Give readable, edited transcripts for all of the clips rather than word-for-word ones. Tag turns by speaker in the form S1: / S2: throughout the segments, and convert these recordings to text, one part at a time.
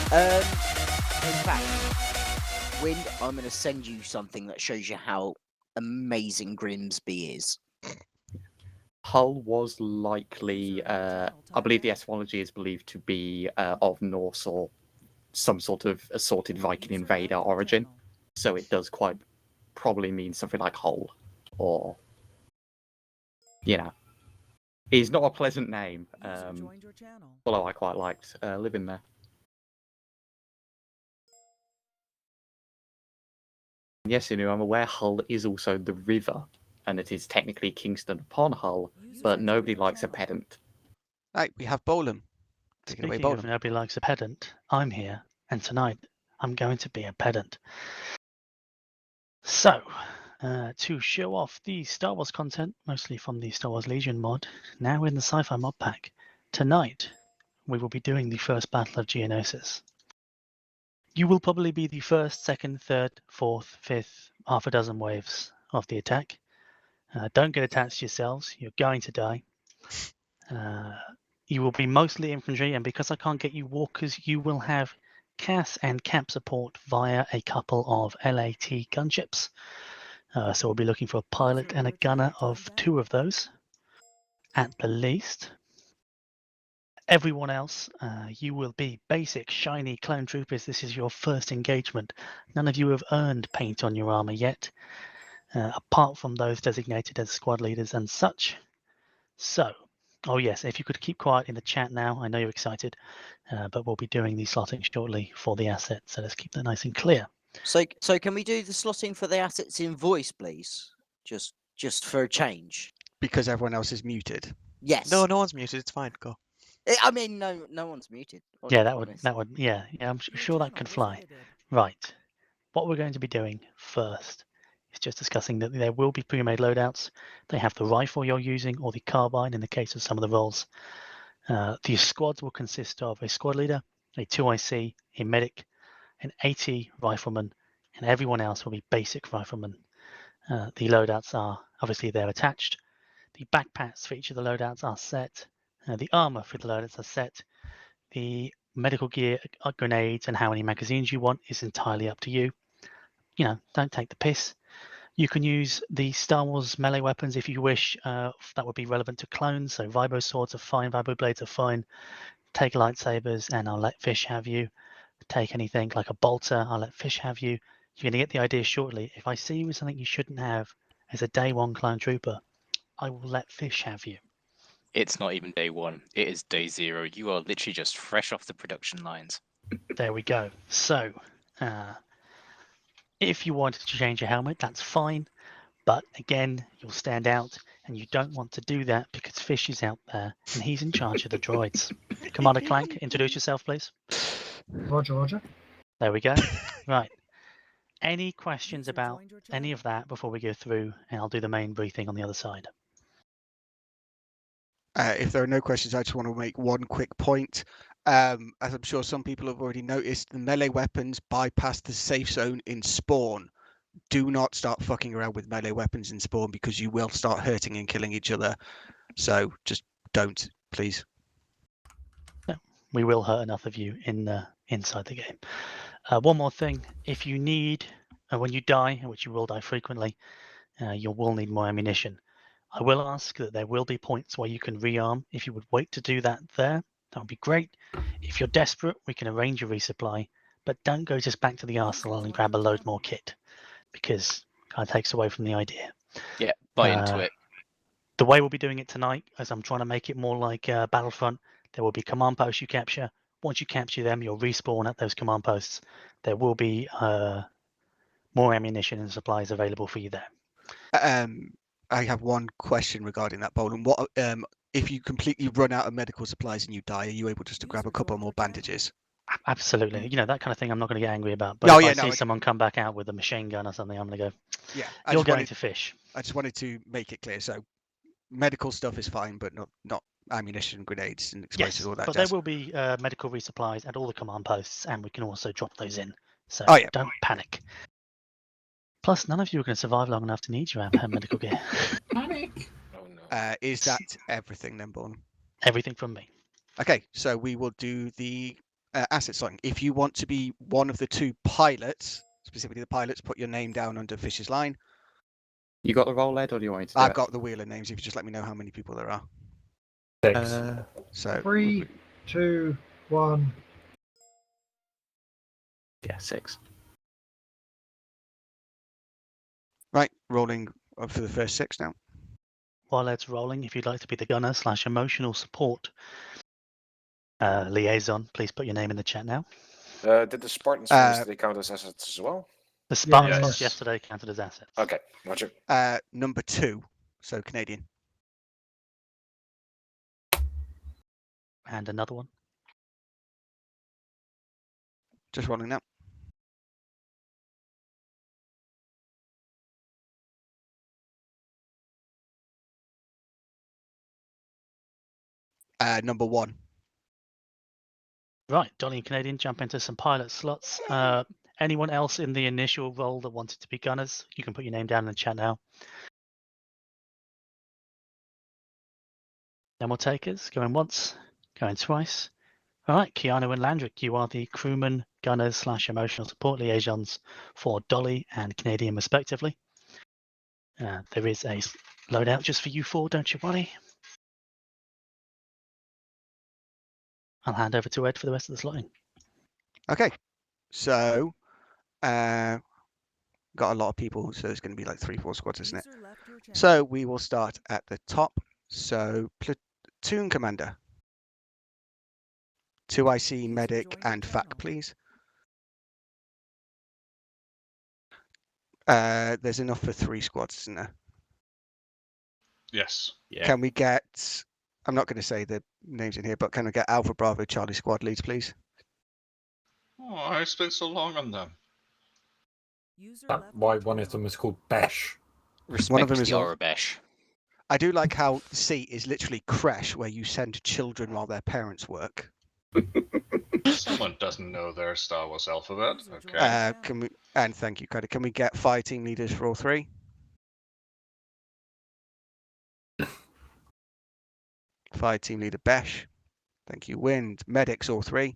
S1: In fact, Wind, I'm going to send you something that shows you how amazing Grimsby is.
S2: Hull was likely, I believe the etymology is believed to be of Norse or some sort of assorted Viking invader origin. So it does quite probably mean something like Hull, or, it's not a pleasant name, although I quite liked living there. Yes, I'm aware Hull is also the river, and it is technically Kingston upon Hull, but nobody likes a pedant.
S3: Right, we have Bolum. Take it away,
S4: Speaking of
S3: Bolum.
S4: nobody likes a pedant, I'm here, and tonight I'm going to be a pedant. So, to show off the Star Wars content, mostly from the Star Wars Legion mod, now in the Sci-Fi mod pack, tonight we will be doing the first Battle of Geonosis. You will probably be the first, second, third, fourth, fifth, half a dozen waves of the attack. Don't get attached to yourselves, you're going to die. You will be mostly infantry, and because I can't get you walkers, you will have CAS and CAP support via a couple of LAT gunships. So we'll be looking for a pilot and a gunner of 2 of those, at the least. Everyone else, you will be basic, shiny clone troopers. This is your first engagement. None of you have earned paint on your armor yet, apart from those designated as squad leaders and such. So, oh yes, if you could keep quiet in the chat now, I know you're excited, but we'll be doing the slotting shortly for the asset, so let's keep that nice and clear.
S1: So can we do the slotting for the assets in voice, please? Just for a change.
S3: Because everyone else is muted.
S1: Yes.
S5: No one's muted. It's fine. Go.
S1: I mean, no one's muted.
S4: Yeah, that would, yeah, I'm sure that could fly. Right. What we're going to be doing first is just discussing that there will be pre-made loadouts. They have the rifle you're using or the carbine in the case of some of the roles. The squads will consist of a squad leader, a 2IC, a medic, an AT rifleman, and everyone else will be basic riflemen. The loadouts are obviously they're attached. The backpacks for each of the loadouts are set. The armor for the loadouts are set. The medical gear, grenades, and how many magazines you want is entirely up to you. Don't take the piss. You can use the Star Wars melee weapons if you wish. That would be relevant to clones. So vibro swords are fine, vibro blades are fine. Take lightsabers, and I'll let Fish have you. Take anything like a bolter, I'll let Fish have you. You're going to get the idea shortly. If I see you with something you shouldn't have as a day 1 clone trooper, I will let Fish have you.
S6: It's not even day 1. It is day 0. You are literally just fresh off the production lines.
S4: There we go. So, if you wanted to change your helmet, that's fine. But again, you'll stand out, and you don't want to do that because Fish is out there and he's in charge of the droids. Commander Clank, introduce yourself, please.
S7: Roger.
S4: There we go. Right. Any questions about any of that before we go through, and I'll do the main briefing on the other side.
S3: If there are no questions, I just want to make one quick point. As I'm sure some people have already noticed, the melee weapons bypass the safe zone in spawn. Do not start fucking around with melee weapons in spawn because you will start hurting and killing each other. So just don't, please.
S4: No, we will hurt enough of you inside the game. One more thing, if you need, when you die, which you will die frequently, you will need more ammunition. I will ask that there will be points where you can rearm. If you would wait to do that there, that would be great. If you're desperate, we can arrange a resupply, but don't go just back to the arsenal and grab a load more kit, because it kind of takes away from the idea.
S6: Yeah, buy into it.
S4: The way we'll be doing it tonight, as I'm trying to make it more like Battlefront, there will be command posts you capture. Once you capture them, you'll respawn at those command posts. There will be more ammunition and supplies available for you there.
S3: I have one question regarding that, Bolin. What if you completely run out of medical supplies and you die? Are you able just to grab a couple more bandages?
S4: Absolutely. That kind of thing I'm not going to get angry about. But if I see someone come back out with a machine gun or something, I'm going to go,
S3: yeah,
S4: you're going to Fish.
S3: I just wanted to make it clear. So medical stuff is fine, but not ammunition, grenades, and explosives, all that
S4: but
S3: jazz.
S4: there will be medical resupplies at all the command posts, and we can also drop those in. So don't panic. Plus, none of you are going to survive long enough to need your medical gear.
S7: Panic.
S6: Oh no.
S3: Is that everything then, Born?
S4: Everything from me.
S3: Okay, so we will do the asset slotting. If you want to be one of the 2 pilots, specifically the pilots, put your name down under Fish's line.
S2: You got the roll, Ed, or do you want me to do
S3: I've
S2: it?
S3: got the wheel of names. If you just let me know how many people there are.
S7: 6.
S3: So
S7: 3, 2, 1.
S2: Yeah, 6.
S3: right, rolling up for the first 6 now.
S4: While Ed's rolling, if you'd like to be the gunner / emotional support liaison, please put your name in the chat now.
S5: Did the Spartans from yesterday count as assets as well?
S4: The Spartans
S7: Yes.
S4: from yesterday counted as assets.
S5: Okay, roger.
S3: Number 2, so Canadian.
S4: And another one.
S3: Just rolling now. Number 1.
S4: Right, Dolly and Canadian jump into some pilot slots. Anyone else in the initial role that wanted to be gunners, you can put your name down in the chat now. No more takers. Going once, going twice. All right, Keanu and Landrick, you are the crewman, gunners / emotional support liaisons for Dolly and Canadian, respectively. There is a loadout just for you 4, don't you worry. I'll hand over to Ed for the rest of the slotting.
S3: Okay, so got a lot of people, so it's going to be like 3-4 squads, isn't it? So we will start at the top. So platoon commander, 2 IC, medic, and FAC, please. There's enough for 3 squads, isn't there?
S8: Yes.
S5: Yeah.
S3: Can we get? I'm not going to say the names in here, but can we get Alpha Bravo Charlie squad leads, please?
S8: Oh, I spent so long on them.
S9: Why one of them is called Besh?
S6: Respect
S3: One of them is
S6: the
S3: all-
S6: Arabesh.
S3: I do like how C is literally creche, where you send children while their parents work.
S8: Someone doesn't know their Star Wars alphabet. Okay.
S3: Can we? And thank you, Cody. Can we get fire team leaders for all 3? Fire team leader Besh. Thank you. Wind. Medics all 3.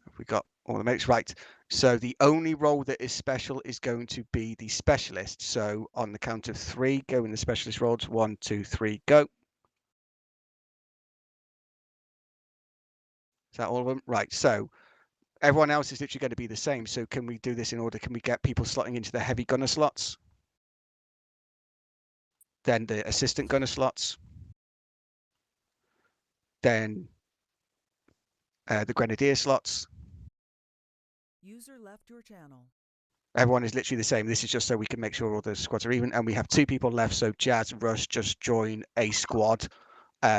S3: Have we got all the medics? Right. So the only role that is special is going to be the specialist. So on the count of 3, go in the specialist roles. 1, 2, 3, go. Is that all of them? Right. So everyone else is literally going to be the same. So can we do this in order? Can we get people slotting into the heavy gunner slots? Then the assistant gunner slots. Then the grenadier slots.
S10: User left your channel.
S3: Everyone is literally the same. This is just so we can make sure all the squads are even. And we have 2 people left. So Jazz, Rush, just join a squad.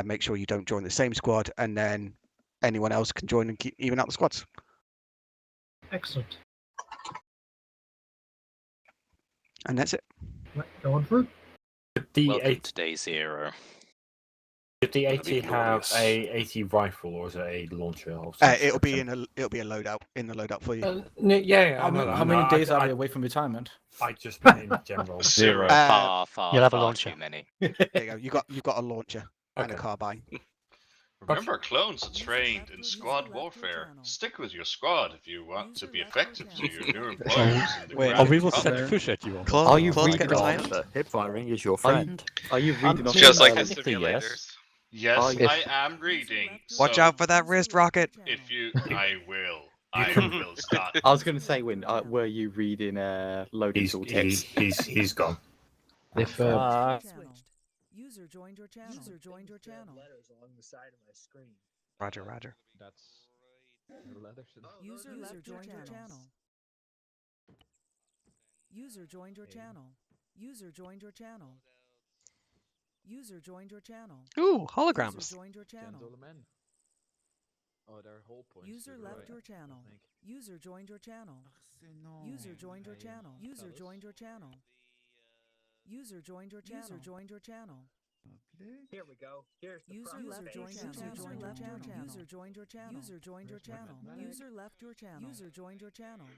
S3: Make sure you don't join the same squad. And then anyone else can join and keep even out the squads.
S7: Excellent.
S3: And that's it.
S7: Right, go on through.
S6: Welcome to day 0.
S9: Did the
S5: That'd
S9: 80
S5: be
S9: have
S5: glorious.
S9: a 80 rifle or is it a launcher? Of
S3: It'll be
S9: description?
S3: it'll be a loadout in the loadout for you.
S9: Yeah, I
S11: How,
S9: know that.
S11: how
S9: No,
S11: many days
S9: I,
S11: are we away from retirement?
S9: I just meant in general.
S8: 0.
S6: Far,
S4: You'll have a
S6: far
S4: launcher.
S6: too many.
S3: There you go. You've got a launcher and a
S9: Okay.
S3: carbine.
S8: Remember, clones are trained in squad warfare. Stick with your squad if you want to be effective to your new employers in the
S12: Wait,
S8: Grand
S12: we will
S8: Republic.
S12: send push at you on
S2: Are you
S12: Clones
S2: reading
S12: get
S2: off?
S12: retired? Hip firing is your
S2: Are you,
S12: friend.
S2: are you reading off?
S13: Just like the
S2: technically, yes?
S13: simulators.
S8: Yes,
S2: If-
S8: I am reading.
S10: Watch
S8: so
S10: out for that wrist rocket.
S8: If you, I will start.
S2: I was going to say, when were you reading loading tooltips?
S9: He's gone.
S11: If
S10: User joined your channel. User joined your channel.
S12: Roger, Roger.
S10: User joined your channel. User joined your channel. User joined your channel. User joined your channel.
S12: Ooh,
S10: User
S12: holograms.
S10: joined your channel. User left your channel. User joined your channel. User joined your channel. User joined your channel. User joined your channel. User joined your channel.
S14: Here we go. Here's the
S10: User left your channel. User left your channel. User joined your channel. User joined your channel. User left your channel. User joined your channel.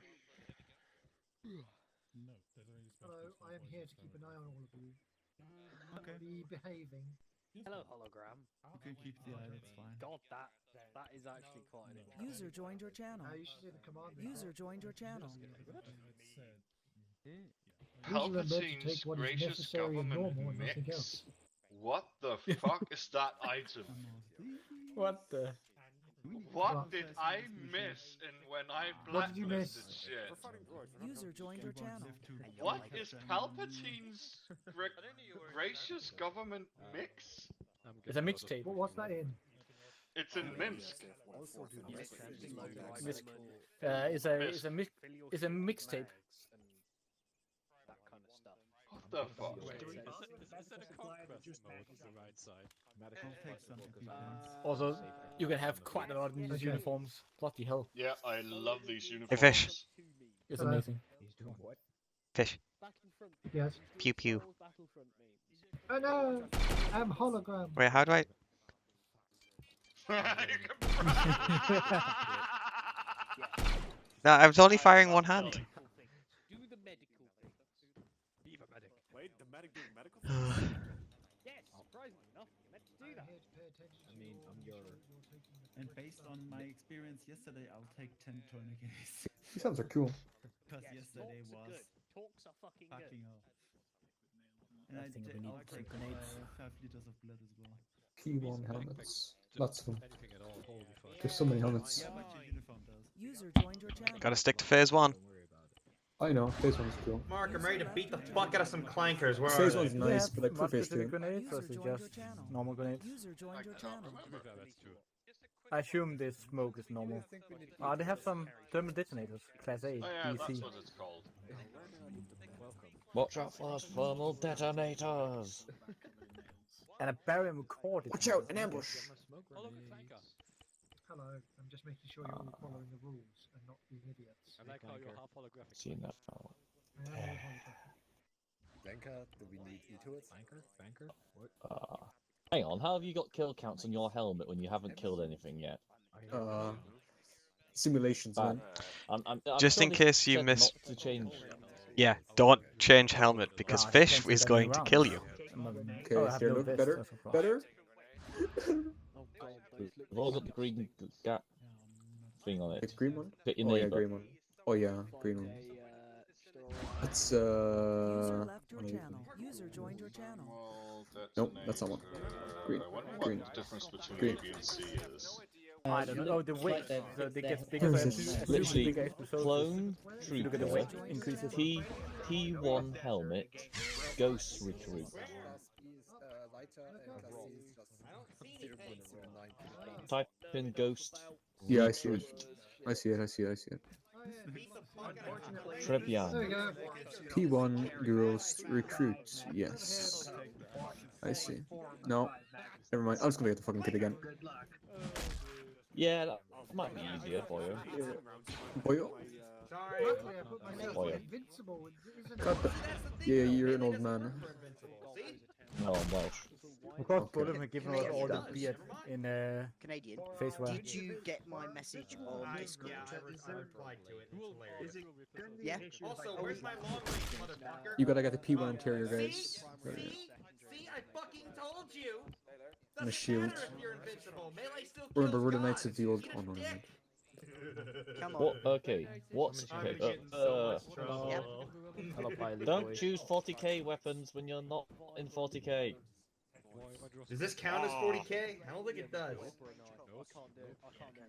S7: Hello, I am here to keep an eye on all of you. Be behaving.
S14: Hello, hologram.
S11: You can keep the eye, that's fine.
S14: God, that is actually quite an
S10: User joined your channel.
S7: You should see the command.
S10: User joined your channel.
S8: Palpatine's gracious government mix? What the fuck is that item?
S9: What the?
S8: What did I miss when I
S7: What did you miss?
S8: blacklisted shit?
S10: User joined your channel.
S8: What is Palpatine's gracious government mix?
S9: It's a mixtape.
S7: What's that in?
S8: It's in Minsk.
S9: It's a mixtape.
S14: that kind of stuff.
S8: What the fuck?
S9: Also, you can have quite a lot of these uniforms. Bloody hell.
S8: Yeah, I love these uniforms.
S3: Hey, Fish.
S9: It's amazing.
S3: Fish.
S7: Yes.
S3: Pew pew.
S7: Oh no! I'm hologram.
S3: Wait, how do I? No, I was only firing one hand.
S14: Do the medical things. Be the medic.
S12: Wait, the medic doing medical things?
S14: Yes, surprisingly enough, you're meant to do that.
S11: I mean, I'm your... And based on my experience yesterday, I'll take 10 tourniquets.
S13: These sounds are cool.
S11: Because yesterday was
S14: Talks are fucking good.
S11: up. And I'll take 5 liters of blood as well.
S13: P1 helmets. Lots of them. There's so many helmets.
S11: Yeah, but your uniform does.
S10: User joined your channel.
S3: Gotta stick to phase 1.
S13: I know, phase 1's cool.
S15: Mark, I'm ready to beat the fuck out of some clankers. Where
S13: Phase
S15: are
S13: 1's
S15: they?
S13: nice, but like for phase 2.
S9: Grenades
S10: User
S9: versus
S10: joined your
S9: just
S10: channel.
S9: normal grenades?
S10: User joined your channel.
S9: I assume this smoke is normal. They have some thermal detonators. Class A,
S8: Oh yeah,
S9: DC.
S8: that's what it's called.
S6: Watch out for those thermal detonators!
S9: And a barium core detonator.
S15: Watch out, an ambush!
S7: Hello, I'm just making sure you're all following the rules and not being idiots.
S6: I like how you're half holographic. Seen that now.
S12: Banker, do we need you to it? Banker? What?
S6: Hang on, how have you got kill counts on your helmet when you haven't killed anything yet?
S13: Simulations, man.
S6: I'm
S3: Just in
S6: sure they
S3: case you
S6: said
S3: miss.
S6: not to change.
S3: Yeah, don't change helmet because Fish is going to kill you.
S13: Okay, here, look, better? Better?
S6: We've all got the green gap thing on it.
S13: It's green one?
S6: Get your
S13: Oh yeah,
S6: neighbour.
S13: green one. Oh yeah, green one. That's
S10: User left your channel. User joined your channel.
S8: Well,
S13: Nope, that's not one. Green.
S8: I wonder
S13: Green.
S8: what the difference between
S13: Green.
S8: A, B, and C is.
S9: I don't know. Oh, the weight. So they get bigger.
S13: Where
S9: So
S13: is this?
S6: Literally, clone
S9: Look at the
S6: trooper,
S9: weight increases.
S6: T1 helmet, ghost recruit. Type in ghost.
S13: Yeah, I see it. I see it.
S6: Trebian.
S7: There we go.
S13: P1 girls recruit. Yes. I see. No. Never mind. I'm just gonna get the fucking kid again.
S6: Yeah, that might be easier for you.
S13: Boyo?
S7: Luckily, I put myself
S6: Oh, yeah.
S7: invincible.
S13: God the... Yeah, you're an old man.
S6: No, I'm Welsh.
S9: Of course, Bullet have given us all the beard in
S1: Canadian.
S9: face wear.
S1: Did you get my message on Discord? Yeah.
S15: Also, where's my long range, motherfucker?
S13: You gotta get the P1 interior, guys.
S15: See, I fucking told you.
S13: And a shield.
S15: If you're invincible, melee still
S13: Remember,
S15: kills
S13: we're the Knights
S15: gods,
S13: of the Old...
S15: you
S13: Oh, no,
S15: dick.
S1: Come on.
S6: What? Okay. What's okay?
S1: Yep.
S6: Don't choose 40k weapons when you're not in 40k.
S15: Does this count as 40k? I don't think it does.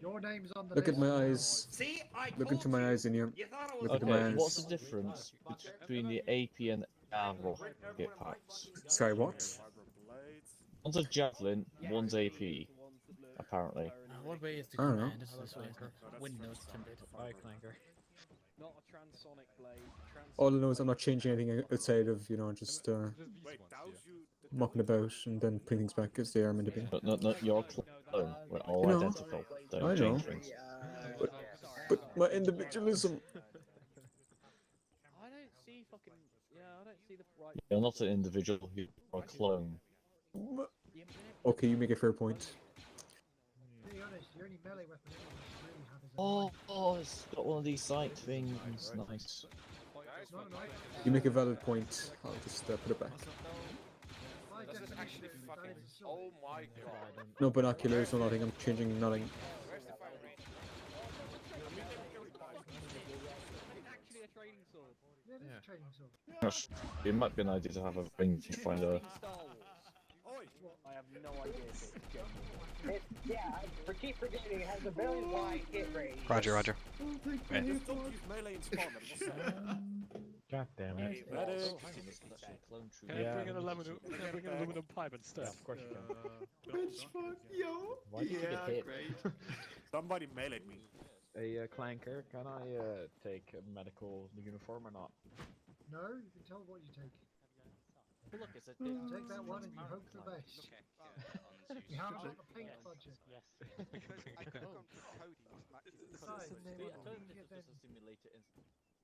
S7: Your name's on the
S13: Look at
S7: list.
S13: my eyes.
S15: See, I
S13: Look
S15: told
S13: into my
S15: you.
S13: eyes in here.
S15: You thought I was
S13: Look into my
S6: Okay.
S13: eyes.
S6: What's the difference between the AP and the arrow get packs?
S13: Sorry, what?
S6: One's a javelin, one's AP. Apparently.
S9: What way is
S13: I don't know.
S9: Windows 10-bit.
S14: Not a transonic blade.
S13: All I know is I'm not changing anything outside of, you know, just mucking about and then putting things back as they are meant to be.
S6: But not your clone. We're all
S13: I know.
S6: identical. Don't
S13: I know.
S6: change things.
S13: But my individualism.
S14: I don't see fucking. Yeah, I don't see the right.
S6: You're not an individual, you're a clone.
S13: Okay, you make a fair point.
S7: To be honest, the only melee weapon anyone really have is a
S6: Oh, it's got one of these sight things. Nice.
S7: Not an item.
S13: You make a valid point. I'll just put it back.
S7: By
S5: This is actually
S7: definition,
S5: fucking.
S7: that is a sword.
S5: Oh my god.
S13: No binoculars, no nothing. I'm changing nothing.
S5: Where's the fire range?
S14: Actually a training sword.
S7: Yeah, it is a training sword.
S16: Gosh, it might be an idea to have a rangefinder.
S14: I have no idea if it's genuine.
S17: Yeah, I keep forgetting it has a very wide hit range.
S18: Roger, roger.
S12: God damn it.
S14: Can I bring an aluminum pipe instead?
S12: Of course you can.
S15: Bitch, fuck, yo.
S12: Why did you get
S15: Yeah,
S12: hit?
S15: great.
S12: Somebody meleeed me. Hey, Clanker, can I take a medical uniform or not?
S7: No, you can tell what you take.
S6: Look, it's a
S7: Take that one and you hope for the best. You haven't got the pink budget.
S4: Yes.
S3: Because I could have gone Cody.
S7: Besides,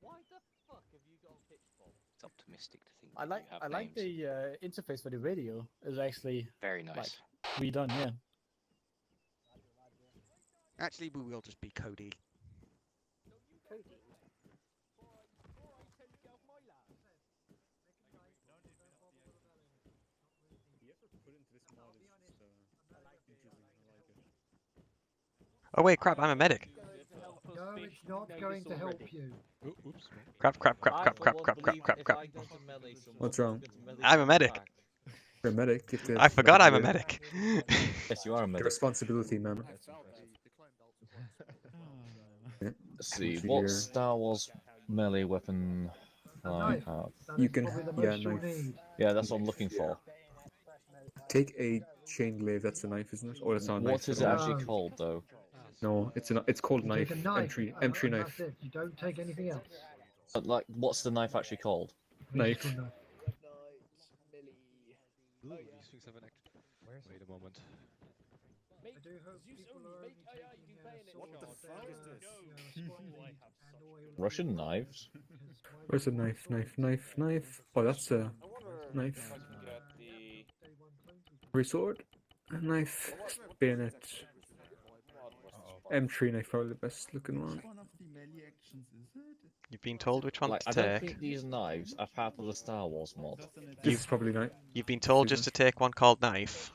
S6: Why the fuck have you got pitchfork? It's optimistic to think.
S9: I like the interface for the radio. Is actually
S6: very nice.
S9: Like, redone, yeah.
S3: Actually, we will just be Cody.
S18: Oh wait, crap! I'm a medic.
S7: No, it's not going to help you.
S18: Oops. Crap!
S13: What's wrong?
S18: I'm a medic.
S13: You're a medic. You have to
S18: I forgot I'm a
S13: medic
S18: medic.
S16: Yes, you are a
S13: The
S16: medic.
S13: responsibility, man.
S16: Let's see, what Star Wars melee weapon can I have?
S13: You can, yeah, knife.
S16: Yeah, that's what I'm looking for.
S13: Take a chain glaive. That's a knife, isn't it? Or it's not a knife.
S16: What is it actually called, though?
S13: No, it's called
S7: You
S13: knife.
S7: take a knife.
S13: M3
S7: and
S13: knife.
S7: That's it. You don't take anything else.
S16: Like, what's the knife actually called?
S13: Knife.
S14: Ooh, these things have an act. Wait a moment.
S7: I do hope people are only taking
S14: What the fuck is this?
S16: Russian knives?
S13: Where's a knife? Knife. Oh, that's a knife. Sword. A knife. Bayonet. M3 knife, probably the best looking one.
S18: You've been told which one
S16: Like,
S18: to
S16: I don't
S18: take.
S16: think these knives are part of the Star Wars mod.
S13: This is probably knife.
S18: You've been told just to take one called knife.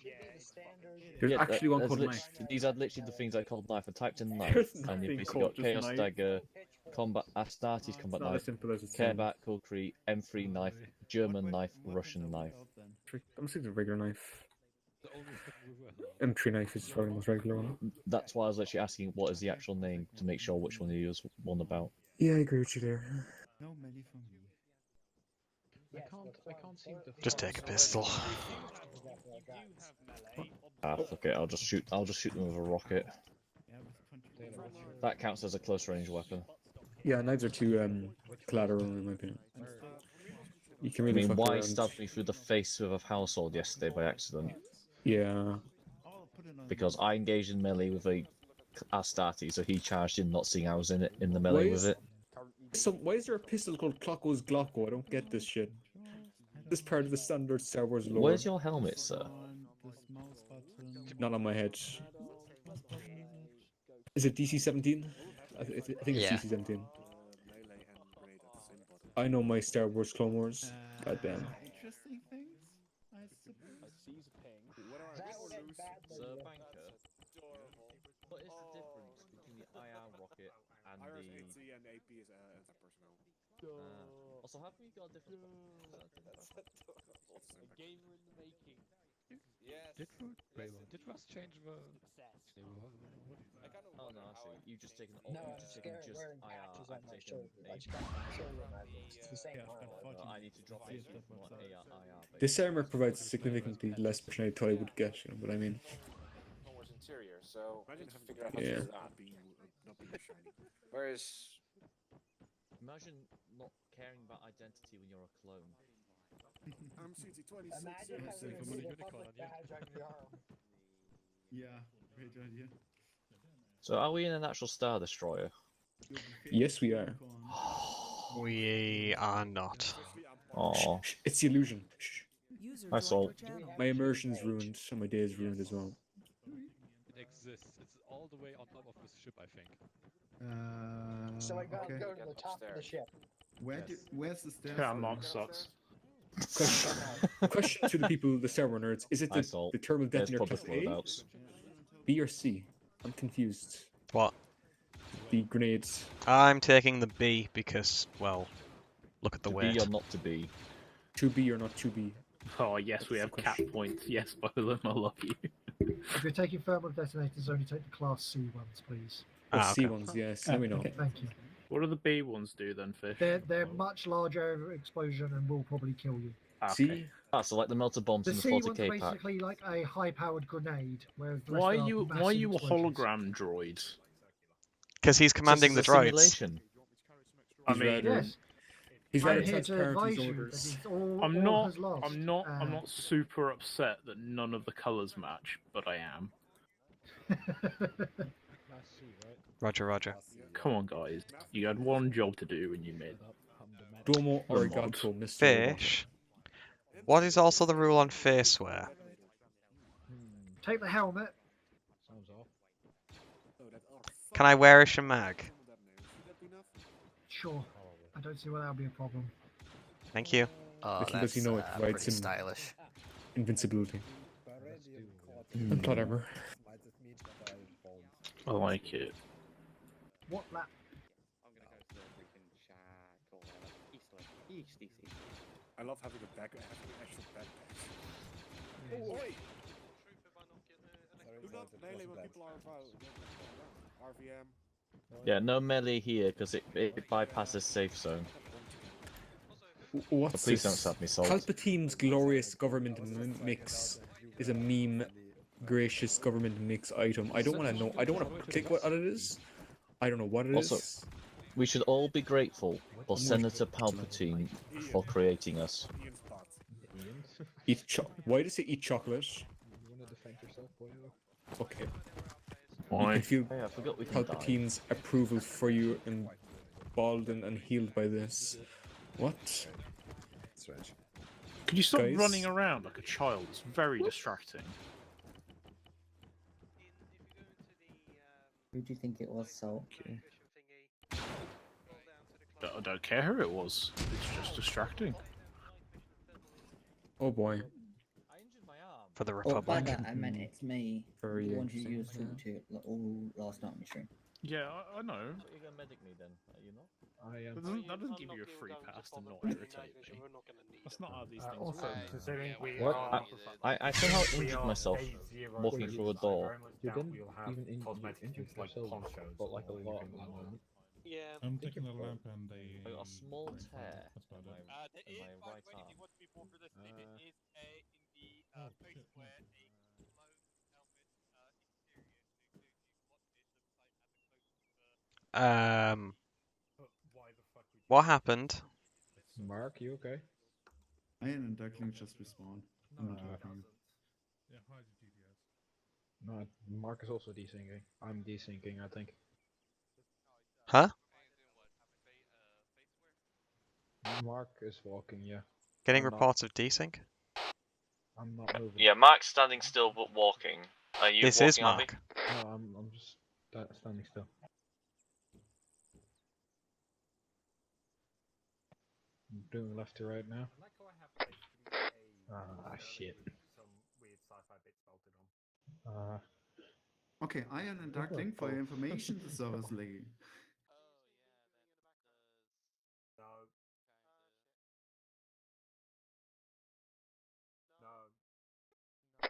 S13: There's
S16: Yeah,
S13: actually one
S16: there's
S13: called
S16: lit-
S13: knife.
S16: These are literally the things I called knife. I typed in knife,
S13: There's
S16: and you've
S13: nothing
S16: basically
S13: called
S16: got
S13: just
S16: Chaos
S13: knife.
S16: Dagger, Combat Astartes Combat
S13: not
S16: Knife,
S13: as simple as it
S16: Careback Kukri, M3 Knife, German Knife, Russian Knife.
S13: I'm saying the regular knife. M3 knife is probably the most regular one.
S16: That's why I was actually asking what is the actual name to make sure which one you use one about.
S13: Yeah, I agree with you there.
S11: No melee for me.
S12: I can't seem to.
S18: Just take a pistol.
S16: Ah, fuck it. I'll just shoot them with a rocket. That counts as a close range weapon.
S13: Yeah, knives are too collateral in my opinion. You can
S16: I
S13: really
S16: mean,
S13: fuck
S16: why
S13: around.
S16: stabbed me through the face with a power sword yesterday by accident?
S13: Yeah.
S16: Because I engaged in melee with a Astarte, so he charged in, not seeing I was in the melee with it.
S13: Why is there a pistol called Klocko's Glocko? I don't get this shit. This part of the standard Star Wars lore.
S16: Where's your helmet, sir?
S13: Not on my head. Is it DC-17? I think it's
S18: Yeah.
S13: DC-17. I know my Star Wars Clone Wars. Goddamn.
S11: Interesting things, I suppose.
S16: Sir Banker, what is the difference between the IR rocket and the... Also, how come you got a different...
S14: A gamer in the making.
S5: Yes.
S14: Did Russ change the...
S16: Oh no, I see. You've just taken
S17: No,
S16: you've just taken just IR. I've taken I need to drop it from what IR.
S13: This armor provides significantly less personality than I would get, you know what I mean?
S5: Wars interior, so I need to figure out how
S13: Yeah.
S5: to do that. Whereas
S16: Imagine not caring about identity when you're a clone.
S12: I'm CT26.
S17: Imagine having a Republic that has your arm.
S11: Yeah, great idea.
S16: So are we in an actual Star Destroyer?
S13: Yes, we are.
S18: We are not.
S16: Oh,
S13: It's the illusion.
S16: I saw.
S13: My immersion's ruined, and my day is ruined as well.
S14: It exists. It's all the way on top of this ship, I think.
S17: So I gotta
S11: Okay.
S17: go to the top of the ship.
S11: Where's the stairs?
S12: Yeah, Mark sucks.
S13: Question to the people, the server nerds: is it
S16: I saw.
S13: the thermal
S16: There's
S13: detonator
S16: public
S13: class A,
S16: loadouts.
S13: B, or C? I'm confused.
S18: What?
S13: The grenades.
S18: I'm taking the B because, well, look at the
S16: To
S18: weight.
S16: be or not to be?
S13: To be or not to be?
S19: Oh yes, we have cap points. Yes, both of them. I love you.
S7: If you're taking thermal detonators, only take the Class C ones, please.
S13: Oh,
S18: Ah,
S13: C
S18: okay.
S13: ones, yes. Now we know.
S7: Thank you.
S19: What do the B ones do then, Fish?
S7: They're much larger explosion and will probably kill you.
S13: C?
S16: Ah, so like the melter bombs
S7: The
S16: in the
S7: C one's
S16: 40k pack.
S7: basically like a high-powered grenade, whereas the rest
S19: Why are
S7: are
S19: you
S7: massive
S19: a
S7: explosions.
S19: hologram droid?
S18: Because he's commanding the
S16: This is a
S18: droids.
S16: simulation.
S19: I
S13: He's
S19: mean,
S13: rather,
S7: Yes.
S13: he's
S7: I'm
S13: rather
S7: here to
S13: transparent with
S7: advise
S13: his
S7: you that
S13: orders.
S7: it's all
S19: I'm
S7: has lost.
S19: I'm not super upset that none of the colours match, but I am.
S18: Roger, roger.
S19: Come on, guys. You had one job to do and you made
S13: Domo
S19: the mod.
S13: arigato, Mr.
S18: Fish. What is also the rule on face wear?
S7: Take the helmet.
S18: Can I wear a shamag?
S7: Sure. I don't see why that would be a problem.
S18: Thank you.
S20: Oh,
S13: Little
S20: that's
S13: does he know it provides
S20: pretty
S13: him
S20: stylish.
S13: invincibility. And plot armor.
S19: I like it.
S7: What lap?
S5: I love having a bag, having an actual backpack. Oh, oi! Do not melee when people are RVM.
S16: Yeah, no melee here because it bypasses safe zone.
S13: What's
S16: Please don't
S13: this?
S16: stab me, Salt.
S13: Palpatine's glorious government mix is a meme, gracious government mix item. I don't want to know. I don't want to click what it is. I don't know what it is.
S16: Also, we should all be grateful for Senator Palpatine for creating us.
S13: Eat Why does it eat chocolate?
S12: You want to defend yourself, boyo?
S13: Okay.
S19: Why?
S13: You can feel
S16: Hey, I forgot we can
S13: Palpatine's approval for you emboldened and healed by this. What?
S12: Strange.
S19: Could you stop
S13: Guys?
S19: running around like a child? It's very distracting.
S21: Who do you think it was, Salt?
S19: Okay. I don't care who it was. It's just distracting.
S13: Oh boy.
S18: For the
S21: Oh,
S18: Republic.
S21: by that I meant it's me.
S13: Very
S21: The one who
S13: interesting.
S21: you was talking to all last night on the stream.
S19: Yeah, I know.
S16: You're gonna medic me then, are you not?
S12: I am.
S19: That doesn't give you a free pass to not irritate me. That's not how these things
S9: Also,
S19: work.
S9: considering we
S16: What?
S9: are,
S16: I somehow
S9: we
S16: injured
S9: are
S16: myself
S9: day zero,
S16: walking
S9: we
S16: through a
S9: I
S16: door.
S9: very much
S12: You
S9: doubt
S12: didn't
S9: we'll have
S12: even
S9: cosmetic
S12: injure
S9: things like
S12: yourself,
S9: ponchos
S12: but like a
S9: or
S12: lot.
S9: anything like that.
S22: Yeah.
S11: I'm taking a lamp and a.
S16: I got a small tear
S11: That's about
S16: in
S11: it.
S16: my right arm.
S18: What happened?
S12: Mark, you okay?
S23: I and Duckling just respawn. I'm not talking.
S11: Yeah, hi, GTS.
S12: No, Mark is also desyncing. I'm desyncing, I think.
S18: Huh?
S12: Mark is walking, yeah.
S18: Getting
S12: I'm not-
S18: reports of desync?
S12: I'm not moving.
S16: Yeah, Mark's standing still but walking. Are you
S18: This
S16: walking,
S18: is
S16: Harvey?
S18: Mark.
S12: No, I'm just standing still. I'm doing left to right now. Ah, shit.
S23: Okay, Iron and Duckling, for your information, the server's lagging.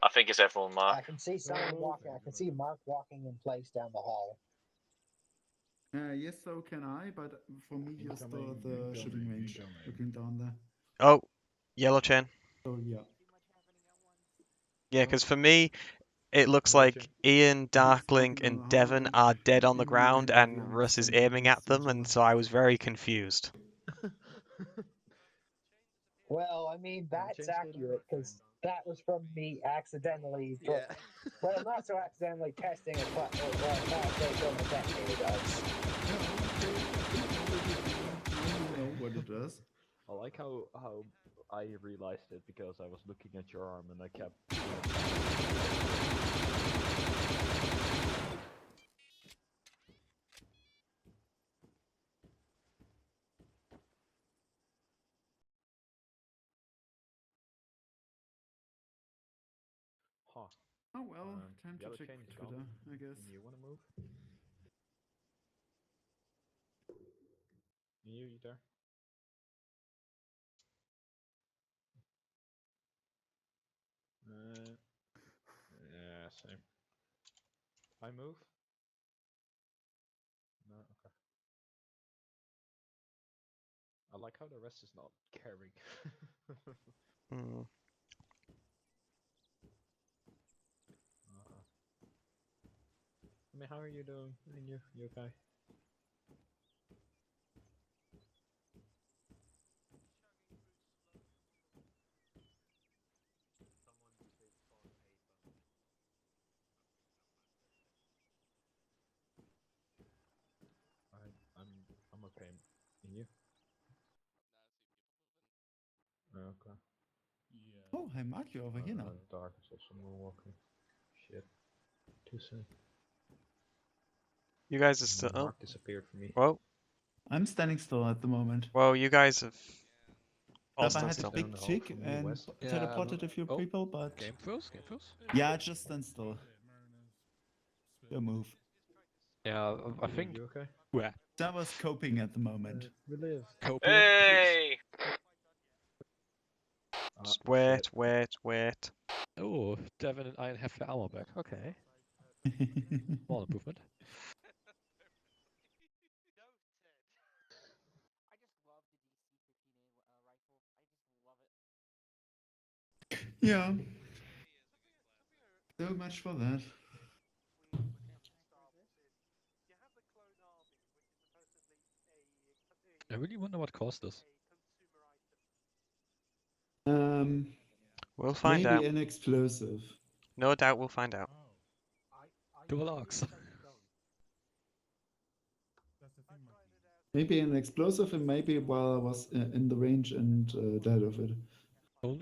S16: I think it's everyone, Mark.
S17: I can see someone walking. I can see Mark walking in place down the hall.
S23: Yes, so can I, but for me, you're still the shooting range. Looking down there.
S18: Oh, yellow chain.
S23: So, yeah.
S18: Yeah, because for me, it looks like Ian, Darkling, and Devon are dead on the ground, and Russ is aiming at them, and so I was very confused.
S17: Well, I mean, that's accurate because that was from me accidentally. Well, not so accidentally testing a class from the does.
S23: know what it is.
S12: I like how I realized it because I was looking at your arm and I kept.
S23: Oh well, time to check Twitter, I guess.
S12: You want to move? You there? Yeah, same. I move? No, okay. I like how the rest is not caring.
S18: Hmm.
S12: I mean, how are you doing? And you okay? I'm okay. And you? Okay.
S23: Oh, hey Mark, you're over here now.
S12: Dark is also more walking. Shit. Too soon.
S18: You guys are still. Oh.
S12: Mark disappeared from me.
S18: Whoa.
S23: I'm standing still at the moment.
S18: Whoa, you guys have. All
S23: But I
S18: stand
S23: had a
S18: still.
S23: big tick and teleported a few people, but
S14: Game first, game first.
S23: yeah, just stand still. Don't move.
S14: Yeah, I think.
S12: You okay?
S14: Where?
S23: That was coping at the moment.
S12: We live.
S6: Hey!
S18: Just wait.
S14: Oh, Devin and Ian have their armor back. Okay. Small improvement.
S23: Yeah. So much for that.
S14: I really wonder what caused this.
S18: We'll find
S23: maybe
S18: out.
S23: an explosive.
S18: No doubt we'll find out.
S14: Dual arcs.
S23: Maybe an explosive, and maybe while I was in the range and died of it.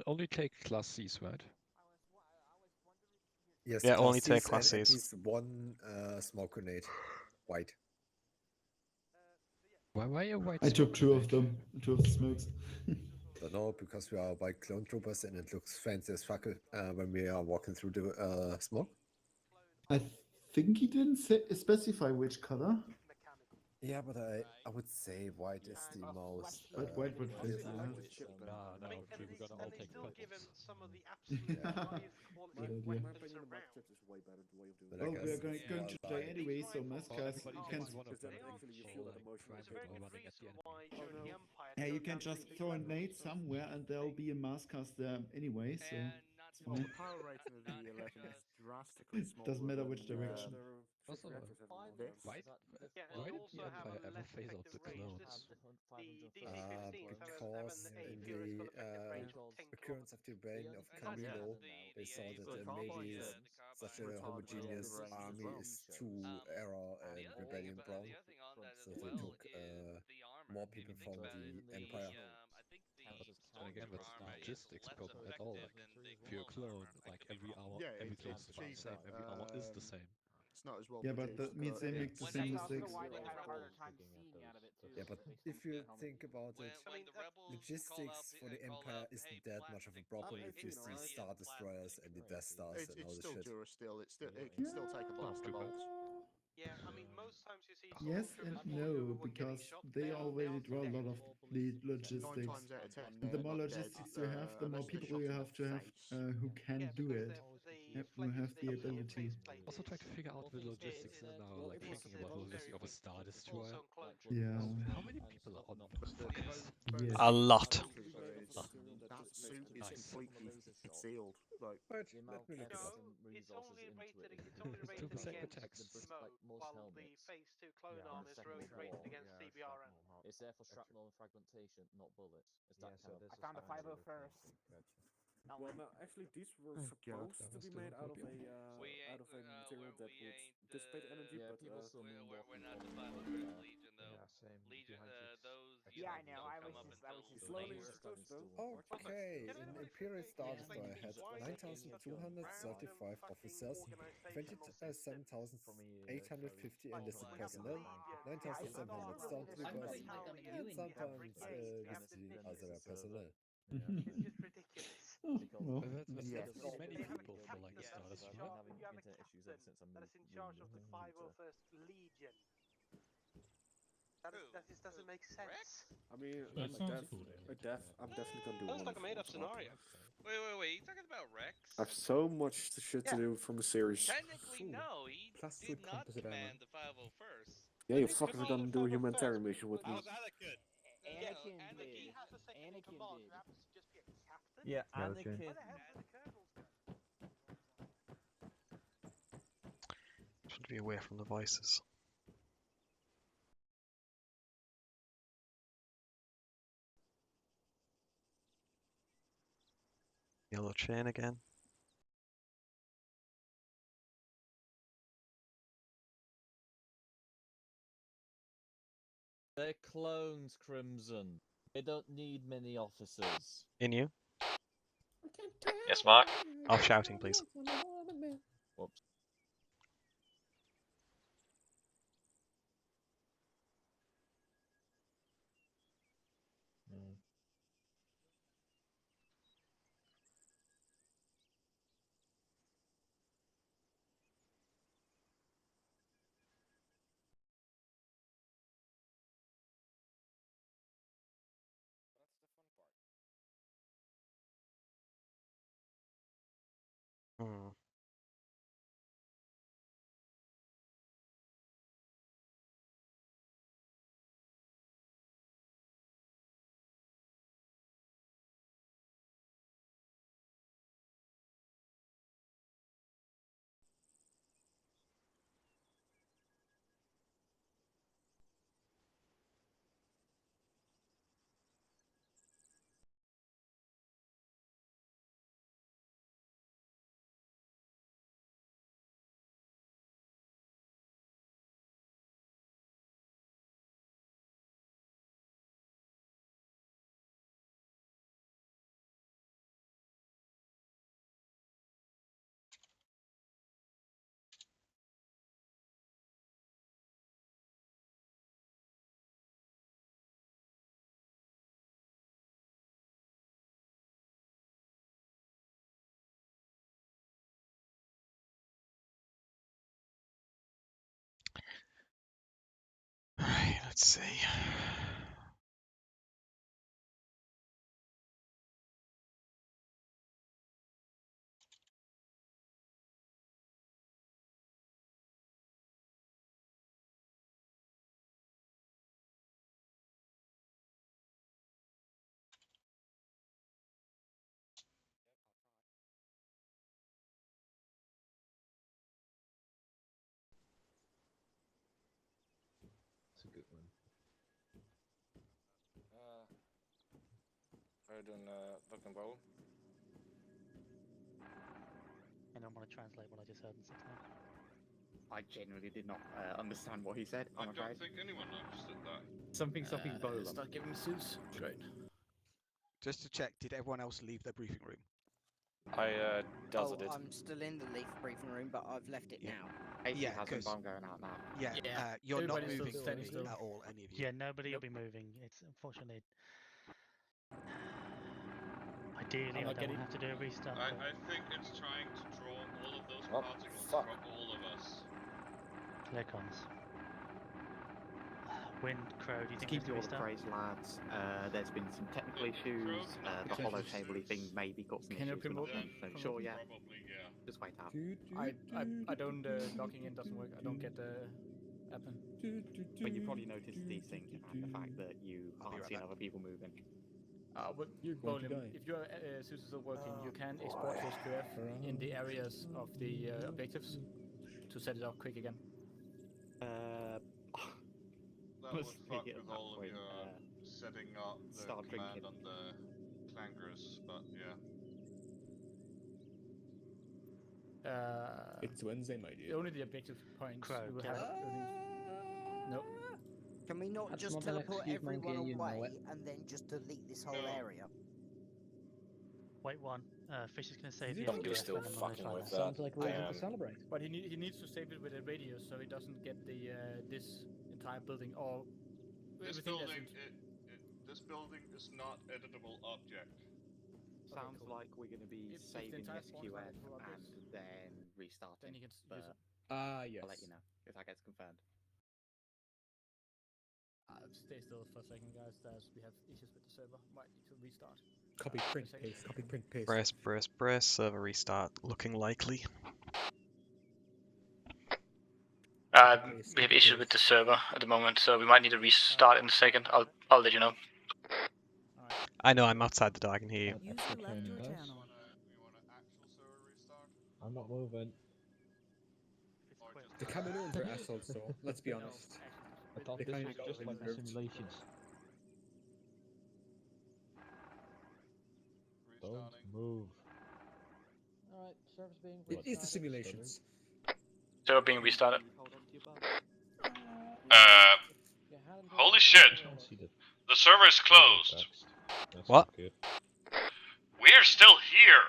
S14: Only take class Cs, right?
S5: Yes,
S18: Yeah,
S5: class
S18: only take
S5: Cs
S18: class
S5: and at
S18: Cs.
S5: least one smoke grenade. White.
S14: Why are you white?
S23: I took two of them, two of the smokes.
S5: Don't know, because we are white clone troopers and it looks fancy as fuck when we are walking through the smoke.
S23: I think he didn't specify which color.
S5: Yeah, but I would say white is the most.
S23: But white would fit, yeah.
S14: No, we were gonna all take purples.
S23: Good idea. Well, we are going to die anyway, so Mascas, you can. Yeah, you can just throw a nade somewhere, and there'll be a Mascas there anyway. So it's
S5: Well,
S23: fine.
S5: the power rating of the 11 is drastically smaller.
S23: Doesn't matter which
S5: than,
S23: direction.
S14: Also, why did the Empire ever phase out the clones?
S5: Because in the occurrence of the reign of Camilo, they saw that maybe such a homogeneous army is too error and rebellion prone, so they took more people from the Empire.
S14: And again, that's logistics problem at all. Like, if you're a clone, like every clone is about the same. Every armor is the same.
S5: It's not as well.
S23: Yeah, but that means they make the same mistakes.
S5: Yeah, but if you think about it, logistics for the Empire isn't that much of a problem if you see Star Destroyers and the Death Stars and all this shit.
S23: It can still take a blast of bolts. Yes and no, because they already draw a lot of logistics. And the more logistics you have, the more people you have to have who can do it, who have the ability.
S14: Also try to figure out the logistics now, like thinking about the logistics of a Star Destroyer.
S23: Yeah.
S14: How many people are on motherfuckers?
S23: Yes.
S18: A lot.
S5: That suit is completely sealed. Like,
S8: let me look it up.
S14: It's only rated against smoke, while the phase 2 clone arm is rated against CBRN.
S16: It's there for shrapnel and fragmentation, not bullets. Is that count?
S12: I found a 501st.
S5: well, no, actually, these were supposed to be made out of a material that would dissipate energy, but
S16: we're not the 501st Legion though.
S12: Yeah, same.
S16: Legion, those
S12: Yeah, I know. I was just
S5: slowly supposed to. Okay, in Imperial Star Destroyer had 9,235 officers, 27,850 enlisted personnel, 9,700 stormtroopers, and sometimes with the other personnel.
S14: It's just ridiculous.
S23: Oh, well.
S14: That's many people for like a Star
S16: I've been having internet issues ever since I moved.
S2: That is in charge of the 501st Legion. That doesn't make sense.
S5: I mean,
S11: Yeah,
S5: I'm
S11: it sounds
S5: def,
S11: cool,
S5: I'm definitely gonna do
S2: Sounds
S5: one
S2: like a
S5: of
S2: made-up
S5: them, but
S2: scenario.
S20: Wait, you talking about Rex?
S5: I have so much shit to do from the series.
S20: Technically, no, he
S13: Plastic
S20: did not
S13: composite armor.
S20: command the 501st.
S5: Yeah, you fuckers are gonna do a humanitarian mission with me.
S20: How's Anakin?
S2: Anakin
S20: Anakin.
S2: He has a second in command who happens to just be a captain.
S9: Yeah,
S16: Yeah,
S9: Anakin.
S2: Where the hell did the colonels go?
S18: Should be away from the voices. Yellow chain again.
S16: They're clones, Crimson. They don't need many officers.
S18: In you.
S6: Yes, Mark.
S18: Off shouting, please.
S16: Whoops.
S18: Hmm. Alright, let's see.
S16: That's a good one.
S12: Are you doing duck and bowl?
S4: I don't want to translate what I just heard in 6 months.
S12: I genuinely did not understand what he said.
S8: I
S12: I'm
S8: don't
S12: afraid.
S8: think anyone understood that.
S12: Something bowler.
S19: Start giving me suits. Great.
S3: Just to check, did everyone else leave their briefing room?
S12: I
S1: Oh, I'm still in the leaf briefing room, but I've left it now.
S3: Yeah,
S12: hasn't,
S3: 'cause-
S12: but I'm going out now.
S3: Yeah, you're not
S9: Everybody's still
S3: moving
S9: standing still.
S3: at all, any of you.
S4: Yeah, nobody will be moving. It's unfortunately. Ideally, I don't have to do a restart.
S8: I
S4: but
S8: think it's trying to draw all of those
S12: Oh,
S8: particles
S12: fuck.
S8: from all of us.
S4: There it comes. Wind, Crow, do you think
S12: Keep
S4: it's
S12: your
S4: restart?
S12: praise, lads. There's been some technical issues. The hollow table thing maybe got some
S9: Can you
S12: issues. We're not
S9: promote-
S12: so sure yet.
S8: Probably, yeah.
S12: Just wait out.
S9: I don't logging in doesn't work. I don't get the admin.
S12: But you probably noticed desync and the fact that you aren't seeing other people moving.
S9: But
S13: You're going to
S9: Volume,
S13: die.
S9: if your SUS is still working, you can export your SQF in the areas of the objectives to set it up quick again.
S8: That
S12: Let's
S8: would
S12: take
S8: fuck
S12: it at
S8: with
S12: that
S8: all of
S12: point,
S8: your setting up the
S12: start
S8: command
S12: drinking.
S8: on the clangers, but yeah.
S13: It's Wednesday, my dear.
S9: Only the objective points
S4: Crow,
S9: will
S4: kill
S9: have.
S4: it.
S9: No.
S1: Can we not
S11: That's
S1: just
S11: not an
S1: teleport
S11: excuse, monkey,
S1: everyone
S11: you know
S1: away
S11: it.
S1: and then just delete this whole
S8: No.
S1: area?
S4: Wait one. Fish is going to save
S13: Is
S4: the
S13: it
S4: SQF
S13: still
S4: and I'm going to try that.
S11: Sounds like reason to celebrate.
S9: But he needs to save it with a radius so he doesn't get the this entire building or
S8: This
S9: everything
S8: building,
S9: that's
S8: this building is not editable object.
S10: sounds like we're going to be
S9: If the
S10: saving the
S9: entire spawn is
S10: SQF
S9: running throughout
S10: and
S9: this,
S10: then restarting.
S9: then you can use
S10: But
S9: it.
S13: Yes.
S10: I'll let you know if that gets confirmed.
S9: Stay still for a second, guys. We have issues with the server. Might need to restart.
S13: Copy, print, paste. Copy, print, paste.
S18: Brace. Server restart looking likely.
S4: We have issues with the server at the moment, so we might need to restart in a second. I'll let you know.
S18: I know, I'm outside the door, I can hear you.
S16: User left your channel. I'm not moving.
S13: The Cameroons are assholes, though. Let's be honest.
S16: I thought
S13: They
S16: this
S13: kind
S16: was
S13: of
S16: just
S13: got
S16: like the
S13: nerfed.
S16: simulations. Don't move.
S10: Alright, server's being
S13: It is the simulations.
S4: Server being restarted.
S8: Holy shit! The server is closed.
S18: What?
S8: We're still here.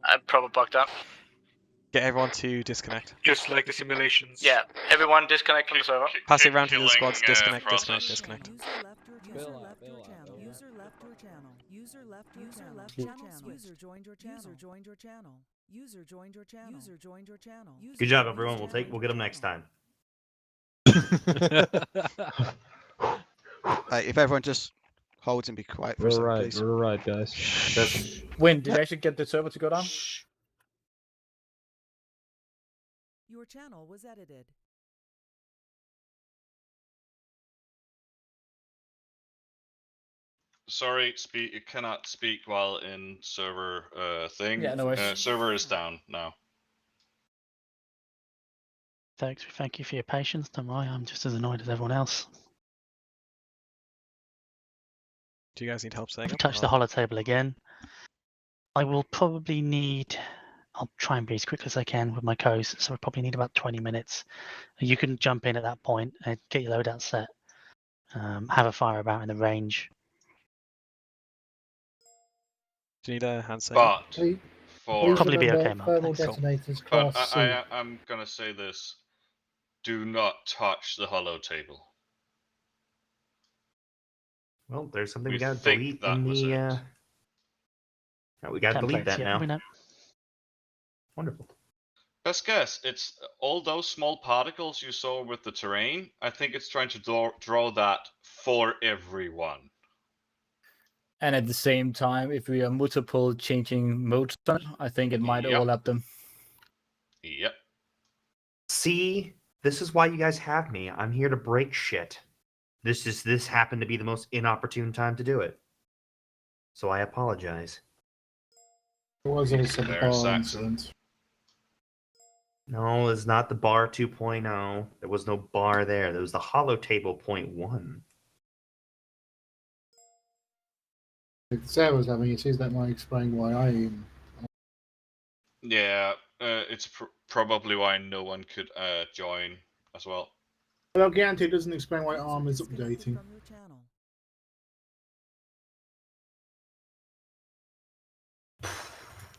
S4: I'm probably bugged out.
S18: Get everyone to disconnect.
S4: Just like the simulations. Yeah, everyone disconnect from the server.
S18: Pass it around to the squads. Disconnect.
S8: process.
S18: Disconnect.
S16: User left your channel.
S10: User
S16: left your channel. User left your channel. User joined your channel. User joined your channel. User joined your channel. User joined your channel.
S15: Good job, everyone. We'll get them next time.
S3: If everyone just holds and be quiet for a second, please.
S16: We're right, guys.
S9: Win, did you actually get the server to go down?
S16: Your channel was edited.
S8: Sorry, you cannot speak while in server thing.
S9: Yeah, no worries.
S8: Server is down now.
S4: Thank you for your patience. Don't worry, I'm just as annoyed as everyone else.
S18: Do you guys need help setting
S4: I've
S18: up?
S4: touched the holo table again. I will probably need. I'll try and be as quick as I can with my codes, so I probably need about 20 minutes. You can jump in at that point and get your loadout set. Have a fire about in the range.
S18: Do you need a hand setting up?
S8: But for
S4: Probably be okay, Mark.
S7: Thermal
S4: Thanks.
S7: detonators
S8: But
S7: class C.
S8: I'm gonna say this: do not touch the holo table.
S15: Well, there's something we
S8: We
S15: gotta
S8: think
S15: delete
S8: that
S15: in
S8: was
S15: the.
S8: it.
S15: We gotta delete
S4: Templates,
S15: that
S4: yeah,
S15: now.
S4: we know.
S15: Wonderful.
S8: Best guess, it's all those small particles you saw with the terrain. I think it's trying to draw that for everyone.
S9: And at the same time, if we are multiple changing modes, I think it might
S8: Yep.
S9: overlap them.
S8: Yep.
S15: See, this is why you guys have me. I'm here to break shit. This happened to be the most inopportune time to do it. So I apologize.
S7: It was also the
S8: Fair,
S7: bar
S8: Saxon.
S7: incident.
S15: No, it's not the bar 2.0. There was no bar there. There was the holo table 0.1.
S7: If Sarah's having issues, that might explain why I am.
S8: Yeah, it's probably why no one could join as well.
S7: Well, guarantee it doesn't explain why Arm is updating.
S16: From your channel.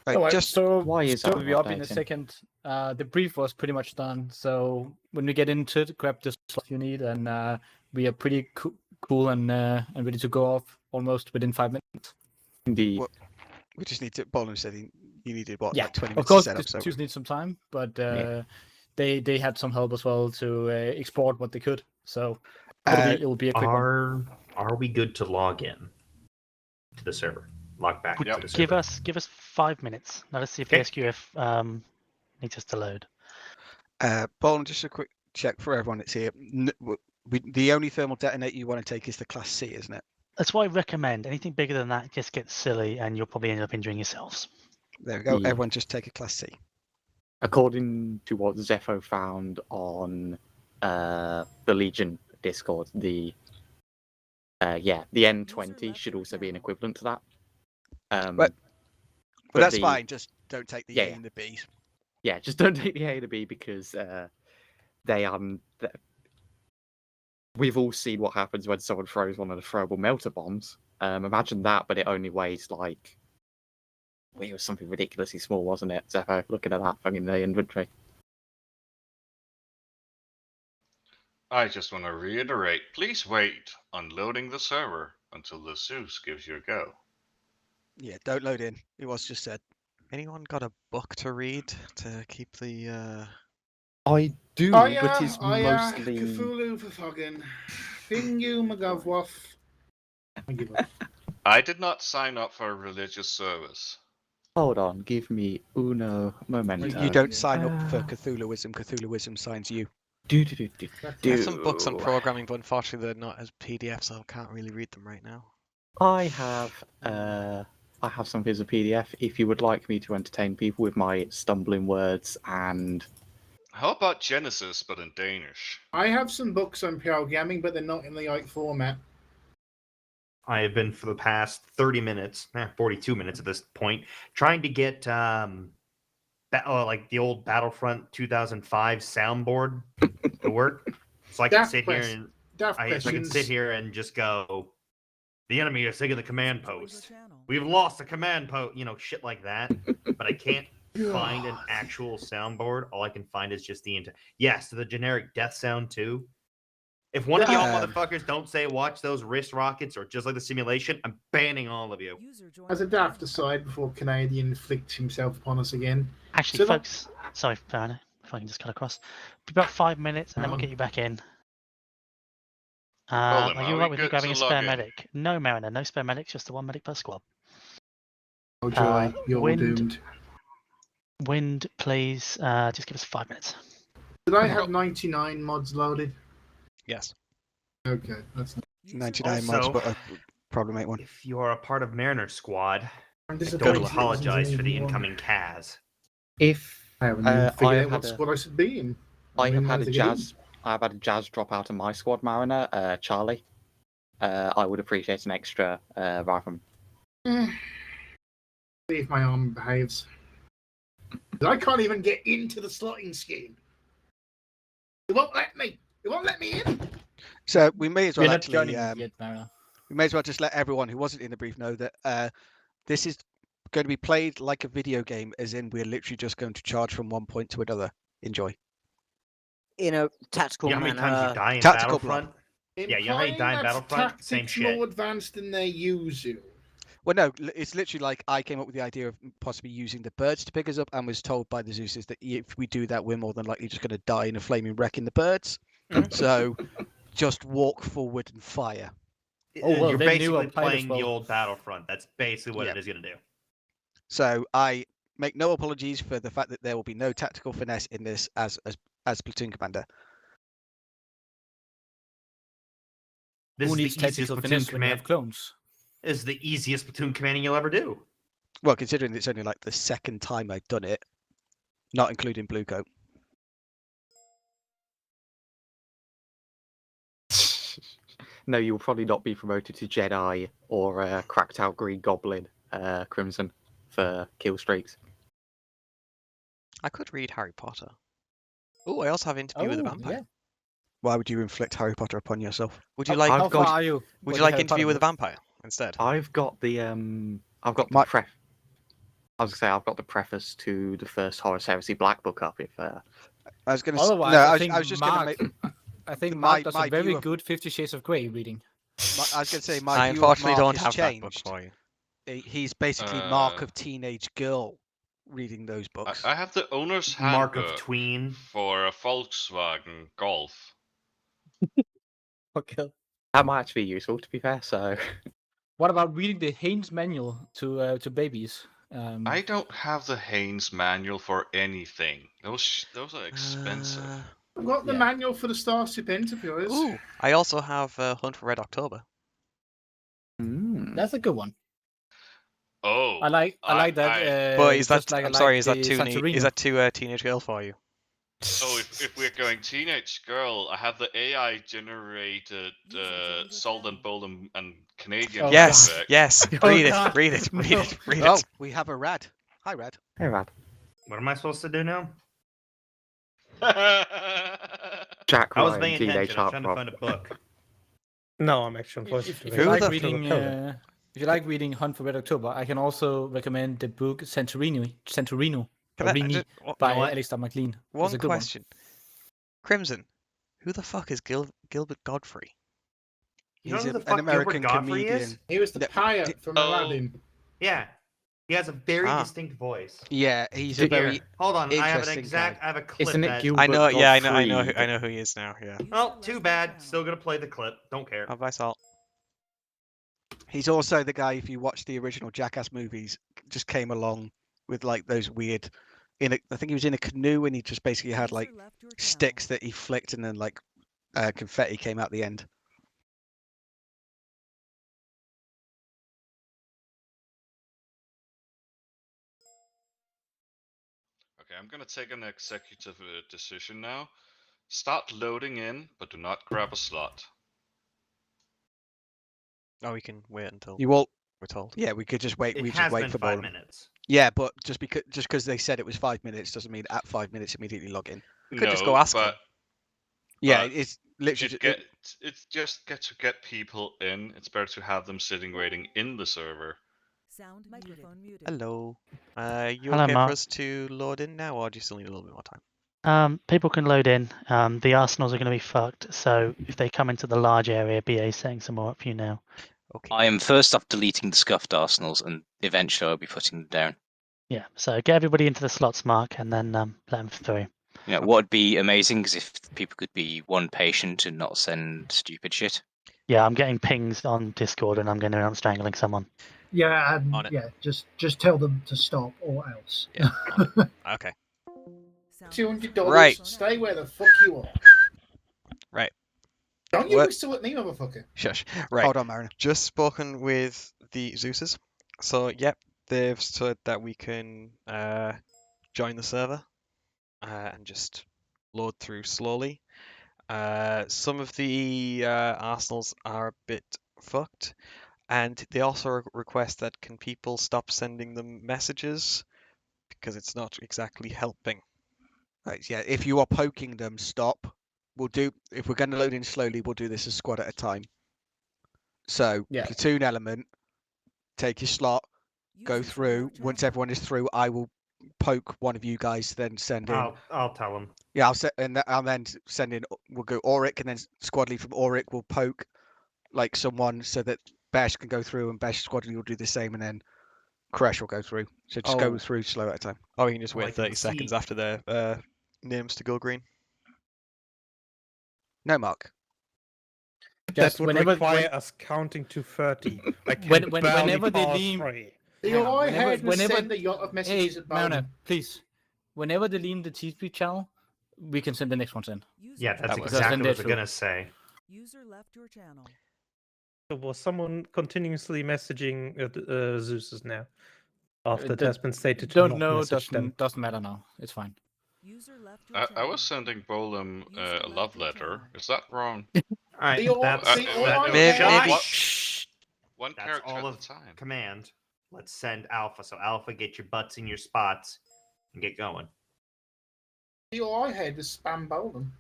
S3: Right,
S9: Alright,
S3: just
S9: so
S10: why is
S9: so
S10: that
S9: we'll be up in a
S10: updating?
S9: second. The brief was pretty much done. So when we get into it, grab the slot you need, and we are pretty cool and ready to go off almost within 5 minutes.
S10: Indeed.
S3: Well, we just need to. Bolin said he needed what,
S9: Yeah,
S3: like 20
S9: of
S3: minutes
S9: course,
S3: to set up.
S9: the
S3: So
S9: twos need some time, but
S3: Yeah.
S9: they had some help as well to export what they could. So it'll be a quick one.
S15: Are we good to log in to the server? Log back into the server.
S4: Give us 5 minutes. Now let's see if the SQF needs us to load.
S3: Bolin, just a quick check for everyone that's here. The only thermal detonator you want to take is the Class C, isn't it?
S4: That's what I recommend. Anything bigger than that just gets silly, and you'll probably end up injuring yourselves.
S3: There we go.
S10: Yeah.
S3: Everyone just take a Class C.
S10: According to what Zepho found on the Legion Discord, the N20 should also be an equivalent to that.
S3: But that's fine. Just don't take the A
S10: yeah.
S3: and the B.
S10: Yeah, just don't take the A and the B because they we've all seen what happens when someone throws one of the throwable melter bombs. Imagine that, but it only weighs like it was something ridiculously small, wasn't it? Zepho, looking at that thing in the inventory.
S8: I just want to reiterate, please wait on loading the server until the Zeus gives you a go.
S3: Yeah, don't load in. It was just said.
S18: Anyone got a book to read to keep the?
S10: I do,
S17: Oh
S10: but
S17: yeah,
S10: it's
S17: oh yeah,
S10: mostly.
S17: Cthulhu for fucking. Thing you, McGovwoff. I give up.
S8: I did not sign up for a religious service.
S10: Hold on, give me uno momento.
S3: You don't sign up for Cthulhuism. Cthulhuism signs you.
S18: I have some books on programming, but unfortunately they're not as PDFs, so I can't really read them right now.
S10: I have some as a PDF. If you would like me to entertain people with my stumbling words and.
S8: How about Genesis, but in Danish?
S17: I have some books on programming, but they're not in the right format.
S15: I have been for the past 30 minutes, 42 minutes at this point, trying to get like the old Battlefront 2005 soundboard to work, so I can sit here and so I can sit here and just go. The enemy is taking the command post. We've lost the command post. You know, shit like that. But I can't find an actual soundboard. All I can find is just the the generic death sound too. If one of y'all motherfuckers don't say watch those wrist rockets or just like the simulation, I'm banning all of you.
S17: As a daft aside, before Canadian inflicts himself upon us again.
S4: Actually,
S17: So
S4: folks, sorry, Farna, if I can just cut across. About 5 minutes, and then we'll get you back in. Are you alright with me grabbing a spare medic? No, Mariner, no spare medics, just the one medic per squad.
S17: Oh joy, you're doomed.
S4: Wind, please, just give us 5 minutes.
S17: Did I have 99 mods loaded?
S18: Yes.
S17: Okay, that's
S3: 99 mods, but a problem 8 one.
S15: If you are a part of Mariner's squad, I
S17: disappointed
S15: don't
S17: it
S15: apologize
S17: wasn't
S15: for the
S17: even one.
S15: incoming Kaz.
S10: If
S17: I haven't even figured out what squad I should be in.
S10: I've had a jazz drop out of my squad, Mariner, Charlie. I would appreciate an extra rifleman.
S17: See if my arm behaves. I can't even get into the slotting scheme. It won't let me. It won't let me in.
S3: So we may as well
S9: We're not
S3: actually.
S9: joining yet, Mariner.
S3: We may as well just let everyone who wasn't in the brief know that this is going to be played like a video game, as in we're literally just going to charge from one point to another. Enjoy.
S1: In a tactical
S15: You know how many times you die in
S3: Tactical
S15: Battlefront? Yeah, you know how you
S17: Implying
S15: die in
S17: that's
S15: Battlefront? Same
S17: tactics
S15: shit.
S17: more advanced than they usual.
S3: Well, no, it's literally like I came up with the idea of possibly using the birds to pick us up, and was told by the Zeuses that if we do that, we're more than likely just going to die in a flaming wreck in the birds. So just walk forward and fire.
S15: You're basically playing the old Battlefront. That's basically what it is going to do.
S3: So I make no apologies for the fact that there will be no tactical finesse in this as platoon commander.
S15: This
S9: Who
S15: is
S9: needs
S15: the easiest
S9: tactical
S15: platoon
S9: finesse when you
S15: command.
S9: have clones?
S15: This is the easiest platoon commanding you'll ever do.
S3: Well, considering it's only like the second time I've done it, not including Blue Coat.
S10: No, you'll probably not be promoted to Jedi or cracked out Green Goblin, Crimson, for kill streaks.
S18: I could read Harry Potter. Oh, I also have Interview with a Vampire.
S9: Yeah.
S3: Why would you inflict Harry Potter upon yourself?
S18: Would you like?
S10: How far
S9: are you?
S18: Would you like Interview with a Vampire instead?
S10: I've got the I've got the pref. I was gonna say I've got the preface to the first Horus Heresy Black Book up. If
S3: I was going to.
S9: Otherwise,
S3: No,
S9: I
S3: was just going to make.
S9: I think
S3: my-
S9: Mark does
S3: my
S9: a very
S3: view of-
S9: good 50 Shades of Grey reading.
S3: I was going to say my
S18: I
S3: view
S18: unfortunately
S3: of Mark
S18: don't
S3: has
S18: have that book
S3: changed.
S18: for you.
S3: He's basically Mark of teenage girl reading those books.
S8: I have the owner's
S15: Mark
S8: handbook
S15: of tween
S8: for a Volkswagen Golf.
S9: Okay.
S10: that might actually be useful, to be fair. So
S9: What about reading the Haynes manual to babies?
S8: I don't have the Haynes manual for anything. Those are expensive.
S17: I've got the manual for the Starship Enterprise.
S18: Ooh, I also have Hunt for Red October.
S9: That's a good one.
S8: Oh,
S9: I like that.
S18: But is that?
S9: just like I
S18: I'm sorry.
S9: like
S18: Is that
S9: the
S18: too?
S9: Santorino.
S18: Is that too teenage girl for you?
S8: Oh, if we're going teenage girl, I have the AI generated Salt and Bold and Canadian.
S18: Yes,
S8: effect.
S18: yes. Read it. Read it. Read it. Read it.
S3: Oh, we have a Rad. Hi, Rad.
S10: hey, Rad.
S15: What am I supposed to do now?
S10: Jack
S15: I was
S10: Ryan,
S15: paying
S10: teenage
S15: attention. I was trying to
S10: heartthrob.
S15: find a book.
S12: No, I'm actually
S9: If you like reading, if you like reading Hunt for Red October, I can also recommend the book Santorino
S18: Can I
S9: Rini
S18: just-
S9: by
S18: you know what?
S9: Alistair MacLean.
S18: One
S9: It's a good
S18: question. Crimson, who the fuck is Gilbert Godfrey?
S15: You know
S3: He's
S15: who the
S3: an
S15: fuck
S3: American
S15: Gilbert Godfrey
S3: comedian.
S15: is?
S17: He was the pirate from Aladdin.
S15: Yeah. He has a very
S18: Ah.
S15: distinct voice.
S3: Yeah, he's a
S15: Here,
S3: very
S15: hold on. I have an
S3: interesting
S15: exact.
S3: guy.
S15: I have a clip
S9: Isn't it
S15: that.
S9: Gilbert
S18: I know. Yeah, I
S9: Gottfried?
S18: know who he is now. Yeah.
S15: Well, too bad. Still gonna play the clip. Don't care.
S18: Oh, bye, Salt.
S3: He's also the guy, if you watch the original Jackass movies, just came along with like those weird. I think he was in a canoe and he just basically had like sticks that he flicked and then like confetti came out the end.
S8: Okay, I'm gonna take an executive decision now. Start loading in, but do not grab a slot.
S18: Oh, we can wait until
S3: You all,
S18: we're told.
S3: yeah, we could just wait.
S15: It
S3: We
S15: has
S3: just wait
S15: been
S3: for
S15: 5
S3: Bowden.
S15: minutes.
S3: Yeah, but just because they said it was 5 minutes doesn't mean at 5 minutes immediately log in.
S18: We could just go ask
S8: but
S18: them.
S3: Yeah,
S8: but
S3: it's literally
S8: it's just to get people in. It's better to have them sitting waiting in the server.
S16: Sound microphone muted.
S18: Hello. You
S4: Hello,
S18: okay
S4: Mark.
S18: for us to load in now, or do you still need a little bit more time?
S4: People can load in. The arsenals are going to be fucked, so if they come into the large area, BA's setting some more up for you now.
S18: Okay.
S6: I am first off deleting the scuffed arsenals, and eventually I'll be putting them down.
S4: Yeah, so get everybody into the slots, Mark, and then let them through.
S6: You know, what would be amazing is if people could be one patient and not send stupid shit.
S4: Yeah, I'm getting pings on Discord, and I'm going to I'm strangling someone.
S7: Yeah,
S18: On it.
S7: yeah. Just tell them to stop or else.
S18: Yeah. Okay.
S17: $200.
S18: Right.
S17: Stay where the fuck you are.
S18: Right.
S17: Don't you
S18: What?
S17: whistle at me, motherfucker.
S18: Shush. Right.
S3: Hold on, Mariner.
S18: Just spoken with the Zeuses. So, yep, they've said that we can join the server and just load through slowly. Some of the arsenals are a bit fucked, and they also request that can people stop sending them messages because it's not exactly helping.
S3: Right, yeah, if you are poking them, stop. If we're going to load in slowly, we'll do this a squad at a time. So,
S9: Yeah.
S3: platoon element, take your slot, go through. Once everyone is through, I will poke one of you guys, then send in.
S15: I'll tell them.
S3: Yeah, I'll then send in. We'll go Auric, and then squad lead from Auric will poke like someone so that Besh can go through, and Besh squad lead will do the same, and then Crash will go through. So just go through slow at a time.
S18: Oh, you can just
S15: Well, I
S18: wait
S15: can
S18: 30 seconds
S15: see-
S18: after their names to go green.
S3: No, Mark.
S9: Just
S21: that would
S9: whenever-
S21: require
S9: when-
S21: us counting to 30. I can
S9: whenever they
S21: pass
S9: leave,
S21: 3.
S17: The I
S9: whenever-
S17: had
S9: whenever-
S17: send a yacht of messages
S9: hey,
S17: at Bowden.
S9: Mariner, please. Whenever they leave the TSP channel, we can send the next ones in.
S15: Yeah, that's
S9: Because
S15: exactly
S9: then
S15: what I
S9: they're
S15: was
S9: through.
S15: gonna say.
S16: User left your channel.
S21: So was someone continuously messaging Zeus's now? After it has been stated to
S9: Don't
S21: not
S9: know.
S21: message them.
S9: Doesn't matter now. It's fine.
S16: User left your
S8: I
S16: channel.
S8: was sending Bolem a love letter. Is that wrong?
S15: Alright,
S17: The all-
S15: that's
S17: the all I
S18: Maybe-
S17: had-
S18: maybe-
S15: Shh.
S8: One
S15: That's
S8: character
S15: all
S8: at
S15: of
S8: a time.
S15: command. Let's send Alpha. So Alpha, get your butts in your spots and get going.
S17: The all I had was spam Bowden.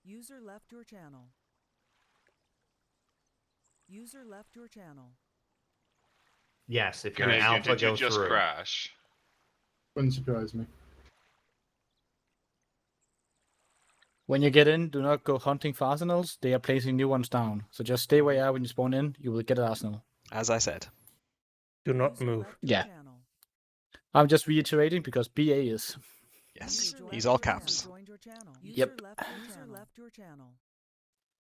S16: User left your channel. User left your channel.
S15: Yes, if you're
S8: Okay,
S15: an Alpha,
S8: did you
S15: go
S8: just
S15: through.
S8: crash?
S17: Wouldn't surprise me.
S9: When you get in, do not go hunting for arsenals. They are placing new ones down. So just stay where you are when you spawn in. You will get an arsenal.
S18: As I said.
S21: Do not move.
S9: Yeah. I'm just reiterating because BA is.
S18: Yes, he's all caps.
S9: Yep.
S16: User left your channel.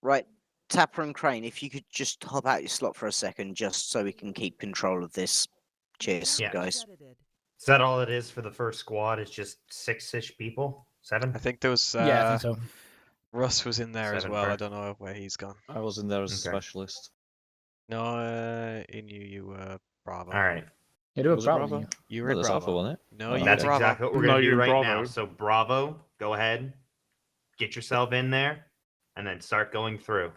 S1: Right, Tapper and Crane, if you could just hop out your slot for a second, just so we can keep control of this. Cheers,
S15: Yeah.
S1: guys.
S15: Is that all it is for the first squad? It's just 6-ish people? 7?
S18: I think there was.
S9: Yeah, I think so.
S18: Russ was in there as
S15: 7
S18: well.
S15: per-
S18: I don't know where he's gone.
S12: I was in there as a
S15: Okay.
S12: specialist.
S18: No, in you were Bravo.
S15: Alright.
S9: You do
S12: Was it
S9: Bravo.
S12: Bravo?
S18: You were
S12: No,
S18: in
S12: there's
S18: Bravo.
S12: Alpha, wasn't it?
S18: No, you
S15: That's
S18: were Bravo.
S15: exactly what we're
S19: No,
S15: going to do
S19: you're
S15: right
S19: Bravo.
S15: now. So Bravo, go ahead. Get yourself in there. And then start going through.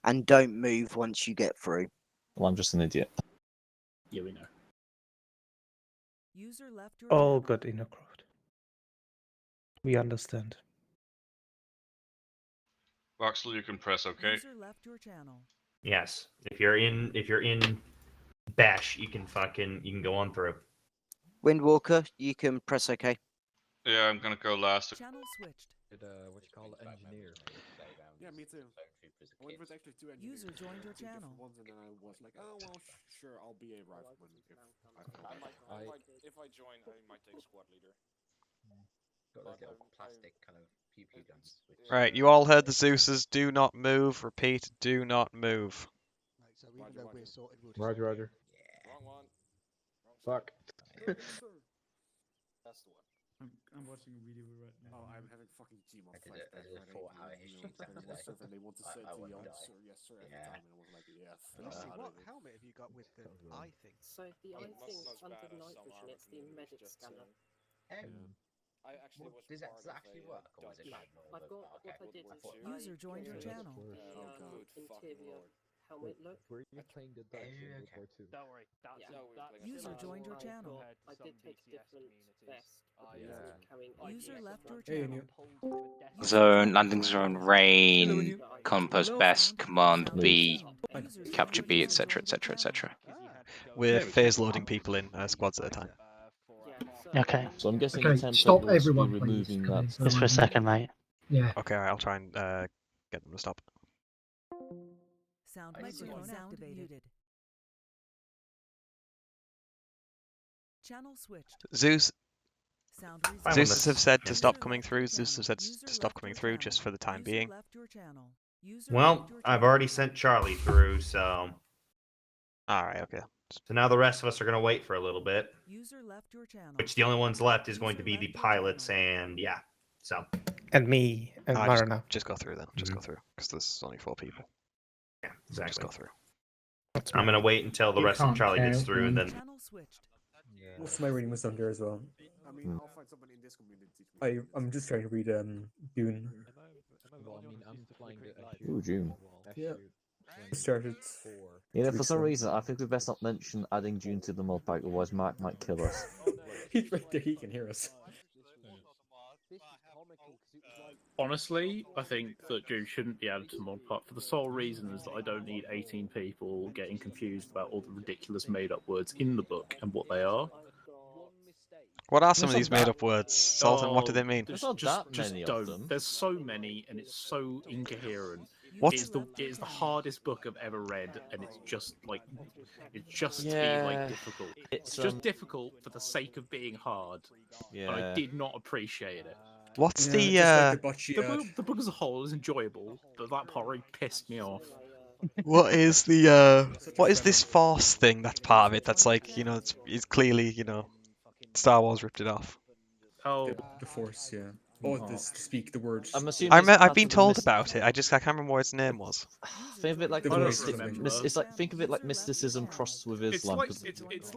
S1: And don't move once you get through.
S12: Well, I'm just an idiot.
S9: Yeah, we know.
S16: User left your
S21: All
S16: channel.
S21: good, Inocroft. We understand.
S8: Voxel, you can press OK.
S16: User left your channel.
S15: Yes. If you're in Bash, you can go on through.
S1: Windwalker, you can press OK.
S8: Yeah, I'm gonna go last.
S16: Channel switched.
S12: What you call it, engineer.
S5: Yeah, me too. I went with actually 2 engineers.
S16: User joined your
S5: two different
S16: channel.
S5: ones, and then I was like, oh well, sure, I'll be a rifleman if I feel
S20: I
S5: that.
S20: might, if I join, I might take squad leader.
S10: Got those little plastic kind of pew pew guns.
S18: Right, you all heard the Zeus's. Do not move. Repeat, do not move.
S3: Right, so even though we're sorted, we'll just...
S12: Roger, Roger.
S20: Wrong one.
S12: Fuck.
S20: That's the one.
S11: I'm watching a video right now.
S5: Oh, I'm having fucking Gmod
S10: I did
S5: flashback.
S10: a 4-hour history exactly like
S5: And they want to say to me, sir, yes, sir, every
S10: Yeah.
S5: time. And I was like, yeah,
S3: Lucy, what helmet have you got with the eye thing?
S14: So the eye thing under night vision, it's the medic scanner.
S20: I actually was
S10: Does
S20: part
S10: that
S20: of
S10: actually
S20: a
S10: work, or is it
S20: Dutch-
S10: manual?
S14: I've got what I did is
S16: User joined your channel.
S14: interior helmet look.
S12: Were you playing the Dutch in World War II?
S2: Don't worry. That's
S16: User joined your channel.
S14: I did take a different vest.
S12: Yeah.
S14: Carrying
S16: User left your
S3: Hey,
S16: channel.
S6: Zone, landing zone, rain, compass, best, command B, capture B, etc., etc., etc.
S18: We're phase loading people in squads at a time.
S4: Okay.
S22: So I'm guessing
S7: Okay,
S22: the template
S7: stop
S22: will also
S7: everyone,
S22: be
S7: please,
S22: removing
S7: guys.
S22: that.
S4: Just for a second, mate.
S7: Yeah.
S18: Okay, I'll try and get them to stop.
S16: Sound microphone activated. Channel switched.
S18: Zeus.
S16: Sound
S18: Zeus
S16: resumed.
S18: have said to
S16: User
S18: stop
S16: left
S18: coming
S16: your
S18: through. Zeus
S16: channel.
S18: have said
S16: User
S18: to stop
S16: left
S18: coming
S16: your
S18: through
S16: channel.
S18: just for the time
S16: User
S18: being.
S16: left your channel. User
S15: Well,
S16: joined your
S15: I've
S16: channel.
S15: already sent Charlie through, so.
S18: Alright, okay.
S15: So now the rest of us are going to wait for a little bit.
S16: User left your channel.
S15: Which the only ones left is going to be the pilots, and yeah. So.
S21: And me and Marina.
S18: Just go through then. Just go through. Because there's only 4 people.
S15: Yeah,
S18: So just
S15: exactly.
S18: go through.
S15: I'm going to wait until the
S17: You
S15: rest of
S17: can't
S15: Charlie gets
S17: count
S15: through, and
S17: them.
S15: then.
S16: Channel switched.
S13: Most of my reading was done there as well.
S5: I mean, I'll find someone in this community to teach me.
S13: I'm just trying to read Dune.
S12: Well, I mean, I'm flying the
S22: Ooh, June.
S13: Yeah. Started.
S22: You know,
S13: 2
S22: for
S13: weeks
S22: some
S13: ago.
S22: reason, I think we best not mention adding June to the mod pack, otherwise Mark might kill us.
S13: He's right there. He can hear us.
S19: Honestly, I think that June shouldn't be added to the mod pack for the sole reason is that I don't need 18 people getting confused about all the ridiculous made-up words in the book and what they are.
S18: What are some of
S19: There's
S18: these
S19: not
S18: made
S19: that-
S18: up words? Sultan, what do they mean?
S19: There's
S22: not
S19: just,
S22: that
S19: just
S22: many of
S19: don't.
S22: them.
S19: There's so many, and it's so incoherent.
S18: What?
S19: It is the hardest book I've ever read, and it's just like
S22: Yeah,
S19: difficult.
S22: it's,
S19: It's just difficult for the sake of being hard. And I
S22: Yeah.
S19: did not appreciate it.
S18: What's
S13: Yeah, just like the bocce
S19: the book as a whole is enjoyable, but that part really pissed me off.
S18: What is what is this Force thing that's part of it? That's like, it's clearly, Star Wars ripped it off.
S19: Oh,
S13: the Force, yeah. Oh, this to speak the words.
S22: I'm assuming
S18: I've been told about it. I can't remember what its name was.
S22: Think of it like
S13: The voice or
S22: it's like think of it like mysticism crossed with Islam.
S19: It's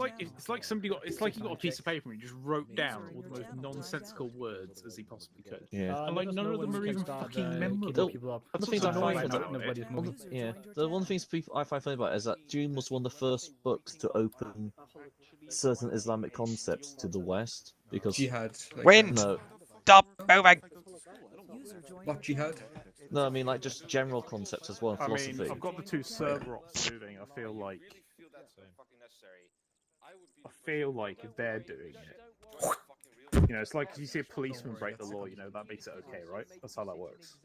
S19: like somebody got he got a piece of paper and he just wrote down all the most nonsensical words as he possibly could.
S22: Yeah.
S19: And like none of them are even fucking memorable.
S22: The
S19: That's
S22: things
S19: what's
S22: I find
S19: annoying about
S22: funny,
S19: it.
S22: yeah, the one of the things I find funny about it is that Dune was one of the first books to open certain Islamic concepts to the West because
S13: Jihad.
S18: Wind!
S22: No,
S18: Stop moving!
S13: What jihad?
S22: no, I mean like just general concepts as well in
S19: I
S22: philosophy.
S19: mean, I've got the two server ops moving. I feel like if they're doing it, it's like if you see a policeman break the law, that makes it okay, right? That's how that works.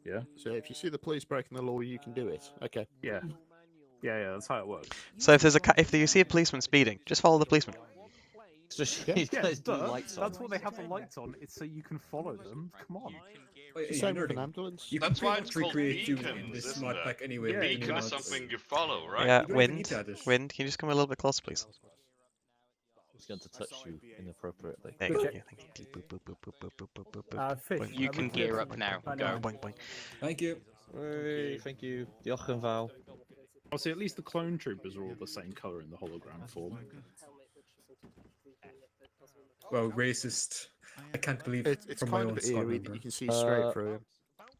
S19: Yeah.
S12: So if you see the police breaking the law, you can do it. Okay.
S19: Yeah. Yeah, that's how it works.
S18: So if you see a policeman speeding, just follow the policeman.
S22: Guys do
S19: duh.
S22: lights on.
S19: That's what they have the lights on. It's so you can follow them. Come on.
S12: Same with an ambulance.
S13: You
S8: That's
S13: can
S8: why
S13: pretty
S8: it's
S13: much
S8: called
S13: recreate Dune in
S8: beacons,
S13: this
S8: isn't
S13: mod
S8: it?
S13: pack anyway.
S8: A beacon is something you follow, right?
S18: Yeah,
S13: You don't even
S18: Wind.
S13: need to add it.
S18: Wind, can you just come a little bit closer, please?
S22: It's going to touch you inappropriately.
S18: There you go. Yeah, thank you. Boop, boop, boop, boop, boop, boop, boop, boop, boop.
S9: Fish.
S18: Boing,
S6: You
S18: boing,
S6: can
S18: boing,
S6: gear
S18: boing,
S6: up
S18: boing,
S6: now.
S18: boing,
S6: Go.
S18: boing, boing.
S13: Thank you.
S22: Hey, thank you. Jochen Val.
S19: Obviously, at least the clone troopers are all the same color in the hologram form.
S13: Well, racist. I can't believe
S12: It's
S13: from my
S12: kind
S13: own
S12: of
S13: squad
S12: eerie that
S13: member.
S12: you can see straight through him.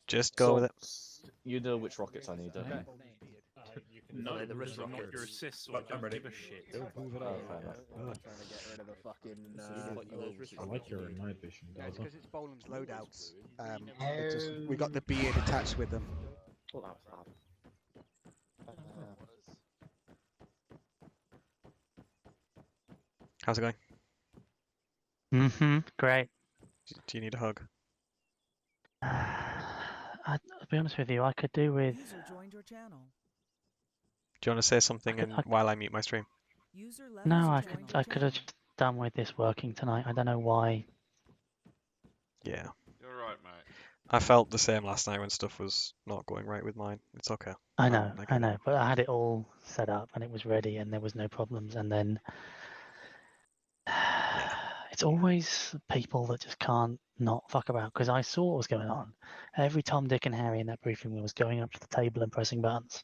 S18: Just go with it.
S22: You know which rockets I need, don't you?
S19: No,
S12: the wrist
S19: those are not
S12: rockets.
S19: your assists, so
S13: But
S19: I don't
S13: I'm ready.
S19: give a shit.
S12: Move it
S22: Oh,
S12: out.
S22: fair enough.
S12: Trying to get rid of the fucking.
S11: I like your night vision,
S3: Yeah, it's
S11: Gaza.
S3: because it's Bolan's loadouts. We got the beard attached with them.
S22: Well, that was bad.
S18: How's it going?
S4: Mm-hmm. Great.
S18: Do you need a hug?
S4: I'll be honest with you, I could do with.
S16: User joined your channel.
S18: Do you want to say something
S4: could-
S18: while I mute my stream?
S16: User left
S4: No,
S16: user
S4: I
S16: joined
S4: could
S16: your
S4: I could have
S16: channel.
S4: just done with this working tonight. I don't know why.
S18: Yeah.
S8: You're right, mate.
S18: I felt the same last night when stuff was not going right with mine. It's okay.
S4: I know,
S18: get
S4: I
S18: it.
S4: know, but I had it all set up and it was ready and there was no problems. And then it's always people that just can't not fuck about because I saw what was going on. Every Tom, Dick, and Harry in that briefing room was going up to the table and pressing buttons.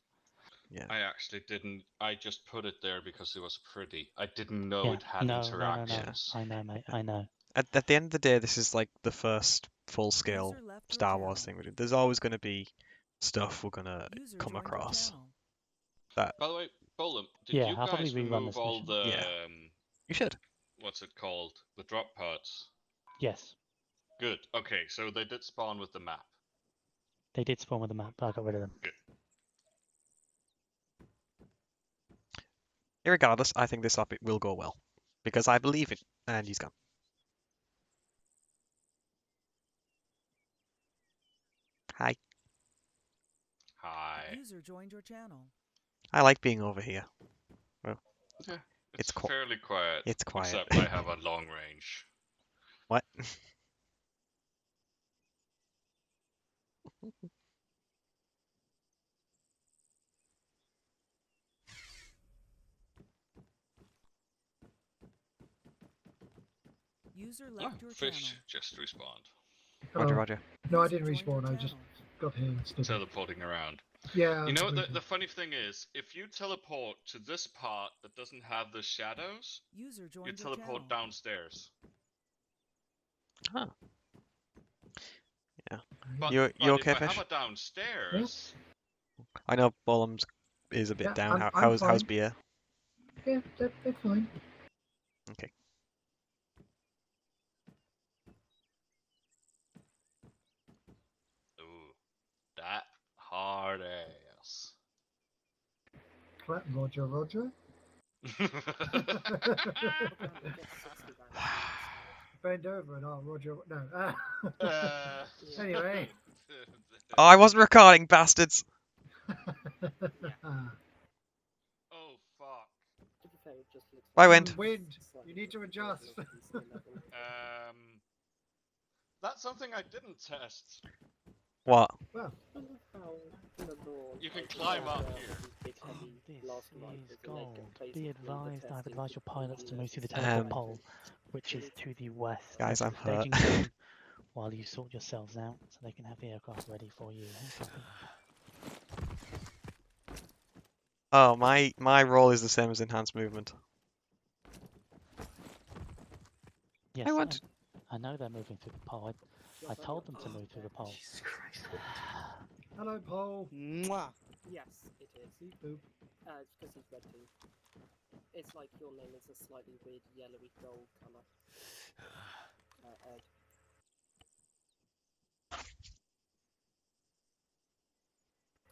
S18: Yeah.
S8: I actually didn't. I just put it there because it was pretty. I didn't know
S4: Yeah,
S8: it had
S4: no,
S8: interactions.
S4: I know, mate. I know.
S18: At the end of the day, this is like the first full-scale
S16: User left your
S18: Star
S16: channel.
S18: Wars thing we do. There's always going to be stuff we're going to
S16: User
S18: come
S16: joined your
S18: across.
S16: channel.
S18: That
S8: By the way, Bolum, did
S4: Yeah,
S8: you
S4: I'll probably
S8: guys
S4: rerun
S8: remove
S4: this
S8: all
S4: mission.
S8: the
S18: Yeah. You should.
S8: what's it called? The drop pods.
S4: Yes,
S8: Good. Okay, so they did spawn with the map.
S4: they did spawn with the map, but I got rid of them.
S8: Good.
S18: Irregardless, I think this up will go well because I believe it. And he's gone. Hi.
S8: Hi.
S16: User joined your channel.
S18: I like being over here. Well,
S8: Yeah,
S18: it's
S8: fairly quiet.
S18: It's quiet.
S8: Except I have a long range.
S18: What?
S16: User
S8: Oh,
S16: left your
S8: fish
S16: channel.
S8: just respawned.
S18: Roger,
S7: Oh,
S18: Roger.
S7: No, I didn't respawn. I just got here and stood.
S8: Teleporting around.
S7: Yeah.
S8: You know what
S7: absolutely.
S8: the funny thing is? If you teleport to this part that doesn't have the shadows,
S16: User
S8: you
S16: joined your
S8: teleport
S16: channel.
S8: downstairs.
S18: Huh. Yeah.
S8: But,
S18: You
S8: but
S18: okay,
S8: if I
S18: Fish?
S8: have it downstairs,
S18: I know Bollum's is a bit
S7: Yeah,
S18: down.
S7: I'm
S18: How's
S7: fine.
S18: beer?
S7: Yeah, they're fine.
S18: Okay.
S8: ooh, that hard ass.
S7: Clap, Roger, Roger. Bend over and I'll Roger. No. Anyway.
S18: Oh, I wasn't recording, bastards.
S8: Oh fuck.
S18: Bye, Wind.
S7: Wind. You need to adjust.
S8: That's something I didn't test.
S18: What?
S7: Well,
S8: You can climb up here.
S4: This is gold. Be advised, I've advised your pilots to move through the teleport pole, which is to the west.
S18: Guys, I'm hurt.
S4: Staging zone while you sort yourselves out, so they can have the aircraft ready for you.
S18: Oh, my role is the same as enhanced movement.
S4: Yes,
S18: I want.
S4: I know they're moving through the pole. I told them to move through the pole.
S10: Jesus Christ.
S7: hello, Paul.
S14: Mwah. Yes, it is.
S7: Boop.
S14: It's because he's red too. It's like your name is a slightly weird yellowy gold colour. Ed.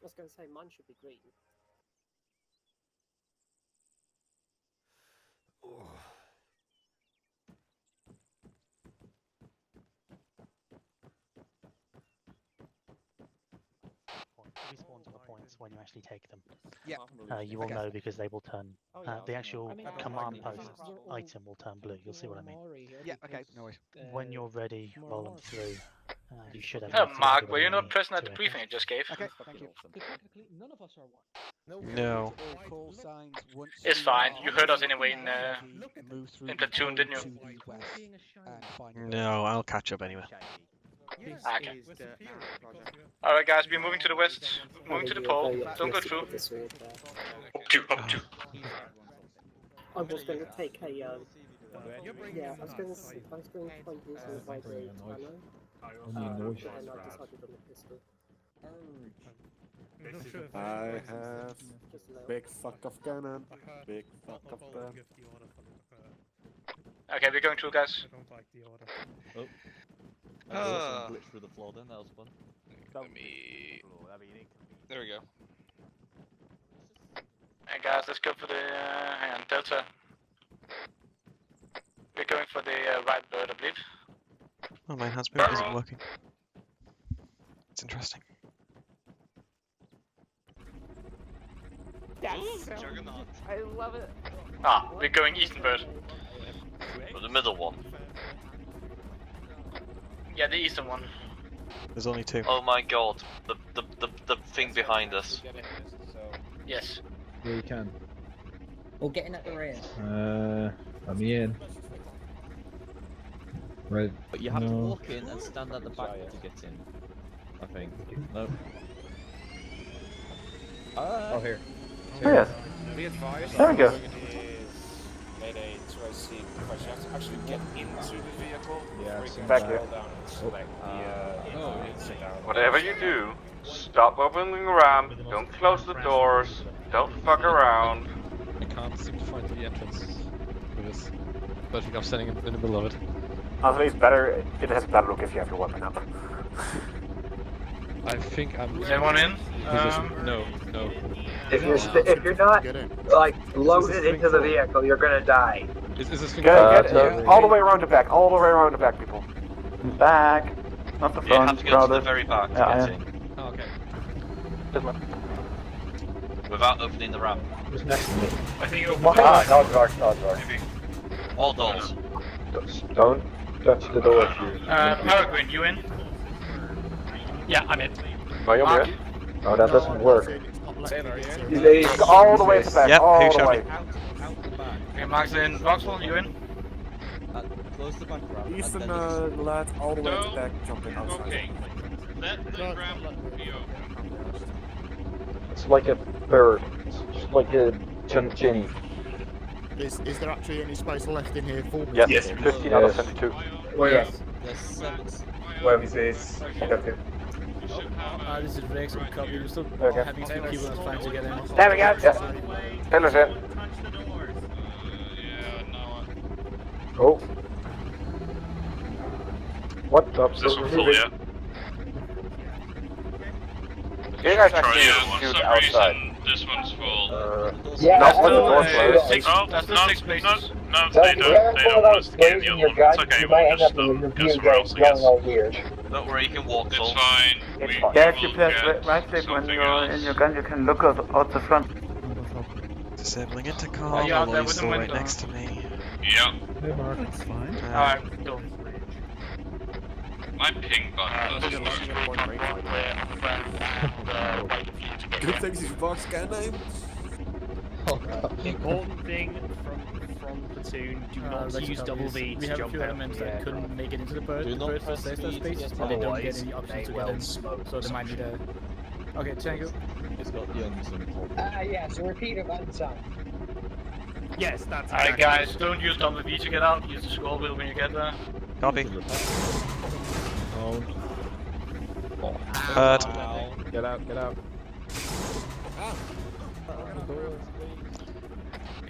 S14: I was going to say mine should be green.
S4: Respawns on the points when you actually take them.
S3: Yeah.
S4: You will know because they will turn. The actual
S3: I mean,
S4: command
S3: like,
S4: post item will turn blue. You'll see what I mean.
S3: Yeah, okay, no worries.
S4: When you're ready, roll them through. You should have.
S1: Mark, were you not present at the briefing you just gave?
S3: Okay, thank you.
S12: None of us are one.
S18: No.
S1: It's fine. You heard us anyway in Platoon, didn't you?
S18: No, I'll catch up anyway.
S1: Okay. Alright guys, we're moving to the west. Moving to the pole. Don't go through. Up two.
S14: I was going to take a yeah, I was going to try using a vibrate ammo. And I decided on the pistol.
S5: I have big fuck of cannon. Big fuck of gun.
S1: Okay, we're going through, guys.
S22: Oh. Glitch through the floor then, that was fun.
S1: Let me... There we go. Hey guys, let's go for the... hang on, Delta. We're going for the right bird, I believe.
S18: Oh, my enhancement isn't working. It's interesting.
S2: I love it.
S1: Ah, we're going easternward.
S2: The middle one.
S1: Yeah, the eastern one.
S18: There's only 2.
S2: Oh my god, the thing behind us.
S1: Yes.
S12: Yeah, you can.
S20: Or getting at the rear.
S12: Let me in. Right.
S22: But you have to
S12: no.
S22: walk in and stand at the back to get in. I think. No.
S12: Oh, here.
S23: Oh, yes.
S24: Be advised.
S23: There we go.
S24: Mayday 2IC, because you have to actually get into the vehicle.
S12: Yeah,
S24: you can
S23: back
S24: scroll
S23: here.
S24: down and select the sit down.
S25: Whatever you do, stop opening the ramp, don't close the doors, don't fuck around.
S12: I can't seem to find the entrance for this. But I think I'm standing in the middle of it.
S23: Honestly, it's better. It has a better look if you have your weapon up.
S12: I think I'm.
S1: Is anyone in?
S12: No.
S23: If you're not like loaded into the vehicle, you're gonna die.
S12: Is this thing?
S23: All the way around the back. All the way around the back, people. Back. Not the front.
S2: You have to go to the very back to get in.
S12: Oh, okay.
S2: Without opening the ramp.
S23: Who's next to me?
S1: I think you'll
S23: No door.
S2: All doors.
S23: Don't touch the door.
S1: Peregrine, you in? Yeah, I'm in.
S23: Mark. Oh, that doesn't work. All the way to the back.
S18: Yep,
S23: all
S18: who
S23: the
S18: showed
S23: way.
S18: me?
S1: Okay, Mark's in. Vauxhall, you in?
S22: Close the back ramp.
S5: Eastern
S22: and then
S5: lad, all the way to the back, jumping outside.
S24: Okay. Let the ramp be open.
S23: It's like a bird. It's like a chinny.
S17: Is there actually any space left in here for me?
S23: Yes, 15 out of 72.
S20: Yes.
S22: There's 7.
S23: Where is this? Okay.
S9: This is Rex and Copy. We're still
S23: Okay.
S9: having 2 people that's trying to get in.
S23: There we go. Yeah. Taylor's in. Oh. What the?
S24: Is this one full yet?
S23: You guys actually shoot outside.
S24: This one's full.
S23: Yeah,
S24: that's
S23: the door
S1: Six, that's still 6 spaces.
S24: No, they don't want us to get in the other one. It's okay, we'll just go somewhere else, I guess.
S2: Don't worry, you can walk.
S24: It's fine.
S23: Yeah,
S24: if you press
S23: right click when you're in your gun, you can look out the front.
S18: Disabling intercom.
S1: Are you out there
S18: Aloy's
S1: with the
S18: still right
S1: window?
S18: next to me.
S24: Yeah.
S12: Hey, Mark. It's fine.
S1: Alright, cool.
S24: My ping button doesn't work.
S5: Good things is box scan name.
S26: Important thing from Platoon, do not use double V
S9: We
S26: to
S9: have a
S26: jump
S9: few
S26: out.
S9: elements that couldn't make it into the bird.
S22: Do
S9: The
S22: not
S9: bird
S22: press
S9: first
S22: V to
S9: space,
S22: get
S9: and they don't get
S26: otherwise
S9: any options
S26: they
S9: to
S26: will
S9: get in.
S26: smoke
S9: So they might need a. Okay, Tango.
S22: It's got the unsung problem.
S20: Yeah, so repeat it one time.
S26: Yes, that's
S1: Alright
S26: exactly
S1: guys, don't use double V to get out, use the scroll wheel when you get there.
S18: Copy.
S12: Oh.
S18: Heard.
S12: Get out.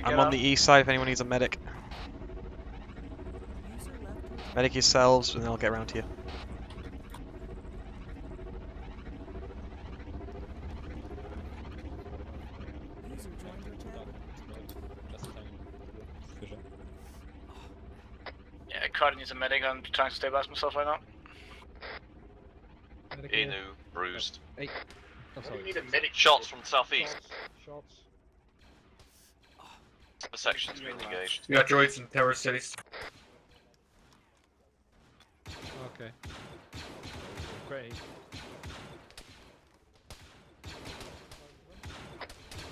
S18: I'm on the east side if anyone needs a medic. Medic yourselves and then I'll get around to you.
S1: Yeah, Cardi needs a medic, I'm trying to stabilize myself right now.
S2: Inu, bruised.
S12: Hey. I'm sorry.
S1: need a medic.
S2: Shots from the southeast.
S12: Shots.
S2: The section's been engaged.
S25: We got droids in terror cities.
S12: Okay. Great.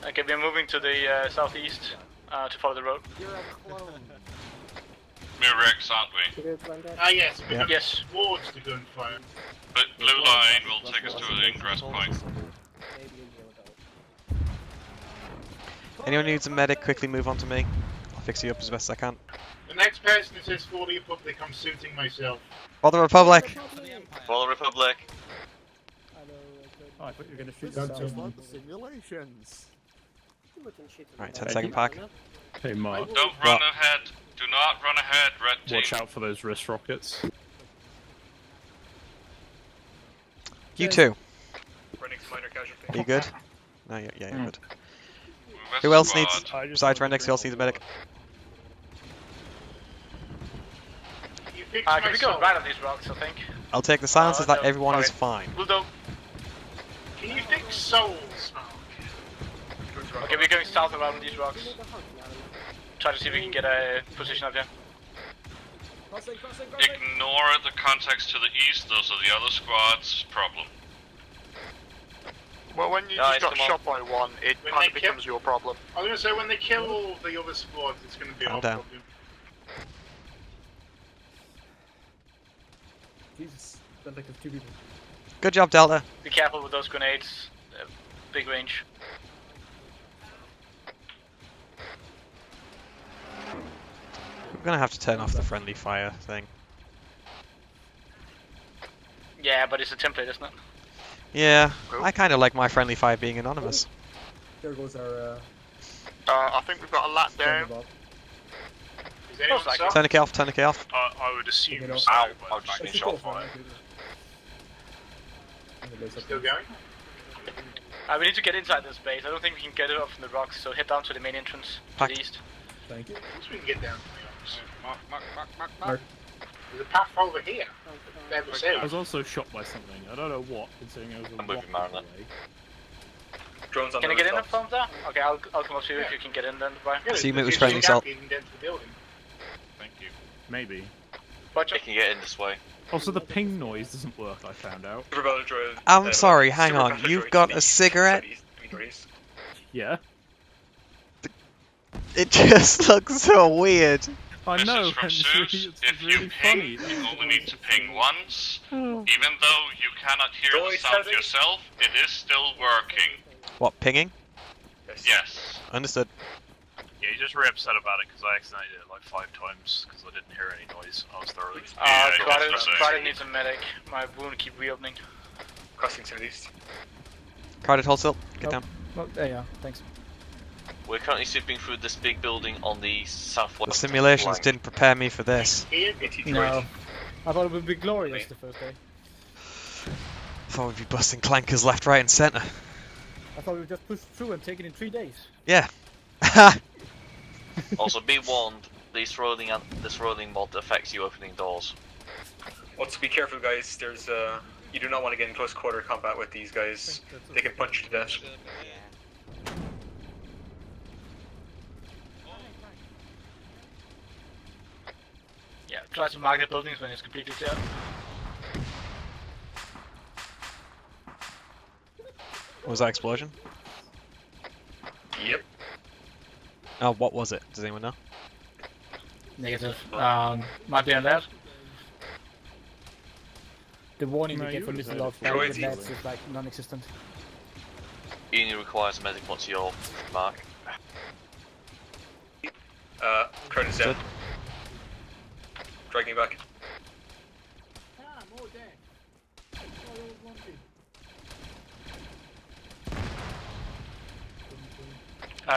S1: Okay, we're moving to the southeast to follow the road.
S20: You're a clone.
S24: We're Rex, aren't we?
S17: Ah, yes, we
S18: Yeah.
S17: have towards the gunfire.
S24: But blue line will take us to an ingress point.
S18: Anyone who needs a medic, quickly move on to me. I'll fix you up as best I can.
S17: The next person that says for the Republic, I'm suiting myself.
S18: For the Republic!
S2: For the Republic.
S9: Oh, I thought you were going to shoot
S17: Don't
S9: yourself.
S5: Simulations.
S18: Alright, 10-second pack.
S19: Hey, Mark.
S24: Don't run ahead. Do not run ahead, red team.
S19: Watch out for those wrist rockets.
S18: You too.
S1: Running to minor casualty.
S18: Are you good? No, yeah, you're good. Who else needs, besides Rendex, who else needs a medic?
S17: fix
S1: Can
S17: my
S1: we go
S17: soul?
S1: right on these rocks, I think?
S18: I'll take the silence as that
S1: no,
S18: everyone is
S1: sorry.
S18: fine.
S1: We'll do.
S17: Can you fix souls?
S1: Okay, we're going south around these rocks. Try to see if we can get a position up here.
S8: Ignore the contacts to the east, those are the other squad's problem.
S6: Well, when you just got shot by one, it kind of becomes your problem.
S17: I was going to say, when they kill all the other squads, it's going to be our
S18: down.
S17: problem.
S9: Jesus, sounds like there's 2 people.
S18: Good job, Delta.
S1: Be careful with those grenades. Big range.
S18: We're gonna have to turn off the friendly fire thing.
S1: Yeah, but it's a template, isn't it?
S18: Yeah, I kind of like my friendly fire being anonymous.
S9: There goes our.
S6: I think we've got a lap down.
S17: Is anyone south?
S18: Turn the key off, turn the key off.
S19: I would assume so.
S8: Ow, I've just been shot by it.
S17: Still going?
S1: We need to get inside this base. I don't think we can get it up from the rocks, so head down to the main entrance to the east.
S9: Thank you.
S17: Of course we can get down to the rocks.
S9: Mark.
S17: There's a path over here. Never
S19: I
S17: said.
S19: was also shot by something. I don't know what, considering I was a
S2: I'm
S19: rock
S2: moving Marinette.
S19: away.
S2: Drones on
S1: Can
S2: the
S1: I get in
S2: rooftops.
S1: from there? Okay, I'll come up to you if you can get in then, Brian.
S18: See you, it was friendly salt.
S8: Thank you.
S19: Maybe.
S1: Watch
S2: They can get in this way.
S19: Also, the ping noise doesn't work, I found out.
S18: I'm sorry, hang on. You've got a cigarette?
S19: Yeah.
S18: It just looks so weird.
S19: I know,
S8: This is from
S19: and
S8: Zeus.
S19: it's really funny.
S8: You only need to ping once. Even though you cannot hear the sound yourself, it is still working.
S18: What, pinging?
S8: Yes.
S18: Understood.
S19: Yeah, he's just very upset about it because I accidentally did it like 5 times because I didn't hear any noise. I was thoroughly.
S1: Crowded needs a medic. My wound keep reopening.
S2: Crossing to the east.
S18: Crowded, hold still. Get down.
S9: Oh, there you are. Thanks.
S2: We're currently sweeping through this big building on the southwest.
S18: The simulations
S2: flank.
S18: didn't prepare me for this.
S9: No. I thought it would be glorious the first day.
S18: Thought we'd be busting clankers left, right, and centre.
S9: I thought we would just push through and take it in 3 days.
S18: Yeah.
S2: Also, be warned, this rolling mod affects you opening doors.
S11: Also, be careful, guys. There's you do not want to get in close quarter combat with these guys. They can punch you to death.
S1: Yeah, try to mark the buildings when it's completely clear.
S18: What was that explosion?
S11: Yep.
S18: Oh, what was it? Does anyone know?
S9: Negative. Might be on that. The warning we get for missile off with nets is like non-existent.
S2: Uni requires a medic onto your mark.
S11: Crowd is down. Dragging back.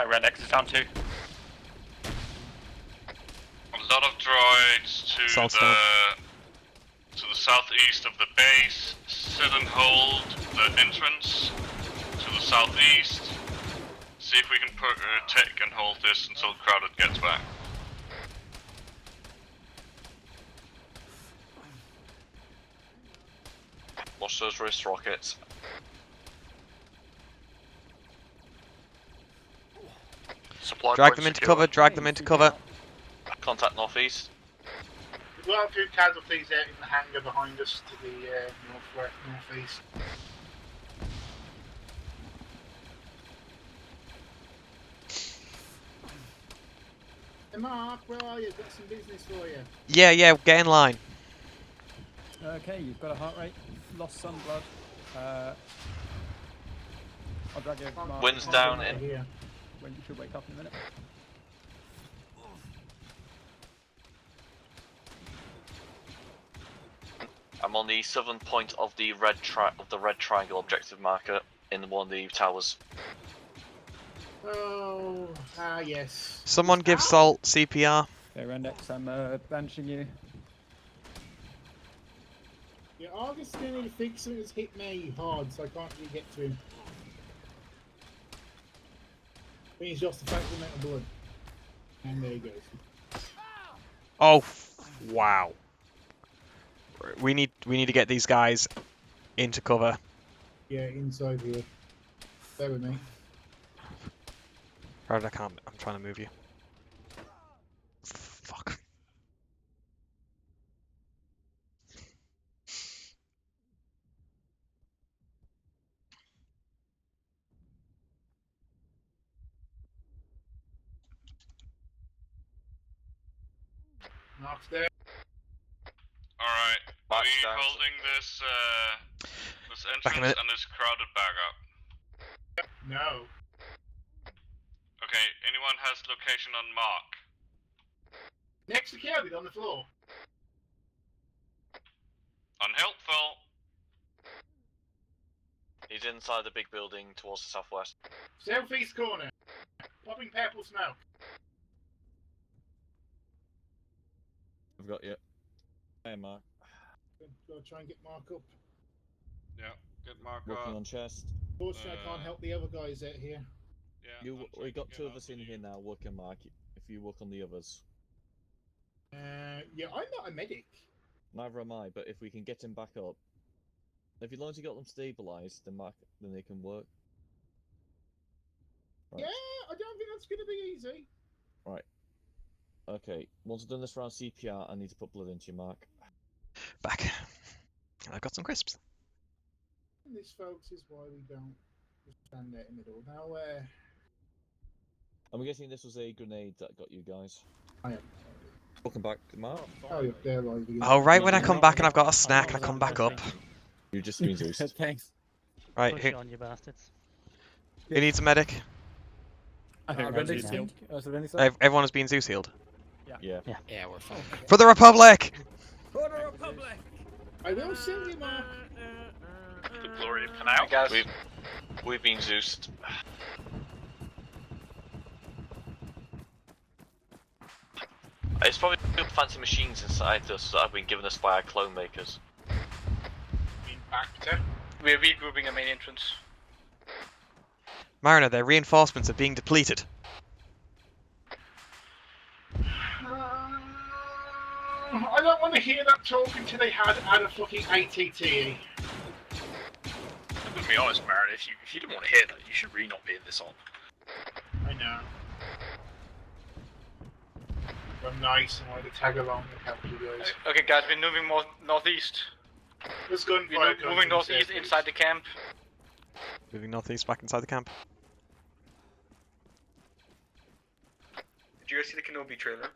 S19: Red X is down too.
S8: A lot of droids to the southeast of the base. Sit and hold the entrance to the southeast. See if we can take and hold this until Crowded gets back.
S2: Watch those wrist rockets.
S6: Supply
S18: Drag
S6: point
S18: them into
S6: secure.
S18: cover, drag them into cover.
S2: Contact northeast.
S17: We've got a few casualties out in the hangar behind us to the northeast. Hey Mark, where are you? Got some business for you.
S18: Yeah, get in line.
S9: Okay, you've got a heart rate, lost some blood. I'll drag you. Mark.
S2: Wind's down in.
S9: When you should wake up in a minute.
S2: I'm on the southern point of the red triangle objective marker in one of the towers.
S17: Oh, yes.
S18: Someone give Salt CPR.
S9: Okay, Rendex, I'm banishing you.
S17: Yeah, Argus still need to fix something that's hit me hard, so I can't really get to him. I think he's just the fact of metal blood. And there he goes.
S18: Oh, wow. We need to get these guys into cover.
S17: Yeah, inside here. Stay with me.
S18: Right, I can't. I'm trying to move you. Fuck.
S17: Mark's there.
S8: Alright, are we holding this entrance and this crowded back up?
S17: No.
S8: Okay, anyone has location on Mark?
S17: Next to Kelvin on the floor.
S8: Unhelpful.
S2: He's inside the big building towards the southwest.
S17: Southeast corner. Popping purple smoke.
S22: I've got you. Hey, Mark.
S17: Gotta try and get Mark up.
S8: Yeah, get Mark
S22: Working
S8: up.
S22: on chest.
S17: Unfortunately, I can't help the other guys out here.
S8: Yeah.
S22: We got two of us in here now working, Mark. If you work on the others.
S17: Yeah, I'm not a medic.
S22: Neither am I, but if we can get him back up, if you long as you got them stabilised, then they can work. Right.
S17: Yeah, I don't think that's gonna be easy.
S22: Right. Okay. Once I've done this round CPR, I need to put blood into you, Mark.
S18: Back. I've got some crisps.
S17: And this, folks, is why we don't just stand there in the middle. Now,
S22: I'm guessing this was a grenade that got you guys.
S17: I am.
S22: Welcome back, Mark.
S17: Oh, you're there, like,
S18: Oh, right when I come back and I've got a snack, I come back up.
S22: You just been Zeus.
S9: Thanks.
S18: Right,
S4: Push
S18: who,
S4: on, you bastards.
S18: who needs a medic? Everyone has been Zeus healed.
S22: Yeah.
S7: Yeah, we're fine.
S18: For the Republic!
S20: For the Republic!
S17: I will send you, Mark.
S1: The glory of Canal.
S2: Guys, we've been Zeused. It's probably the fancy machines inside us that have been given us by our clone makers.
S1: We're regrouping a main entrance.
S18: Mariner, their reinforcements are being depleted.
S17: I don't want to hear that talk until they had a fucking ATTE.
S6: I'm gonna be honest, Marin, if you didn't want to hear that, you should really not be in this on.
S17: I know. I'm nice and want to tag along and help you guys.
S1: Okay, guys, we're moving more northeast.
S17: Let's go and
S1: We're moving northeast inside the camp.
S18: Moving northeast back inside the camp.
S11: Did you guys see the Kenobi trailer?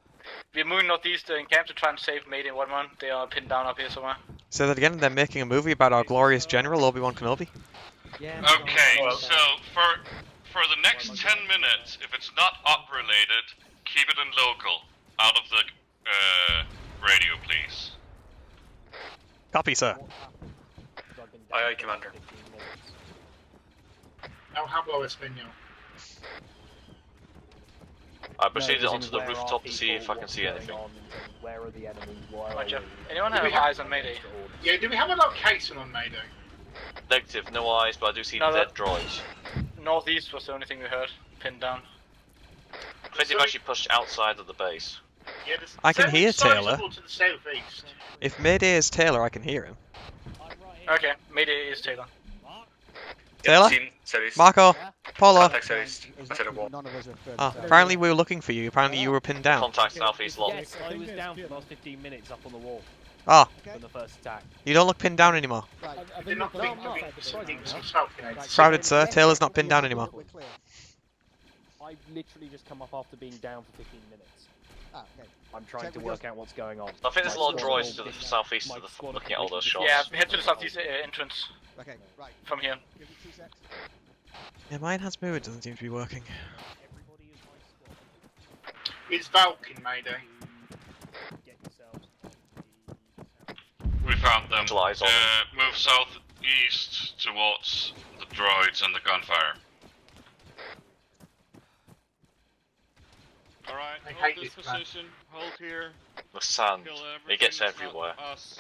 S1: We're moving northeast in camp to try and save Mate and 1-1. They are pinned down up here somewhere.
S18: Say that again, they're making a movie about our glorious general, Obi-Wan Kenobi.
S8: Okay, so for the next 10 minutes, if it's not op related, keep it in local, out of the radio, please.
S18: Copy, sir.
S11: Aye, aye, Commander.
S17: Now hablo español.
S2: I proceeded onto the rooftop to see if I can see anything.
S7: Where are the enemies?
S1: Anyone have eyes on Mayday?
S17: Yeah, do we have a location on Mayday?
S2: Negative, no eyes, but I do see
S1: No,
S2: dead droids.
S1: Northeast was the only thing we heard. Pinned down.
S2: I think they've actually pushed outside of the base.
S17: Yeah,
S18: I can hear
S17: sizable
S18: Taylor.
S17: to the southeast.
S18: If Mayday is Taylor, I can hear him.
S1: Okay, Mayday is Taylor.
S18: Taylor?
S11: Seen, southeast.
S18: Marco? Polo?
S11: Contact southeast. I said a wall.
S18: Ah, apparently we were looking for you. Apparently you were pinned down.
S2: Contact southeast lot.
S7: Yes, I was down for the last 15 minutes up on the wall.
S18: Ah,
S7: From the first attack.
S18: you don't look pinned down anymore.
S17: They're not being
S18: Shrouded, sir. Taylor's not pinned down anymore.
S7: I've literally just come up after being down for 15 minutes.
S14: Ah, okay.
S7: I'm trying to work out what's going on.
S2: I think there's a lot of droids to the southeast of the looking at all those shots.
S1: Yeah, head to the southeast entrance.
S14: Okay, right.
S1: From here.
S14: Give me 2 secs.
S18: Yeah, my enhanced mood doesn't seem to be working.
S17: It's Valk in Mayday.
S8: We found them.
S2: Eyes on them.
S8: Move southeast towards the droids and the gunfire. Alright,
S17: I
S8: hold
S17: hate
S8: this
S17: this plan.
S8: position, hold here.
S2: The sand,
S8: Kill
S2: it gets
S8: everything
S2: everywhere.
S8: not us.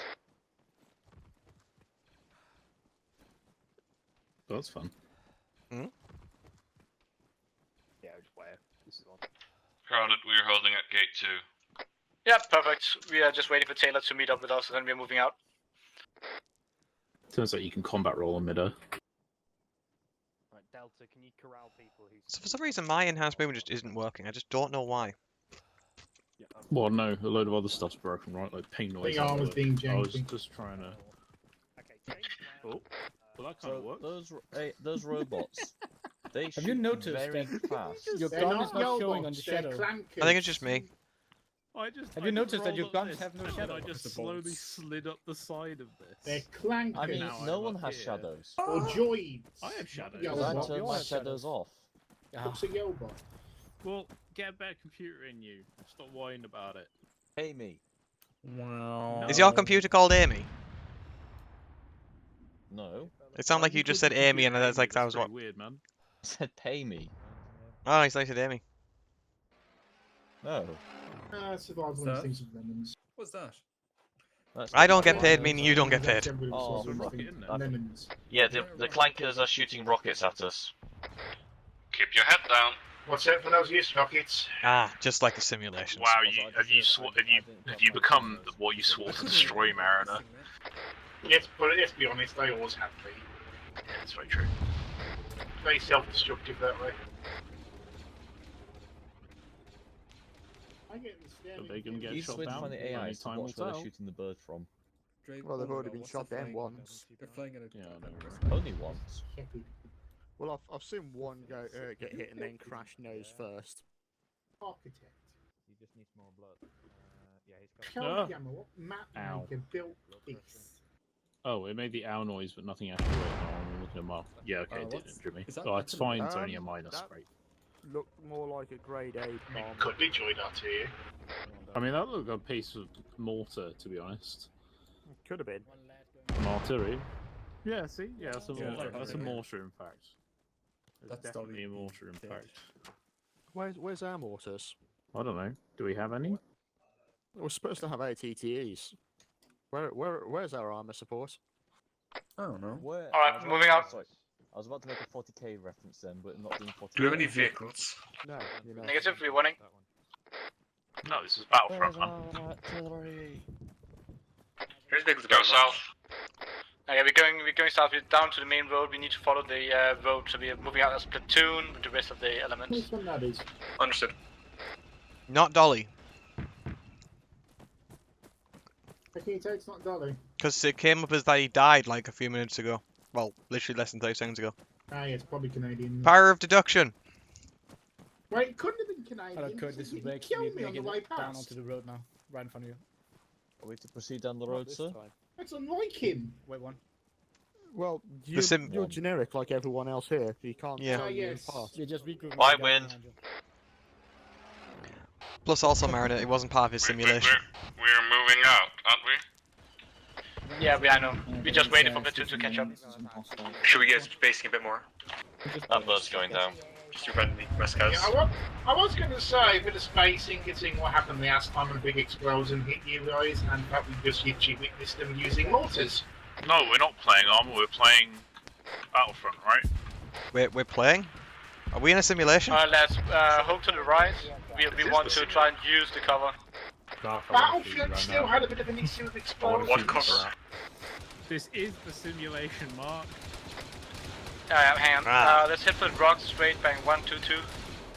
S19: That's fun.
S18: Hmm?
S7: Yeah, just where this is on.
S8: Crowded, we are holding at gate 2.
S1: Yeah, perfect. We are just waiting for Taylor to meet up with us and then we're moving out.
S19: Turns out you can combat roll on mid-air.
S7: Right, Delta, can you corral people who...
S18: So for some reason, my enhanced movement just isn't working. I just don't know why.
S19: Well, no, a load of other stuff's broken, right? Like ping noise.
S17: I was being
S19: I was
S17: janky.
S19: just trying to. Oh, well, that kind of works.
S22: Those robots, they
S9: Have you
S22: shoot
S9: noticed
S22: very
S9: that
S22: fast.
S9: your gun is not showing on the shadow?
S18: I think it's just me.
S9: Have you noticed that your guns have no shadow?
S19: I just slowly slid up the side of this.
S17: They're clankers.
S22: I mean, no one has shadows.
S17: Or joids.
S19: I have shadows.
S22: I turned my shadows off.
S17: What's a Yobot?
S19: Well, get a better computer in you. Stop whining about it.
S22: Amy.
S19: Well.
S18: Is your computer called Amy?
S22: No.
S18: It sounded like you just said Amy, and that's like that was what.
S19: Weird, man.
S22: I said pay me.
S18: Oh, he's like said Amy.
S22: No.
S17: Survival instincts of lemons.
S5: What's that?
S18: I don't get paid, meaning you don't get paid.
S22: Oh,
S17: lemons.
S2: Yeah, the clankers are shooting rockets at us.
S8: Keep your head down.
S17: What's that for those use rockets?
S18: Ah, just like the simulation.
S6: Wow, have you become what you swore to destroy, Mariner?
S17: Yes, but let's be honest, they always have been.
S6: Yeah, that's very true.
S17: Very self-destructive that way.
S19: Are they going to get
S22: You
S19: shot
S22: switch
S19: down?
S22: on the AI to
S19: Time will
S22: watch where they're
S19: tell.
S22: shooting the bird from.
S3: Well, they've already been shot down once.
S5: They're flying at a...
S19: Yeah, I know.
S22: Only once.
S3: Well, I've seen one go get hit and then crash nose first.
S17: Architect.
S12: You just need more blood. Yeah, he's got.
S17: Tell Gamma what map
S19: Ow.
S17: maker built this.
S19: Oh, it made the owl noise, but nothing actually went on. I'm looking at mark. Yeah, okay, it did injure me. Oh, it's fine. It's only a minus.
S3: that
S19: Great.
S3: Looked more like a grade 8 bomb.
S17: Could be joined out here.
S19: I mean, that looked like a piece of mortar, to be honest.
S3: Could have been.
S19: Mortar. Yeah, see? Yeah, that's a mortar. That's a mortar, in fact. It's
S5: That's
S19: definitely a mortar, in fact.
S3: Where's our mortars?
S19: I don't know. Do we have any?
S3: We're supposed to have ATTEs. Where's our armor support?
S5: I don't know.
S1: Alright, moving out.
S22: Sorry, I was about to make a 40k reference then, but not doing 40k.
S11: Do we have any vehicles?
S3: No. You know.
S1: Negative, we're winning.
S6: No, this is Battlefront, man.
S11: Here's vehicles
S8: Go
S11: going
S8: south.
S1: Okay, we're going south. We're down to the main road. We need to follow the road, so we're moving out as a platoon with the rest of the elements.
S17: Which one that is?
S11: Understood.
S18: Not Dolly,
S17: Okay, it's not Dolly.
S18: because it came up as that he died like a few minutes ago. Well, literally less than 30 seconds ago.
S17: Ah, yeah, it's probably Canadian.
S18: Power of deduction.
S17: Wait, it couldn't have been Canadian.
S9: Hello, Kurt, this is
S17: He
S9: Blake.
S17: killed me
S9: We're
S17: on the
S9: making
S17: way
S9: it down
S17: past.
S9: onto the road now, right in front of you.
S22: Are we to proceed down the road, sir?
S17: That's unlike him.
S9: Wait one.
S3: Well,
S18: sim-
S3: you're generic like everyone else here. You can't
S18: Yeah.
S3: tell you
S17: yes.
S3: apart.
S9: Yeah, just regroup.
S2: Why
S9: guys
S2: win?
S9: behind you.
S18: Plus, also, Mariner, it wasn't part of his simulation.
S8: We're moving out, aren't we?
S1: Yeah, I know. We just waited for platoon to catch up.
S11: Should we get basing a bit more?
S2: That bird's going down.
S11: Just to prevent the rest guys.
S17: Yeah, I was going to say a bit of spacing, considering what happened last time when a big explosion hit you guys, and that we just literally witnessed them using mortars.
S6: No, we're not playing Arma, we're playing Battlefront, right?
S18: We're playing? Are we in a simulation?
S1: Let's hold to the right. We want to try and use the cover.
S17: Battlefield still had a bit of an issue with explosions.
S11: What cover?
S19: This is the simulation, Mark.
S1: Hang on.
S18: Ah.
S1: Let's hit for the rocks straight, bang 1, 2, 2.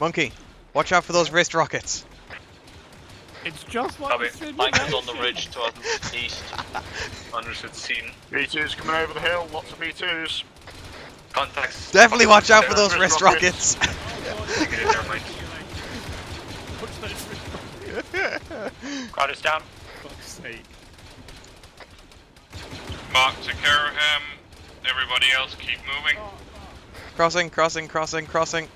S18: Monkey, watch out for those wrist rockets.
S19: It's just like
S11: Copy.
S19: the simulation.
S2: Clankers on the ridge to our east.
S11: Understood. Seen.
S3: B2's coming over the hill. Lots of B2s.
S11: Contacts.
S18: Definitely watch out for those wrist rockets.
S11: Never mind.
S1: Crowd is down.
S19: Fuck's sake.
S8: Mark to care of him. Everybody else keep moving.
S18: Crossing, crossing, crossing, crossing.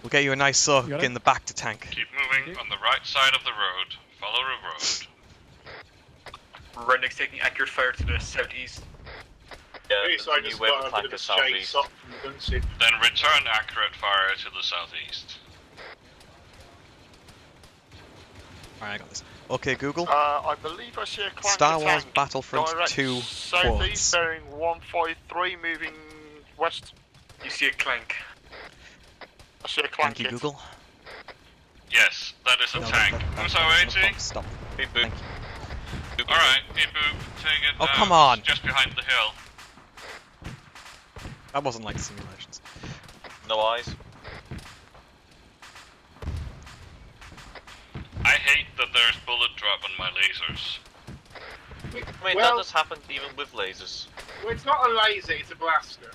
S18: We'll get you a nice soak in the back to tank.
S8: Keep moving on the right side of the road. Follow the road.
S11: Redneck's taking accurate fire to the southeast.
S2: Yeah,
S17: So I
S2: the new
S17: just
S2: wave
S17: got
S2: of
S17: a bit of a
S2: clankers
S17: chase
S2: southeast.
S17: up from the gunship.
S8: Then return accurate fire to the southeast.
S18: Alright, I got this. Okay, Google.
S3: I believe I see a clanker
S18: Star Wars
S3: tank.
S18: Battlefront
S3: Direct
S18: 2
S3: southeast,
S18: quads.
S3: bearing 153, moving west.
S11: You see a clank.
S3: I see a
S18: Thank
S3: clank
S18: you,
S3: hit.
S18: Google.
S8: Yes, that is a tank. Who's our AT?
S18: Stop.
S2: Beep boop.
S8: Alright, beep boop, take it.
S18: Oh, come on!
S8: Just behind the hill.
S18: That wasn't like simulations.
S2: No eyes.
S8: I hate that there's bullet drop on my lasers.
S2: I mean, that does happen even with lasers.
S17: Well, it's not a laser, it's a blaster.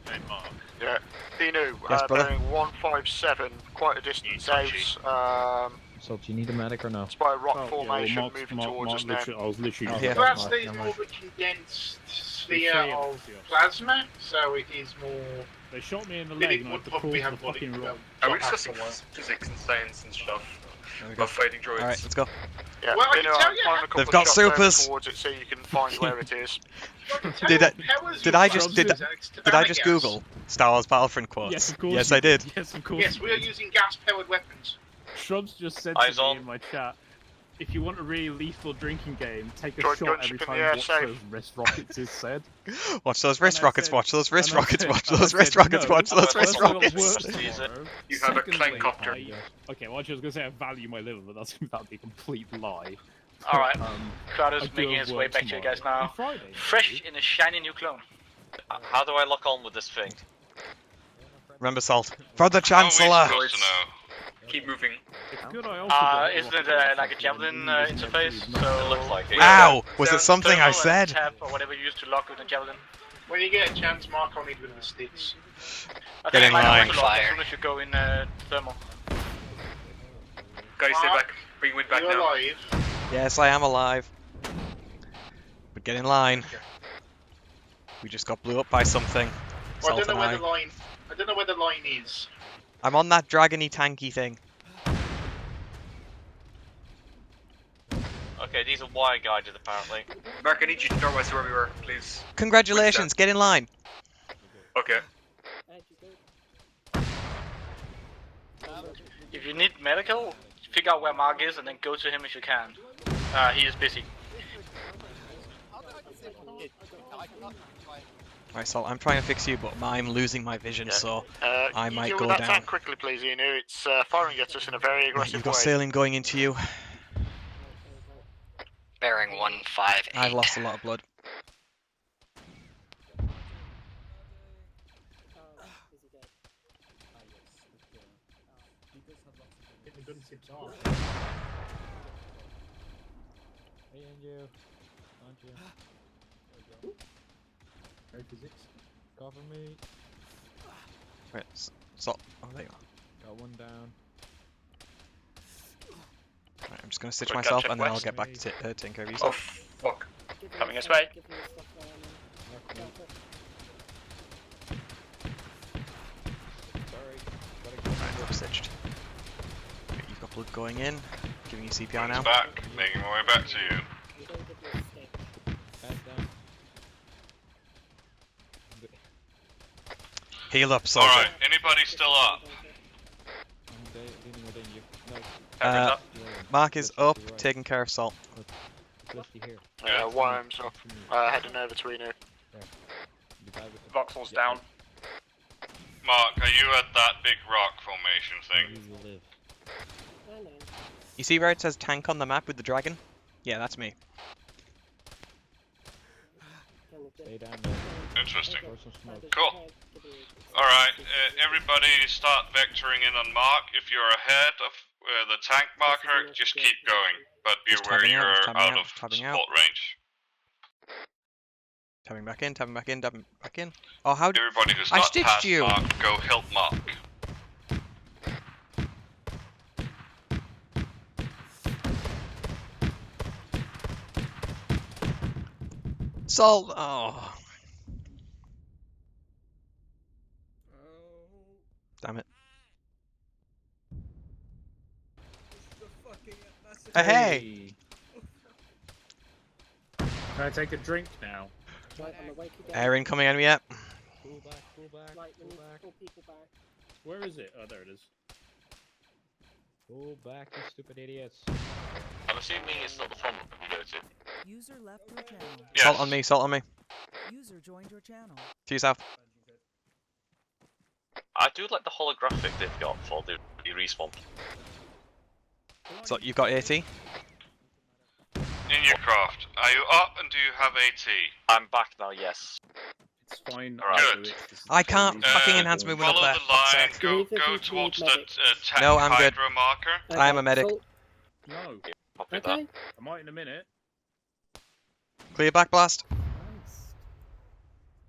S8: Hey, Mark.
S3: Yeah. Dinu,
S18: Yes, brother.
S3: bearing 157, quite a distance out.
S12: So, do you need a medic or no?
S3: It's by a rock
S19: Oh,
S3: formation
S19: yeah, well,
S3: moving towards us now.
S19: I was literally
S18: Yeah.
S17: Blaster is more of a condensed sphere of plasma, so it is more.
S19: They shot me in the
S17: Then
S19: leg
S17: it
S19: and I had
S17: would
S19: to crawl
S17: probably
S19: to
S17: have
S19: the fucking
S17: bullet.
S19: rock.
S11: Are we discussing physics and science and stuff? About fighting droids?
S18: Alright, let's go.
S3: Yeah,
S17: Well, I
S3: Dinu,
S17: can tell you-
S3: find a couple
S18: They've
S3: of
S18: got
S3: shots over
S18: supers.
S3: towards it so you can find where it is.
S18: Did I just Google Star Wars Battlefront quotes?
S19: Yes, of course.
S18: Yes,
S19: you
S18: I did.
S19: Yes, of course.
S17: Yes, we are using gas-powered weapons.
S19: Shrubs just said
S2: Eyes
S19: to me
S2: on.
S19: in my chat, if you want a really lethal drinking game, take a
S3: Gun-
S19: shot
S3: gunship
S19: every
S3: in the
S19: time
S3: air,
S19: watch
S3: safe.
S19: those wrist rockets is said.
S18: Watch those wrist
S19: And I
S18: rockets,
S19: said-
S18: watch those wrist
S19: and I
S18: rockets,
S19: said-
S18: watch
S19: and I
S18: those wrist
S19: said,
S18: rockets,
S19: no,
S18: watch those
S19: I've
S18: wrist
S19: also got
S18: rockets.
S19: worse
S2: Tease it.
S19: tomorrow.
S11: You have a
S19: Secondly,
S11: clankopter.
S19: Okay, well, I was going to say I value my liver, but that'd be a complete lie.
S1: Alright, Cloud
S19: I
S1: is
S19: do
S1: making
S19: have
S1: his way
S19: work
S1: back to you guys
S19: tomorrow.
S1: now.
S19: On Friday,
S1: Fresh
S19: maybe.
S1: in a shiny new clone.
S2: How do I lock on with this thing?
S18: Remember, Salt. For the
S8: How are we
S18: Chancellor!
S8: supposed to know?
S11: Keep moving.
S19: It's good I also got
S1: Isn't it
S19: rocket
S1: like a javelin interface? So
S2: It looks like it.
S18: Ow! Was it
S1: there's
S18: something I
S1: thermal and
S18: said?
S1: Tab or whatever you use to lock with a javelin.
S17: When you get a chance, Mark, I'll need one of the sticks.
S1: I
S18: Get
S1: think
S18: in
S1: it might
S18: line.
S1: also lock as soon as you go in thermal.
S11: Guys, stay
S17: Mark,
S11: back. Bring wind back
S17: You're
S11: now.
S17: alive.
S18: Yes, I am alive. But get in line. We just got blew up by something.
S17: Well, I
S18: Salt
S17: don't know
S18: and
S17: where the line. I don't know where the line is.
S18: I'm on that dragony tanky thing.
S2: Okay, these are wire guided apparently.
S11: Mark, I need you to know where we were, please.
S18: Congratulations, get in line.
S11: Okay.
S1: If you need medical, figure out where Mark is and then go to him if you can. He is busy.
S18: Right, Salt, I'm trying to fix you, but I'm losing my vision, so I
S3: Can you
S18: might
S3: deal
S18: go
S3: with that
S18: down.
S3: tank quickly, please, Inu. It's firing at us in a very
S18: Right,
S3: aggressive
S18: you've got
S3: way.
S18: saline going into you.
S10: Bearing 158.
S18: I've lost a lot of blood.
S17: Get the gun tips on.
S12: Me and you. Aren't you?
S17: No physics.
S12: Cover me.
S18: Right, Salt. Oh, there you are.
S12: Got one down.
S18: Right, I'm just going to stitch
S1: Quick
S18: myself
S1: gunship
S18: and then I'll
S1: west.
S18: get back to taking care of
S11: Oh,
S18: yourself.
S11: fuck.
S1: Coming his way.
S18: Right, I'm stitched. Okay, you've got blood going in. Giving you CPR now.
S8: It's back, making my way back to you.
S12: Back down.
S18: Heal up, soldier.
S8: Alright, anybody still up?
S12: I'm leaning within you. No.
S2: Everyone's up.
S18: Mark is up, taking care of Salt.
S12: Fleshy here.
S3: Worms up. Heading over to Inu.
S12: The guy with the
S1: Voxel's down.
S8: Mark, are you at that big rock formation thing?
S12: you will live.
S18: You see where it says tank on the map with the dragon? Yeah, that's me.
S12: Stay down there.
S8: Interesting.
S12: Pour some smoke.
S8: Cool. Alright, everybody start vectoring in on Mark. If you're ahead of the tank marker, just keep going. But be
S18: Just
S8: aware
S18: tabbing out,
S8: you're
S18: just tabbing
S8: out
S18: out,
S8: of
S18: just tabbing
S8: support
S18: out.
S8: range.
S18: Tabbing back in, tabbing back in, tabbing back in. Oh, how did
S8: Everybody who's
S18: I
S8: not
S18: stitched
S8: past
S18: you?
S8: Mark, go help Mark.
S18: Salt? Oh. Damn it. Hey!
S19: Can I take a drink now?
S18: Air incoming enemy yet?
S12: Pull back, pull back, pull back.
S19: Where is it? Oh, there it is.
S12: Pull back, you stupid idiots.
S2: I'm assuming it's not the front one we go to.
S13: User left your channel.
S8: Yes.
S18: Salt on me, salt on me.
S13: User joined your channel.
S18: To yourself.
S2: I do like the holographic they've got for the respawn.
S18: So you've got AT?
S8: In your craft, are you up and do you have AT?
S2: I'm back now, yes.
S19: It's fine.
S8: Good.
S18: I can't fucking enhance movement up
S8: Follow
S18: there.
S8: the line,
S18: Fuck's
S8: go
S14: Medics.
S8: towards the tech
S18: No, I'm good.
S8: hydra marker.
S18: I am a medic.
S19: No.
S2: Copy
S14: Okay.
S19: I might in a minute.
S18: Clear back blast.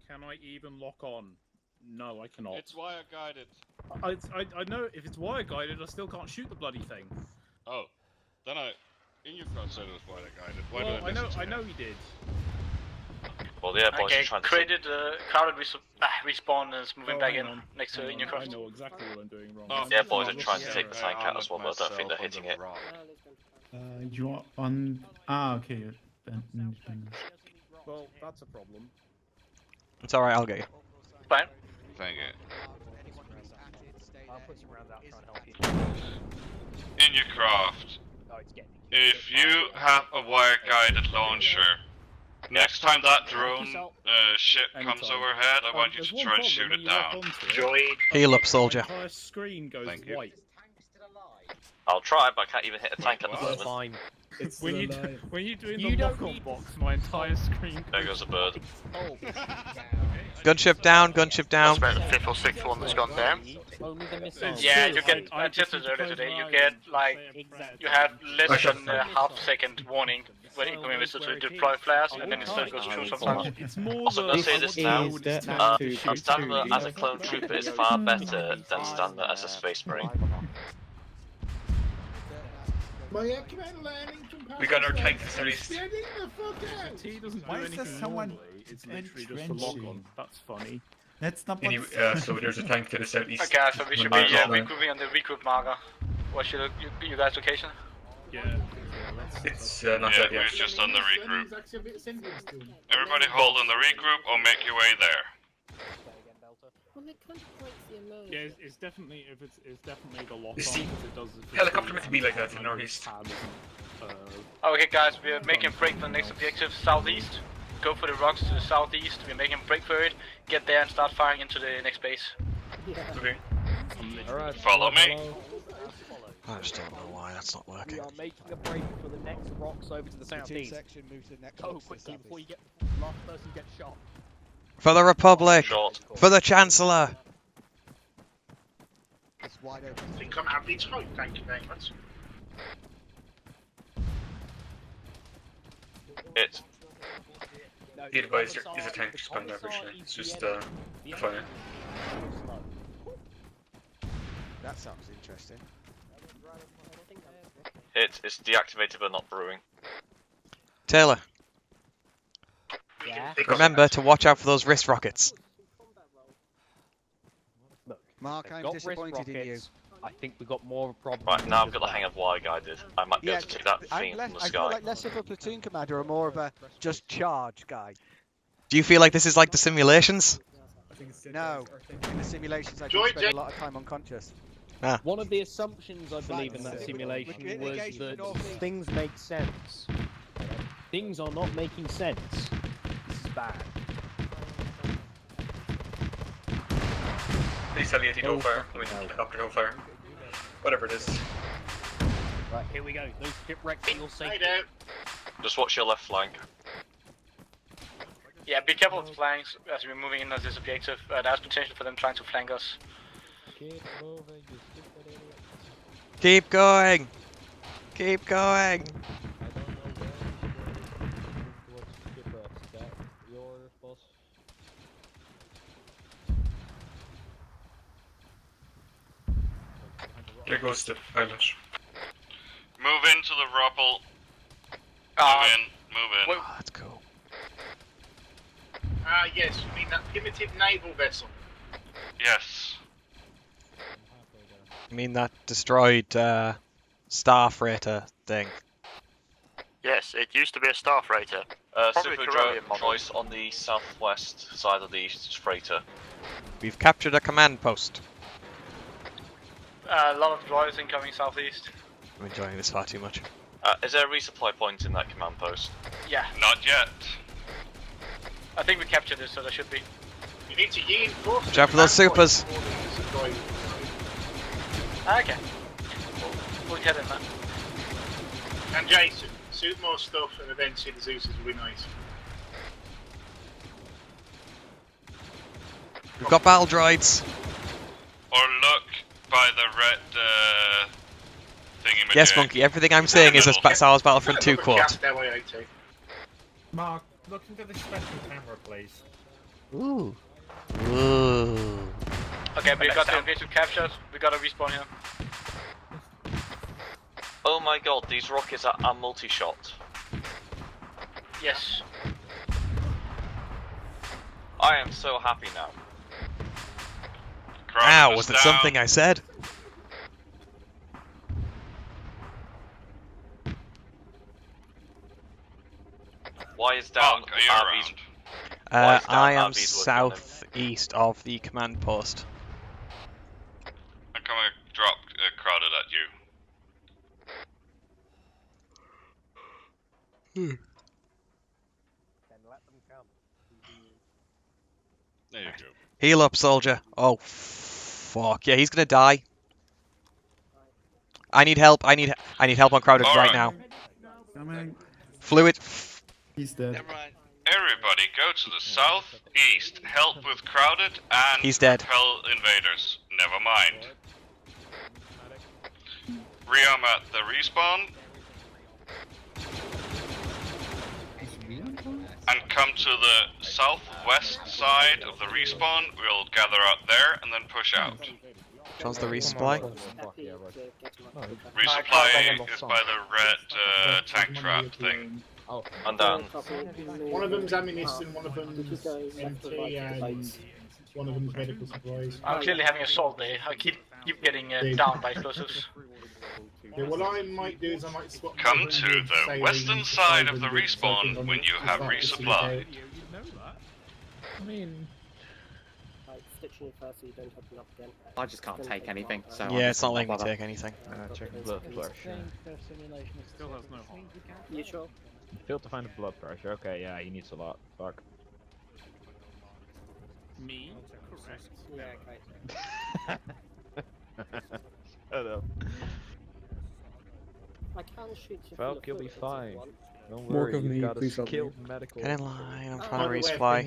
S19: Can I even lock on? No, I cannot.
S13: It's wire guided.
S19: I know if it's wire guided, I still can't shoot the bloody thing.
S13: Oh, then in your front said it was wire guided. Why
S19: Well,
S13: did I listen to
S19: know
S13: you?
S19: he did.
S2: Well, the boys
S1: Okay,
S2: are trying to
S1: created crowded respawn is moving back in next to in your
S19: I
S1: craft.
S19: know exactly what I'm doing wrong.
S13: Oh,
S2: The boys are trying to take the tank out as well, but I don't think they're hitting it.
S15: You are on. Ah, okay.
S19: Well, that's a problem.
S18: It's alright, I'll get you.
S1: Fine.
S13: Thank you.
S7: I'll put some rounds out trying to help you.
S8: In your craft,
S7: Oh, it's getting
S8: if you have a wire guided launcher, next time that drone ship comes overhead, I want you to try and shoot it down.
S18: Heal up, soldier.
S19: My entire screen goes white.
S2: I'll try, but I can't even hit a tank at the
S7: That's
S2: moment.
S7: fine.
S19: When you're doing
S7: You
S19: the
S7: don't
S19: lock-on
S7: need-
S19: box, my entire screen.
S2: There goes a bird.
S7: Oh.
S18: Gunship down, gunship down.
S1: That's about the fifth or sixth one that's gone down.
S7: Only the missiles.
S1: Yeah, you get. I tested earlier today. You get like you have less than a half-second warning when incoming missiles to deploy flares, and then it still goes through sometimes.
S19: It's more
S2: Also, gonna say this now.
S15: to
S2: Standard as a clone trooper is far better than standard as a space marine.
S11: We got our tank facilities.
S19: T doesn't
S15: Why
S19: do
S15: is there
S19: anything
S15: someone
S19: normally. It's literally just a lock-on. That's funny.
S15: That's not
S11: Any,
S15: what.
S11: so there's a tank to the southeast.
S1: Okay, so we should be regrouping on the regroup marker. What should you guys' location?
S19: Yeah.
S11: It's
S8: Yeah,
S11: not that
S8: we're
S11: yet.
S8: just on the regroup. Everybody hold on the regroup or make your way there.
S14: Well, it kind of breaks the immersion.
S19: Yeah, it's definitely it's definitely the lock-on.
S11: You see,
S19: because it does.
S11: helicopter meant to be like that in the northeast.
S1: Okay, guys, we are making a break for the next objective, southeast. Go for the rocks to the southeast. We're making a break for it. Get there and start firing into the next base.
S11: Okay.
S8: Alright, follow me.
S18: I just don't know why that's not working.
S7: We are making a break for the next rocks over to the southeast.
S20: Section, move to the next
S7: Go
S20: box to the
S7: quickly before you
S20: southeast.
S7: get last person gets shot.
S18: For the Republic!
S2: Short.
S18: For the Chancellor!
S20: It's wide open.
S17: I think I'm happy to thank you very much.
S2: It's
S11: Be advised, there is a tank just on average. It's just fire.
S20: That sounds interesting.
S2: it's deactivated but not brewing.
S18: Taylor,
S7: Yeah.
S18: remember to watch out for those wrist rockets.
S7: Look,
S20: Mark,
S7: they've
S20: I'm
S7: got wrist
S20: disappointed in you.
S7: rockets. I think we got more of a problem.
S2: Right, now I've
S7: with
S2: got the hang of wire guided. I might be able to take that thing from the
S20: I feel
S2: sky.
S20: like less of a platoon commander and more of a just charge guy.
S18: Do you feel like this is like the simulations?
S20: No, in the simulations I
S17: Joy,
S20: did spend
S17: Jay.
S20: a lot of time unconscious.
S7: One of the assumptions I believe in that
S20: Right.
S7: simulation
S20: We're
S7: was
S20: engaged with
S7: that
S20: Northeast.
S7: things make sense. Things are not making sense. This is bad.
S11: Please tell you to don't fire. I mean, helicopter don't fire. Whatever it is.
S7: Right, here we go. No shipwreck for your safety.
S2: Just watch your left flank.
S1: Yeah, be careful of the flanks as we're moving in as this objective. There's potential for them trying to flank us.
S7: Keep moving, you stupid idiot.
S18: Keep going! Keep going!
S11: There goes the pilot.
S8: Move into the rubble. Move in.
S18: Let's go.
S17: Yes, you mean that primitive naval vessel?
S8: Yes.
S18: You mean that destroyed Star Freighter thing?
S16: Yes, it used to be a Star Freighter. Probably
S2: Super
S16: Corellian model.
S2: choice on the southwest side of the freighter.
S18: We've captured a command post.
S1: A lot of droids incoming southeast.
S18: I'm enjoying this far too much.
S2: Is there a resupply point in that command post?
S1: Yeah,
S8: Not yet.
S1: I think we captured it, so there should be.
S17: You need to reinforce.
S18: Watch out for those supers.
S1: Okay. We'll get in that.
S17: And Jason, shoot more stuff and eventually the Zeus's will be nice.
S18: We've got battle droids.
S8: Or look by the red thingy.
S18: Yes, Monkey, everything I'm saying is a Star Wars Battlefront 2 quote.
S12: Mark, look into the special camera, please.
S18: Ooh. Ooh.
S1: Okay, we've got the objective captured. We got a respawn here.
S2: Oh my god, these rockets are multi-shot.
S1: Yes.
S2: I am so happy now.
S18: Ow, was it something I said?
S2: Why is down?
S8: Mark, are you around?
S18: I am southeast of the command post.
S8: I'm coming to drop crowded at you.
S13: There you go.
S18: Heal up, soldier. Oh, fuck. Yeah, he's gonna die. I need help. I need help on crowded right now. Fluid.
S15: He's dead.
S8: Everybody go to the southeast, help with crowded and
S18: He's dead.
S8: repel invaders. Never mind. Rearm at the respawn. And come to the southwest side of the respawn. We'll gather out there and then push out.
S18: Which one's the resupply?
S8: Resupply is by the red tank trap thing.
S2: I'm down.
S17: One of them's ammunition, one of them's MT, and one of them's medical supplies.
S1: I'm clearly having a assault there. I keep getting down by explosives.
S17: Yeah, what I might do is I might swap.
S8: Come to the western side of the respawn when you have resupplied.
S12: I mean,
S4: I just can't take anything. So
S18: Yeah, it's not letting me take anything.
S12: checking blood pressure.
S19: Still has no harm.
S14: You sure?
S12: Failed to find the blood pressure. Okay, yeah, he needs a lot. Fuck.
S19: Me? Correct.
S14: Yeah, okay.
S12: Shut up.
S14: I can shoot you.
S12: Falk, you'll be fine. Don't
S15: More
S12: worry,
S15: cover
S12: you
S15: me,
S12: got a
S15: please help me.
S12: skilled medical.
S18: Get in line. I'm trying to resupply.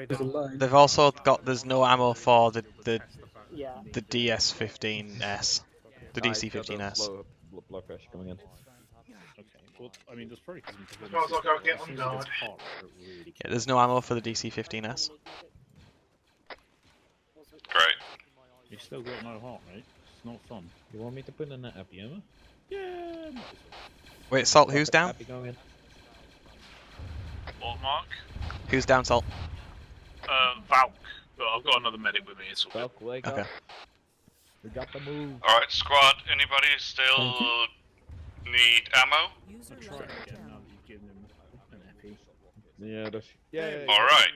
S15: There's a line.
S18: They've also got. There's no ammo for the
S14: Yeah.
S18: DS15S, the DC15S.
S12: Blood pressure coming in.
S19: Okay, well, I mean, there's probably
S17: As well as I'll go get on guard.
S18: Yeah, there's no ammo for the DC15S.
S8: Great.
S19: You still got no heart, right? It's not fun.
S12: You want me to put in that epi ammo?
S19: Yeah.
S18: Wait, Salt, who's down?
S12: Epi going in.
S6: What, Mark?
S18: Who's down, Salt?
S6: Valk. But I've got another medic with me. It's all good.
S12: Falk, wake
S18: Okay.
S12: up. We got the move.
S8: Alright, squad, anybody still need ammo?
S19: I'm trying again now that you've given him an epi.
S12: Yeah, that's... Yeah.
S8: Alright.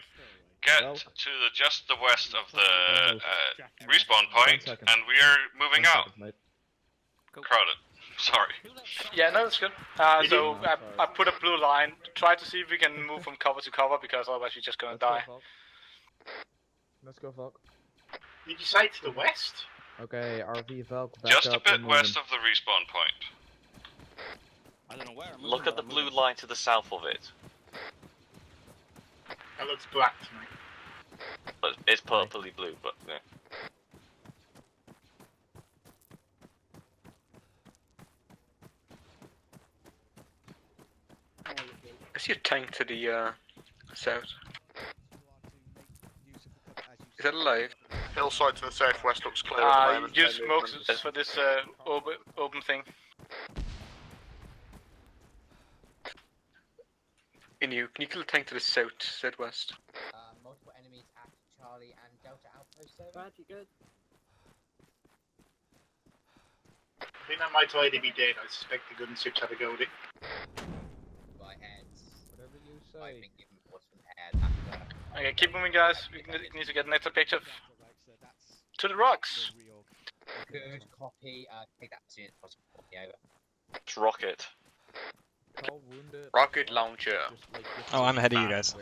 S8: Get to just the west of the respawn point, and we are moving out. Crowded. Sorry.
S1: Yeah, no, that's good. So I put a blue line. Try to see if we can move from cover to cover, because otherwise we're just gonna die.
S12: Let's go, Falk.
S17: Did you say to the west?
S12: Okay, RV Falk, back
S8: Just
S12: up.
S8: a bit
S12: and
S8: west of the respawn point.
S13: I don't know where.
S2: Look at the blue line to the south of it.
S17: That looks black to me.
S2: But it's purpley blue, but yeah.
S11: I see a tank to the south. Is that alive?
S6: Hillside to the southwest looks clear at the moment.
S1: Use smokes for this open thing.
S11: Can you kill a tank to the southwest?
S4: Multiple enemies at Charlie and Delta outpost.
S14: Brad, you good?
S17: I think that might already be dead. I suspect the gun ships had a go at it.
S4: By heads.
S12: Whatever you say.
S4: I've been given what's from head after.
S1: Okay, keep moving, guys. We need to get an extra picture to the rocks.
S4: Good copy. Take that as soon as possible. Copy over.
S2: It's rocket.
S11: Rocket launcher.
S18: Oh, I'm ahead of you guys.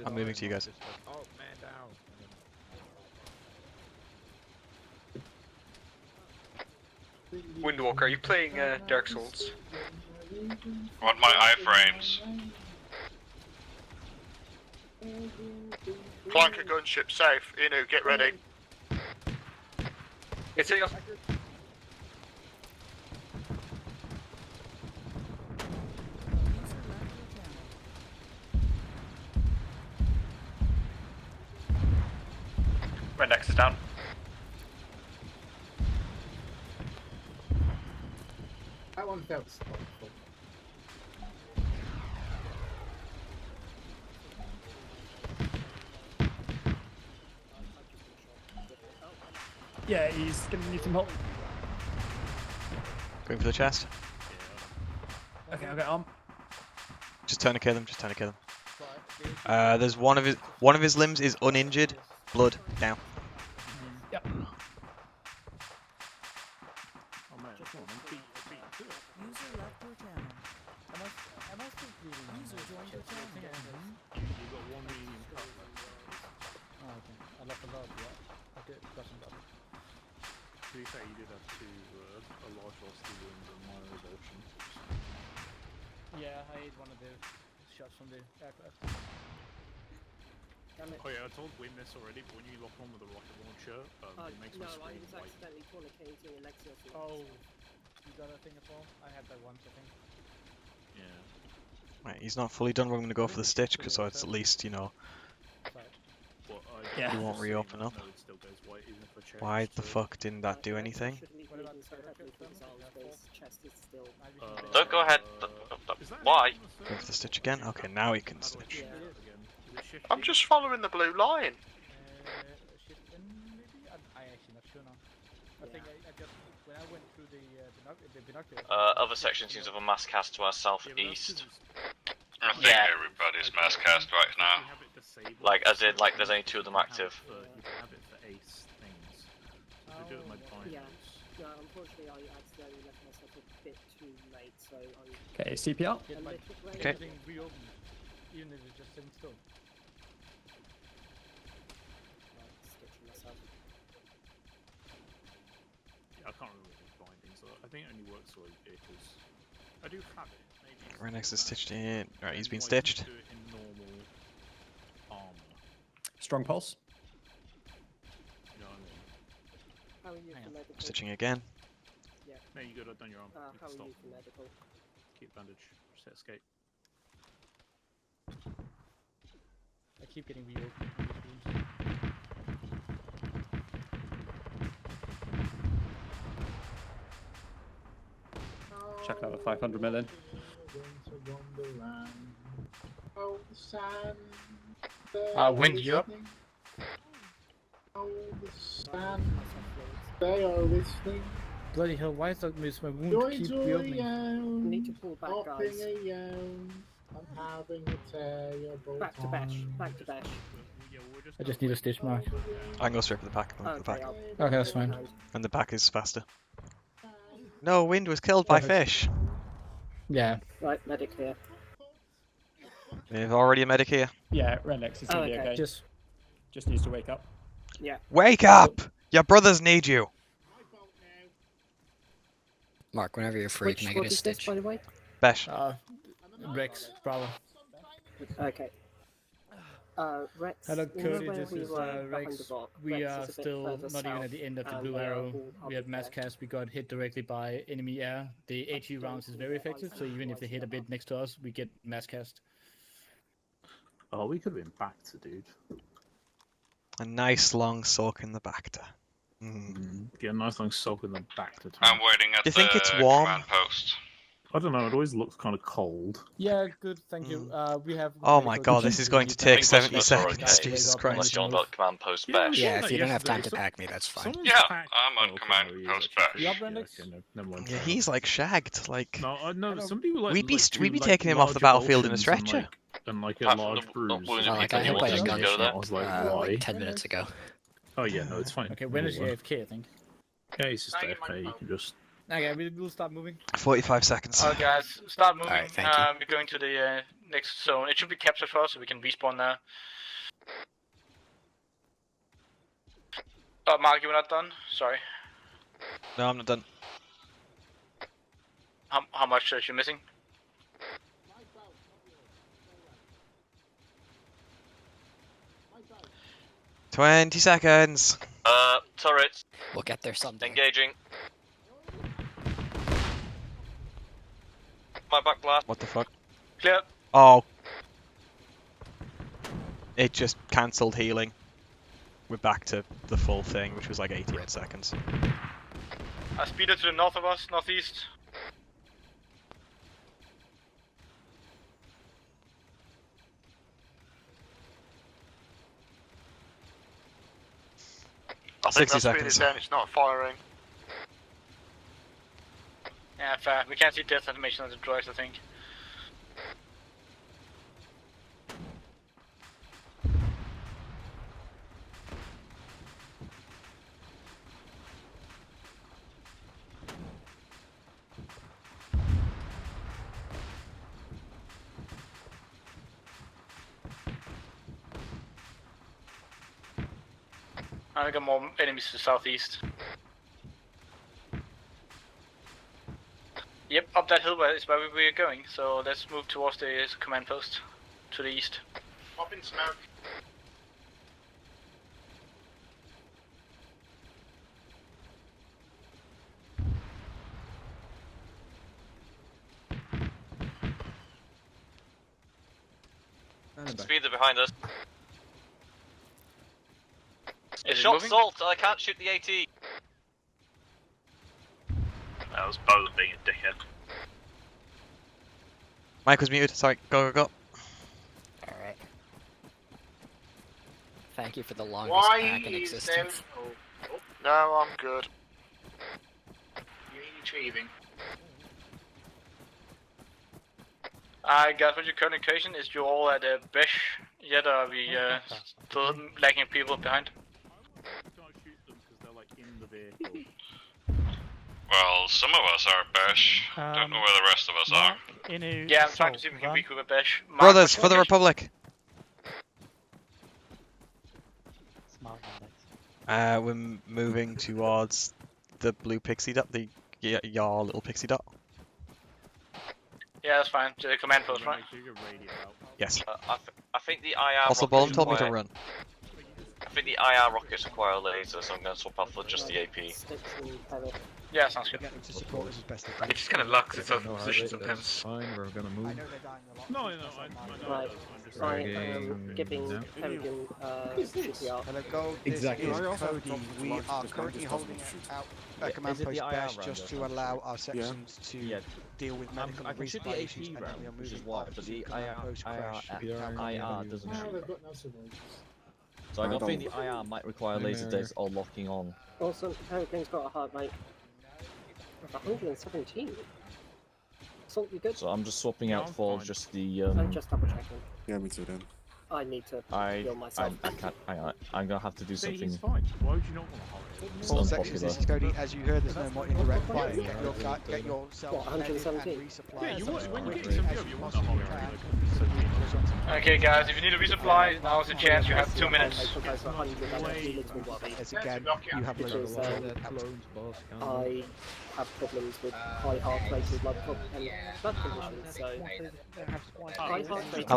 S18: I'm moving to you guys.
S12: Oh, man down.
S11: Windwalker, are you playing Dark Souls?
S8: Want my iframes?
S16: Flanker gunship safe. Inu, get ready.
S11: It's hitting us. Red X is down.
S17: That one felt spiteful.
S9: Yeah, he's gonna need some help.
S18: Going for the chest.
S9: Okay, I'll get on.
S18: Just tourniquet them. Just tourniquet them. There's one of his limbs is uninjured. Blood down.
S9: Yep.
S19: Oh man, come on, beat to it.
S5: User left your channel. Am I still reading? User joined your channel.
S19: You got one medium cut.
S9: Oh, okay. I left the load, yeah. Okay, doesn't bother.
S19: To be fair, you did have two a large velocity wounds and minor revulsion.
S9: Yeah, I ate one of the shots from the aircraft.
S19: Oh yeah, I told Win this already, but when you lock on with a rocket launcher, it makes my
S14: No, I
S19: screen
S14: was
S19: white.
S14: accidentally fornicating Alexia.
S9: Oh, you got a thing as well? I had that once, I think.
S19: Yeah.
S18: Right, he's not fully done. We're going to go for the stitch, because so it's at least, you know,
S19: Yeah.
S18: he won't reopen up.
S19: No, it still goes white even if I change
S18: Why the
S19: to-
S18: fuck didn't that do anything?
S2: Don't go ahead. Why?
S18: Go for the stitch again. Okay, now he can stitch.
S16: I'm just following the blue line.
S9: I actually not sure now. I think I just, when I went through the binoculars...
S2: Other section seems to have a mass cast to our southeast.
S8: I think everybody's mass cast right now.
S2: Like, as in, like, there's only two of them active.
S19: You can have it for ace things. I do it with my
S14: Yeah.
S19: binders.
S14: No, unfortunately, I accidentally left myself a bit too late, so I'm.
S9: Okay, CPR.
S14: a little late.
S18: Okay.
S9: Everything reopened, even if it's just sitting still.
S14: Stitching myself.
S19: Yeah, I can't remember the bindings. I think it only works for vehicles. I do have it. Maybe.
S18: Right next to stitched in. Right, he's been
S19: Why
S18: stitched.
S19: couldn't you do it in normal armor?
S9: Strong pulse.
S19: You know what I mean?
S14: How are you for medical?
S18: Stitching again.
S14: Yeah.
S19: No, you good. I've done your arm. You
S14: How
S19: can
S14: are
S19: stop.
S14: you for medical?
S19: Keep bandage. Set escape.
S9: I keep getting reopened. Check out the 500 million.
S17: Oh, the sand.
S9: Wind, you up?
S17: Oh, the sand. They are listening.
S9: Bloody hell, why is that my wound
S17: Joy,
S9: keep
S17: joy,
S9: reopening?
S17: young.
S14: Need to pull back,
S17: Hopping
S14: guys.
S17: a young. I'm having a terrible
S14: Back to bash.
S17: time.
S14: Back to bash.
S9: I just need a stitch mark.
S18: I can go straight for the pack. I'm for the
S14: Okay,
S18: pack.
S9: Okay, that's fine.
S18: And the pack is faster. No, Wind was killed by fish.
S9: Yeah.
S14: Right, medic here.
S18: We have already a medic here.
S9: Yeah, Renlex is gonna be
S14: okay.
S9: okay. Just needs to wake up.
S14: Yeah.
S18: Wake up! Your brothers need you.
S10: Mark, whenever you're free,
S14: Which
S10: can I
S14: squad
S10: get a
S14: is this,
S10: stitch?
S14: by the way?
S18: Besh.
S9: Rex, Bravo.
S14: Okay. Rex.
S9: Hello,
S14: you know
S9: Cody.
S14: where
S9: This
S14: we
S9: is
S14: were behind
S9: Rex.
S14: the rock?
S9: We
S14: Rex
S9: are
S14: is a bit
S9: still
S14: further
S9: not even
S14: south,
S9: at the end of the
S14: and,
S9: blue arrow.
S14: I'll
S9: We
S14: be
S9: have mass
S14: there.
S9: cast. We got hit directly by enemy air. The HE rounds is very effective, so even if they hit a bit next to us, we get mass cast.
S19: Oh, we could have been back to dude.
S18: A nice long soak in the Bacta.
S19: Get a nice long soak in the back to
S8: I'm waiting at
S18: Do you think
S8: the
S18: it's warm?
S8: command post.
S19: I don't know. It always looks kind of cold.
S9: Yeah, good. Thank you. We have.
S18: Oh my god, this is going to take 70
S2: That's alright,
S18: seconds.
S2: okay.
S18: Jesus
S2: Unless
S18: Christ.
S2: you're on about command post bash.
S10: Yeah, if you don't have time to pack me, that's fine.
S8: Yeah, I'm on command post bash.
S19: Yeah, okay, never mind.
S18: Yeah, he's like shagged. Like
S19: No, somebody would like.
S18: we'd be
S19: do,
S18: we'd be
S19: like,
S18: taking him off the
S19: large
S18: battlefield in a
S19: emulsions
S18: stretcher.
S19: and like a
S2: Apart from
S19: large
S2: the
S19: bruise.
S2: wounded
S10: Oh, like
S2: people
S10: I
S2: you
S10: hit by
S2: wanted
S10: a
S2: to go
S10: gunshot
S2: there.
S19: I was like,
S10: like
S19: why?
S10: 10 minutes ago.
S19: Oh yeah, no, it's fine.
S9: Okay, when is
S19: Well,
S9: AFK? I think.
S19: Yeah, he's just AFK. You can just
S9: Okay, we'll start moving.
S18: 45 seconds.
S1: Alright guys, start moving.
S10: Alright, thank you.
S1: We're going to the next zone. It should be captured first so we can respawn there. Oh, Mark, you were not done? Sorry.
S18: No, I'm not done.
S1: How much are you missing?
S18: "20 seconds.
S2: Turrets.
S10: We'll get there someday.
S2: Engaging. My back blast.
S18: What the fuck?
S1: Clear.
S18: Oh. It just cancelled healing. We're back to the full thing, which was like 18 seconds.
S1: I speeded to the north of us, northeast.
S16: I think
S18: 60
S16: that's really
S18: seconds.
S16: then it's not firing.
S1: Yeah, fair. We can't see death animation on the droids, I think. I got more enemies to the southeast. Yep, up that hill is where we were going, so let's move towards the command post to the east.
S17: Pop in smoke.
S2: Speeder behind us.
S1: Is it
S2: Shot
S1: moving?
S2: Salt, I can't shoot the AT.
S6: That was Bolan being a dickhead.
S18: Mike was muted. Sorry. Go, go, go.
S10: Alright. Thank you for the longest
S17: Why
S10: pack in
S17: is there...
S10: existence.
S17: Oh,
S16: No, I'm good.
S17: you're retrieving.
S1: I guess what your current location is. You're all at Besh yet, or are we still lagging people behind?
S19: Can't shoot them because they're like in the vehicle.
S8: Well, some of us are Besh. Don't know where the rest of us are.
S1: Yeah, I'm trying to see if we can regroup at Besh. Mark,
S18: Brothers,
S1: what's
S18: for the
S1: your
S18: Republic. We're moving towards the blue pixie dot, your little pixie dot.
S1: Yeah, that's fine. To the command post, right?
S18: Yes.
S2: I think the IR.
S18: Also, Bolan told me to run.
S2: I think the IR rockets require laser, so I'm going to swap out for just the AP.
S1: Yeah, sounds good.
S11: It's just kind of luck, it's out of position sometimes.
S12: Fine, we're gonna move.
S19: No, I know.
S14: Right. I am
S12: Dragging
S14: giving
S12: down.
S14: Peregrine CPR.
S20: Hello, Gold. This
S12: Exactly.
S20: is
S12: I also
S20: Cody.
S12: dropped
S20: We
S12: large
S20: are
S12: because
S20: currently
S12: Mantis
S20: holding
S12: doesn't shoot.
S20: out
S12: Yeah,
S20: at Command
S12: is it
S20: Post
S12: the IR
S20: Bash
S12: round
S20: just
S12: or
S20: to
S12: something?
S20: allow our sections to
S12: Yeah.
S20: deal with medical
S7: I can shoot the
S20: resupply
S7: AP
S20: issues, and then
S7: round,
S20: we are
S7: which is
S20: moving
S7: why,
S20: on
S7: but
S20: to
S7: the
S20: Command Post Crash.
S7: IR doesn't
S17: No,
S7: shoot.
S17: they've got no survivors.
S7: So I don't think the IR might require laser disc or locking on.
S14: Also, Peregrine's got a heart rate of 117. So you good?
S7: So I'm just swapping out for just the.
S14: I'm just double checking.
S3: Yeah, me too then.
S14: I need to
S7: I
S14: heal myself.
S7: I can't. I'm gonna have to do something.
S19: He's fine. Why would you not want to hold it?
S20: All sections, this is Cody. As you heard, there's no more indirect fire.
S14: Yeah.
S20: Get yourself
S14: What, 117?
S20: and resupply.
S19: Yeah, you want,
S20: as
S19: when you get
S20: quickly
S19: some
S20: as
S19: job, you
S20: you
S19: want to
S20: possibly
S19: hold it.
S20: can.
S1: Okay, guys, if you need a resupply, now's the chance. You have 2 minutes.
S20: As again, you have
S14: Because,
S20: loads
S14: I have problems with high heart rate and blood conditions, so high heart rate.
S18: I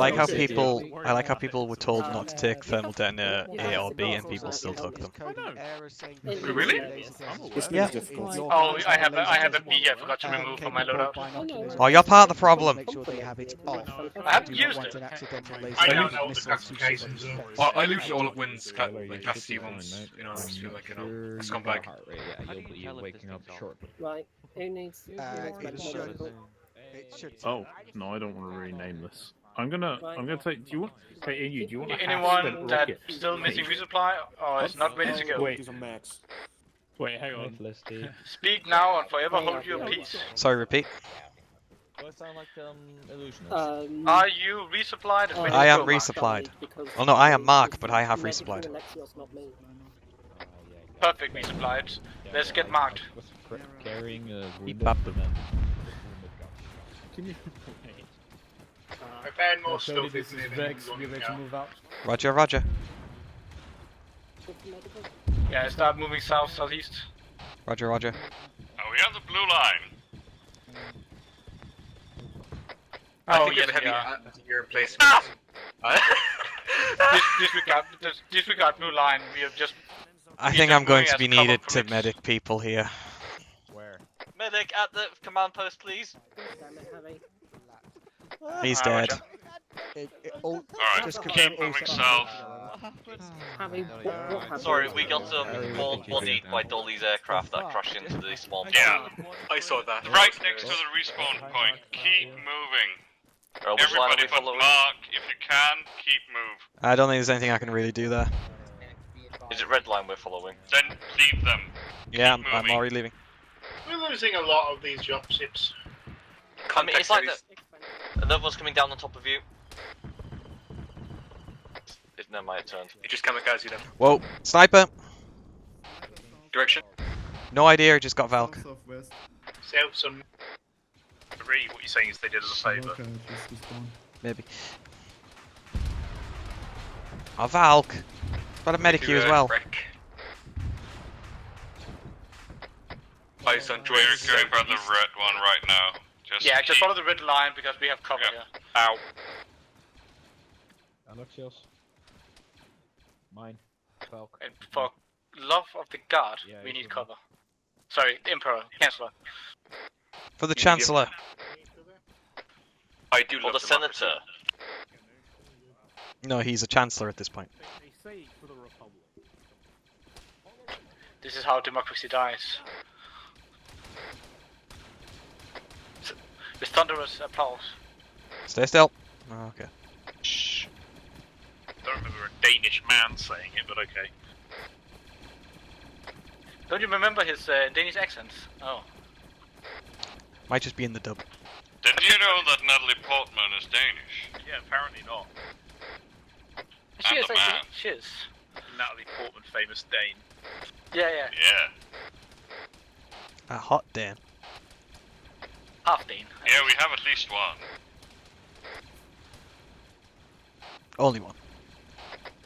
S18: like how people were told not to take thermal detonator A or B, and people still took them.
S11: Really?
S18: Yeah.
S1: Oh, I have a B I forgot to remove from my loadout.
S18: Oh, you're part of the problem.
S20: Make sure they have it off.
S1: I haven't
S20: You don't
S1: used
S20: want
S1: it.
S20: an accidental laser
S11: I don't
S20: with
S11: know the
S20: missiles to
S11: classifications
S20: somebody.
S11: of... Well, I looted all of Wynn's capacity ones, you know, I just feel like, you know, a scumbag.
S12: You'll be waking up shortly.
S14: Right, who needs
S20: It should. It should.
S19: Oh no, I don't want to rename this. I'm gonna take. Do you want? Hey, do you want a
S1: Anyone
S19: half-spent
S1: that's
S19: rocket?
S1: still missing resupply or is not ready to go?
S19: Wait, wait, hang on.
S1: Speak now and forever hold your peace.
S18: Sorry, repeat.
S7: Do I sound like illusionist?
S1: Are you resupplied? and ready to
S18: I am
S1: go, Mark?
S18: resupplied. Well, no, I am Mark, but I have resupplied.
S1: Perfect resupplied. Let's get marked.
S12: carrying a
S18: Beep
S12: wounded
S18: bop.
S12: men.
S19: Can you?
S17: I found more
S9: Cody,
S17: stuff
S9: this
S17: in
S9: is
S17: it
S9: Rex.
S17: than
S9: We're ready to move out.
S18: Roger, roger.
S1: Yeah, start moving south, southeast.
S18: Roger, roger.
S8: Are we on the blue line?
S11: I
S1: Oh,
S11: think we
S1: yes,
S11: have a
S1: we
S11: heavy
S1: are.
S11: anti-air emplacement.
S1: Disregard blue line. We have just.
S18: I
S1: we're
S18: think
S1: just
S18: I'm going
S1: moving
S18: to
S1: as
S18: be
S1: cover
S18: needed to
S1: permits.
S18: medic people here.
S12: Where?
S2: Medic at the command post, please.
S14: Damn it, Harry.
S18: He's dead.
S8: Alright,
S20: just
S8: keep
S20: confirm all
S8: moving
S20: set.
S8: south.
S14: Harry, what happened?
S2: Sorry, we got all bloodied by Dolly's aircraft that crashed into the small
S8: Yeah,
S11: I saw that.
S8: right next to the respawn point. Keep moving.
S2: Which line are
S8: Everybody
S2: we
S8: but
S2: following?
S8: Mark, if you can, keep move.
S18: I don't think there's anything I can really do there.
S2: Is it red line we're following?
S8: Then leave them.
S18: Yeah,
S8: Keep
S18: I'm
S8: moving.
S18: already leaving.
S17: We're losing a lot of these dropships.
S2: I mean, it's like another one's coming down on top of you. Never mind, it turned.
S11: You just kamikaze them.
S18: Whoa, sniper!
S11: Direction?
S18: No idea, just got Valk.
S15: Southwest.
S17: South some.
S6: Really, what you're saying is they did us a favour.
S15: Okay, just respawn.
S18: Maybe. Oh, Valk! Got a medic here as well.
S11: Eyes on
S8: We're
S11: droids.
S8: going for the red one right now.
S1: Yeah, just follow the red line because we have cover here.
S8: Ow.
S12: Alexios. Mine. Falk.
S1: And for love of the god,
S12: Yeah,
S1: we
S12: you
S1: need
S12: can-
S1: cover. Sorry, Emperor, Chancellor.
S18: For the Chancellor.
S11: I do
S2: Or
S11: love
S2: the
S11: democracy.
S2: Senator.
S18: No, he's a Chancellor at this point.
S19: They say for the Republic.
S1: This is how democracy dies. With thunderous applause.
S18: Stay still. Oh, okay.
S6: Shh. Don't remember a Danish man saying it, but okay.
S1: Don't you remember his Danish accent? Oh.
S18: Might just be in the dub.
S8: Did you know that Natalie Portman is Danish?
S6: Yeah, apparently not.
S1: She
S8: And
S1: is
S8: a
S1: actually.
S8: man.
S1: She is.
S6: Natalie Portman, famous Dane.
S1: Yeah, yeah.
S8: Yeah.
S18: A hot Dan.
S1: Half Dane.
S8: Yeah, we have at least one.
S18: Only one.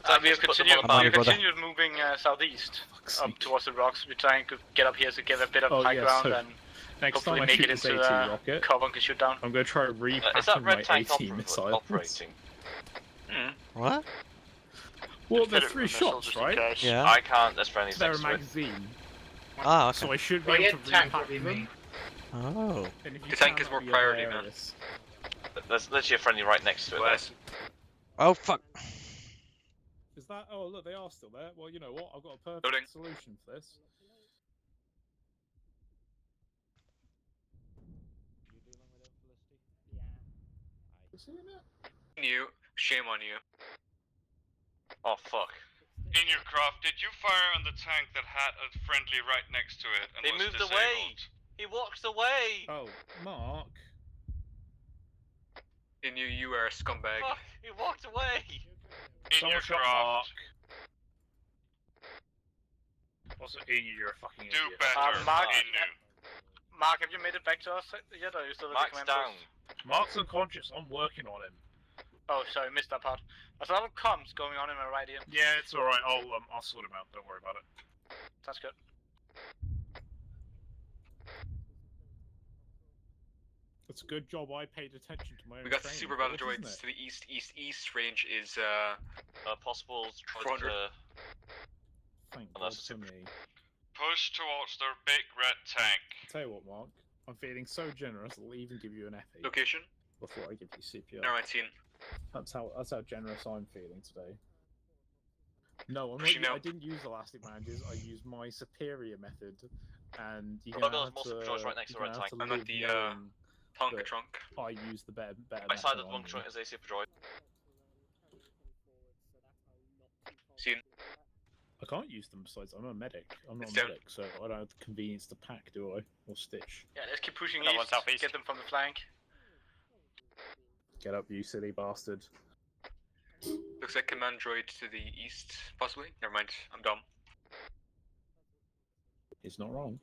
S1: We have
S2: Just put them
S1: continued,
S2: on the
S1: we
S18: map.
S1: have continued moving southeast up towards the rocks. We're trying to get up here to get a bit of
S19: Oh,
S1: high
S19: yeah,
S1: ground
S19: so
S1: and
S19: next time
S1: hopefully
S19: I
S1: make
S19: shoot
S1: it
S19: this
S1: into
S19: AT rocket,
S1: cover and can shoot down.
S19: I'm going to try to
S2: Is that
S19: repattern my
S2: red tank
S19: AT missiles.
S2: operating?
S18: What?
S19: Well, they're
S16: Fit it
S19: 3
S16: with missiles
S19: shots,
S16: just in
S19: right?
S16: case.
S18: Yeah.
S2: I can't, there's friendly
S19: They're a
S2: next to it.
S19: magazine,
S18: Ah, okay.
S19: so I should be
S17: Well,
S19: able
S17: yeah,
S19: to
S17: tank
S19: repack
S17: would be
S19: them.
S17: me.
S18: Oh.
S19: And if you
S11: The tank
S19: can,
S11: is more
S19: that'd be
S11: priority, man.
S19: hilarious.
S2: There's literally a friendly right next to it.
S11: West.
S18: Oh, fuck.
S19: Is that? Oh, look, they are still there. Well, you know what? I've got a perfect
S11: Loading.
S19: solution for this.
S11: You. Shame on you.
S2: Oh fuck.
S8: In your craft, did you fire on the tank that had a friendly right next to it and
S2: He
S8: was
S2: moved
S8: disabled?
S2: away! He walked away!
S19: Oh, Mark.
S11: In you are a scumbag.
S2: Fuck, he walked away!
S8: In
S6: Someone
S8: your
S6: shot
S8: craft.
S6: Also, you're a fucking
S8: Do
S6: idiot.
S8: better,
S1: Mark-
S8: Inu.
S1: Mark, have you made it back to us yet, or are you still at the
S2: Mark's
S1: command
S2: down.
S1: post?
S6: Mark's unconscious. I'm working on him.
S1: Oh, sorry, missed that part. There's a lot of comms going on in my right ear.
S6: Yeah, it's alright. I'll sort him out. Don't worry about it.
S1: That's good.
S19: It's a good job I paid attention to my own
S11: We got the
S19: training
S11: super battle
S19: course, isn't
S11: droids
S19: it?
S11: to the east. Range is
S2: Possible
S11: 400.
S19: Thank God
S2: Unless
S19: for me.
S8: Push towards the big red tank.
S19: Tell you what, Mark. I'm feeling so generous, I'll even give you an FE
S11: location.
S19: before I give you CPR.
S11: Never mind, seen.
S19: That's how generous I'm feeling today. No,
S11: Pushing
S19: I
S11: out.
S19: didn't use elastic bandages. I used my superior method, and you're
S2: Oh,
S19: gonna
S2: there's
S19: have
S2: more
S19: to.
S2: super droids right next to
S19: you're
S2: red
S19: gonna have
S2: tank.
S19: to
S11: I'm at
S19: live
S11: the
S19: knowing
S11: Tonka
S19: that
S11: trunk.
S19: I use the better.
S2: I sided
S19: method
S2: one
S19: on
S2: trunk
S19: you.
S2: as a super droid.
S11: Seen.
S19: I can't use them besides I'm a medic. I'm not
S11: It's
S19: a
S11: down.
S19: medic, so I don't have the convenience to pack, do I? Or stitch.
S1: Yeah, let's keep pushing
S16: Another one
S1: east.
S16: southeast.
S1: Get them from the flank.
S19: Get up, you silly bastard.
S11: Looks like command droid to the east, possibly. Never mind. I'm dumb.
S19: He's not wrong.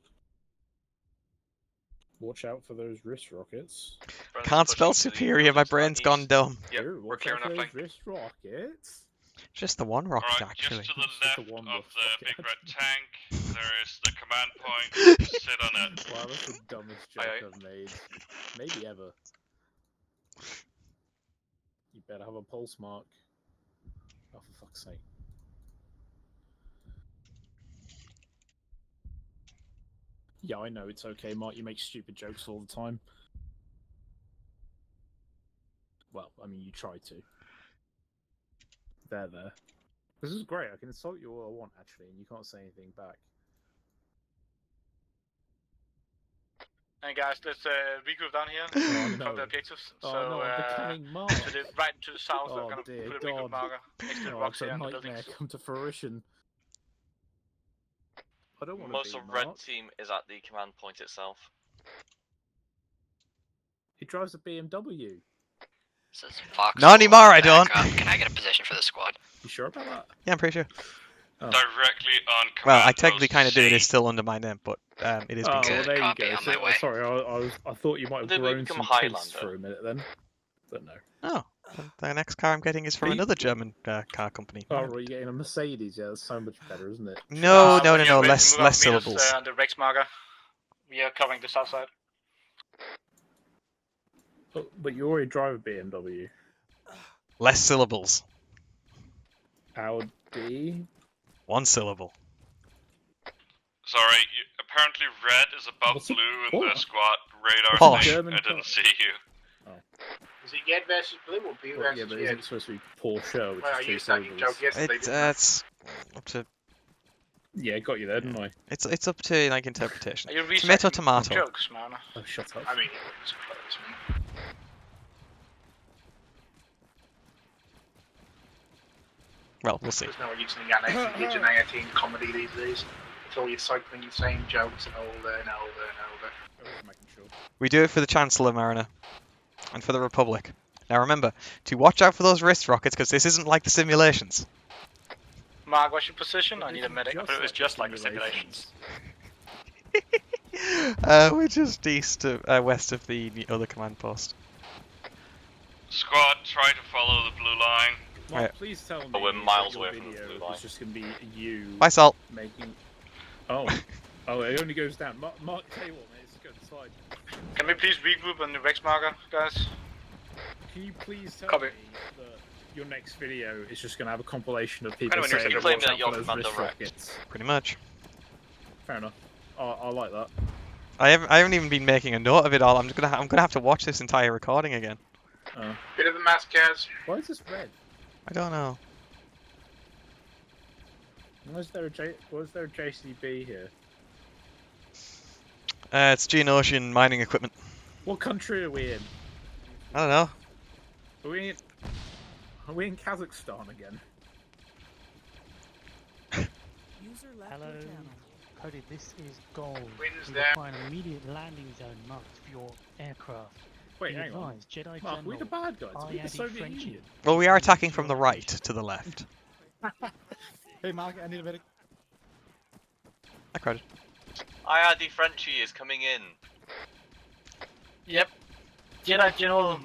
S19: Watch out for those wrist rockets.
S18: Can't spell superior, my brain's gone dumb.
S11: Yep,
S19: Here,
S11: we're
S19: watch
S11: clearing
S19: out
S11: that
S19: for those
S11: flank.
S19: wrist rockets.
S18: Just the one rocket,
S8: Alright,
S18: actually.
S8: just to the left of
S19: the one
S8: the
S19: rocket.
S8: big red tank, there is the command point. Sit on it.
S19: Wow, that's the dumbest joke I've made. Maybe ever. You better have a pulse mark. Oh, for fuck's sake. Yeah, I know, it's okay, Mark. You make stupid jokes all the time. Well, I mean, you try to. There. This is great. I can insult you all I want, actually, and you can't say anything back.
S1: And guys, let's regroup down here from the objectives.
S19: Oh,
S1: so,
S19: no, I'm becoming Mark.
S1: to the right and to the south,
S19: Oh,
S1: we're gonna
S19: dear
S1: put a regroup
S19: God.
S1: marker next to the
S19: Oh,
S1: rocks
S19: it's a
S1: here and the
S19: nightmare
S1: buildings.
S19: come to fruition. I don't want
S2: Most
S19: to
S2: of
S19: be
S2: red
S19: Mark.
S2: team is at the command point itself.
S19: He drives a BMW.
S10: Says Fox.
S18: Not anymore, I don't.
S10: Can I get a position for the squad?
S19: You sure about that?
S18: Yeah, I'm pretty sure.
S19: Oh.
S8: Directly on command.
S18: Well, I technically
S8: post
S18: kind of do. It
S8: C.
S18: is still under my name, but it is being
S19: Oh,
S18: said.
S19: well, there you
S10: Copy,
S19: go.
S10: on
S19: So,
S10: my way.
S19: sorry, I thought you might have
S2: Did we
S19: grown
S2: become
S19: some
S2: Highlander?
S19: taste for a minute then, but no.
S18: Oh, the next car I'm getting is from another German car company.
S19: Oh, right, you're getting a Mercedes. Yeah, that's so much better, isn't it?
S18: No,
S1: we're
S18: no,
S1: ready to
S18: less
S1: move up meters,
S18: syllables.
S1: on the Rex marker. We are covering the south side.
S19: But you already drive a BMW.
S18: Less syllables.
S19: Audi.
S18: One syllable.
S8: Sorry, apparently red is above
S19: What's it
S8: blue in the
S19: called?
S8: squad radar
S18: Posh.
S8: thing.
S19: German
S8: I didn't
S19: car.
S8: see you.
S17: Is it red versus blue or blue
S19: Well,
S17: versus
S19: yeah, but
S17: red?
S19: isn't it supposed to be Porsche, which
S17: Well, I
S19: is three
S17: used that
S19: syllables?
S17: joke yesterday. didn't I?
S18: It's up to
S19: Yeah, got you there, didn't I?
S18: it's up to like interpretation.
S1: Are you
S18: Tomato,
S1: recycling
S18: tomato.
S1: jokes, man?
S19: Oh, shut up.
S17: I mean, it's close, man.
S18: Well, we'll see.
S17: There's no use in the comedy these days. It's all you're cycling the same jokes and over and over and over.
S18: We do it for the Chancellor, Mariner, and for the Republic. Now remember to watch out for those wrist rockets, because this isn't like the simulations.
S1: Mark, what's your position? I need a medic. But it was just like the simulations.
S18: We're just west of the other command post.
S8: Squad, try to follow the blue line.
S19: Mark,
S18: Right.
S19: please tell me
S2: But we're miles
S19: that your
S2: away from the
S19: video
S2: blue line.
S19: is just going to be you
S18: Bye, Salt.
S19: making... Oh, it only goes down. Mark, tell you what, mate, it's going to slide.
S1: Can we please regroup on the Rex marker, guys?
S19: Can you please tell
S1: Copy.
S19: me that your next video is just going to have a compilation of people
S1: Anyone who's
S19: saying,
S1: claiming
S19: watch
S2: that
S19: out
S2: you're
S19: for those
S2: Commander
S19: wrist
S2: Rex.
S19: rockets?
S18: Pretty much.
S19: Fair enough. I like that.
S18: I haven't even been making a note of it all. I'm gonna have to watch this entire recording again.
S17: Bit of the mask, guys.
S19: Why is this red?
S18: I don't know.
S19: Why is there a JCB here?
S18: It's Geonosian mining equipment.
S19: What country are we in?
S18: I don't know.
S19: Are we in Kazakhstan again?
S5: User left
S21: Hello.
S5: your channel.
S21: Cody, this is gold.
S17: Winds
S21: We
S17: down.
S21: require an immediate landing zone marked for your aircraft.
S19: Wait,
S21: Be
S19: hang on.
S21: advised, Jedi
S19: Mark, we're the
S21: General
S19: bad guys. We're the
S21: Ayadi
S19: Soviet
S21: Frenchie.
S19: Union.
S18: Well, we are attacking from the right to the left.
S9: Hey, Mark, I need a medic.
S18: I credit.
S2: IRD Frenchie is coming in.
S1: Yep. Jedi General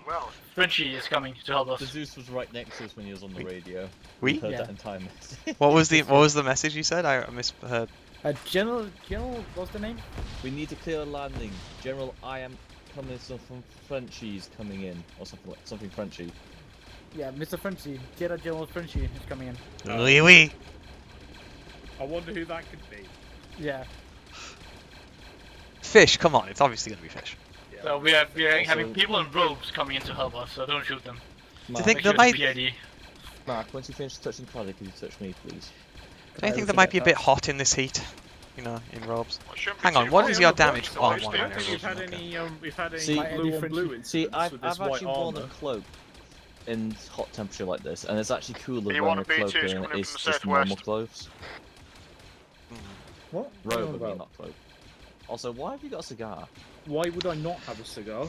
S1: Frenchie is coming to help us.
S12: The Zeus was right next to us when he was on the radio.
S18: We?
S12: heard
S9: Yeah.
S12: that entire message.
S18: What was the message you said? I misheard.
S9: General, what's the name?
S12: We need to clear a landing. General, I am coming. From Frenchie's coming in, or something Frenchy.
S9: Yeah, Mr. Frenchy. Jedi General Frenchy is coming in.
S18: Oui, oui.
S19: I wonder who that could be.
S9: Yeah.
S18: Fish, come on, it's obviously gonna be fish.
S1: So we are having people in robes coming in to help us, so don't shoot them.
S18: Do you think
S1: Make
S18: there
S1: sure
S18: might?
S1: it's PID.
S12: Mark, once you finish touching Craddock, could you touch me, please?
S18: Do you think there might be a bit hot in this heat? You know, in robes. Hang on, what is your damage? Oh,
S19: I
S18: one
S19: don't think
S18: minute.
S19: we've had any
S12: See,
S19: blue on blue incidents
S12: See, I've
S19: with this
S12: actually
S19: white
S12: worn
S19: armor.
S12: a cloak in hot temperature like this, and it's actually cooler
S17: You
S12: wearing
S17: want
S12: a
S17: a
S12: cloak
S17: B2s
S12: than
S17: coming
S12: it
S17: in
S12: is
S17: from the
S12: just normal
S17: southwest.
S12: clothes.
S19: What?
S12: Robe, I mean, not cloak. Also, why have you got a cigar?
S19: Why would I not have a cigar?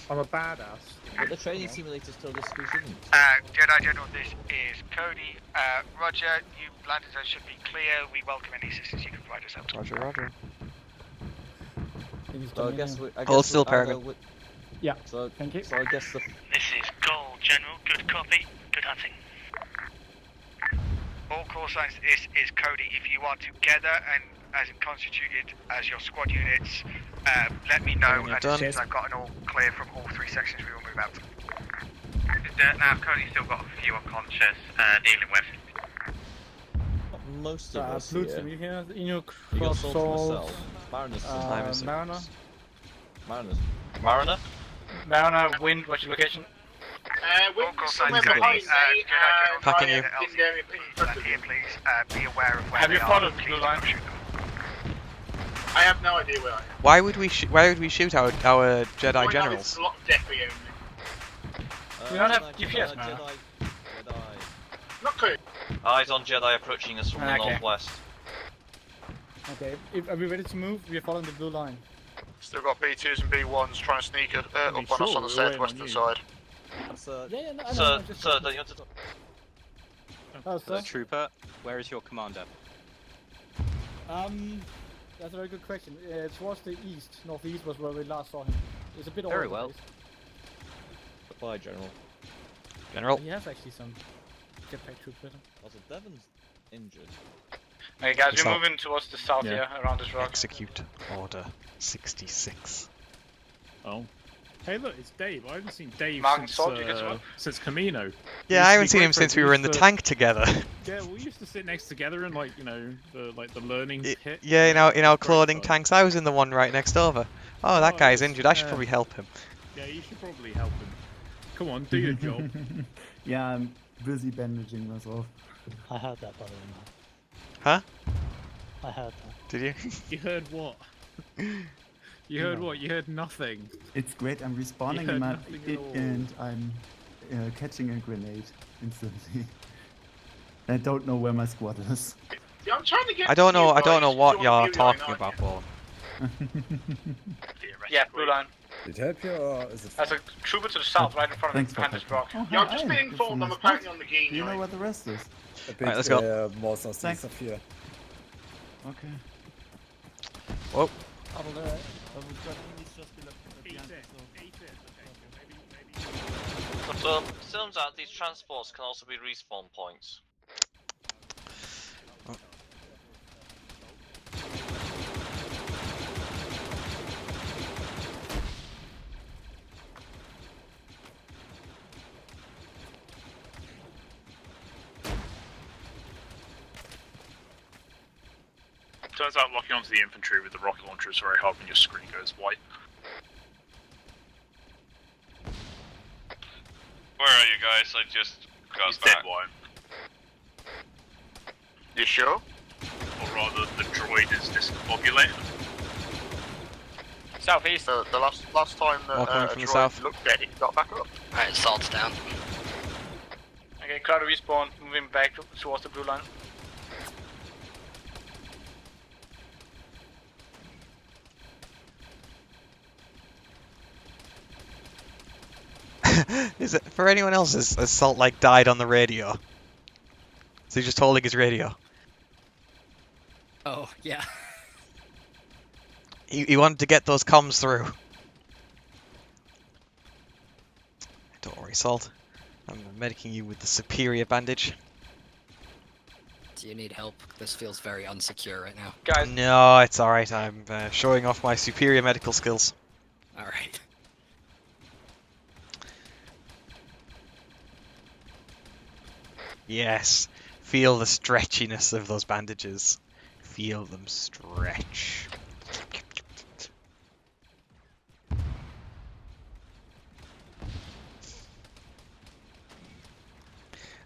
S19: I'm a badass.
S12: But the training simulators told us we shouldn't.
S22: Jedi General, this is Cody. Roger, you landing zone should be clear. We welcome any assistance you can provide us out.
S18: Roger, roger.
S12: So I guess
S18: Hold still, Peregrine.
S9: Yeah.
S12: So
S9: thank you.
S12: So I guess the
S21: This is Gold, General. Good copy. Good hunting.
S22: All call signs to this is Cody. If you are together and as in constituted as your squad units, let me know.
S18: Everything
S22: And
S18: done.
S22: as soon as I've got an all clear from all 3 sections, we will move out.
S4: Now, Cody's still got a few unconscious dealing with.
S12: most of us
S9: Blue
S12: here.
S9: team, you hear in your
S12: You got
S9: cross
S12: Salt
S9: salt,
S12: myself. Mariners.
S9: Mariner.
S12: Mariners.
S2: Mariner?
S1: Mariner, wind, what's your location?
S22: All call signs to
S12: behind
S22: this.
S12: me.
S18: Packing you.
S22: Here, please be aware of where
S1: Have
S22: they
S1: you
S22: are.
S1: followed
S22: Please
S1: Blue
S22: do
S1: Line?
S22: not shoot them.
S17: I have no idea where I am.
S18: Why would we shoot our Jedi generals?
S17: A lot of death we own.
S1: We don't have GPS, man.
S12: Jedi.
S17: Not clear.
S2: Eyes on Jedi approaching us from the
S1: Okay.
S2: northwest.
S9: Okay, are we ready to move? We are following the blue line.
S13: Still got B2s and B1s trying to sneak up on us on the southwestern side.
S9: Yeah, no, I know,
S2: Sir,
S9: just-
S2: sir, don't you want to...
S9: Oh, sir?
S23: Trooper, where is your commander?
S9: That's a very good question. Towards the east, northeast was where we last saw him. It's a bit all
S23: Very
S9: over the
S23: well.
S9: place.
S12: Goodbye, General.
S18: General.
S9: He has actually some jetpack troops with him.
S12: Also, Devon's injured.
S1: Okay, guys,
S18: It's
S1: we're
S18: up.
S1: moving towards the south here, around this rock.
S18: Execute Order 66.
S19: Oh. Hey, look, it's Dave. I haven't seen Dave
S1: Mark and
S19: since,
S1: Salt, you guys want?
S19: since Camino.
S18: Yeah, I haven't seen him since we were in the tank together.
S19: Yeah, we used to sit next together in, like, you know, the learning pit.
S18: Yeah, in our cloning tanks. I was in the one right next over. Oh, that guy's injured. I should probably help him.
S19: Yeah, you should probably help him. Come on, do your job.
S15: Yeah, I'm busy bandaging myself.
S21: I heard that, by the way.
S18: Huh?
S21: I heard that.
S18: Did you?
S19: You heard what? You heard what? You heard nothing.
S15: It's great. I'm respawning
S19: Yeah,
S15: in my
S19: nothing at all.
S15: and I'm catching a grenade instantly. I don't know where my squad is.
S17: Yeah, I'm trying to get
S18: I don't know.
S17: you
S18: I don't
S17: guys
S18: know
S17: to
S18: what
S17: join
S18: you're
S17: Blue Line,
S18: talking
S17: aren't
S18: about,
S17: you?
S18: Paul.
S1: Yeah, blue line.
S24: Did it help you, or is it?
S1: There's a trooper to the south, right in front of
S15: Thanks,
S1: behind this rock.
S17: Yeah, I've just been informed I'm apparently on the game.
S15: Do you know where the rest is?
S24: A bit
S18: Alright, let's go.
S24: more southeast
S15: Thanks.
S24: of here.
S15: Okay.
S18: Whoa.
S2: So, turns out these transports can also be respawn points.
S6: Turns out locking onto the infantry with the rocket launcher is very hard when your screen goes white.
S8: Where are you guys? I just got
S6: He's
S8: back.
S6: dead white.
S13: You sure?
S6: Or rather, the droid is discombobulated.
S1: Southeast.
S13: The last time that
S18: Welcome
S13: a
S18: from the
S13: droid
S18: south.
S13: looked dead, it got back up.
S10: Alright, salt's down.
S1: Okay, crowd respawn, moving back towards the blue line.
S18: Is it for anyone else? Has Salt like died on the radio? So he's just holding his radio.
S10: Oh, yeah.
S18: He wanted to get those comms through. Don't worry, Salt. I'm medicing you with the superior bandage.
S10: Do you need help? This feels very unsecure right now.
S1: Guys.
S18: No, it's alright. I'm showing off my superior medical skills.
S10: Alright.
S18: Yes. Feel the stretchiness of those bandages. Feel them stretch.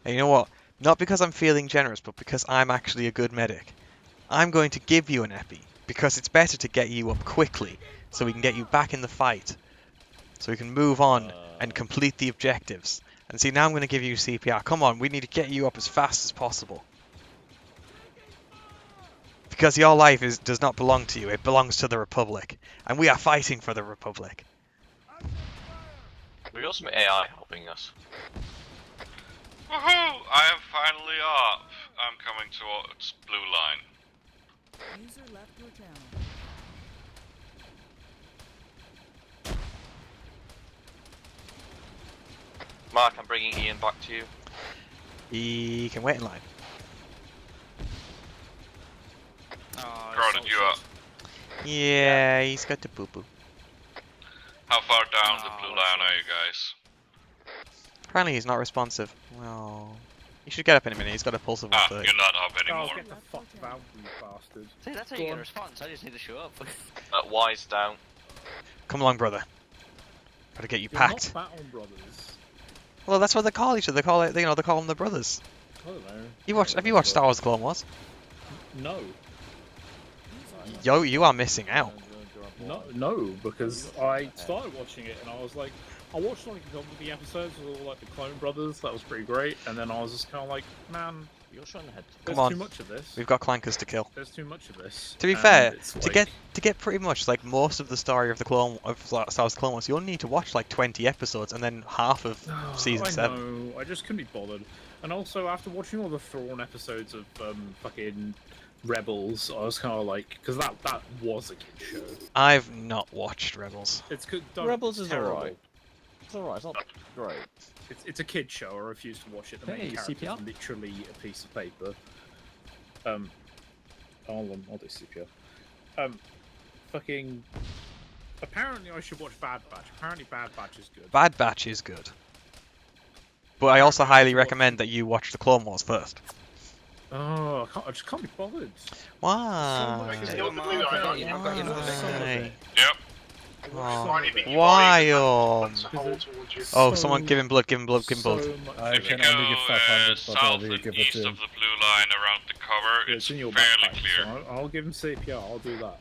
S18: And you know what? Not because I'm feeling generous, but because I'm actually a good medic. I'm going to give you an epi, because it's better to get you up quickly, so we can get you back in the fight. So we can move on and complete the objectives. And see, now I'm going to give you CPR. Come on, we need to get you up as fast as possible. Because your life does not belong to you, it belongs to the Republic. And we are fighting for the Republic.
S2: We got some AI helping us.
S8: Woohoo! I am finally up. I'm coming towards blue line.
S5: User left your channel.
S2: Mark, I'm bringing Ian back to you.
S18: He can wait in line.
S8: Crowded, you up.
S18: Yeah, he's got the poo poo.
S8: How far down the blue line are you guys?
S18: Apparently he's not responsive. Well, he should get up in a minute. He's got a pulse of 130.
S8: You're not up anymore.
S19: Oh, get the fuck out, you bastard.
S3: See, that's how you get a response. I just need to show up.
S2: Y's down.
S18: Come along, brother. Gotta get you
S19: You're
S18: packed.
S19: not Battle Brothers.
S18: Well, that's what they call each other. They call it, they call them the brothers.
S19: I don't know.
S18: Have you watched Star Wars: Clone Wars?
S19: No.
S18: Yo, you are missing out.
S19: No, because I started watching it and I was like, I watched like a couple of the episodes with all like the Clone Brothers. That was pretty great. And then I was just kind of like, man,
S12: you're trying to head.
S19: There's
S18: Come on.
S19: too much of this.
S18: We've got clankers to kill.
S19: There's too much of this.
S18: To be
S19: And
S18: fair,
S19: it's
S18: to
S19: like-
S18: get pretty much like most of the story of Star Wars: Clone Wars, you'll need to watch like 20 episodes and then half of season 7.
S19: know, I just couldn't be bothered. And also, after watching all the Thrawn episodes of fucking Rebels, I was kind of like, because that was a kid show.
S18: I've not watched Rebels.
S19: It's good.
S12: Rebels is
S19: terrible.
S12: alright. It's alright. It's not great.
S19: It's a kid show. I refuse to watch it. The main
S12: Hey,
S19: character
S12: CPR?
S19: is literally a piece of paper. I'll do CPR. Fucking. Apparently, I should watch Bad Batch. Apparently, Bad Batch is good.
S18: Bad Batch is good. But I also highly recommend that you watch the Clone Wars first.
S19: Oh, I just can't be bothered.
S18: Why?
S8: Yep.
S18: Why? Oh, someone give him blood, give him blood, give him blood.
S8: If you go south and east of the blue line around the cover, it's
S19: in your
S8: fairly
S19: backpack,
S8: clear.
S19: so I'll give him CPR. I'll do that.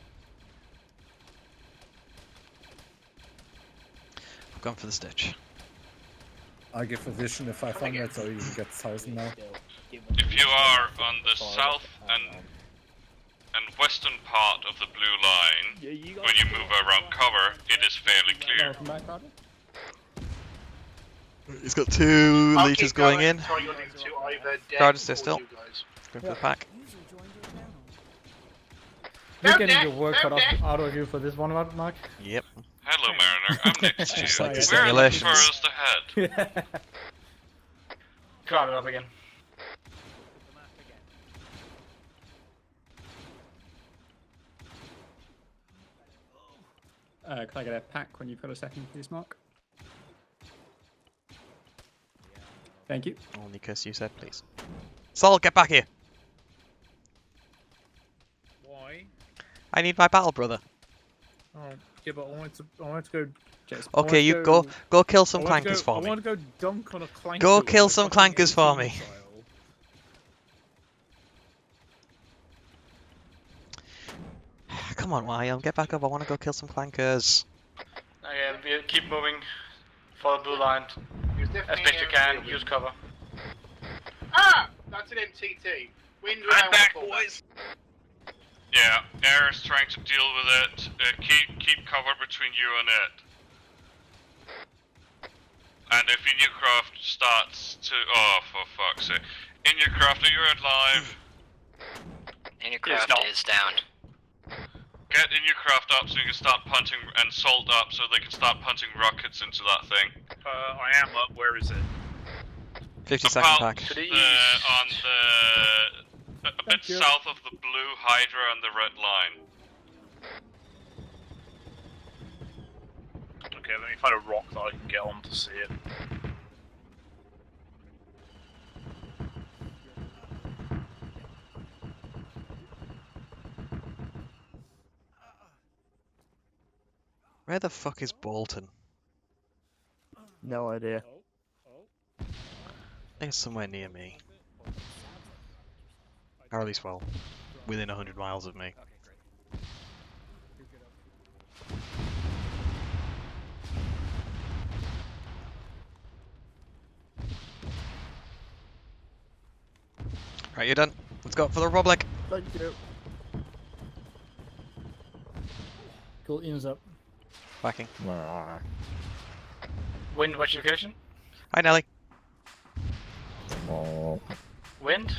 S18: I've gone for the stitch.
S24: I give a vision of 500, so you can get 1000 now.
S8: If you are on the south and western part of the blue line, when you move around cover, it is fairly clear.
S18: He's got 2
S13: I'll
S18: leeches
S13: keep
S18: going in.
S13: Try your link to either deck
S18: Crowd is there
S13: or
S18: still.
S13: you guys.
S18: Going for the pack.
S9: You're getting your work cut out of you for this one, Mark?
S18: Yep.
S8: Hello, Mariner. I'm next to
S18: Just
S8: you.
S18: like the
S8: Where are the
S18: simulations.
S8: furthest ahead?
S1: Crowded up again.
S7: Can I get a pack when you've got a second, please, Mark? Thank you.
S18: Only because you said please. Sol, get back here!
S19: Why?
S18: I need my battle brother.
S19: Oh, yeah, but I wanted to go.
S18: Okay, you go kill some clankers for
S19: I
S18: me.
S19: want to go dunk on a clanker.
S18: Go kill some clankers for me. Come on, Wyam, get back up. I want to go kill some clankers.
S1: Okay, we keep moving. Follow the blue line as best you can. Use cover.
S13: Ah! That's an MTT. Wind
S8: I'm back, boys. Yeah, Air is trying to deal with it. Keep cover between you and it. And if your new craft starts to... Oh, for fuck's sake. In your craft, are you alive?
S10: And your craft is down.
S8: Get in your craft up so you can start punching and salt up so they can start punching rockets into that thing.
S6: I am up. Where is it?
S18: 50-second
S8: About
S18: pack.
S8: on the... a bit south of the blue Hydra and the red line.
S6: Okay, let me find a rock that I can get on to see it.
S18: Where the fuck is Bolton?
S15: No idea.
S18: I think it's somewhere near me. Or at least, well, within 100 miles of me. Right, you're done. Let's go for the Republic.
S9: Thank you. Cool, Ian's up.
S18: Backing.
S1: Wind, what's your location?
S18: Hi, Nelly.
S1: Wind?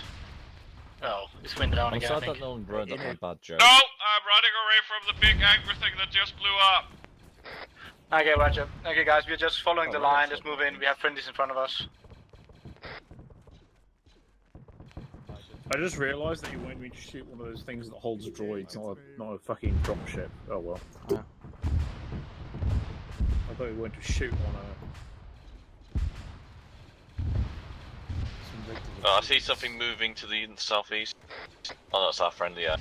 S1: Oh, it's wind down
S12: I'm
S1: again, I
S12: sad
S1: think.
S12: that no one brought up my bad joke.
S8: No! I'm running away from the big angry thing that just blew up!
S1: Okay, roger. Okay, guys, we're just following the line. Just move in. We have friendlies in front of us.
S19: I just realised that you wanted me to shoot one of those things that holds droids, not a fucking dropship. Oh well.
S18: Yeah.
S19: I thought you wanted to shoot one.
S2: I see something moving to the southeast. Oh, that's our friendly, yeah.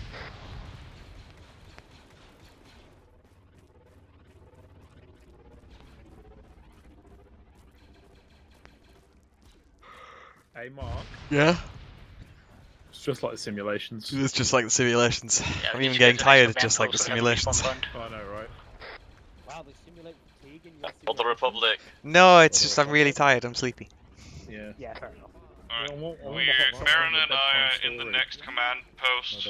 S19: Hey, Mark.
S18: Yeah?
S19: It's just like the simulations.
S18: It's just like the simulations.
S1: Yeah,
S18: I'm
S1: we
S18: even
S1: need to
S18: getting
S1: get to
S18: tired
S1: next
S18: just like the
S1: so we have to keep on
S18: simulations.
S1: front.
S19: I know, right?
S21: Wow, they simulate fatigue in your
S2: For the Republic.
S18: No, it's just I'm really tired. I'm sleepy.
S19: Yeah.
S21: Yeah, fair enough.
S8: Baron and I are in the next command post.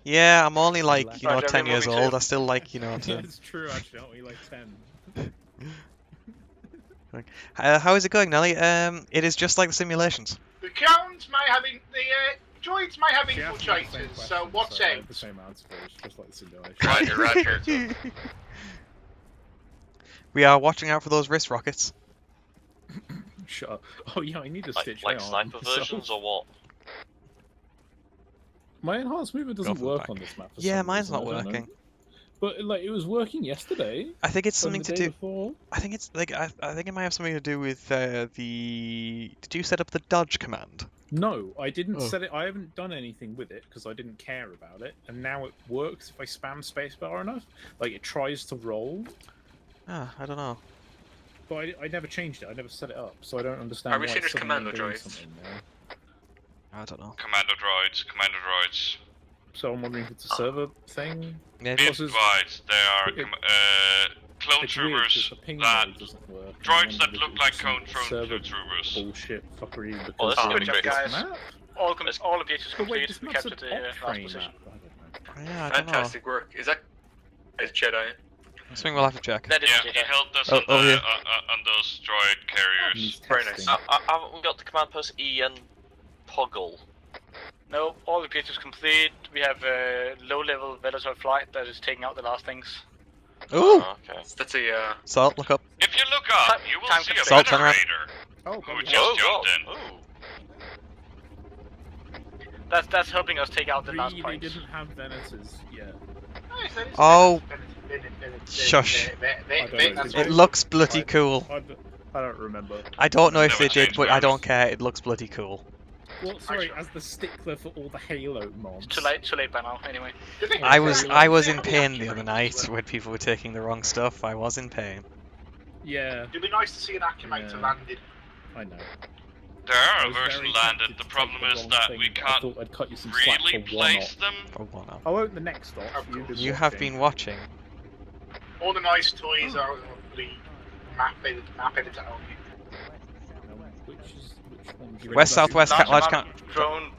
S18: Yeah, I'm only like, you know,
S1: Roger,
S18: 10
S1: we're
S18: years
S1: moving
S18: old.
S1: too.
S18: I still like, you know,
S19: Yeah,
S18: to...
S19: it's true actually, aren't we? Like 10.
S18: How is it going, Nelly? It is just like the simulations.
S17: The droids may have infiltrators, so watch
S19: I
S17: out.
S19: have the same answer for it. It's just like the simulation.
S6: Roger.
S18: We are watching out for those wrist rockets.
S19: Shut up. Oh yeah, I need to stitch
S2: Like
S19: that on
S2: sniper
S19: myself.
S2: versions or what?
S19: My enhanced movement doesn't
S18: for the
S19: work
S18: back.
S19: on this map. For
S18: Yeah,
S19: some
S18: mine's
S19: reason,
S18: not
S19: I don't know.
S18: working.
S19: But like, it was working yesterday.
S18: I think it's
S19: and
S18: something
S19: the
S18: to
S19: day
S18: do.
S19: before.
S18: I think it's like I think it might have something to do with the. Did you set up the dodge command?
S19: No, I didn't
S18: Oh.
S19: set it. I haven't done anything with it because I didn't care about it, and now it works if I spam spacebar enough. Like it tries to roll,
S18: Ah, I don't know.
S19: but I never changed it. I never set it up, so I don't understand.
S6: Are we
S19: why
S6: seeing
S19: it's
S6: this
S19: suddenly
S6: commando
S19: doing
S6: droids?
S19: something now.
S18: I don't know.
S8: Commando droids.
S19: So I'm wondering if it's a server thing.
S18: Yeah,
S8: Be
S19: Plus it's-
S8: advised, they are
S19: it-
S8: clone
S19: it's weird 'cause
S8: troopers
S19: the ping
S8: that
S19: mode doesn't work, and I
S8: droids
S19: wondered
S8: that
S19: if
S8: look
S19: it was
S8: like
S19: some
S8: clone
S19: server
S8: troopers.
S19: bullshit fuckery because
S2: Oh, that's
S1: Good
S2: gonna
S1: job,
S2: be
S1: guys.
S19: map.
S1: All objectives
S19: But wait,
S1: complete.
S19: this
S1: We
S19: map's
S1: captured the
S19: an
S1: last
S19: off-train
S1: position.
S19: map. I don't know.
S18: Yeah, I don't know.
S6: Fantastic work. Is that Jedi?
S18: I think we'll have to check.
S1: That is
S8: Yeah,
S1: Jedi.
S8: he held us
S18: Oh,
S8: on,
S18: oh, yeah.
S8: on those droid carriers.
S19: He's
S6: Very nice.
S19: testing.
S2: Haven't we got the command post Ian Poggle?
S1: No, all objectives complete. We have a low-level Venator flight that is taking out the last things.
S18: Ooh!
S2: Oh, okay.
S6: That's a
S18: Salt, look up.
S8: If you look up,
S1: Time-
S8: you will
S1: time
S8: see a
S1: constraint.
S18: Salt, turn around.
S8: Venerator
S19: Oh,
S8: who
S19: bloody
S8: just
S19: hell.
S8: jumped in.
S2: Ooh.
S1: That's helping us take out the last
S19: They
S1: points.
S19: didn't have Venators yet.
S18: Oh. Shush.
S19: It
S18: It looks bloody cool.
S19: I don't remember.
S18: I don't know if
S8: Never
S18: they did,
S8: changed
S18: but I
S8: those.
S18: don't care. It looks bloody cool.
S19: Well, sorry, as the stickler for all the Halo mods.
S1: Too late by now. Anyway.
S18: I was in pain the other night when people were taking the wrong stuff. I was in pain.
S19: Yeah,
S17: It'd be nice to see an acclimator
S19: Yeah.
S17: landed.
S19: I know.
S8: There
S19: I
S8: are
S19: was
S8: versions
S19: very
S8: landed.
S19: tempted
S8: The
S19: to
S8: problem
S19: take the
S8: is
S19: wrong
S8: that
S19: thing,
S8: we
S19: but I
S8: can't
S19: thought I'd cut you some slack
S8: really
S19: for one
S8: place
S19: off.
S8: them.
S18: Oh, one up.
S19: I won't the next off.
S17: Of
S19: You've been
S18: You have
S19: watching.
S18: been watching.
S17: All the nice toys are the map editor only.
S19: Which one? do you
S18: West,
S19: reckon?
S18: southwest,
S1: Large
S18: large
S1: amount
S18: count.
S1: of drone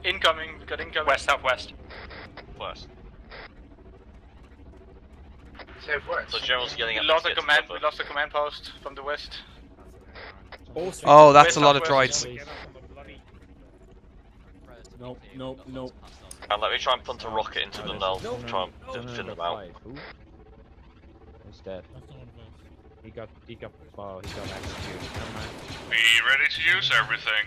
S1: incoming. We got incoming.
S6: west southwest.
S2: West.
S17: Southwest.
S2: So General's yelling
S1: We
S2: at
S1: lost
S2: me
S1: a
S2: to get
S1: command.
S2: to
S1: We
S2: cover.
S1: lost a command post from the west.
S18: Oh, that's a lot of
S1: West,
S18: droids.
S7: Nope, nope, nope.
S2: And let me try and punt a rocket into them. They'll try and thin them out.
S12: Who's dead? He got executed. Never mind.
S8: Be ready to use everything.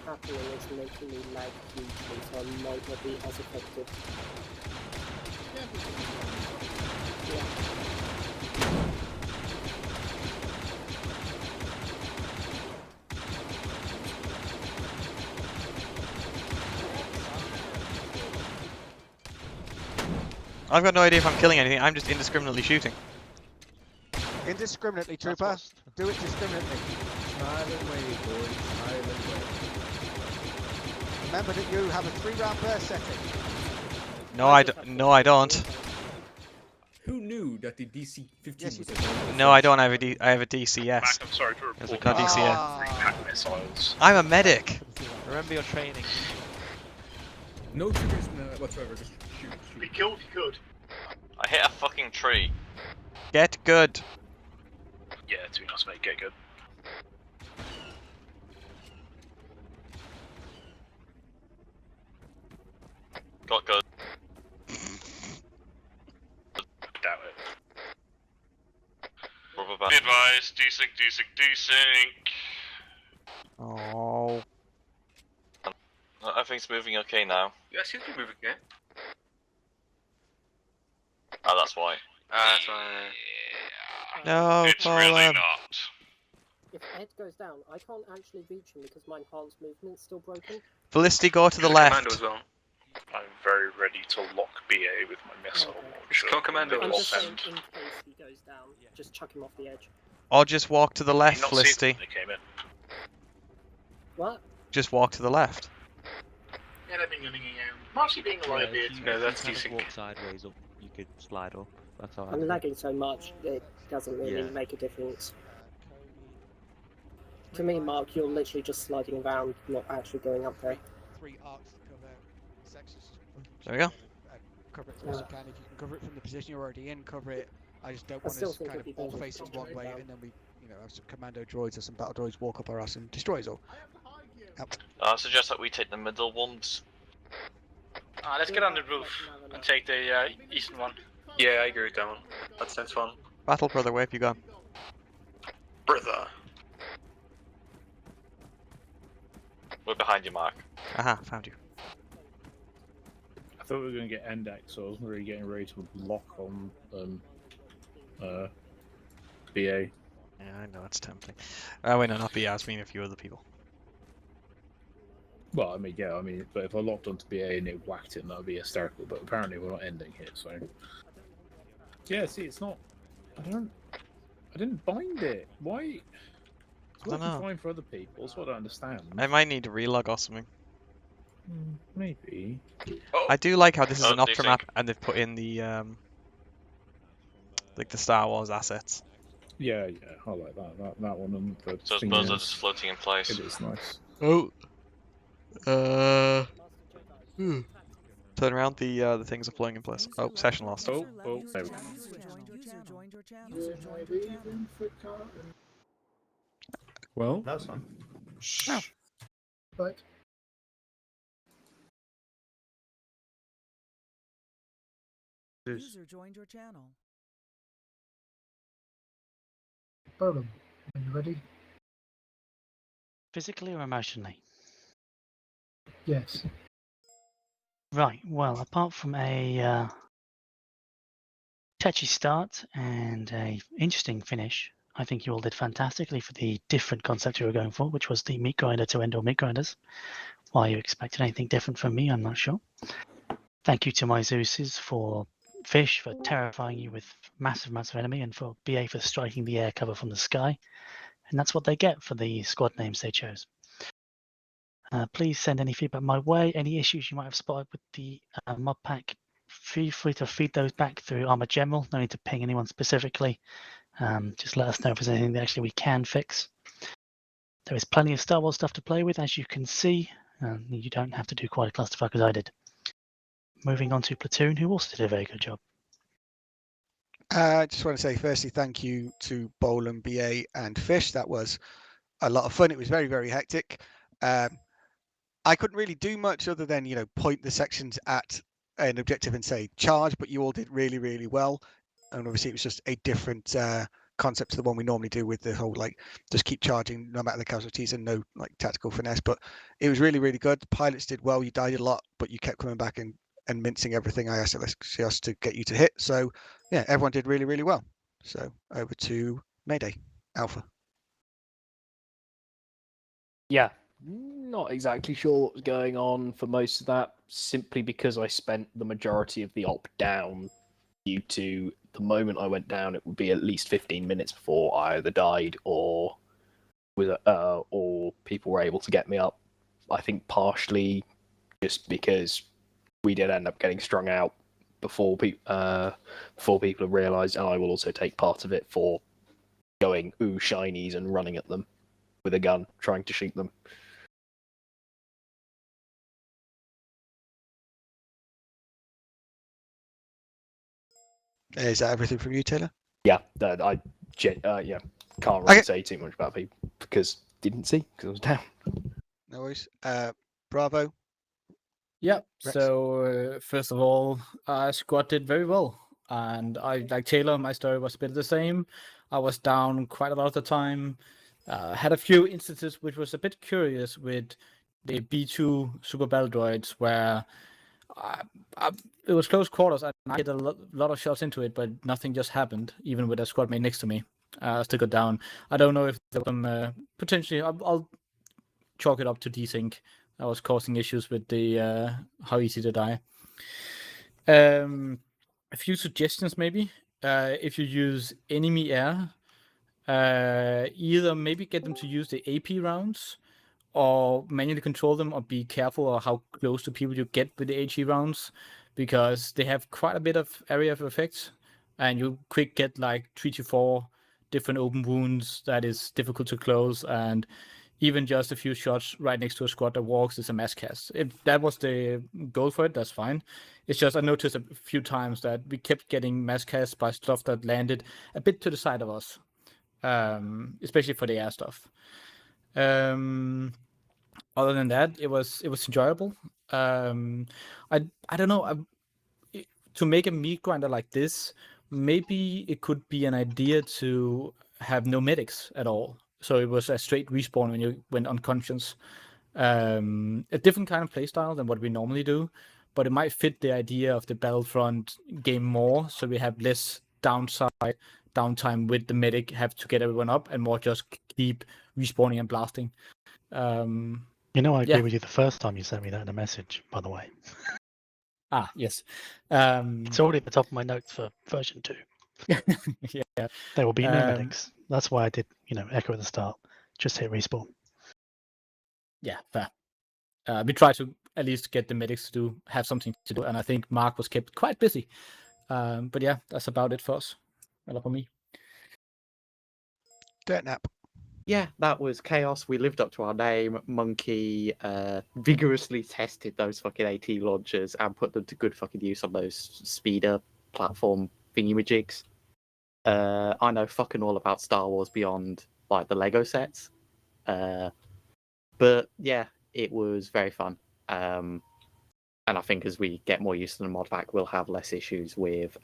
S5: Happening is making me like hugely, so I might not be as effective.
S18: I've got no idea if I'm killing anything. I'm just indiscriminately shooting.
S11: Indiscriminately, trooper. Do it discriminately.
S24: Smile away, boys. Smile away.
S11: Remember that you have a 3-round burst setting.
S18: No, I don't.
S24: Who knew that the DC-15 was a
S18: No, I don't. I have a DCS.
S6: Mac, I'm sorry to
S18: There's a
S6: report.
S18: car DCS.
S6: Three-pack missiles.
S18: I'm a medic.
S3: Remember your training.
S24: No triggers whatsoever. Just shoot.
S17: Be killed if you could.
S2: I hit a fucking tree.
S18: Get good.
S6: Yeah, to be honest, mate, get good.
S2: Got good.
S6: Doubt it.
S2: Rubber
S8: Be
S2: band.
S8: advised, desync.
S18: Oh.
S2: Everything's moving okay now.
S6: Yeah, seems to be moving again.
S2: Oh, that's why.
S6: That's why.
S18: No,
S8: It's really not.
S5: If Ed goes down, I can't actually reach him because my enhanced movement's still broken.
S18: Felicity, go to the
S6: Commando
S18: left.
S6: as well. I'm very ready to lock BA with my missile.
S5: Okay.
S6: Come Commando.
S5: I'm just saying, in case he goes down, just chuck him off the edge.
S18: Or just walk to the left,
S6: Not
S18: Felicity.
S6: they came in.
S5: What?
S18: Just walk to the left.
S6: Yeah, they've been running around. Marcy being alive here. No, that's decent.
S3: Walk sideways up, you could slide up. That's all.
S5: I'm lagging so much, it doesn't really
S3: Yeah.
S5: make a difference. To me, Mark, you're literally just sliding around, not actually going up there.
S11: 3 arcs to cover sections.
S18: There we go.
S11: Cover it as best you can. If you can cover it from the position you're already in, cover it. I just don't
S5: I
S11: want
S5: still
S11: us
S5: think
S11: kind
S5: it'd
S11: of
S5: be
S11: all
S5: better
S11: facing
S5: to
S11: one way,
S5: down.
S11: and then we, have some commando droids or some battle droids walk up our ass and destroy us all. Yep.
S2: I suggest that we take the middle ones.
S1: Let's get on the roof and take the eastern one.
S6: Yeah, I agree with that one. That sounds fun.
S18: Battle brother, where have you gone?
S6: Brother.
S2: We're behind you, Mark.
S18: Aha, found you.
S19: I thought we were going to get Endex, so I wasn't really getting ready to lock on BA.
S18: Yeah, I know, it's tempting. Oh, wait, no, not BA, I was meaning a few other people.
S19: Well, but if I locked onto BA and it whacked it, that would be hysterical. But apparently we're not ending here, so. Yeah, see, it's not. I didn't bind it. Why? It's
S18: I don't
S19: working
S18: know.
S19: fine for other people. That's what I understand.
S18: I might need to relog or something.
S19: Maybe.
S18: I do like how this is an
S2: Oh,
S18: Optra map and they've put in the like the Star Wars assets.
S19: Yeah, I like that one. And the
S2: So
S19: thing
S2: those are
S19: is,
S2: just floating in place.
S19: it is nice.
S18: Oh. Turn around, the things are flowing in place. Oh, session lost.
S19: Oh, there we go.
S7: Well,
S13: That's fine.
S17: Right.
S4: User joined your channel.
S17: Bowden, are you ready?
S21: Physically or emotionally?
S17: Yes.
S21: Right, well, apart from a touchy start and a interesting finish, I think you all did fantastically for the different concept you were going for, which was the meat grinder to end all meat grinders. Why you expected anything different from me, I'm not sure. Thank you to my Zeuses for Fish for terrifying you with massive amounts of enemy, and for BA for striking the air cover from the sky. And that's what they get for the squad names they chose. Please send any feedback my way. Any issues you might have spotted with the mod pack, feel free to feed those back through Arma General. No need to ping anyone specifically. Just let us know if there's anything that actually we can fix. There is plenty of Star Wars stuff to play with, as you can see. You don't have to do quite a clusterfuck as I did. Moving on to Platoon, who also did a very good job.
S11: I just want to say, firstly, thank you to Bolan, BA, and Fish. That was a lot of fun. It was very, very hectic. I couldn't really do much other than, point the sections at an objective and say charge, but you all did really, really well. And obviously, it was just a different concept to the one we normally do with the whole, just keep charging no matter the casualties and no, tactical finesse. But it was really, really good. The pilots did well. You died a lot, but you kept coming back and mincing everything I asked us to get you to hit. So, yeah, everyone did really, really well. So, over to Mayday, Alpha.
S14: Yeah, not exactly sure what was going on for most of that, simply because I spent the majority of the op down due to the moment I went down, it would be at least 15 minutes before I either died or people were able to get me up. I think partially just because we did end up getting strung out before people realised, and I will also take part of it for going ooh shinies and running at them with a gun, trying to shoot them.
S11: Is that everything from you, Taylor?
S14: Yeah, I can't really say too much about people because didn't see because I was down.
S11: No worries. Bravo.
S9: Yeah.
S11: Rex?
S9: So first of all, squad did very well, and I like Taylor. My story was a bit the same. I was down quite a lot of the time. Had a few instances which was a bit curious with the B2 super battle droids where it was close quarters and I hit a lot of shots into it, but nothing just happened. Even with a squad mate next to me, I still got down. I don't know if there was some potentially. I'll chalk it up to desync. That was causing issues with the how easy to die. A few suggestions maybe. If you use enemy air, either maybe get them to use the AP rounds or manually control them, or be careful of how close to people you get with the HE rounds, because they have quite a bit of area of effect, and you quick get like 3 to 4 different open wounds that is difficult to close, and even just a few shots right next to a squad that walks is a mass cast. If that was the goal for it, that's fine. It's just I noticed a few times that we kept getting mass cast by stuff that landed a bit to the side of us, especially for the air stuff. Other than that, it was enjoyable. I don't know. To make a meat grinder like this, maybe it could be an idea to have no medics at all. So it was a straight respawn when you went unconscious. A different kind of playstyle than what we normally do, but it might fit the idea of the Battlefront game more. So we have less downtime with the medic, have to get everyone up, and more just keep respawning and blasting.
S21: You know, I agree with you the first time you sent me that in a message, by the way.
S9: Yes.
S21: It's already at the top of my notes for version 2.
S9: Yeah.
S21: There will be no medics. That's why I did, echo at the start. Just hit respawn.
S9: Yeah, fair. We try to at least get the medics to have something to do, and I think Mark was kept quite busy. But yeah, that's about it for us. Well, for me.
S11: Dirt nap.
S16: Yeah, that was chaos. We lived up to our name. Monkey vigorously tested those fucking AT launchers and put them to good fucking use on those speeder platform thingy-majigs. I know fucking all about Star Wars beyond like the Lego sets. But yeah, it was very fun. And I think as we get more used to the mod pack, we'll have less issues with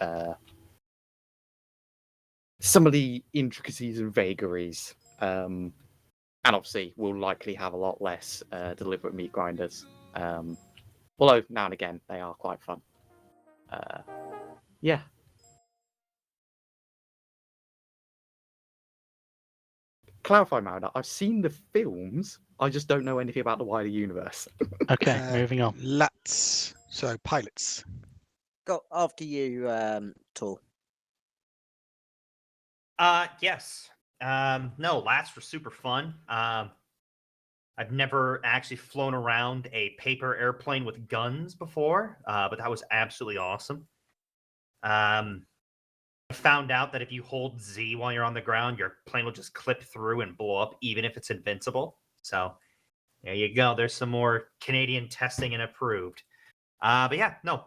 S16: some of the intricacies and vagaries. And obviously, we'll likely have a lot less deliberate meat grinders. Although now and again, they are quite fun. Yeah. Clarify, Mariner, I've seen the films, I just don't know anything about the wider universe.
S21: Okay, moving on.
S11: Lats. So, pilots.
S20: Go after you, Tall.
S22: Yes. No, lats were super fun. I've never actually flown around a paper airplane with guns before, but that was absolutely awesome. I found out that if you hold Z while you're on the ground, your plane will just clip through and blow up, even if it's invincible. So there you go. There's some more Canadian testing and approved. But yeah, no,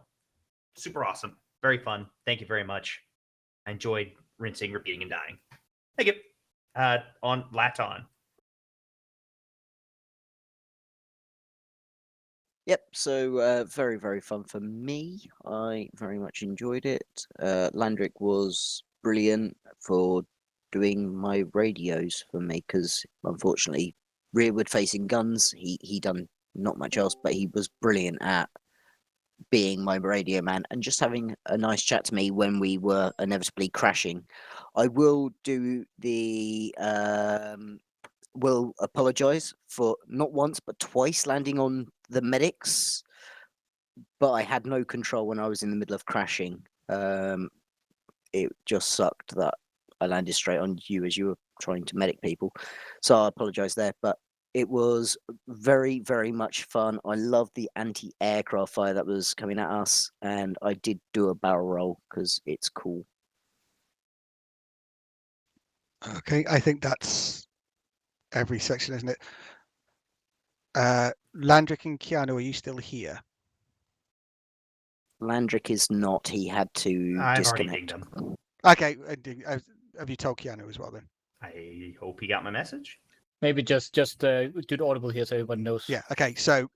S22: super awesome. Very fun. Thank you very much. I enjoyed rinsing, repeating, and dying. Thank you. On Laton.
S20: Yep, so very, very fun for me. I very much enjoyed it. Landrick was brilliant for doing my radios for me, because unfortunately, rearward facing guns, he done not much else, but he was brilliant at being my radio man and just having a nice chat to me when we were inevitably crashing. I will do the will apologize for not once but twice landing on the medics, but I had no control when I was in the middle of crashing. It just sucked that I landed straight on you as you were trying to medic people, so I apologize there, but it was very, very much fun. I loved the anti-aircraft fire that was coming at us, and I did do a barrel roll because it's cool.
S11: Okay, I think that's every section, isn't it? Landrick and Keanu, are you still here?
S20: Landrick is not. He had to
S22: I've already
S20: disconnect.
S22: dinged him.
S11: Okay, have you told Keanu as well then?
S22: I hope he got my message.
S9: Maybe just do the audible here so everyone knows.
S11: Yeah. Okay. So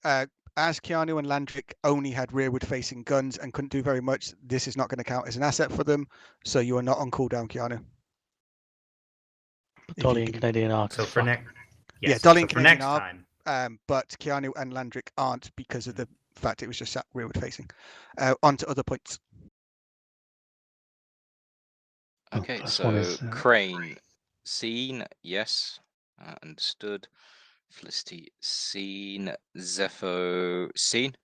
S11: as Keanu and Landrick only had rearward-facing guns and couldn't do very much, this is not going to count as an asset for them. So you are not on cooldown, Keanu.
S21: But Dolly and Canadian Arc.
S22: So for next,
S11: Yeah, Dolly and Canadian Arc. But Keanu and Landrick aren't because of the fact it was just sat rearward-facing. On to other points.
S10: Okay,
S21: plus
S10: so
S21: one is,
S10: Crane, seen, yes, understood. Felicity, seen. Zepho, seen.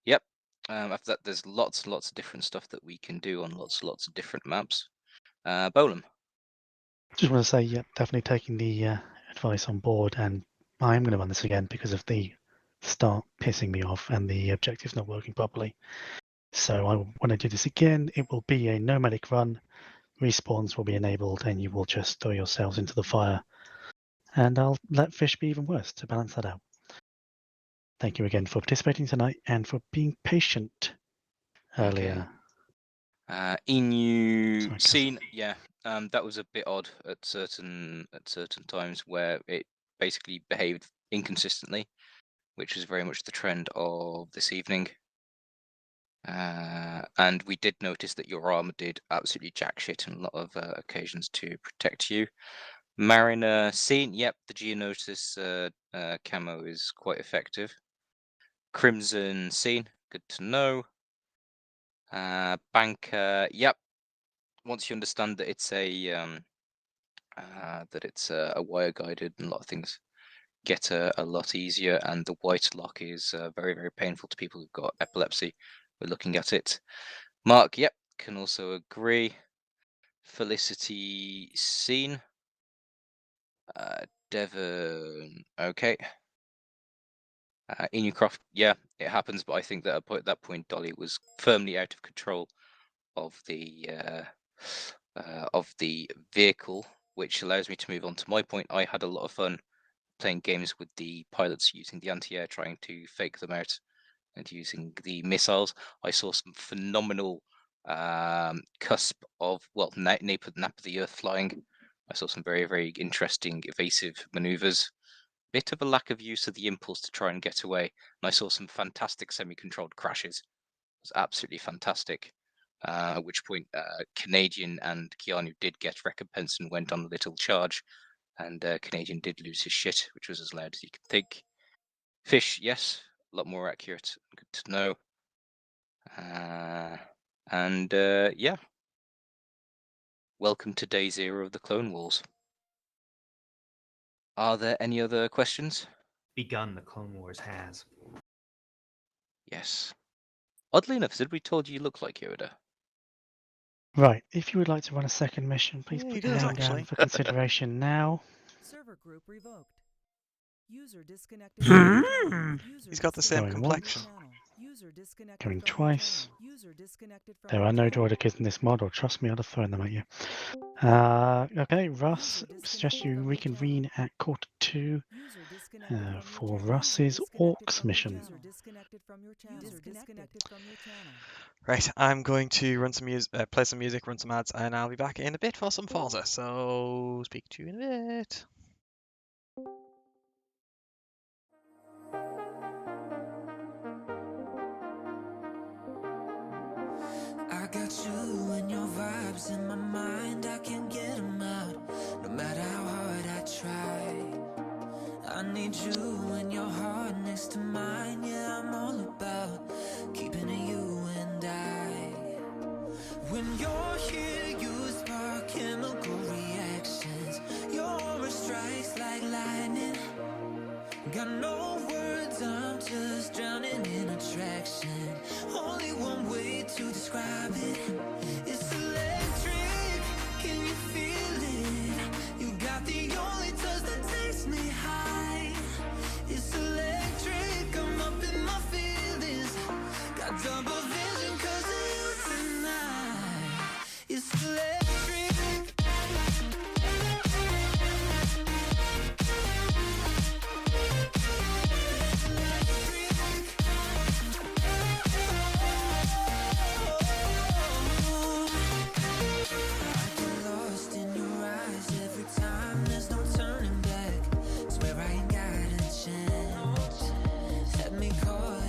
S10: Yep. After that, there's lots and lots of different stuff that we can do on lots and lots of different maps. Bolam.
S21: Just want to say, yeah, definitely taking the advice on board, and I am going to run this again because of the start pissing me off and the objectives not working properly. So when I do this again, it will be a nomadic run. Respawns will be enabled, and you will just throw yourselves into the fire. And I'll let fish be even worse to balance that out. Thank you again for participating tonight and for being patient earlier.
S10: Inu, seen, yeah. That was a bit odd at certain times where it basically behaved inconsistently, which was very much the trend of this evening. And we did notice that your armor did absolutely jack shit on a lot of occasions to protect you. Mariner, seen, yep, the Geonosis camo is quite effective. Crimson, seen, good to know. Banker, yep. Once you understand that it's a wire guided, and a lot of things get a lot easier, and the white lock is very, very painful to people who've got epilepsy. We're looking at it. Mark, yep, can also agree. Felicity, seen. Devon, okay. Inucroft, yeah, it happens, but I think that at that point, Dolly was firmly out of control of the vehicle, which allows me to move on to my point. I had a lot of fun playing games with the pilots using the anti-air, trying to fake them out, and using the missiles. I saw some phenomenal cusp of, well, nape of the earth flying. I saw some very, very interesting evasive maneuvers. Bit of a lack of use of the impulse to try and get away, and I saw some fantastic semi-controlled crashes. It was absolutely fantastic. At which point Canadian and Keanu did get recompense and went on a little charge, and Canadian did lose his shit, which was as loud as you could think. Fish, yes, a lot more accurate, good to know. And yeah, welcome to day 0 of the Clone Wars. Are there any other questions?
S22: Begun, the Clone Wars has.
S10: Yes. Oddly enough, did we told you look like Yoda?
S21: Right, if you would like to run a second mission, please
S18: Yeah, he
S21: put your
S18: does,
S21: name
S18: actually.
S21: down for consideration now.
S4: Server group revoked. User disconnected from your channel.
S18: He's got the same
S21: Going
S18: complexion.
S4: User disconnected
S21: Going
S4: from your
S21: twice.
S4: channel. User disconnected from
S21: There
S4: your
S21: are no
S4: channel.
S21: droid kids in this model. Trust me, I'd have thrown them at you. Okay, Russ, suggest you reconvene at 1:45 for Russ's Orcs mission.
S4: User disconnected from your channel. User disconnected from your channel.
S18: Right, I'm going to run some music, play some music, run some ads, and I'll be back in a bit for some Forza. So speak to you in a bit.
S12: I got you and your vibes in my mind, I can't get them out, no matter how hard I try. I need you and your heart next to mine, yeah, I'm all about keeping it you and I. When you're here, you spark chemical reactions, your aura strikes like lightning. Got no words, I'm just drowning in attraction. Only one way to describe it. It's electric, can you feel it? You got the only touch that takes me high. It's electric, I'm up in my feelings. Got double vision 'cause of you tonight. It's electric. Caught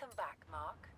S8: Welcome back, Mark.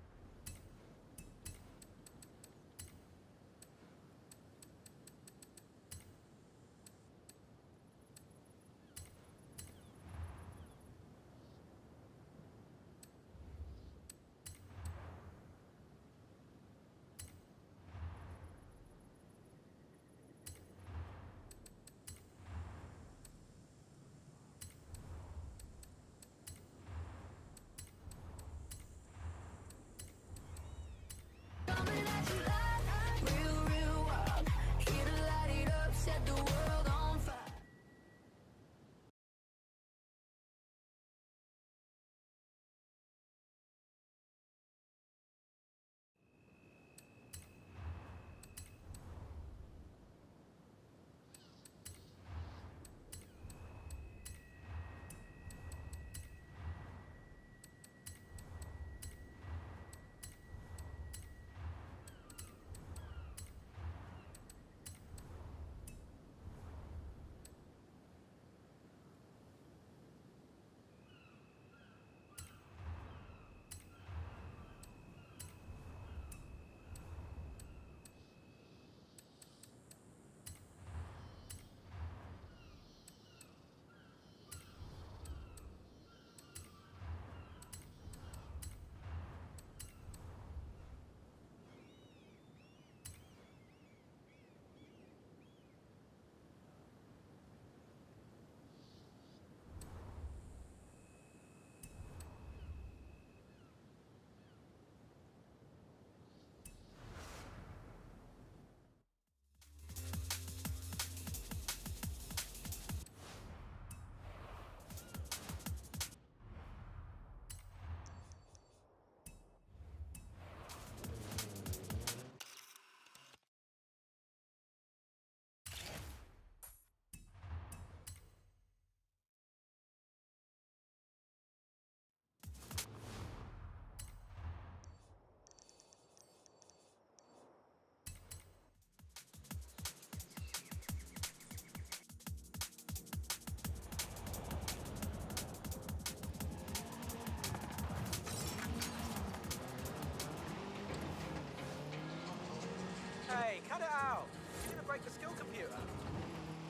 S15: Hey, cut it out! You're gonna break the skill computer.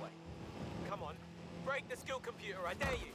S15: Wait, come on. Break the skill computer, I dare you!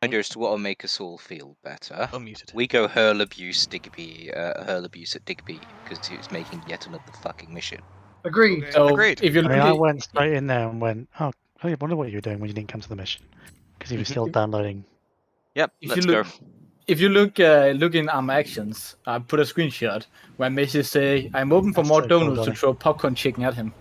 S10: idea as to what will make us all feel better.
S18: Unmuted.
S10: We go hurl abuse Digby, hurl abuse at Digby because he was making yet another fucking mission.
S17: Agreed.
S9: So
S18: Agreed.
S9: if you
S21: I
S9: look
S21: mean, I
S9: at,
S21: went straight in there and went, oh, I wonder what you were doing when you didn't come to the mission. Because he was still downloading.
S10: Yep,
S9: if
S10: let's
S9: you look,
S10: go.
S9: if you look in Arma actions, I put a screenshot where Macy say, "I'm open for
S21: That's
S9: more
S21: so cool,
S9: donuts to
S21: Donny.
S9: throw popcorn chicken at him."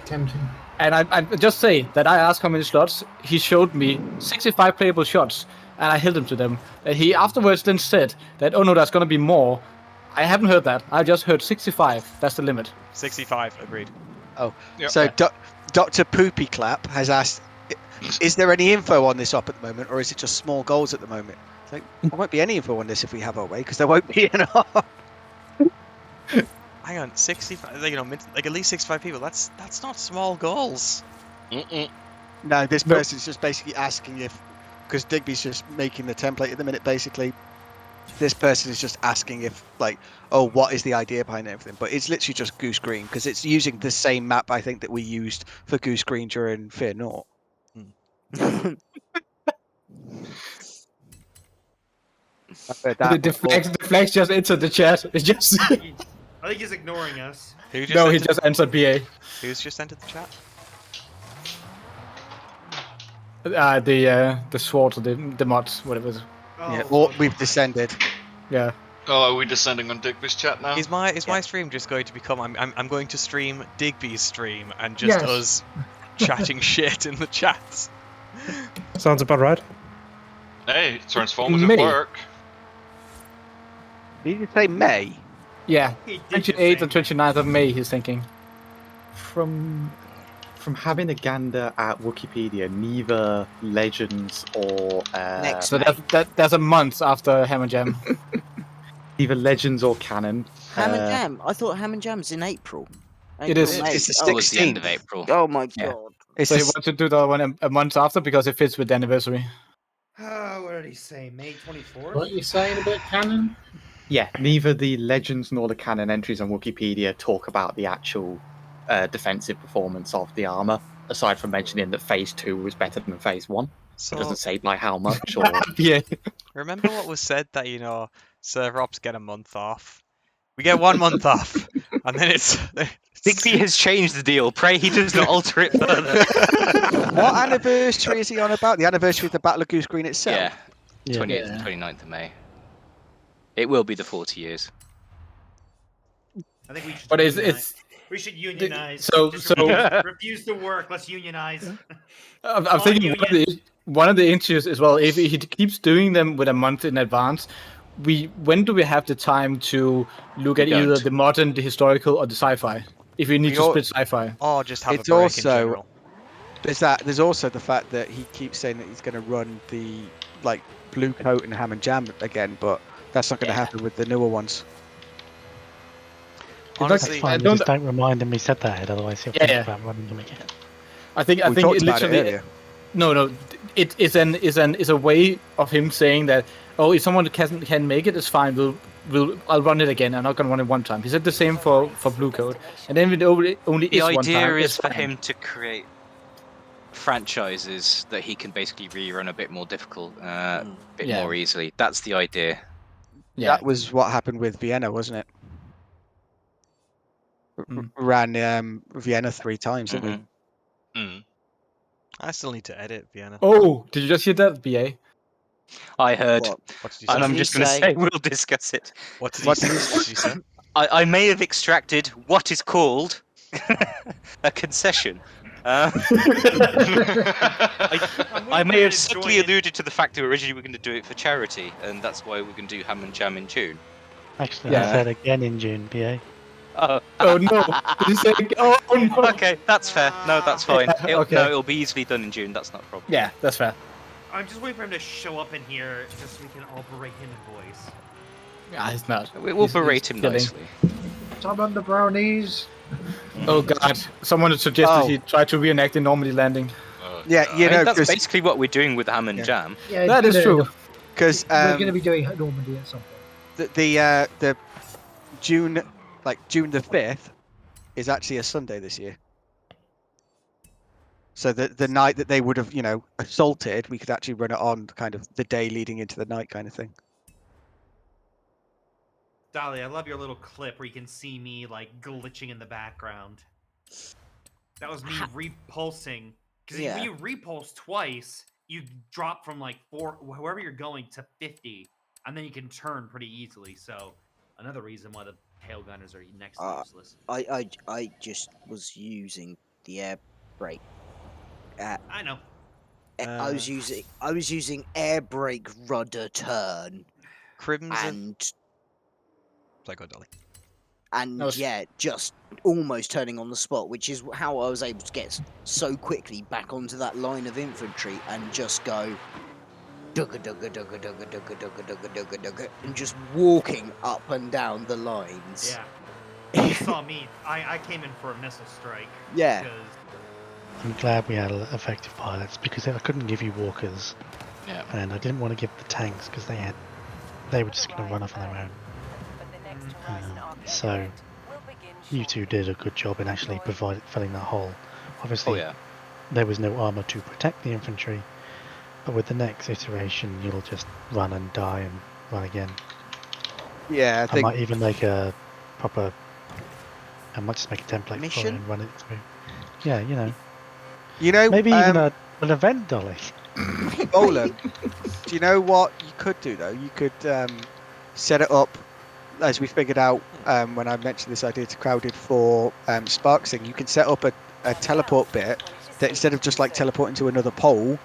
S17: Tempting.
S9: And I just say that I asked how many slots. He showed me 65 playable shots, and I held him to them. And he afterwards then said that, "Oh no, there's gonna be more." I haven't heard that. I just heard 65. That's the limit.
S18: 65. Agreed.
S11: Oh,
S18: Yep.
S11: so
S18: Yeah.
S11: Dr. Poopy Clap has asked, is there any info on this op at the moment, or is it just small goals at the moment? It's like, there won't be any info on this if we have our way, because there won't be an op.
S18: Hang on, 65. You know, like at least 65 people. That's not small goals.
S11: No, this person's just basically asking if, because Digby's just making the template at the minute, basically. This person is just asking if, like, oh, what is the idea behind everything? But it's literally just Goose Green, because it's using the same map, I think, that we used for Goose Green during Fear Naught.
S9: The flex just entered the chat. It's just
S22: I think he's ignoring us.
S18: Who just
S9: no, he
S18: entered-
S9: just answered BA.
S18: Who's just entered the chat?
S9: The sword, the mods, whatever. It is.
S11: Yeah, or we've descended.
S9: Yeah.
S2: Oh, are we descending on Digby's chat now?
S18: Is my stream just going to become? I'm going to stream Digby's stream and just
S17: Yes.
S18: us chatting shit in the chats.
S7: Sounds about right.
S2: Hey, Transformers
S9: May.
S2: at work.
S11: Did you say May?
S9: Yeah.
S22: He did just
S9: 28th
S22: say
S9: and 29th of May, he's thinking.
S16: From having a gander at Wikipedia, neither Legends or
S9: So that's a month after Ham and Jam.
S16: either Legends or Canon.
S20: Ham and Jam. I thought Ham and Jam's in April.
S9: It is.
S20: May.
S11: It's the
S20: Oh,
S10: Towards the end of April.
S20: oh my
S9: Yeah.
S20: god.
S9: So you want to do the one a month after because it fits with the anniversary.
S22: What did he say? May 24th?
S17: What are you saying about canon?
S16: Yeah, neither the Legends nor the Canon entries on Wikipedia talk about the actual defensive performance of the armor, aside from mentioning that Phase 2 was better than Phase 1.
S18: So-
S16: It doesn't say by how much or...
S9: Yeah.
S18: Remember what was said that server ops get a month off. We get 1 month off, and then it's.
S10: Digby has changed the deal. Pray he does not alter it further.
S11: What anniversary is he on about? The anniversary of the Battle of Goose Green itself?
S10: Yeah. 28th and 29th of May. It will be the 40 years.
S22: I think we should.
S9: But
S22: unionize. We should unionize.
S9: so-
S22: Just
S9: so-
S22: refuse to work. Let's unionize.
S9: I'm thinking one of the issues as well, if he keeps doing them with a month in advance, when do we have the time to look at
S10: We
S9: either
S10: don't.
S9: the modern, the historical, or the sci-fi? If we need
S11: We
S9: to
S11: all-
S9: split sci-fi.
S18: Or just have
S11: It's
S18: a break in
S11: also
S18: general.
S11: there's also the fact that he keeps saying that he's going to run the blue coat and Ham and Jam again, but that's not going to happen with the newer ones.
S18: Honestly,
S21: Fine,
S9: don't-
S21: just don't remind him he said that, otherwise he'll
S9: Yeah,
S21: think
S9: yeah.
S21: about running them again.
S9: I think
S11: We talked
S9: it
S11: about it
S9: literally.
S11: earlier.
S9: No, it is a way of him saying that, oh, if someone can make it, it's fine. I'll run it again. I'm not gonna run it one time. He said the same for Blue Code, and then it only
S10: The
S9: is one
S10: idea
S9: time.
S10: is
S9: it's
S10: for
S9: fine.
S10: him to create franchises that he can basically rerun a bit more difficult, bit
S9: Yeah.
S10: more easily. That's the idea.
S9: Yeah.
S11: That was what happened with Vienna, wasn't it? Ran Vienna 3 times, didn't
S18: I still need to edit Vienna.
S9: Oh, did you just hear that, BA?
S10: I heard,
S11: What?
S18: What did you say?
S10: and I'm just going to say we'll discuss it.
S18: What did you say?
S10: I may have extracted what is called a concession. I may have subtly alluded to the fact that originally we were going to do it for charity, and that's why we're going to do Ham and Jam in June.
S21: Actually, I said again in June, BA.
S10: Oh,
S9: Oh no! Did you say? Oh no!
S10: Okay, that's fair. No, that's fine.
S9: Yeah, okay.
S10: No, it'll be easily done in June. That's not a problem.
S9: Yeah, that's fair.
S22: I'm just waiting for him to show up in here just so we can all berate him in voice.
S9: Yeah, he's not.
S10: We'll berate him
S9: kidding.
S10: nicely.
S17: Top on the brownies.
S9: Oh god! Someone suggested
S11: Oh.
S9: he try to reenact the Normandy landing.
S11: Yeah, you
S10: I mean,
S11: know,
S10: that's
S11: 'cause-
S10: basically what we're doing with Ham and Jam.
S17: Yeah,
S9: That is true.
S11: because
S17: We're going to be doing Normandy at some point.
S11: the June the 5th is actually a Sunday this year. So the night that they would have, assaulted, we could actually run it on kind of the day leading into the night kind of thing.
S22: Dolly, I love your little clip where you can see me like glitching in the background. That was me repulsing. Because
S20: Yeah.
S22: when you repulse twice, you drop from like wherever you're going to 50, and then you can turn pretty easily. So another reason why the tail gunners are next to useless.
S20: I just was using the air brake.
S22: I know.
S20: I was using air brake rudder turn.
S18: Crimson.
S20: And
S18: Sorry, go on, Dolly.
S20: and yeah, just almost turning on the spot, which is how I was able to get so quickly back onto that line of infantry and just go dugga dugga dugga dugga dugga dugga dugga dugga dugga and just walking up and down the lines.
S22: Yeah. You saw me. I came in for a missile strike.
S20: Yeah.
S22: Because
S21: I'm glad we had effective pilots because I couldn't give you walkers.
S10: Yeah.
S21: And I didn't want to give the tanks because they were just going to run off on their own. So you two did a good job in actually filling that hole. Obviously, there was no armor to protect the infantry, but with the next iteration, you'll just run and die and run again.
S11: Yeah,
S21: I might even make a proper. I might just make a template for it
S20: mission
S21: and run it through. Yeah,
S11: maybe
S21: even an event, Dolly.
S11: Bolan, do you know what you could do though? You could set it up as we figured out when I mentioned this idea to Crowded for Sparks thing. You can set up a teleport bit that instead of just like teleporting to another pole,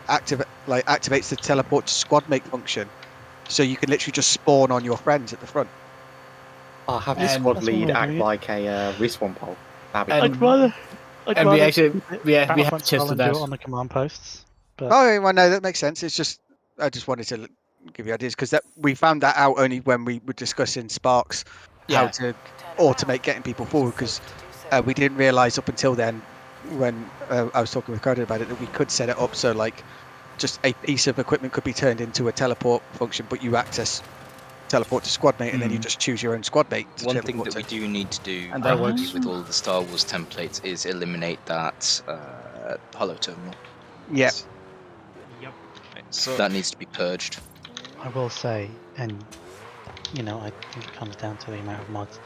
S11: activates the teleport to squad mate function, so you can literally just spawn on your friends at the front.
S16: I'll have the squad lead act like a respawn pole.
S21: I'd rather.
S9: And we actually we have
S21: just
S9: to
S21: do it on the command posts. But
S11: Oh, well, no, that makes sense. It's just I just wanted to give you ideas because we found that out only when we were discussing Sparks, how to automate getting people forward, because we didn't realise up until then when I was talking with Crowder about it that we could set it up so like just a piece of equipment could be turned into a teleport function, but you access teleport to squad mate and then you just choose your own squad mate.
S10: One thing that we do need to do
S11: And that works.
S10: with all the Star Wars templates is eliminate that hollow terminal.
S11: Yeah.
S22: Yep.
S18: So
S10: that needs to be purged.
S21: I will say, and I think it comes down to the amount of mods.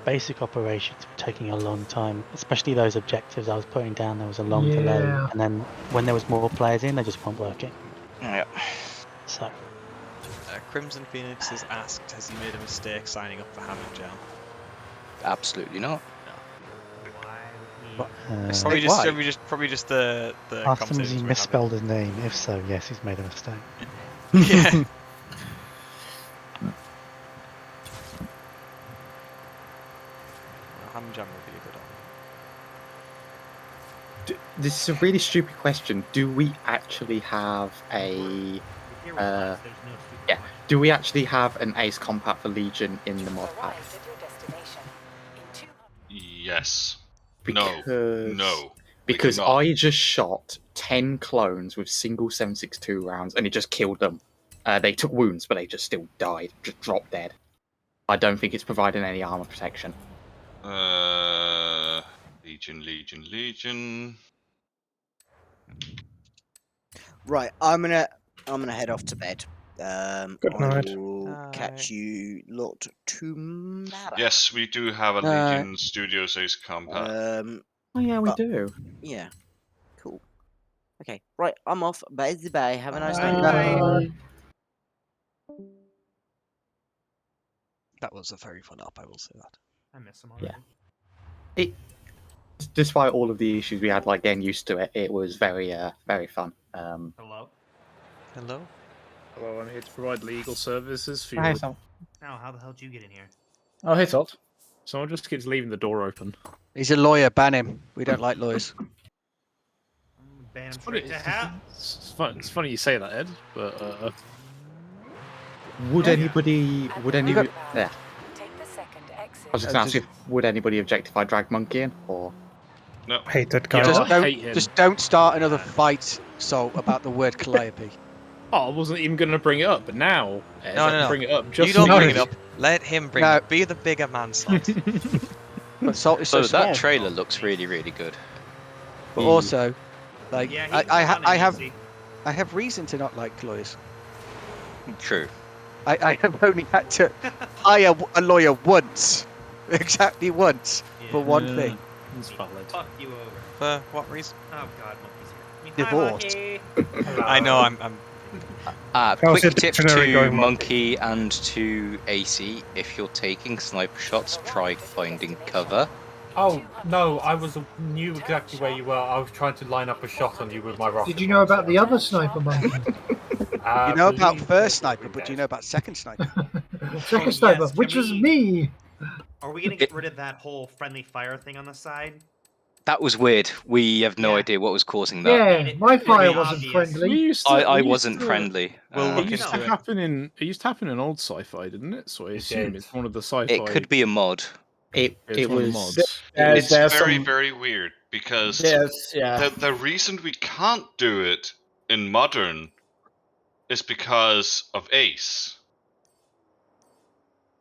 S21: Basic operations were taking a long time, especially those objectives I was putting down. There was a long delay, and then when there was more players in, they just weren't working.
S10: Yeah.
S21: So.
S18: Crimson Phoenix has asked, has he made a mistake signing up for Ham and Jam?
S10: Absolutely not.
S18: It's probably just the
S21: Ask him, has he
S18: conversations we're
S21: misspelled his name? If so, yes, he's made a mistake.
S18: Yeah. Ham and Jam would be a good one.
S16: This is a really stupid question. Do we actually have a? Do we actually have an Ace Combat for Legion in the mod pack?
S3: Yes.
S16: Because,
S3: No.
S16: Because
S3: We do not.
S16: I just shot 10 clones with single 7.62 rounds, and it just killed them. They took wounds, but they just still died, just dropped dead. I don't think it's providing any armor protection.
S3: Legion.
S20: Right, I'm gonna head off to bed.
S7: Good night.
S20: I will catch you lot tomorrow.
S3: Yes, we do have a Legion Studios Ace Combat.
S16: Oh yeah, we do.
S20: Yeah, cool. Okay, right, I'm off. Bye. Have a nice
S18: Bye.
S20: night.
S18: That was a very fun op, I will say that.
S22: I miss him already.
S16: Yeah. Despite all of the issues we had, like getting used to it, it was very fun.
S22: Hello.
S18: Hello.
S19: Hello, I'm here to provide legal services for
S22: Hi,
S19: you.
S22: Sal. Now, how the hell did you get in here?
S19: Oh, hey, Todd. Someone just keeps leaving the door open.
S11: He's a lawyer. Ban him. We don't like lawyers.
S22: Ban him
S19: It's
S22: straight to hell.
S19: It's funny you say that, Ed, but
S16: Would anybody? Yeah. I was just gonna ask
S11: just-
S16: if would anybody object if I dragged Monkey in, or
S3: no?
S7: Hate that guy.
S11: Just don't start another fight. So about the word calliope.
S19: Oh, I wasn't even going to bring it up, but now Ed, I can bring it up. Just
S18: You don't
S19: now.
S18: bring it up. Let him bring it. Be the bigger man, Salt.
S11: But Salt is
S10: So
S11: so small.
S10: that trailer looks really, really good.
S11: but also, like,
S22: Yeah,
S11: I have reason to not like lawyers.
S10: True.
S11: I have only had to hire a lawyer once, exactly once, for one thing.
S19: It's valid.
S22: Fuck you over.
S18: For what reason?
S22: Oh god, monkey's here. I mean,
S11: Divorce.
S22: Hi, Monkey.
S18: I know. I'm.
S11: How's
S10: Quick
S11: the
S10: tip
S11: dictionary
S10: to
S11: going,
S10: Monkey and to AC: if you're taking sniper shots, try finding cover.
S5: Oh no, knew exactly where you were. I was trying to line up a shot on you with my rocket.
S17: Did you know about the other sniper monkey?
S11: You know about first sniper, but do you know about second sniper?
S17: Second sniper, which was me.
S22: Are we gonna get rid of that whole friendly fire thing on the side?
S10: That was weird. We have no idea what was causing that.
S17: Yeah, my fire wasn't friendly.
S10: I wasn't friendly.
S19: It used to happen in old sci-fi, didn't it? So I assume it's one of the sci-fi.
S10: It could be a mod.
S19: It's one of the mods.
S3: It's very, very weird because
S9: yeah.
S3: the reason we can't do it in modern is because of Ace.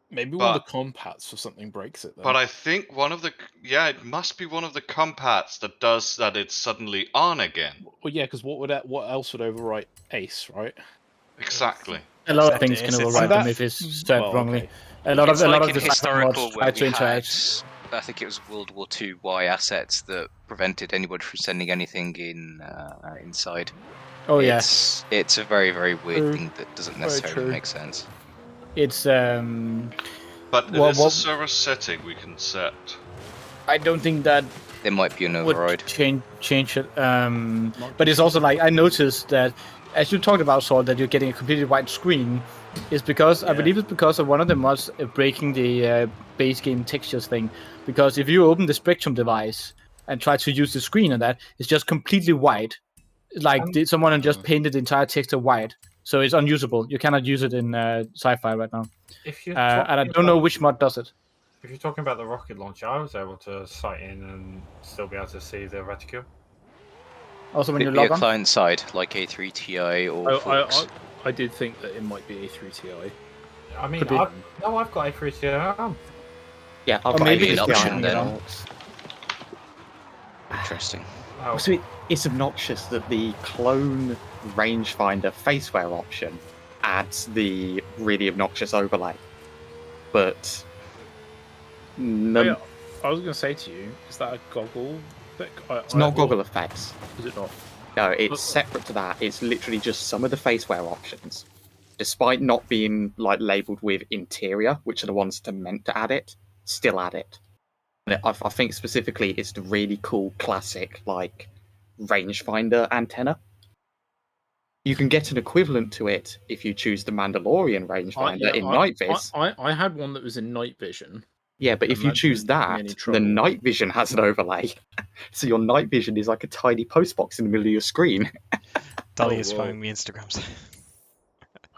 S19: Maybe one of the compats or something breaks it then.
S3: But I think it must be one of the compats that does that. It's suddenly on again.
S19: Well, yeah, because what else would overwrite Ace, right?
S3: Exactly.
S9: A lot of things can override them if it's set wrongly.
S10: Okay.
S9: A lot
S10: It's
S9: of
S10: like
S9: the
S10: in
S9: sci-fi
S10: historical
S9: mods
S10: where
S9: try
S10: we
S9: to interact.
S10: had, I think it was World War II Y assets that prevented anybody from sending anything inside.
S9: Oh, yeah.
S10: It's a very, very weird
S9: True.
S10: thing that doesn't
S9: Very
S10: necessarily
S9: true.
S10: make sense.
S9: It's
S3: But it is a server setting we can set.
S9: I don't think that
S10: there might be an
S9: would
S10: override.
S9: change it. But it's also like I noticed that as you talked about, Saul, that you're getting a completely white screen, is because I believe it's because of one of the mods breaking the base game textures thing. Because if you open the Spectrum device and try to use the screen on that, it's just completely white. Like someone had just painted the entire texture white, so it's unusable. You cannot use it in sci-fi right now.
S5: If you're
S9: And I don't know which mod does it.
S5: If you're talking about the rocket launcher, I was able to sight in and still be able to see the reticule.
S9: Also, when
S10: Could
S9: you
S10: be
S9: log
S10: a
S9: on.
S10: client side like A3TI or Flux.
S19: I did think that it might be A3TI.
S5: I mean,
S19: Could be.
S5: I've got A3TI.
S16: Yeah,
S10: Or
S16: I've got
S10: maybe an
S16: A3TI
S10: option
S16: on
S10: then.
S16: it.
S10: Interesting.
S16: So it's obnoxious that the clone rangefinder faceware option adds the really obnoxious overlay, but
S19: I was going to say to you, is that a goggle?
S16: It's not goggle effects.
S19: Is it not?
S16: No, it's separate to that. It's literally just some of the faceware options, despite not being like labeled with interior, which are the ones that are meant to add it, still add it. And I think specifically it's the really cool classic like rangefinder antenna. You can get an equivalent to it if you choose the Mandalorian rangefinder in night vis.
S19: I had one that was in night vision.
S16: Yeah, but if
S19: and
S16: you
S19: that
S16: choose
S19: didn't give me
S16: that,
S19: any
S16: the
S19: trouble.
S16: night vision has an overlay. So your night vision is like a tiny postbox in the middle of your screen.
S18: Dahlia's following me Instagrams.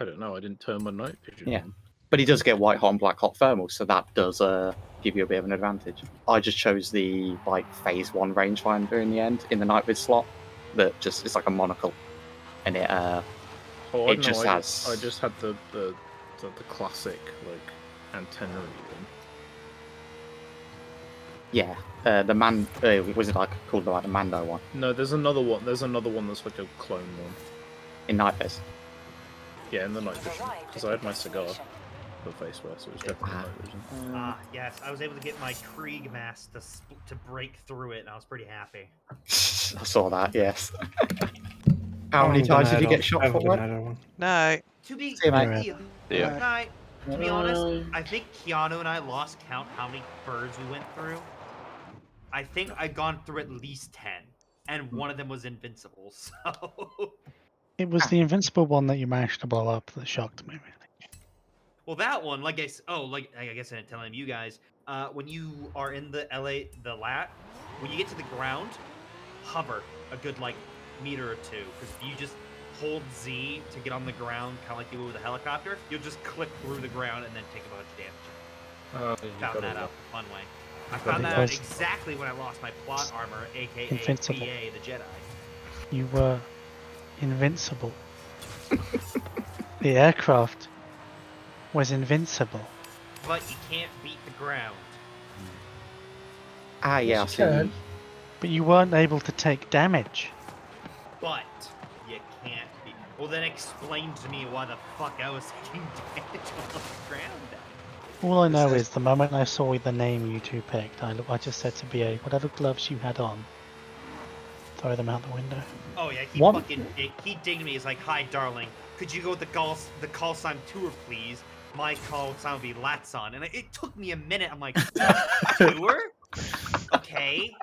S19: I don't know. I didn't turn my night vision.
S16: Yeah, but he does get white hot and black hot thermal, so that does give you a bit of an advantage. I just chose the like phase 1 rangefinder in the end in the night vis slot. That just it's like a monocle, and it
S19: I
S16: it just
S19: know,
S16: has.
S19: I just had the classic like antenna one.
S16: Yeah, the was it like called like the Mando one
S19: No, there's another one. There's another one that's like a clone one.
S16: in night vis?
S19: Yeah, in the night vision. Because I had my cigar for faceware, so it was definitely night vision.
S22: Yes, I was able to get my Krieg mask to break through it, and I was pretty happy.
S16: I saw that. Yes. How many times did you get shot for it?
S18: No.
S22: To be
S16: See you, mate.
S22: To be honest, I think Keanu and I lost count how many birds we went through. I think I'd gone through at least 10, and one of them was invincible. So.
S21: It was the invincible one that you managed to blow up that shocked me.
S22: Well, that one, like I guess I didn't tell any of you guys. When you are in the lat, when you get to the ground, hover a good like meter or two, because if you just hold Z to get on the ground, kind of like you would with a helicopter, you'll just clip through the ground and then take a bunch of damage. Found that out the fun way. I found that out exactly when I lost my plot armor, aka
S21: Invincible.
S22: BA the Jedi.
S21: You were invincible. The aircraft was invincible.
S22: But you can't beat the ground.
S16: Ah, yeah, I
S17: Yes,
S16: see.
S17: you can.
S21: But you weren't able to take damage.
S22: But you can't be. Well, then explain to me why the fuck I was taking damage on the ground.
S21: All I know is the moment I saw the name you two picked, I just said to BA, whatever gloves you had on, throw them out the window.
S22: Oh yeah, he dinged me. He's like, "Hi, darling. Could you go with the call sign tour, please? My call sign would be Latson." And it took me a minute. I'm like, tour? Okay.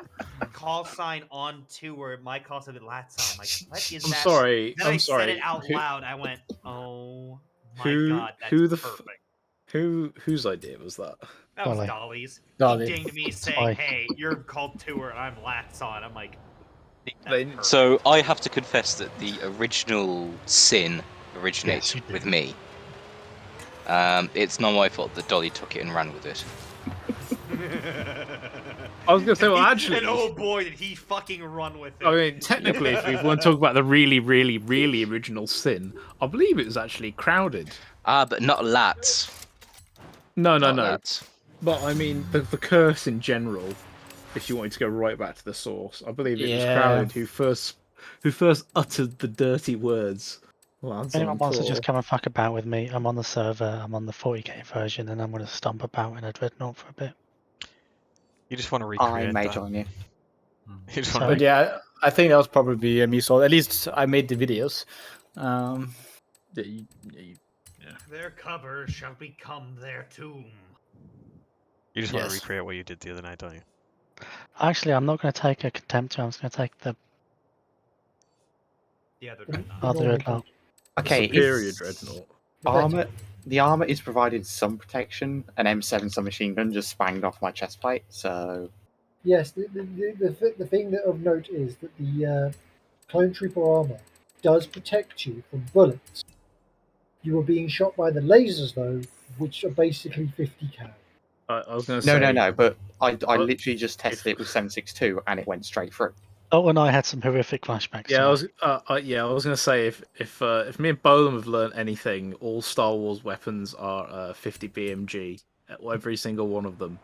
S22: Call sign on tour. My call sign would be Latson. I'm like, what is
S19: I'm
S22: that?
S19: sorry.
S22: Then
S19: I'm
S22: I
S19: sorry.
S22: said it out
S19: Who-
S22: loud. I went, oh my
S19: Who?
S22: god, that's
S19: Who the?
S22: perfect.
S19: Whose idea was that?
S22: That was
S21: Dolly.
S22: Dolly's.
S9: Dolly.
S22: He dinged me saying,
S21: Why?
S22: "Hey, you're called tour, and I'm Latson." I'm like,
S10: So I have to confess that the original sin originates
S21: Yes, you do.
S10: with me. It's not my fault that Dolly took it and ran with it.
S19: I was gonna say, well, actually,
S22: and oh boy, did he fucking run with it.
S19: I mean, technically, if we want to talk about the really, really, really original sin, I believe it was actually crowded.
S10: But not Lats.
S19: No.
S10: Lats.
S19: But I mean, the curse in general. If you wanted to go right back to the source, I believe it was crowded who first uttered the dirty words.
S21: If anyone wants to just come and fuck about with me, I'm on the server, I'm on the 40k version, and I'm going to stomp about in a dreadnought for a bit.
S18: You just want to
S16: I
S18: recreate
S16: may
S18: that.
S16: join you.
S18: You just
S21: Sorry.
S18: want
S9: But yeah, I think that was probably me. So at least I made the videos.
S22: Their cover shall become their tomb.
S18: You just want to
S21: Yes.
S18: recreate what you did the other night, don't you?
S21: Actually, I'm not going to take a contempt, I'm just going to take the
S22: other
S21: other dreadnought.
S16: Okay,
S19: Superior
S16: if
S19: dreadnought.
S16: the armor is provided some protection. An M7 submachine gun just banged off my chest plate, so
S1: Yes, the thing that of note is that the clone trooper armor does protect you from bullets. You were being shot by the lasers though, which are basically 50 cal.
S19: I was going to say
S16: no. But I literally just tested it with 7.62 and it went straight through.
S21: Oh, and I had some horrific flashbacks.
S19: Yeah,
S21: tonight.
S19: I was gonna say if me and Bolan have learned anything, all Star Wars weapons are 50 BMG. Every single one of them.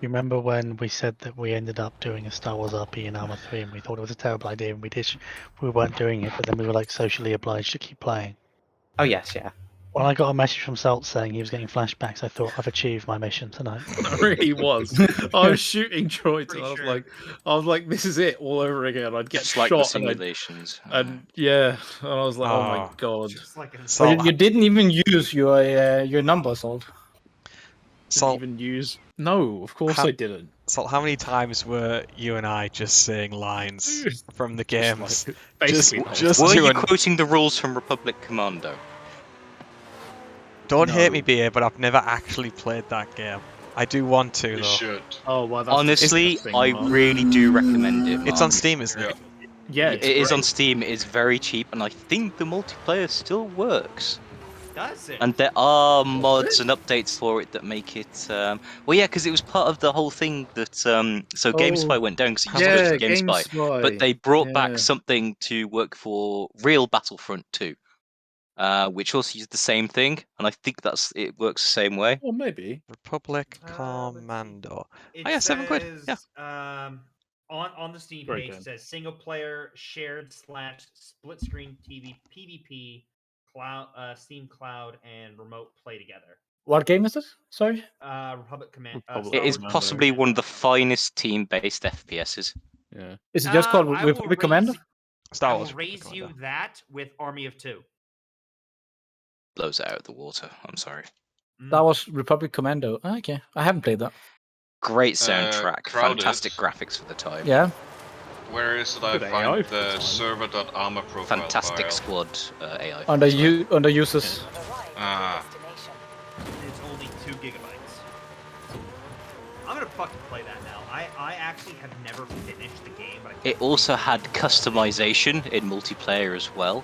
S21: You remember when we said that we ended up doing a Star Wars RP in Arma 3 and we thought it was a terrible idea and we weren't doing it, but then we were like socially obliged to keep playing.
S16: Oh yes, yeah.
S21: When I got a message from Salt saying he was getting flashbacks, I thought I've achieved my mission tonight.
S19: I really was. I was shooting droids and I was like, this is it all over again. I'd get
S10: Just
S19: shot
S10: like the
S19: and
S10: simulations.
S19: and yeah, and I was like, oh my god.
S9: But you didn't even use your number, Salt.
S19: Didn't even use. No, of course I didn't.
S18: Salt, how many times were you and I just saying lines from the games? Just
S10: Were
S18: to
S10: you quoting the rules from Republic Commando?
S18: Don't hate me, BA, but I've never actually played that game. I do want to, though.
S3: should.
S19: Oh, well, that's
S10: Honestly,
S19: disgusting,
S10: I
S19: Mark.
S10: really do recommend it.
S18: It's on Steam, isn't it?
S19: Yeah,
S10: it is on Steam. It's very cheap, and I think the multiplayer still works.
S22: Does it?
S10: And there are mods and updates for it that make it. Well, yeah, because it was part of the whole thing that. So GameSpy went down because it used to be GameSpy, but they brought back something to work for real Battlefront 2, which also used the same thing, and I think it works the same way.
S19: Well, maybe.
S18: Republic Commando.
S22: It
S18: Oh yeah,
S22: says,
S18: £7. Yeah.
S22: On the Steam
S19: Very
S22: page,
S19: good.
S22: it says single player, shared / split screen TV, PvP, cloud, Steam Cloud, and remote play together.
S9: What game is it? Sorry.
S22: Republic Command.
S10: It is possibly one of the finest team-based FPSs.
S19: Yeah.
S9: Is it just called
S22: I will
S9: Republic Commander?
S18: Star
S22: I
S18: Wars
S22: will raise you that with Army of Two.
S10: Blows it out of the water. I'm sorry.
S9: That was Republic Commando. Ah, okay, I haven't played that.
S10: Great soundtrack,
S3: Crowded.
S10: fantastic graphics for the time.
S9: Yeah.
S3: Where is it I
S19: Good
S3: find
S19: AI for the
S3: the
S19: time.
S3: server.arma profile
S10: Fantastic
S3: file?
S10: squad AI.
S9: Under users.
S3: Ah.
S22: It's only 2 gigabytes. I'm gonna fucking play that now. I actually have never finished the game, but
S10: It also had customization in multiplayer as well.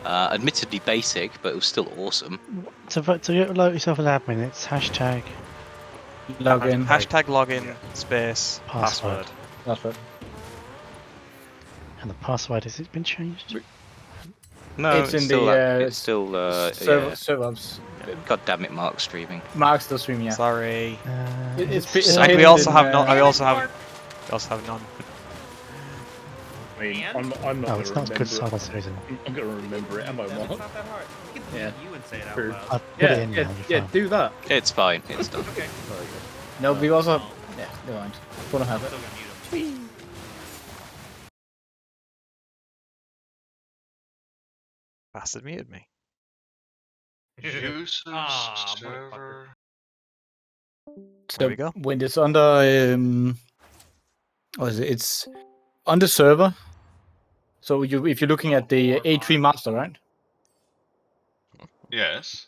S10: Admittedly basic, but it was still awesome.
S21: To load yourself as admin, it's hashtag
S9: login.
S18: Hashtag login space
S21: password.
S9: Password.
S21: And the password, has it been changed?
S10: No,
S9: It's in
S10: still
S9: the,
S10: it's still
S9: servers.
S10: God damn it, Mark's streaming.
S9: Mark's still streaming, yeah.
S18: Sorry.
S9: It's
S18: And we also have none. We also have none.
S19: mean, I'm not
S21: No, it's not
S19: gonna
S21: good
S19: remember
S21: cyber season.
S19: I'm gonna remember it, am I, Mark?
S22: It's not that hard. You can
S19: Yeah.
S22: you and say it out
S19: True.
S22: loud.
S21: I'll put it in now. You're fine.
S19: do that.
S10: It's fine. It's done.
S22: Okay.
S9: No, we also. Yeah, never mind. Don't have it.
S18: Bastard muted me.
S3: Users,
S22: Ah,
S3: server.
S9: So
S18: we go.
S9: when it's under what is it? It's under server. So if you're looking at the A3 master, right?
S3: Yes.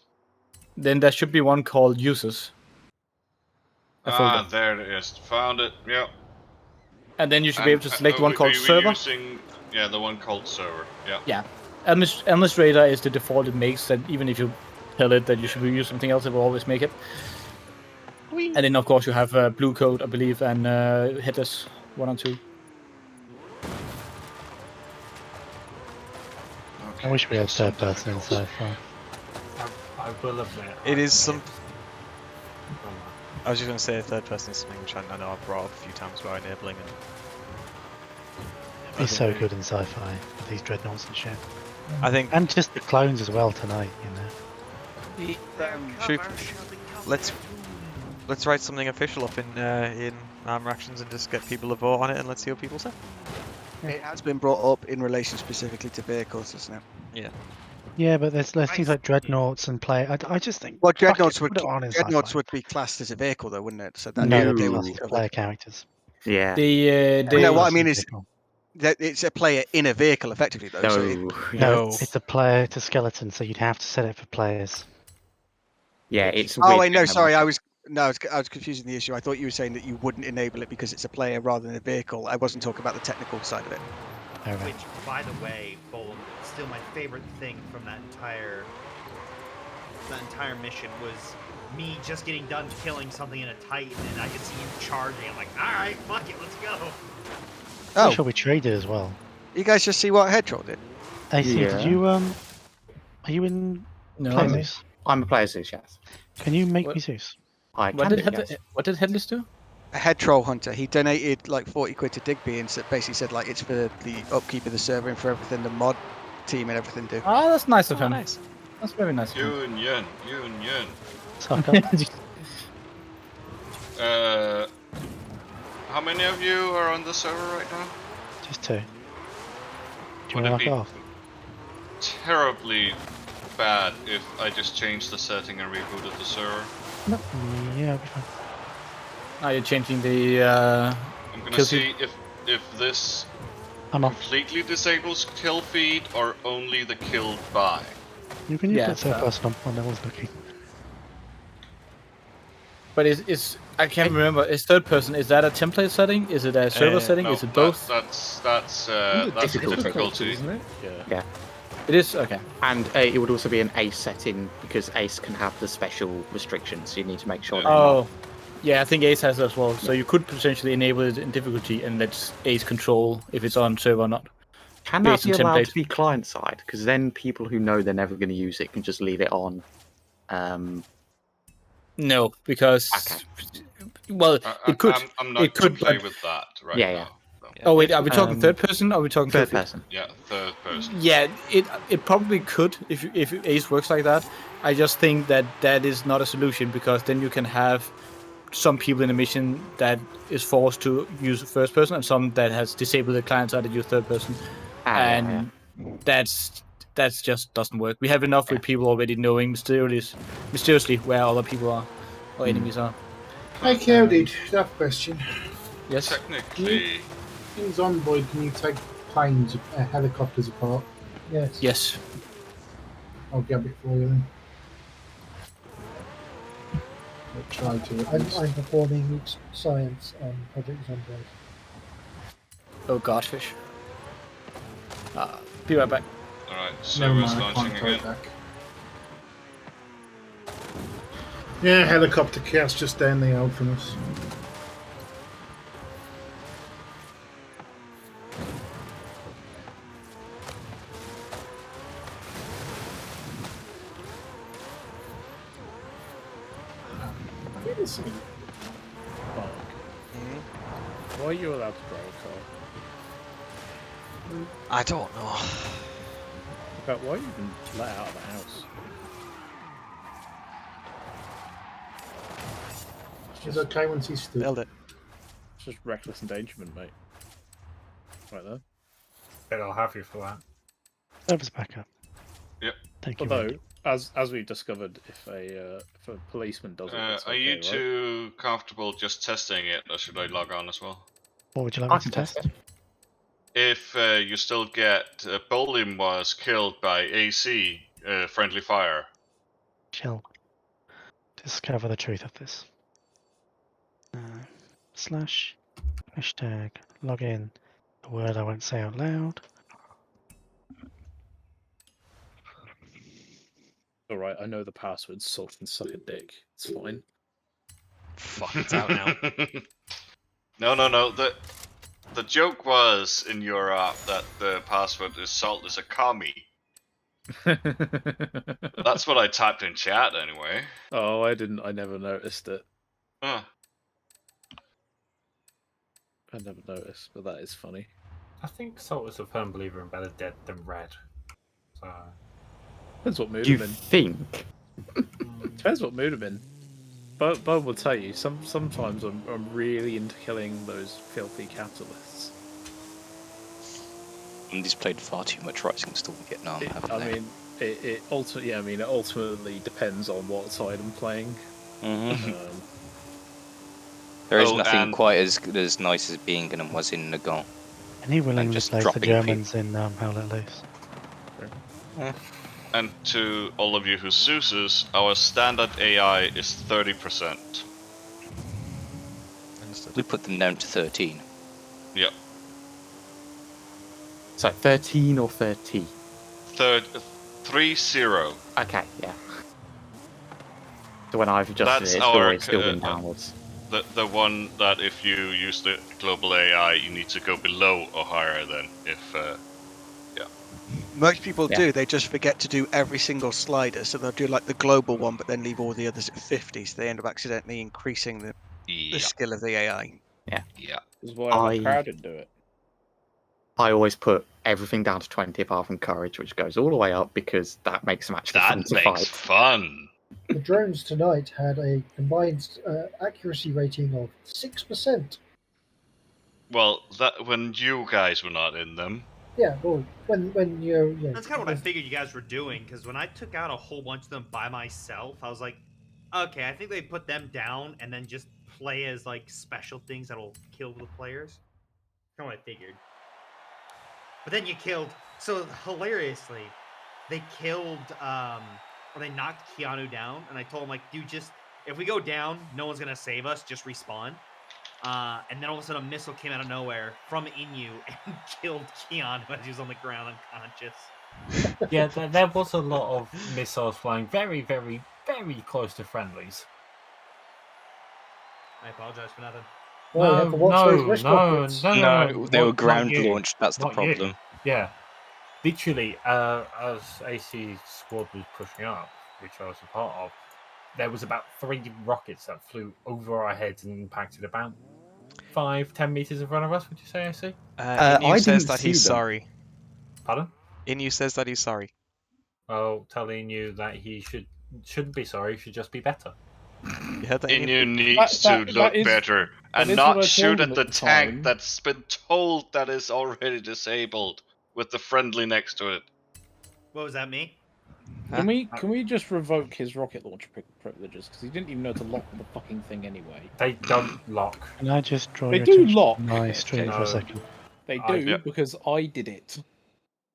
S9: Then there should be one called users. A folder.
S3: There it is. Found it. Yep.
S9: And then you should be able to select one called
S3: we
S9: server.
S3: Using, the one called server. Yeah.
S9: Yeah. Administrator is the default it makes, that even if you tell it that you should use something else, it will always make it. And then of course you have blue code, I believe, and headers 1 and 2.
S21: I wish we had third person in sci-fi.
S5: I will admit.
S18: It is some. I was just going to say third person is something which I know I've brought up a few times about enabling. And
S21: He's so good in sci-fi with these dreadnoughts and shit.
S18: I think,
S21: and just the clones as well tonight.
S18: should we, let's write something official up in Arma Actions and just get people to vote on it, and let's see what people say.
S11: It has been brought up in relation specifically to vehicles, isn't it?
S18: Yeah.
S21: Yeah, but there's things like dreadnoughts and play. I just think.
S11: Well,
S21: fuck
S11: dreadnoughts
S21: it,
S11: would
S21: put it on in
S11: dreadnoughts
S21: sci-fi.
S11: would be classed as a vehicle, though, wouldn't it? So that
S21: No,
S11: they
S21: they're
S11: would
S21: classed
S11: be
S21: as player characters.
S16: Yeah.
S11: No, what I mean is that it's a player in a vehicle, effectively, though. So
S21: No, it's a player to skeleton, so you'd have to set it for players.
S16: Yeah, it's.
S11: Oh, wait, no, sorry, I was confusing the issue. I thought you were saying that you wouldn't enable it because it's a player rather than a vehicle. I wasn't talking about the technical side of it.
S22: Which, by the way, Bolum, still my favorite thing from that entire mission was me just getting done killing something in a Titan, and I could see you charging. I'm like, all right, fuck it, let's go.
S21: Oh, sure, we traded as well.
S11: You guys just see what Headtroll did?
S21: AC,
S16: Yeah.
S21: did you are you in Player Zeus?
S16: I'm a player Zeus, yes.
S21: Can you make me Zeus?
S16: I
S9: What
S16: can
S9: did,
S16: do, yes.
S9: what did Headless do?
S11: A Headtroll hunter. He donated like 40 quid to Digby and basically said like it's for the upkeep of the server and for everything the mod team and everything do.
S9: Ah, that's nice of him.
S21: Nice.
S9: That's very nice of him.
S3: Union. How many of you are on the server right now?
S21: Just 2. Do you
S3: Would
S21: want
S3: it
S21: to
S3: be
S21: knock off?
S3: terribly bad if I just changed the setting and rebooted the server?
S21: No. Yeah, it'll be fine.
S9: Are you changing the
S3: I'm gonna
S9: kill
S3: see
S9: feed?
S3: if this
S21: I'm off.
S3: completely disables kill feed or only the killed by.
S21: You can use
S9: Yeah,
S21: that third
S9: so-
S21: person when no one's looking.
S9: But is I can't remember. Is third person? Is that a template setting? Is it a server setting?
S3: No,
S9: Is it both?
S3: That's difficulty.
S19: Isn't it?
S16: Yeah.
S9: It is okay.
S16: And it would also be an ace setting because ace can have the special restrictions. You need to make sure. they're
S9: Oh, yeah. I think Ace has as well. So you could potentially enable it in difficulty and let Ace control if it's on server or not.
S16: Can that
S9: based
S16: be
S9: on
S16: allowed
S9: template.
S16: to be client side? Because then people who know they're never going to use it can just leave it on.
S9: No, because well, it could.
S3: I'm not
S9: it could,
S3: to play
S9: but...
S3: with that right
S16: Yeah,
S3: now.
S9: Oh wait, are we talking third person? Or are we talking
S16: third
S9: kill feed?
S16: person?
S3: Yeah, third person.
S9: Yeah, it probably could if Ace works like that. I just think that is not a solution because then you can have some people in a mission that is forced to use first person and some that has disabled the client side to use third person, and that's just doesn't work. We have enough with people already knowing mysteriously where other people are or enemies are.
S17: Hey, Cowdid, I have a question.
S9: Yes.
S3: Technically,
S17: In Zomboid, can you take planes, helicopters apart? Yes.
S9: Yes.
S17: I'll grab it for you then. I'll try to.
S1: I'm performing science on Project Zomboid.
S9: Oh godfish. Be right back.
S3: Alright,
S17: Never
S3: server's
S17: mind, I
S3: launching
S17: can't go
S3: again.
S17: back. Yeah, helicopter cast just down the old from us.
S19: Why are you allowed to drive a car?
S18: I don't know.
S19: But why even let out of the house?
S17: It's okay once he's stood.
S18: Build it.
S19: It's just reckless endangerment, mate. Right there.
S5: But I'll have you for that.
S21: Service backup.
S3: Yep.
S21: Thank you.
S19: Although,
S21: Randy.
S19: as we've discovered, if a policeman does it, it's
S3: Are
S19: okay,
S3: you
S19: right?
S3: two comfortable just testing it, or should I log on as well?
S21: What would you like
S9: I
S21: me to
S9: can
S21: test?
S9: test it.
S3: If you still get Bolin was killed by AC friendly fire.
S21: Chill. Discover the truth of this. Slash hashtag login. A word I won't say out loud.
S19: Alright, I know the password, salt and suck a dick. It's fine.
S18: Fuck, it's out now.
S3: No. The joke was in your app that the password is salt is a commie. That's what I typed in chat anyway.
S19: Oh, I never noticed it.
S3: Huh.
S19: I never noticed, but that is funny.
S5: I think Salt is a firm believer in better dead than red. So
S19: Depends what mood
S9: You
S19: I'm in.
S9: think?
S19: Depends what mood I'm in. But will tell you, sometimes I'm really into killing those filthy capitalists.
S10: Somebody's played far too much Rising Storm Vietnam, haven't
S19: I
S10: they?
S19: mean, it ultimately depends on what side I'm playing.
S10: There is
S3: Oh,
S10: nothing
S3: and-
S10: quite as nice as Bingen was in Nagant.
S21: And he willingly
S10: just
S21: plays the
S10: dropping
S21: Germans in Hell Let Loose.
S3: And to all of you who Zeus's, our standard AI is 30%.
S10: We put them down to 13.
S3: Yep.
S9: So 13 or 30?
S3: 3-0.
S9: Okay, yeah. So when I've adjusted
S3: That's
S9: it,
S3: our
S9: it's still been downwards.
S3: The one that if you use the global AI, you need to go below or higher than if.
S11: Most people
S9: Yeah.
S11: do. They just forget to do every single slider, so they'll do like the global one, but then leave all the others at 50. So they end up accidentally increasing the skill of the AI.
S9: Yeah.
S3: Yeah.
S19: This is why I let Crowded do it.
S9: I always put everything down to 20 apart from courage, which goes all the way up because that makes them actually fun
S3: That
S9: to
S3: makes
S9: fight.
S3: fun.
S1: The drones tonight had a combined accuracy rating of 6%.
S3: Well, that when you guys were not in them.
S1: Yeah, well, when you're...
S22: That's kind of what I figured you guys were doing, because when I took out a whole bunch of them by myself, I was like, okay, I think they put them down and then just play as like special things that'll kill the players. Kind of what I figured. But then you killed, so hilariously, they killed, or they knocked Keanu down, and I told him, like, dude, just, if we go down, no one's gonna save us, just respawn. And then all of a sudden a missile came out of nowhere from Inu and killed Keanu as he was on the ground unconscious.
S5: yeah, there was a lot of missiles flying very, very, very close to friendlies.
S22: I apologize for nothing.
S1: Well, you have to watch those wrist rockets.
S10: No, they were
S5: Not
S10: ground
S5: you.
S10: launched. That's the
S5: Not you.
S10: problem.
S5: Yeah, literally, as AC squad was pushing up, which I was a part of, there was about 3 rockets that flew over our heads and impacted about 5-10 meters in front of us. Would you say, AC?
S18: Inu says that he's sorry.
S5: Pardon?
S18: Inu says that he's sorry.
S5: Oh, telling you that he shouldn't be sorry. He should just be better.
S18: You heard that,
S3: Inu needs to look better and not shoot at the tank that's been told that is already disabled with the friendly next to it.
S22: What was that, me?
S19: Can we just revoke his rocket launcher privileges? Because he didn't even know to lock the fucking thing anyway.
S5: They don't lock.
S21: Can I just draw
S19: They
S21: your
S19: do
S21: attention
S19: lock.
S21: to my stream for a second?
S19: They do because I did it.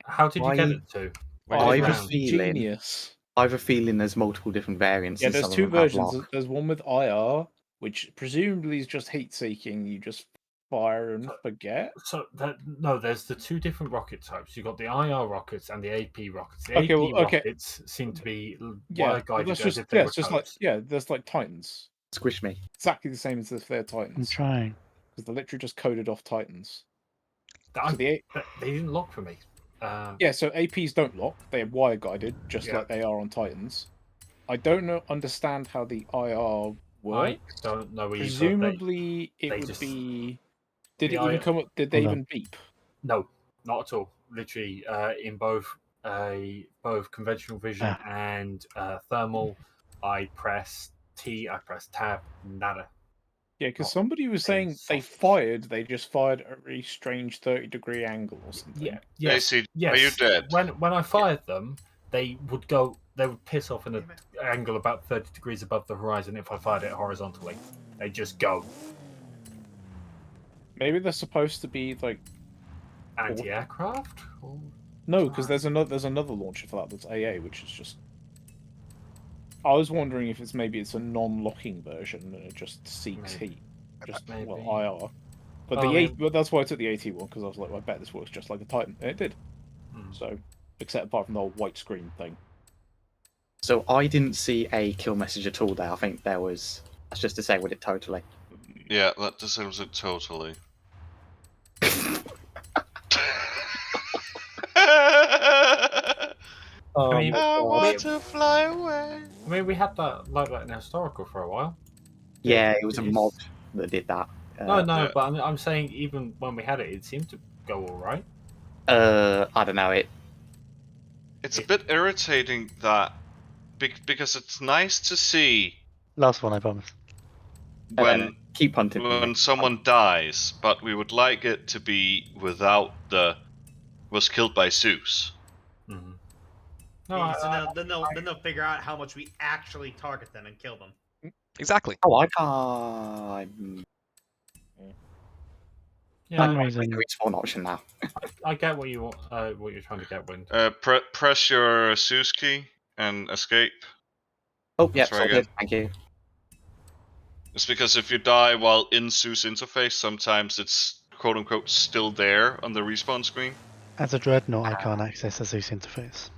S5: How did you get it to?
S19: I
S9: I have a
S19: was the
S9: feeling.
S19: genius.
S9: I have a feeling there's multiple different variants.
S19: Yeah,
S9: and
S19: there's
S9: some of
S19: two
S9: them have
S19: versions.
S9: lock.
S19: There's one with IR, which presumably is just heat seeking. You just fire and forget.
S5: So there's the 2 different rocket types. You've got the IR rockets and the AP rockets. The
S19: Okay,
S5: AP
S19: well, okay.
S5: rockets seem to be
S19: Yeah,
S5: wire guided
S19: that's
S5: as
S19: just
S5: if they were
S19: it's just like
S5: toes.
S19: there's like Titans.
S9: Squish me.
S19: Exactly the same as if they're Titans.
S21: I'm trying.
S19: Because they're literally just coded off Titans.
S5: They didn't lock for me.
S19: Yeah, so APs don't lock. They are wire guided, just
S5: Yeah.
S19: like they are on Titans. I don't understand how the IR works.
S5: I don't know either.
S19: Presumably,
S5: they
S19: it would
S5: just-
S19: be. Did
S5: the
S19: it even
S5: IR
S19: come up? Did they
S21: Hold on.
S19: even beep?
S5: No. Not at all. Literally, in both conventional vision and thermal, I press T, I press tab, nada.
S6: Yeah, because somebody was saying they just fired at a really strange 30-degree angle or something.
S5: Yeah, yes,
S3: AC,
S5: yes.
S3: are you dead?
S5: When I fired them, they would piss off in an angle about 30 degrees above the horizon if I fired it horizontally. They just go.
S6: Maybe they're supposed to be like
S5: anti-aircraft.
S6: No, because there's another launcher for that that's AA, which is just. I was wondering if it's a non-locking version and it just seeks heat, IR. But but that's why I took the AT one, because I was like, I bet this works just like a Titan, and it did. So, except apart from the whole white screen thing.
S16: So I didn't see a kill message at all there. I think there was. That's just disabled it totally.
S3: Yeah, that disables it totally.
S5: I
S3: want to fly away.
S5: I mean, we had that like that in historical for a while.
S16: Yeah, it was a mod that did that.
S5: No, but I'm saying even when we had it, it seemed to go all right.
S16: I don't know.
S3: It's a bit irritating that because it's nice to see
S21: Last one, I promise.
S3: when
S16: keep hunting
S3: when someone dies, but we would like it to be without the was killed by Zeus.
S5: Mm-hmm.
S22: Then they'll figure out how much we actually target them and kill them.
S18: Exactly.
S16: Oh, I can't.
S5: Yeah,
S16: I'm using the respawn option now.
S5: I get what you're trying to get, Wind.
S3: Press your Zeus key and escape.
S16: Oh, yeah,
S3: Try again.
S16: Thank you.
S3: It's because if you die while in Zeus interface, sometimes it's quote unquote still there on the respawn screen.
S21: As a Dreadnought, I can't access the Zeus interface.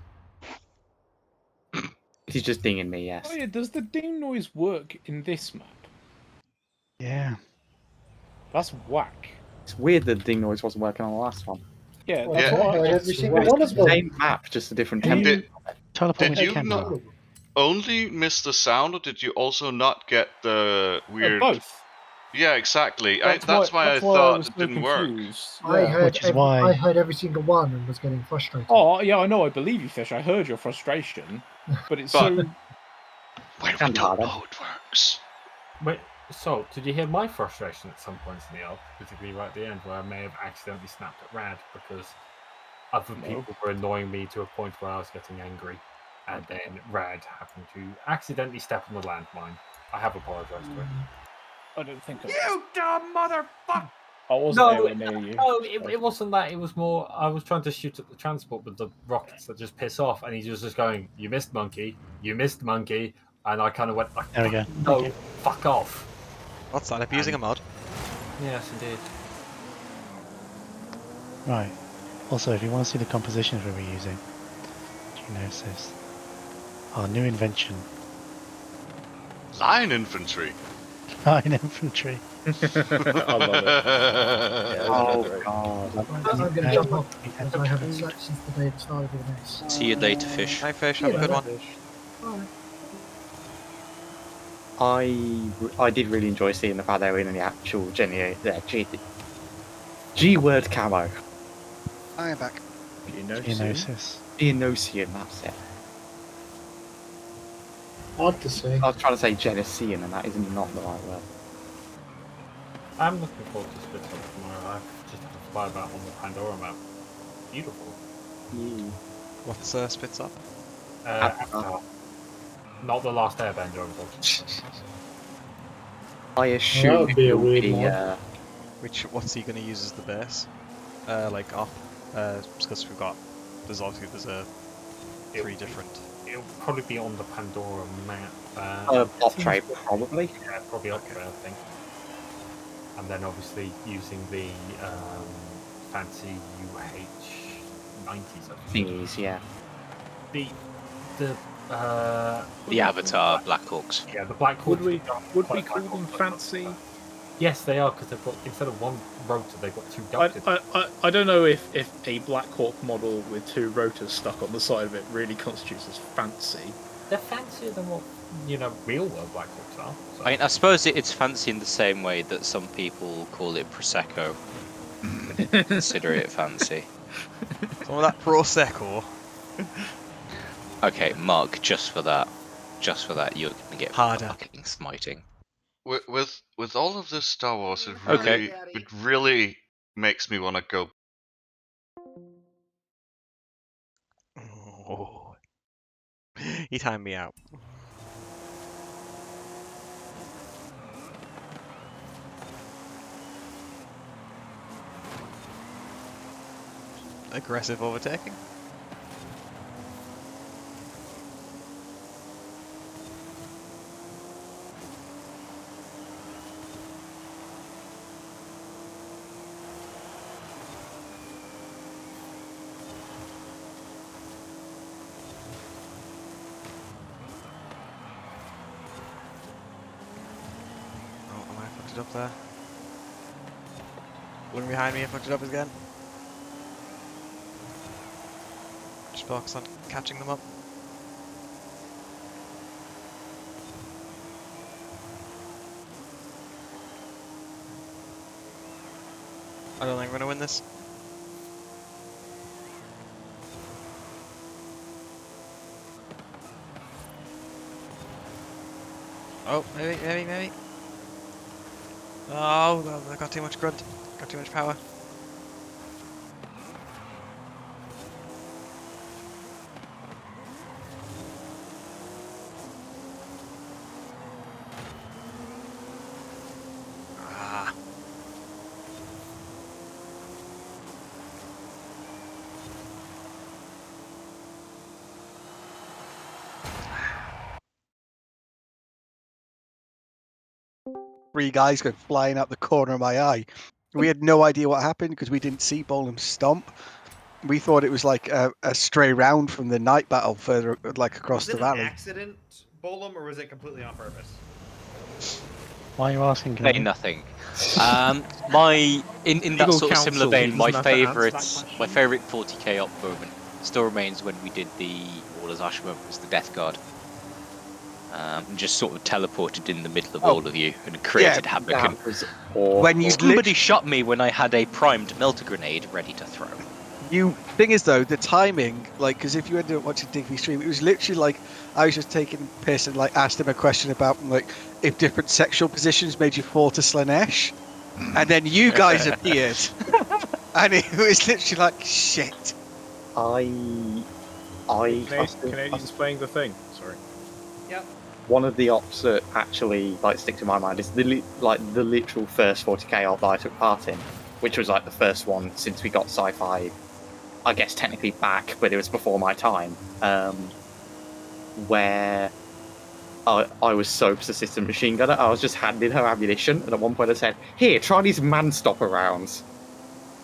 S16: He's just dinging me, yes.
S6: Oh yeah, does the ding noise work in this map?
S21: Yeah.
S6: That's whack.
S16: It's weird that the ding noise wasn't working on the last one.
S6: Yeah,
S1: Well, that's why I heard every single one of
S16: It's the
S1: them.
S16: same map, just a different tempo.
S3: Did you not only miss the sound, or did you also not get the weird?
S6: Both.
S3: Yeah, exactly.
S6: That's why
S3: I
S6: I
S3: thought
S6: was
S3: it
S6: so
S3: didn't
S6: confused.
S1: I heard
S21: Which is why-
S1: I heard every single one and was getting frustrated.
S6: Oh yeah, I know. I believe you, Fish. I heard your frustration, but it's
S3: But-
S6: so.
S3: When we don't know it works.
S5: Wait, so did you hear my frustration at some points in the ALP, particularly right at the end, where I may have accidentally snapped at Rad because other people were annoying me to a point where I was getting angry, and then Rad happened to accidentally step on the landmine. I have apologized to him.
S6: I don't think.
S22: You dumb motherfucker!
S6: I wasn't anywhere near you.
S5: No, it wasn't that. It was more. I was trying to shoot at the transport with the rockets that just piss off, and he was just going, "You missed, monkey. You missed, monkey." And I kind of went, like,
S21: There we go.
S5: "No, fuck off."
S18: What's that? Abusing a mod?
S5: Yes, indeed.
S21: Right. Also, if you want to see the compositions we were using, do you notice this? Our new invention.
S3: Line infantry.
S21: Line infantry.
S16: I love it. Oh god.
S1: I'm going to jump off because I haven't slept since the day it started with an S.
S10: See you later, Fish.
S18: Hi, Fish. Have a good one.
S1: Bye.
S16: I did really enjoy seeing the fact they were in the actual G-word camo.
S11: I am back.
S21: Geonosis.
S16: Geonosian, that's it.
S1: Hard to say.
S16: I was trying to say Genesian, and that is not the right word.
S5: I'm looking forward to Split Up tomorrow. I've just had to fly about on the Pandora map. Beautiful.
S18: What's Spits Up?
S5: Avatar. Not the last Airbender, unfortunately.
S16: I assume
S1: That would be a
S16: it will
S1: weird
S16: be,
S1: one.
S18: What's he going to use as the base? Like up? Because there's a three different.
S5: It'll probably be on the Pandora map.
S16: Op trade, probably.
S5: Yeah, probably up there, I think. And then obviously using the fancy UH-90s.
S16: Thingies, yeah.
S10: The Avatar Blackhawks.
S5: Yeah, the Blackhawks.
S6: Would we call them fancy?
S5: Yes, they are, because they've got, instead of one rotor, they've got two ducted.
S6: I don't know if a Black Hawk model with two rotors stuck on the side of it really constitutes as fancy.
S5: They're fancier than what, real world Blackhawks are. So.
S10: I suppose it's fancy in the same way that some people call it Prosecco. Consider it fancy.
S18: Some of that Prosecco.
S10: Okay, Mark, just for that, you're gonna get
S18: harder
S10: fucking smiting.
S3: With all of this Star Wars,
S10: Okay.
S3: it really makes me want to go.
S18: Oh. He timed me out. Aggressive overtaking. Oh, am I fucked it up there? Looking behind me, I fucked it up again. Just focus on catching them up. I don't think I'm gonna win this. Oh, maybe. Oh, I got too much grunt. Got too much power. Ah.
S11: Three guys go flying out the corner of my eye. We had no idea what happened because we didn't see Bolam stomp. We thought it was like a stray round from the night battle further, like across
S22: Was
S11: the
S22: it an
S11: valley.
S22: accident, Bolam, or was it completely on purpose?
S21: Why are you asking?
S10: Say
S21: Gavin?
S10: nothing. My in that
S5: Legal
S10: sort of similar
S5: counsel,
S10: vein,
S5: he
S10: my
S5: doesn't have to answer
S10: favourite
S5: that question.
S10: 40k op moment still remains when we did the Warlords Ash moment, was the Death Guard. Just sort of teleported in the middle of all of you and created havoc.
S11: that
S10: And
S11: was awful. When you
S10: somebody shot me when I had a primed melter grenade ready to throw.
S11: Thing is though, the timing, like, because if you ended up watching Digby stream, it was literally like I was just taking piss and like asked him a question about like if different sexual positions made you fall to Slanesh, and then you guys appeared, and it was literally like shit.
S5: Canadians playing the thing. Sorry.
S22: Yep.
S16: One of the ops that actually like stick to my mind is the literal first 40k op that I took part in, which was like the first one since we got sci-fi, I guess technically back, but it was before my time. Where I was so persistent machine gunner, I was just handing her ammunition, and at one point I said, "Here, try these man-stopper rounds,"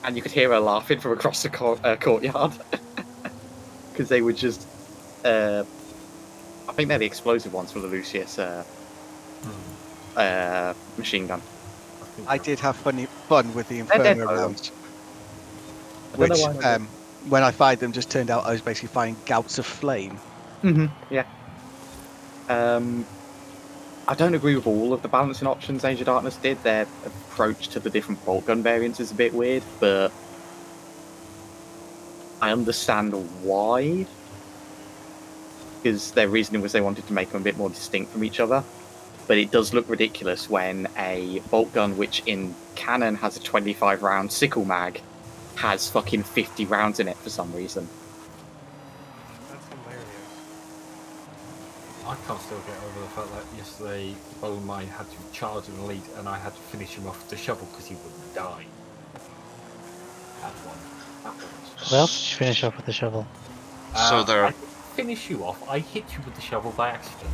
S16: and you could hear her laughing from across the courtyard because they were just. I think they're the explosive ones for the Lucius machine gun.
S11: I did have fun with the
S16: They're dead,
S11: Inferno
S16: though.
S11: rounds,
S16: I don't
S11: which
S16: know why
S11: when I fired them, just turned out I was basically firing gouts of flame.
S16: Yeah. I don't agree with all of the balancing options Age of Darkness did. Their approach to the different bolt gun variants is a bit weird, but I understand why. Because their reasoning was they wanted to make them a bit more distinct from each other. But it does look ridiculous when a bolt gun, which in canon has a 25 round sickle mag, has fucking 50 rounds in it for some reason.
S22: That's hilarious.
S5: I can't still get over the fact that yesterday Bowen mine had to charge an elite and I had to finish him off with the shovel because he wouldn't die. That one.
S21: What else did you finish off with the shovel?
S3: So there.
S5: I didn't finish you off. I hit you with the shovel by accident.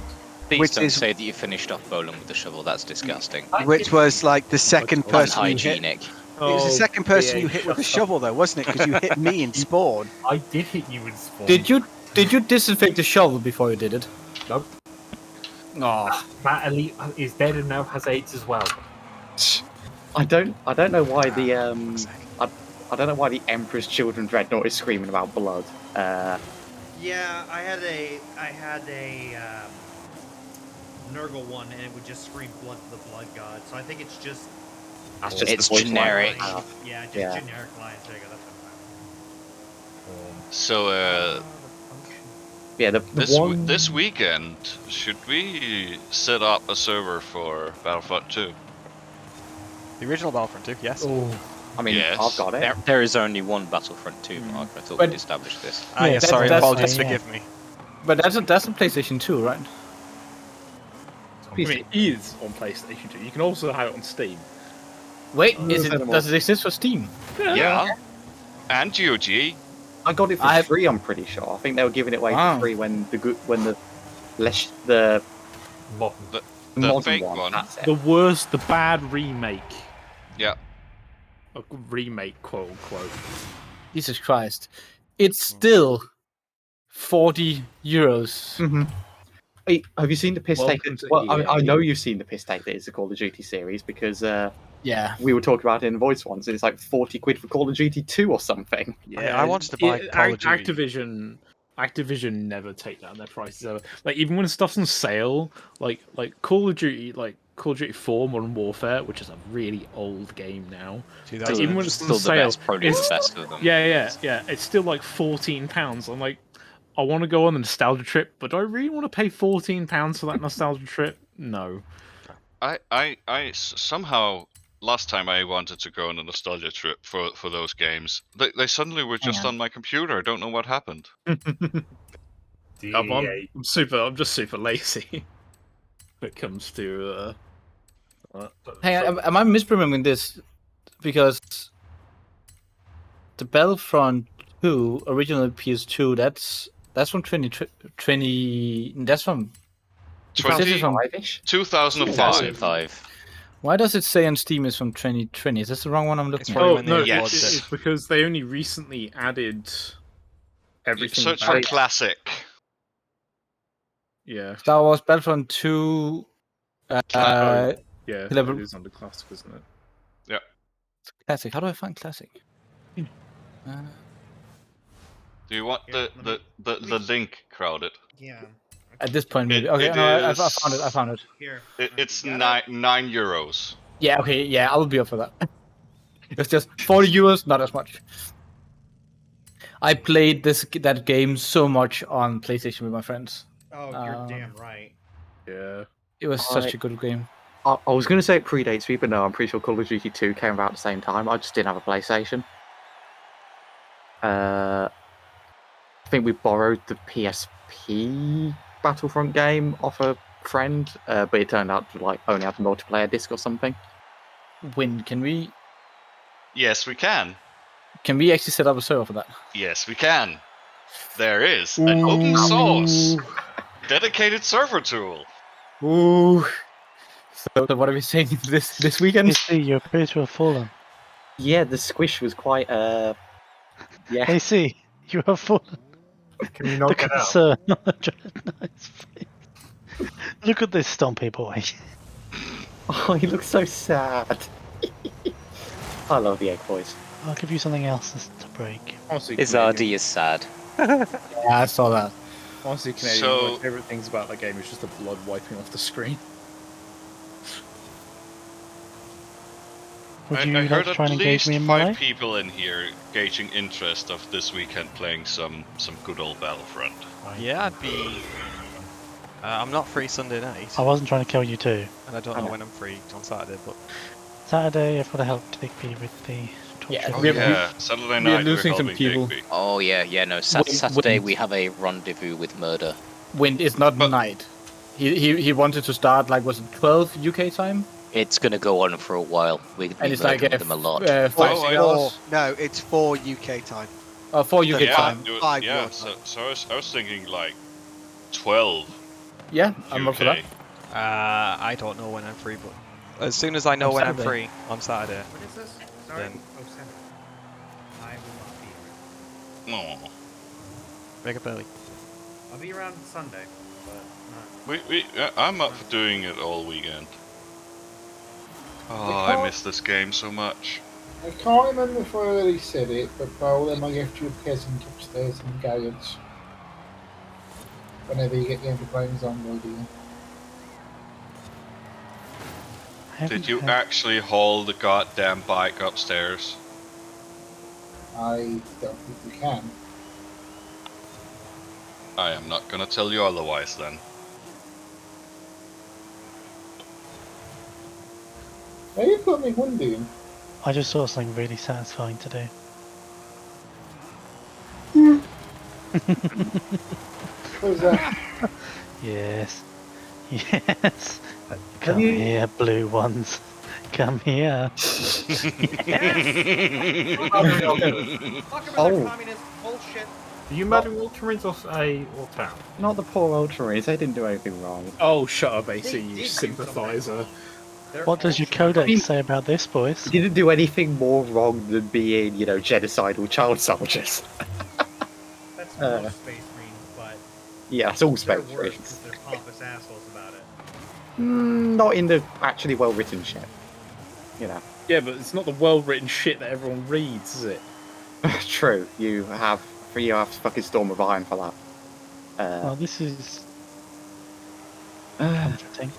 S10: Please don't say that you finished off Bolan with the shovel. That's disgusting.
S11: Which was like the second person you hit.
S10: Unhygienic.
S11: It was the second person you hit with a shovel, though, wasn't it? Because you hit me in spawn.
S5: I did hit you in spawn.
S9: Did you disinfect the shovel before you did it?
S5: Nope.
S9: Oh.
S5: That elite is dead and now has AIDS as well.
S16: I don't know why the I don't know why the Emperor's Children Dreadnought is screaming about blood.
S22: Yeah, I had a Nurgle one, and it would just scream blood to the blood god. So I think it's just.
S10: It's generic.
S22: Yeah, just generic lines. There you go. That's
S3: So,
S16: yeah,
S3: this weekend, should we set up a server for Battlefront 2?
S18: The original Battlefront 2, yes.
S9: Oh,
S16: I mean,
S3: Yes.
S16: I've got it.
S10: There is only one Battlefront 2, Mark. I thought
S9: But-
S10: we'd established this.
S18: Ah, yeah, sorry, apologies, forgive me.
S9: But that's a PlayStation 2, right?
S19: I mean, it is on PlayStation 2. You can also have it on Steam.
S9: Wait, does it exist for Steam?
S3: Yeah. And GOG.
S16: I got it for free. I'm pretty sure. I think they were giving it away for free when the modern
S3: fake
S16: one.
S3: one.
S16: That's it.
S19: The bad remake.
S3: Yeah.
S19: A remake, quote unquote.
S9: Jesus Christ. It's still €40.
S16: Mm-hmm. Hey, have you seen the piss take?
S19: Welcome to
S16: Well,
S19: EA.
S16: I know you've seen the piss take that is the Call of Duty series because
S9: yeah,
S16: we were talking about it in Voice once. It's like 40 quid for Call of Duty 2 or something.
S18: Yeah, I wanted to buy Call of Duty.
S19: Activision never take down their prices ever. Like even when stuff's on sale, like Call of Duty, like Call of Duty 4 Modern Warfare, which is a really old game now. Like, even when it's on
S10: Still the
S19: sale,
S10: best, probably the best of them.
S19: Yeah. It's still like £14. I'm like, I want to go on a nostalgia trip, but do I really want to pay £14 for that nostalgia trip? No.
S3: I somehow last time I wanted to go on a nostalgia trip for those games, they suddenly were just on my computer. I don't know what happened.
S19: I'm just super lazy when it comes to.
S9: Hey, am I misremembering this? Because the Battlefront 2, original PS2, that's from 2020. That's from
S10: 2005.
S9: Why does it say on Steam is from 2020? Is this the wrong one I'm looking
S19: Oh
S9: at?
S19: no, it's because they only recently added everything.
S3: Search for classic.
S19: Yeah.
S9: Star Wars Battlefront 2.
S19: Yeah,
S9: level-
S19: it is under classic, isn't it?
S3: Yeah.
S9: Classic. How do I find classic?
S3: Do you want the link crowded?
S8: Yeah.
S9: At this point, maybe.
S3: It
S9: Okay, no, I
S3: is-
S9: found it. I found it.
S8: Here.
S3: It's €9.
S9: Yeah, okay, yeah, I'll be up for that. It's just €40, not as much. I played that game so much on PlayStation with my friends.
S8: Oh, you're damn right.
S19: Yeah.
S9: It was such a good game.
S16: I was going to say it predates me, but no, I'm pretty sure Call of Duty 2 came about at the same time. I just didn't have a PlayStation. I think we borrowed the PSP Battlefront game off a friend, but it turned out to like only have a multiplayer disc or something.
S9: Can we?
S3: Yes, we can.
S9: Can we actually set up a server for that?
S3: Yes, we can. There is an open source dedicated server tool.
S9: Ooh. So what are we saying this weekend?
S21: AC, your appears to have fallen.
S16: Yeah, the squish was quite yeah.
S21: AC, you have fallen.
S5: Can you
S21: The
S5: not get out?
S21: concern on the Dreadnought's face. Look at this stompy boy.
S16: Oh, he looks so sad. I love the Egg Boys.
S21: I'll give you something else to break.
S19: Honestly,
S10: His RD is sad.
S9: Yeah, I saw that.
S19: Honestly, Canadian,
S3: So-
S19: my favourite things about that game is just the blood wiping off the screen.
S21: Would you
S3: I
S21: like
S3: heard
S21: to try and
S3: at
S21: engage
S3: least
S21: me in my
S3: 5
S21: life?
S3: people in here gauging interest of this weekend playing some good old Battlefront.
S18: Yeah, I'd be. I'm not free Sunday night,
S21: I wasn't trying to kill you too.
S18: and I don't know when I'm free on Saturday, but
S21: Saturday, I've got to help Digby with the
S9: Yeah,
S3: Oh
S9: we
S3: yeah, Saturday
S9: we are
S3: night we're
S9: losing some
S3: helping
S9: people.
S3: Digby.
S10: Oh yeah, no.
S9: Wait,
S10: Saturday
S9: wait.
S10: we have a rendezvous with murder.
S9: When it's not night. He wanted to start like was it 12 UK time?
S10: It's gonna go on for a while. We
S9: And it's
S10: murdered
S9: like
S10: them a lot.
S9: 5
S3: Oh, I-
S9: hours.
S11: No, it's 4 UK time.
S9: 4 UK
S3: Yeah,
S9: time.
S11: Five
S3: yeah.
S11: your
S3: So I was thinking like 12.
S9: Yeah, I'm up for that.
S3: UK.
S18: I don't know when I'm free. But as soon as I know
S9: On
S18: when I'm
S9: Saturday.
S18: free on Saturday,
S8: What is this? Sorry.
S18: Then-
S8: Oh, Saturday. I will not be
S3: No.
S18: make up early.
S8: around. I'll be around Sunday, but not.
S3: I'm up for doing it all weekend. Oh, I miss this game so much.
S17: I can't remember if I already said it, but Bowl, I left you a present upstairs in Gaius. Whenever you get the Enterprise on radio.
S3: Did you actually haul the goddamn bike upstairs?
S17: I don't think you can.
S3: I am not gonna tell you otherwise then.
S17: Hey, you've got me wondering.
S21: I just saw something really satisfying to do.
S17: What was that?
S21: Yes. Yes.
S17: Have
S21: Come
S17: you-
S21: here, blue ones. Come here.
S16: Oh.
S8: Communist bullshit.
S5: Are you murdering Ultramarines or Town?
S16: Not the poor Ultramarines. They didn't do anything wrong.
S19: Oh, shut up, AC, you sympathiser.
S21: What does your codex say about this, boys?
S16: They didn't do anything more wrong than being, genocidal child soldiers.
S8: That's most Space Marines, but
S16: Yeah, that's all
S8: they're
S16: Space
S8: worse
S16: Marines.
S8: because they're pompous assholes about it.
S16: Not in the actually well-written shit.
S19: Yeah, but it's not the well-written shit that everyone reads, is it?
S16: True. You have fucking Storm of Iron for that.
S21: Well, this is comforting.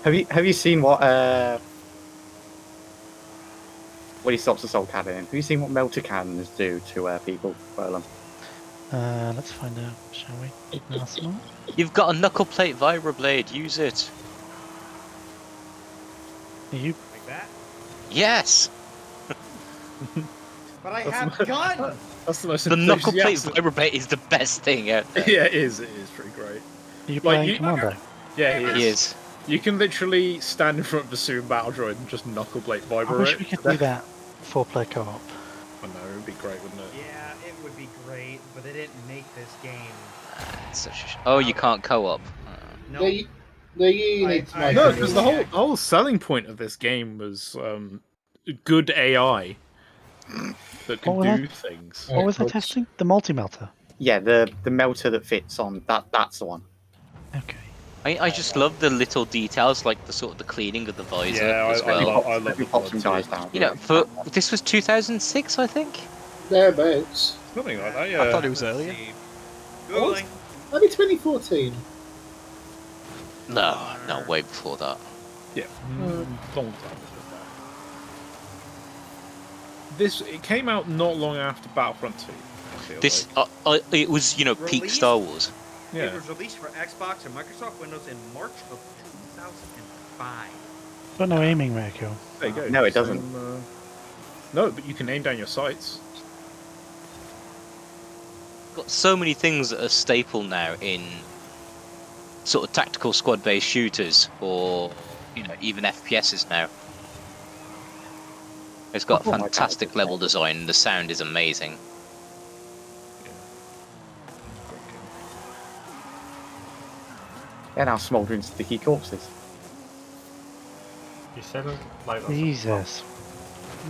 S16: Have you seen what when he stops assault cannon? Have you seen what melter cannons do to people? Well,
S21: Let's find out, shall we? Arsenal?
S10: You've got a knuckle plate vibroblade. Use it.
S21: Are you?
S8: Like that?
S10: Yes.
S8: But I have gun!
S19: That's the most
S10: The knuckle plate
S19: enthusiastic-
S10: vibroblade is the best thing out there.
S19: Yeah, it is. It is pretty great.
S21: Are you
S19: Like,
S21: playing
S19: you-
S21: Commando?
S19: Yeah, he is.
S10: He is.
S19: You can literally stand in front of the Soon battle droid and just knuckle blade
S21: I
S19: vibro
S21: wish
S19: it.
S21: we could do that 4-player co-op.
S19: I know, it would be great, wouldn't it?
S8: Yeah, it would be great, but they didn't make this game.
S10: Oh, you can't co-op.
S8: No.
S17: The units might
S19: No,
S17: be
S19: because
S17: really-
S19: the whole selling point of this game was good AI that can
S21: What was
S19: do
S21: that?
S19: things.
S21: What was I testing? The multi-melter.
S16: yeah, the melter that fits on that's the one.
S10: I just love the little details, like the sort of the cleaning of the visor
S19: Yeah,
S10: as
S19: I
S10: well.
S19: love
S16: Let me
S19: the
S16: pop
S19: mod
S16: some
S19: too.
S16: guys down.
S10: For this was 2006, I think.
S17: Thereabouts.
S19: Something like that, yeah.
S18: I thought it was earlier.
S8: Googling.
S17: Maybe 2014.
S10: No, way before that.
S19: Yeah, long time. It came out not long after Battlefront 2. I feel
S10: This
S19: like.
S10: it was peak
S8: Released?
S10: Star Wars.
S19: Yeah.
S8: It was released for Xbox and Microsoft Windows in March of 2005.
S21: Got no aiming ratio.
S19: There you go.
S16: No, it doesn't.
S19: No, but you can aim down your sights.
S10: Got so many things that are staple now in sort of tactical squad-based shooters, or even FPSs now. It's got
S16: Oh my God,
S10: fantastic level design. The sound is amazing.
S16: They're now smouldering sticky corpses.
S5: You said it like that.
S21: Jesus.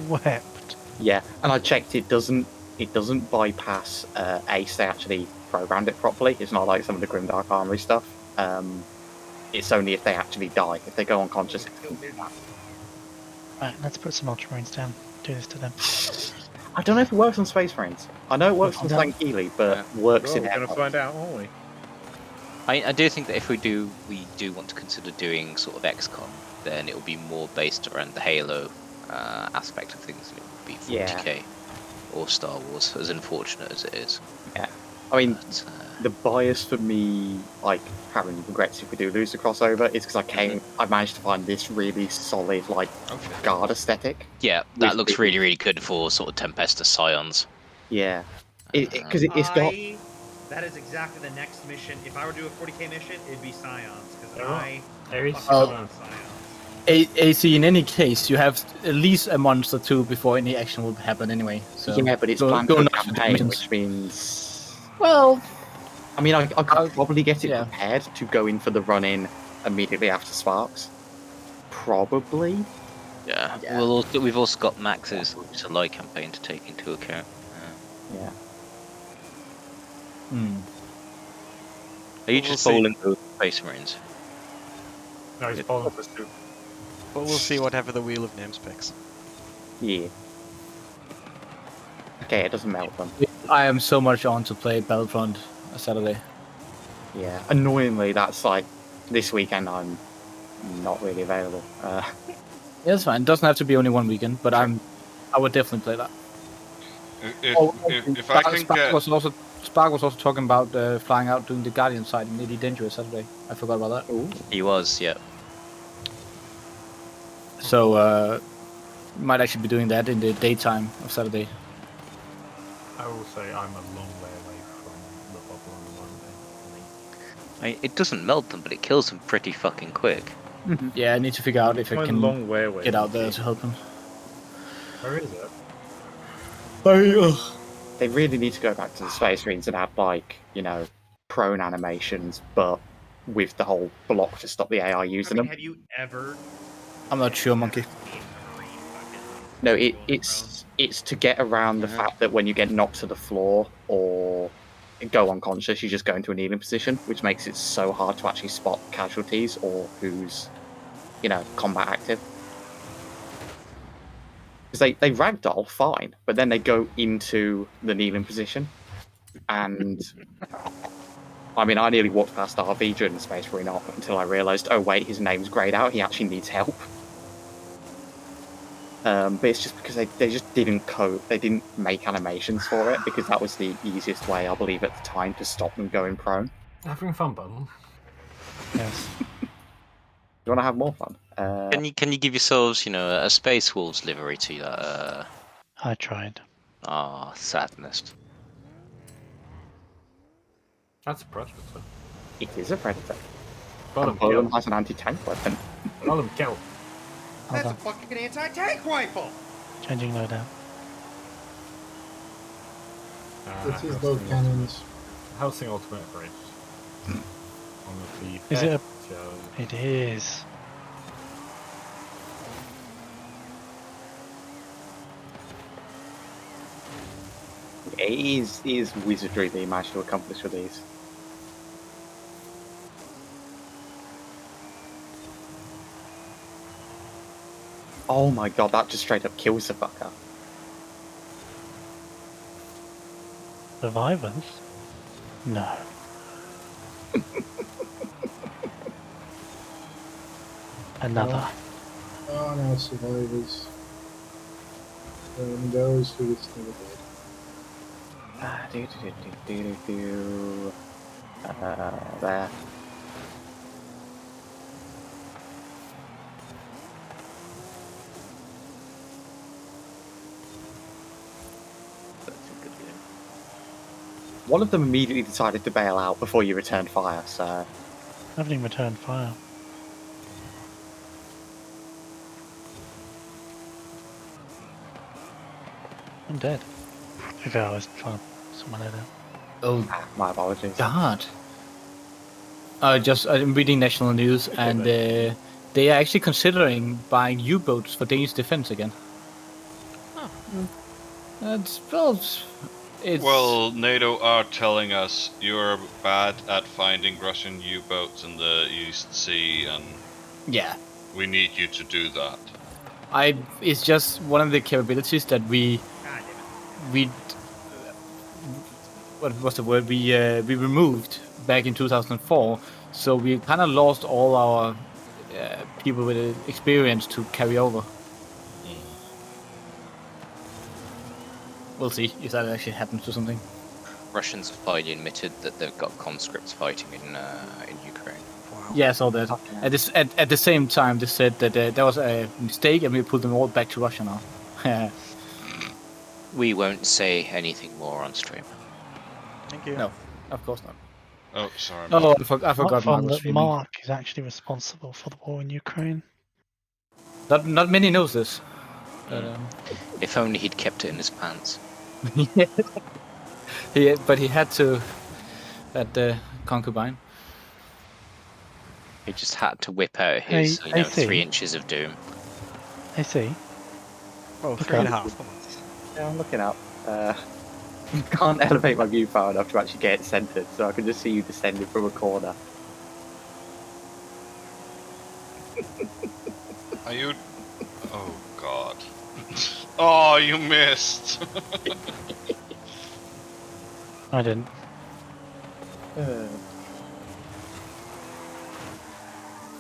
S21: Wept.
S16: Yeah, and I checked. It doesn't bypass Ace. They actually programmed it properly. It's not like some of the Grimdark Armory stuff. It's only if they actually die. If they go unconscious, it doesn't do that.
S21: Right, let's put some Ultramarines down. Do this to them.
S16: I don't know if it works on Space Marines. I know it works on
S21: No.
S16: Slankili, but works
S19: Well,
S16: in
S19: we're going to
S16: Aircraft.
S19: find out, aren't we?
S10: I do think that if we do want to consider doing sort of XCOM, then it will be more based around the Halo aspect of things. It would be 40k or Star Wars, as unfortunate as it is.
S16: Yeah, I mean, the bias for me, like having regrets if we do lose the crossover, is because I managed to find this really solid guard aesthetic.
S10: Yeah, that
S16: With
S10: looks
S16: the-
S10: really, really good for sort of Tempestus Scions.
S16: Yeah, because it's got.
S8: That is exactly the next mission. If I were to do a 40k mission, it'd be Scions, because
S5: Oh,
S8: I
S5: there is-
S8: fucking love Scions.
S9: AC, in any case, you have at least a month or two before any action will happen anyway. So
S16: Yeah, but it's planned for a campaign, which means.
S9: Well,
S16: I mean, I could probably get it prepared to go in for the run-in immediately after Sparks. Probably.
S10: Yeah. We've also got Max's July campaign to take into account.
S16: Yeah.
S10: Are you just
S18: We'll see.
S10: bowling those Space Marines?
S5: No, he's bowling for two.
S18: But we'll see whatever the Wheel of Names picks.
S16: Yeah. Okay, it doesn't melt them.
S9: I am so much on to play Battlefront Saturday.
S16: Yeah. Annoyingly, that's like this weekend. I'm not really available.
S9: Yeah, it's fine. It doesn't have to be only one weekend, but I would definitely play that.
S3: If I can get...
S9: Spark was also talking about flying out doing the Guardian side in Elite Dangerous Saturday. I forgot about that.
S10: He was, yeah.
S9: So might actually be doing that in the daytime of Saturday.
S5: I will say I'm a long way away from the bubble on the Monday.
S10: It doesn't melt them, but it kills them pretty fucking quick.
S9: Yeah, I need to figure out if I
S5: I'm a
S9: can
S5: long way away
S9: get
S5: from
S9: out there
S5: it.
S9: to help him.
S5: Where is it?
S16: They really need to go back to the space marines and add, like, you know, prone animations, but with the whole block to stop the AI using them.
S8: Have you ever?
S9: I'm not sure, Monkey.
S16: No, it's to get around the fact that when you get knocked to the floor or go unconscious, you just go into a kneeling position, which makes it so hard to actually spot casualties or who's, you know, combat active. Because they ragdoll fine, but then they go into the kneeling position, and I mean, I nearly walked past RV during the Space Marine op until I realised, oh wait, his name's greyed out. He actually needs help. But it's just because they just didn't code, they didn't make animations for it, because that was the easiest way, I believe, at the time to stop them going prone.
S5: Having fun, bum.
S21: Yes.
S16: You want to have more fun?
S10: Can you give yourselves, you know, a Space Wolves livery to that?
S21: I tried.
S10: Ah, sadness.
S5: That's a predator.
S16: It is a predator.
S5: Bottom
S16: And Poland
S5: kill.
S16: has an anti-tank weapon.
S5: Bottom kill.
S21: Hold
S15: That's a
S21: on.
S15: fucking anti-tank rifle.
S21: Changing loadout.
S17: It is those cannons.
S5: Housing ultimate bridge. On the
S21: Is it a...
S5: Joe.
S21: It is.
S16: It is wizardry they managed to accomplish with these. Oh my god, that just straight up kills the fucker.
S21: Survivors? No. Another.
S17: Oh no, survivors. Those who is never dead.
S16: There. One of them immediately decided to bail out before you returned fire, so...
S21: I haven't even returned fire. I'm dead. If I was trying to someone out.
S9: Oh,
S16: my apologies.
S9: God. I'm reading national news, and they are actually considering buying U-boats for Danish defense again. It's
S3: Well, NATO are telling us you're bad at finding Russian U-boats in the East Sea, and
S9: yeah,
S3: we need you to do that.
S9: It's just one of the capabilities that we what was the word? We removed back in 2004. So we kind of lost all our people with experience to carry over. We'll see if that actually happens or something.
S10: Russians have finally admitted that they've got conscripts fighting in Ukraine.
S21: Wow.
S9: Yeah, I saw that. At the same time, they said that there was a mistake and we put them all back to Russia now.
S10: We won't say anything more on stream.
S21: Thank you.
S9: No, of course not.
S3: Oh, sorry.
S9: Oh, I forgot
S21: Not
S9: Mark was
S21: that
S9: streaming.
S21: Mark is actually responsible for the war in Ukraine.
S9: Not many knows this. But,
S10: If only he'd kept it in his pants.
S9: But he had to at the concubine.
S10: He just had to whip out his,
S21: Hey,
S10: 3 inches of doom.
S21: I see.
S18: Oh,
S21: Look
S18: 3.5.
S21: up.
S18: Come on.
S16: Yeah, I'm looking up. Can't elevate my view far enough to actually get it centered, so I can just see you descending from a corner.
S3: Are you... Oh, God. Oh, you missed!
S21: I didn't.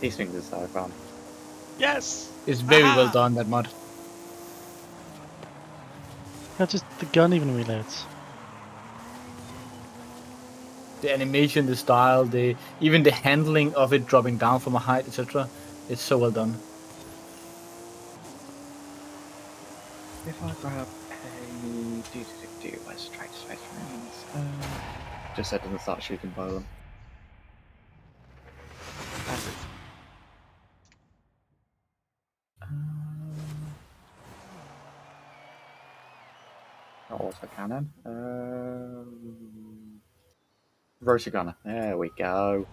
S16: These things are so fun.
S18: Yes!
S9: It's very well done, that mod.
S21: Yeah, just the gun even reloads.
S9: The animation, the style, even the handling of it dropping down from a height, etc. It's so well done.
S16: If I grab a where's track space rounds? Just so it doesn't start shooting by them. Not auto cannon. Rotor gunner. There we go.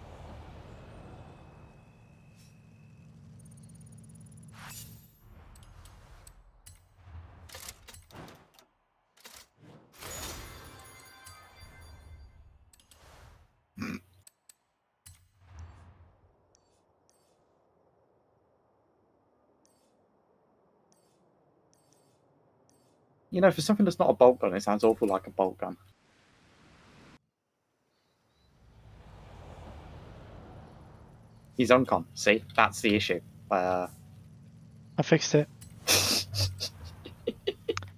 S16: You know, for something that's not a bolt gun, it sounds awful like a bolt gun. He's uncon. See, that's the issue.
S21: I fixed it.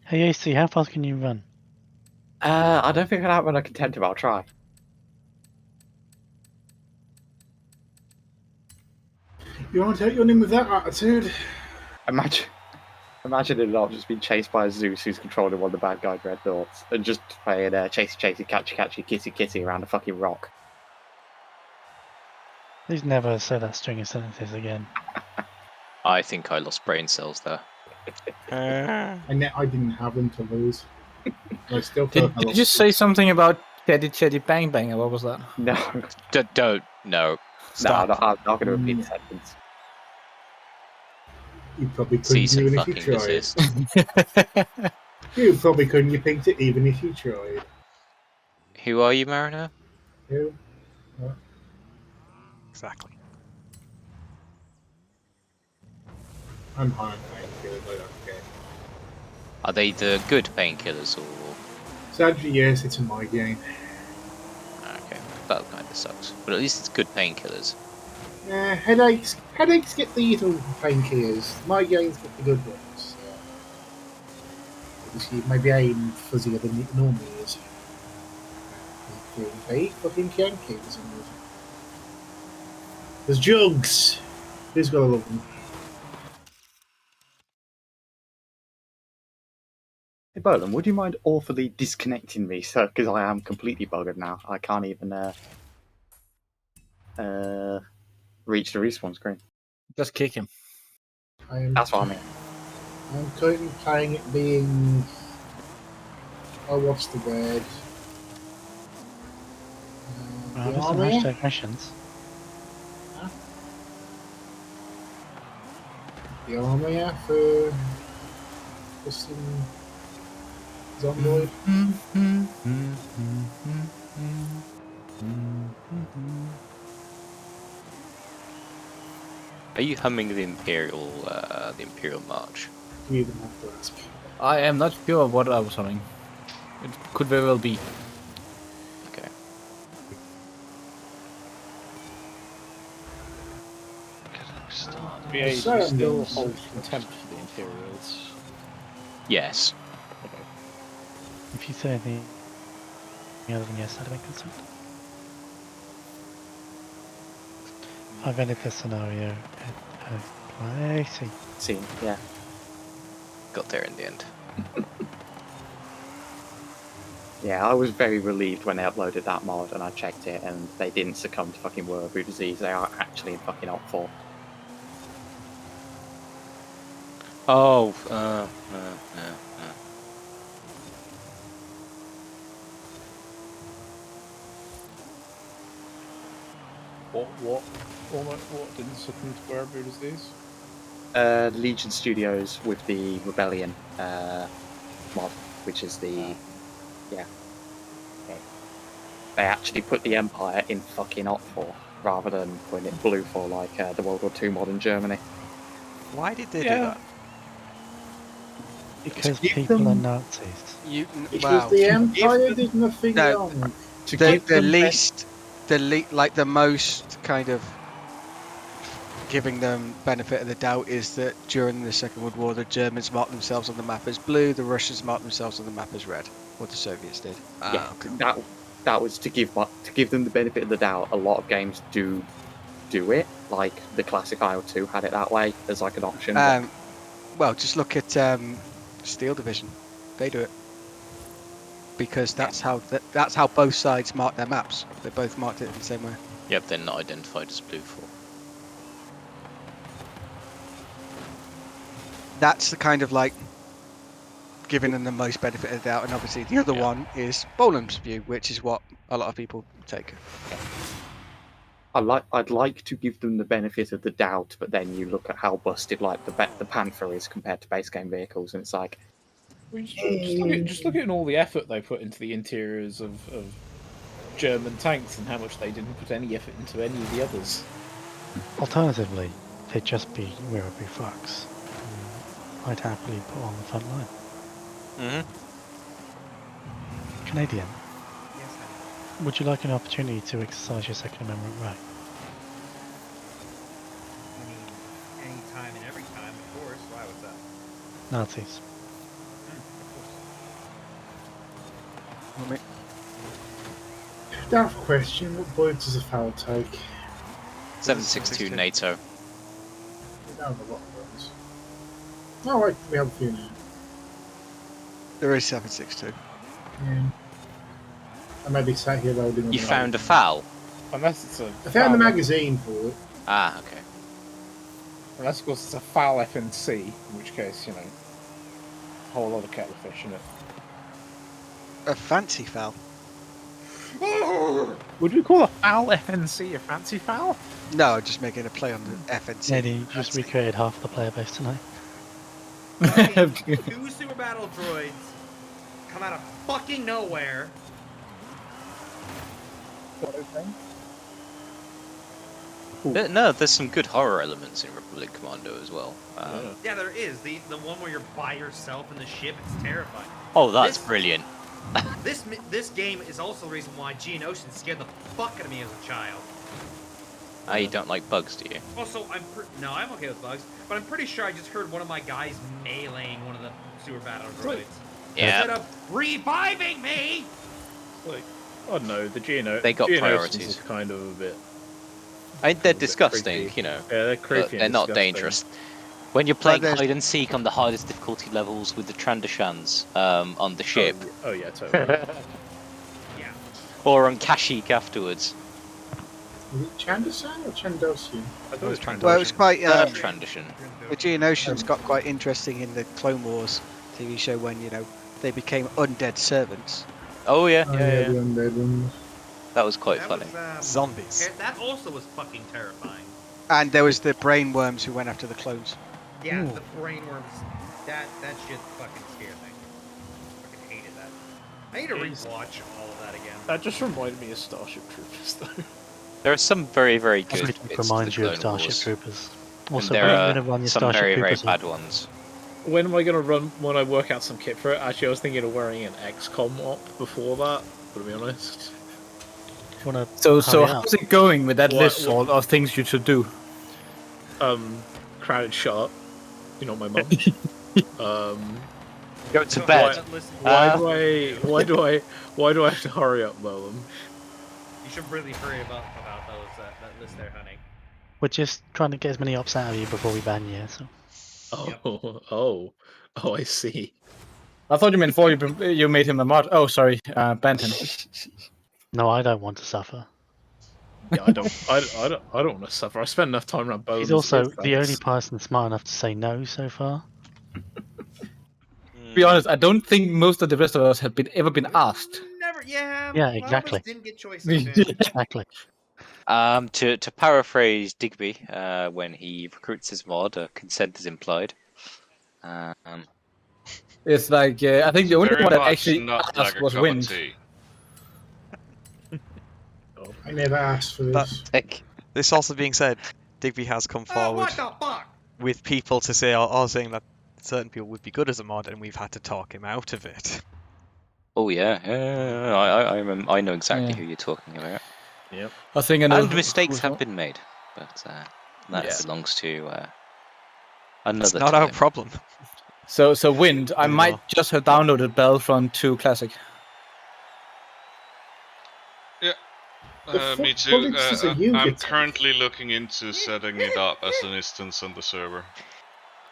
S21: Hey AC, how fast can you run?
S16: I don't think I can outrun a contender. I'll try.
S17: You want to take your name with that attitude?
S16: Imagine it not just being chased by a Zeus who's controlling one of the bad guy dreadnoughts and just playing chasey, catchy, kitty around a fucking rock.
S21: Please never say that string of sentences again.
S10: I think I lost brain cells there.
S17: I didn't have them to lose. I still
S9: Did you just say something about Chetty Chetty Bang Bang, or what was that?
S16: No.
S10: Don't. No.
S16: Stop. No, I'm not going to repeat the sentence.
S17: You probably couldn't
S10: Cease and
S17: even if you
S10: fucking
S17: tried.
S10: desist.
S17: You probably couldn't have picked it even if you tried.
S10: Who are you, Mariner?
S17: Who? What?
S18: Exactly.
S17: I'm high on painkillers, I don't care.
S10: Are they the good painkillers or?
S17: Sadly, yes, it's a migraine.
S10: Okay, that kind of sucks. But at least it's good painkillers.
S17: Headaches get the little painkillers. Migraines get the good ones. Obviously, my brain fuzzier than it normally is. Very fucking Yankee for some reason. There's jugs. Who's got a love them?
S16: Hey, Bolan, would you mind awfully disconnecting me, sir? Because I am completely buggered now. I can't even reach the respawn screen.
S9: Just kick him.
S16: That's what I mean.
S17: I'm currently playing it being. Oh, what's the word?
S21: There's some hashtag missions.
S17: Huh? The Arma, yeah, for some Zomboid.
S10: Are you humming the Imperial March?
S17: You even have to ask.
S9: I am not sure what I was humming. It could very well be.
S10: Okay.
S6: BA, do you still hold contempt for the Imperials?
S10: Yes.
S6: Okay.
S21: If you say anything other than yes, I'd be concerned. I've ended this scenario at
S16: See, yeah.
S10: Got there in the end.
S16: Yeah, I was very relieved when they uploaded that mod and I checked it and they didn't succumb to fucking Whirlpool disease. They are actually in fucking Op 4.
S10: Oh,
S6: What didn't succumb to wearable disease?
S16: Legion Studios with the Rebellion mod, which is the yeah. Okay. They actually put the Empire in fucking Op 4 rather than putting it in Blue 4 like the World War II mod in Germany.
S18: Why did they do that?
S21: Because people are Nazis.
S17: Because the Empire did nothing wrong.
S11: The most kind of giving them benefit of the doubt is that during the Second World War, the Germans marked themselves on the map as blue, the Russians marked themselves on the map as red, what the Soviets did.
S16: Yeah, that was to give them the benefit of the doubt. A lot of games do it, like the classic IO2 had it that way as like an option.
S11: Well, just look at Steel Division. They do it because that's how both sides mark their maps. They both marked it in the same way.
S10: Yep, they're not identified as blue for.
S11: That's the kind of like giving them the most benefit of the doubt, and obviously the other one is Boland's view, which is what a lot of people take.
S16: I'd like to give them the benefit of the doubt, but then you look at how busted like the Panther is compared to base game vehicles, and it's like,
S6: Well, just look at all the effort they put into the interiors of German tanks and how much they didn't put any effort into any of the others.
S21: Alternatively, they'd just be Werribee fucks. I'd happily put on the front line. Canadian, would you like an opportunity to exercise your Second Amendment right?
S8: Any time and every time, of course. Why was that?
S21: Nazis.
S17: Daft question, what bullets does a foul take?
S10: 762 NATO.
S17: We don't have a lot of those. Oh wait, we have a few now.
S11: There is 762.
S17: Yeah. I may be sat here loading.
S10: You found a foul?
S6: Unless it's a.
S17: I found the magazine for it.
S10: Ah, okay.
S6: Unless, of course, it's a foul FNC, in which case, a whole lot of kettle of fish in it.
S11: A fancy foul.
S6: Would we call a foul FNC a fancy foul?
S11: No, just making a play on the FNC.
S21: Eddie, you just recreated half the player base tonight.
S8: Two super battle droids come out of fucking nowhere.
S10: No, there's some good horror elements in Republic Commando as well.
S8: Yeah, there is. The one where you're by yourself in the ship, it's terrifying.
S10: Oh, that's brilliant.
S8: This game is also the reason why Geonosians scared the fuck out of me as a child.
S10: You don't like bugs, do you?
S8: Also, no, I'm okay with bugs, but I'm pretty sure I just heard one of my guys meleeing one of the super battle droids.
S10: Yeah.
S8: Instead of reviving me.
S19: Like, I don't know, the Geonosians.
S10: They got priorities.
S19: Is kind of a bit.
S10: They're disgusting,
S19: Yeah, they're creepy.
S10: But they're not dangerous. When you're playing hide and seek on the hardest difficulty levels with the Trandashans on the ship.
S19: Oh yeah, totally.
S8: Yeah.
S10: Or on Kashyyyk afterwards.
S17: Is it Chandasan or Chandosian?
S19: I thought it was Trandoshan.
S11: Well, it was quite.
S10: Trandoshan.
S11: The Geonosians got quite interesting in the Clone Wars TV show when they became undead servants.
S10: Oh yeah,
S17: The undead ones.
S10: That was quite funny.
S18: Zombies.
S8: That also was fucking terrifying.
S11: And there was the brain worms who went after the clones.
S8: Yeah, the brain worms. That shit fucking scared me. Fucking hated that. I need to rewatch all of that again.
S19: That just reminded me of Starship Troopers, though.
S10: There are some very, very good
S21: It
S10: bits to
S21: reminds
S10: the
S21: you of
S10: Clone
S21: Starship
S10: Wars.
S21: Troopers.
S10: And
S21: Also,
S10: there
S21: when are you
S10: are
S21: going to run your
S10: some
S21: Starship
S10: very, very
S21: Troopers?
S10: bad ones.
S19: When am I going to run when I work out some kit for it? Actually, I was thinking of wearing an XCOM op before that, to be honest.
S9: So how's it going with that list of things you should do?
S19: Crowded shot. You know my mum.
S10: Go to bed.
S19: Why do I have to hurry up, Bolam?
S8: You should really hurry about that list there, honey.
S21: We're just trying to get as many ops out of you before we ban you. So.
S19: Oh, I see.
S9: I thought you meant before you made him a mod. Oh, sorry, banned him.
S21: No, I don't want to suffer.
S19: Yeah, I don't want to suffer. I spent enough time around Bolam.
S21: He's also the only person smart enough to say no so far.
S9: To be honest, I don't think most of the rest of us have ever been asked.
S8: Never, yeah.
S21: Yeah,
S8: a lot of us
S21: exactly.
S8: didn't get choices.
S21: Exactly.
S10: To paraphrase Digby, when he recruits his mod, consent is implied.
S9: It's like I think the only
S3: Very
S9: one that
S3: much
S9: actually
S3: not
S9: asked
S3: like a
S9: was
S3: cup of
S9: Wind.
S3: tea.
S17: I never asked for this.
S18: This also being said, Digby has come forward
S8: What the fuck?
S18: with people to say, saying that certain people would be good as a mod, and we've had to talk him out of it.
S10: Oh yeah, I know exactly
S9: Yeah.
S10: who you're talking about.
S19: Yep.
S9: I think I know
S10: And mistakes
S9: who's
S10: have
S9: not.
S10: been made, but That belongs to another.
S18: It's not our
S10: time.
S18: problem.
S9: So Wind, I might just have downloaded Battlefront 2 Classic.
S3: Yeah.
S1: The
S3: Me
S1: fuck
S3: too.
S1: bullets does a you
S3: I'm
S1: get?
S3: currently looking into setting it up as an instance on the server.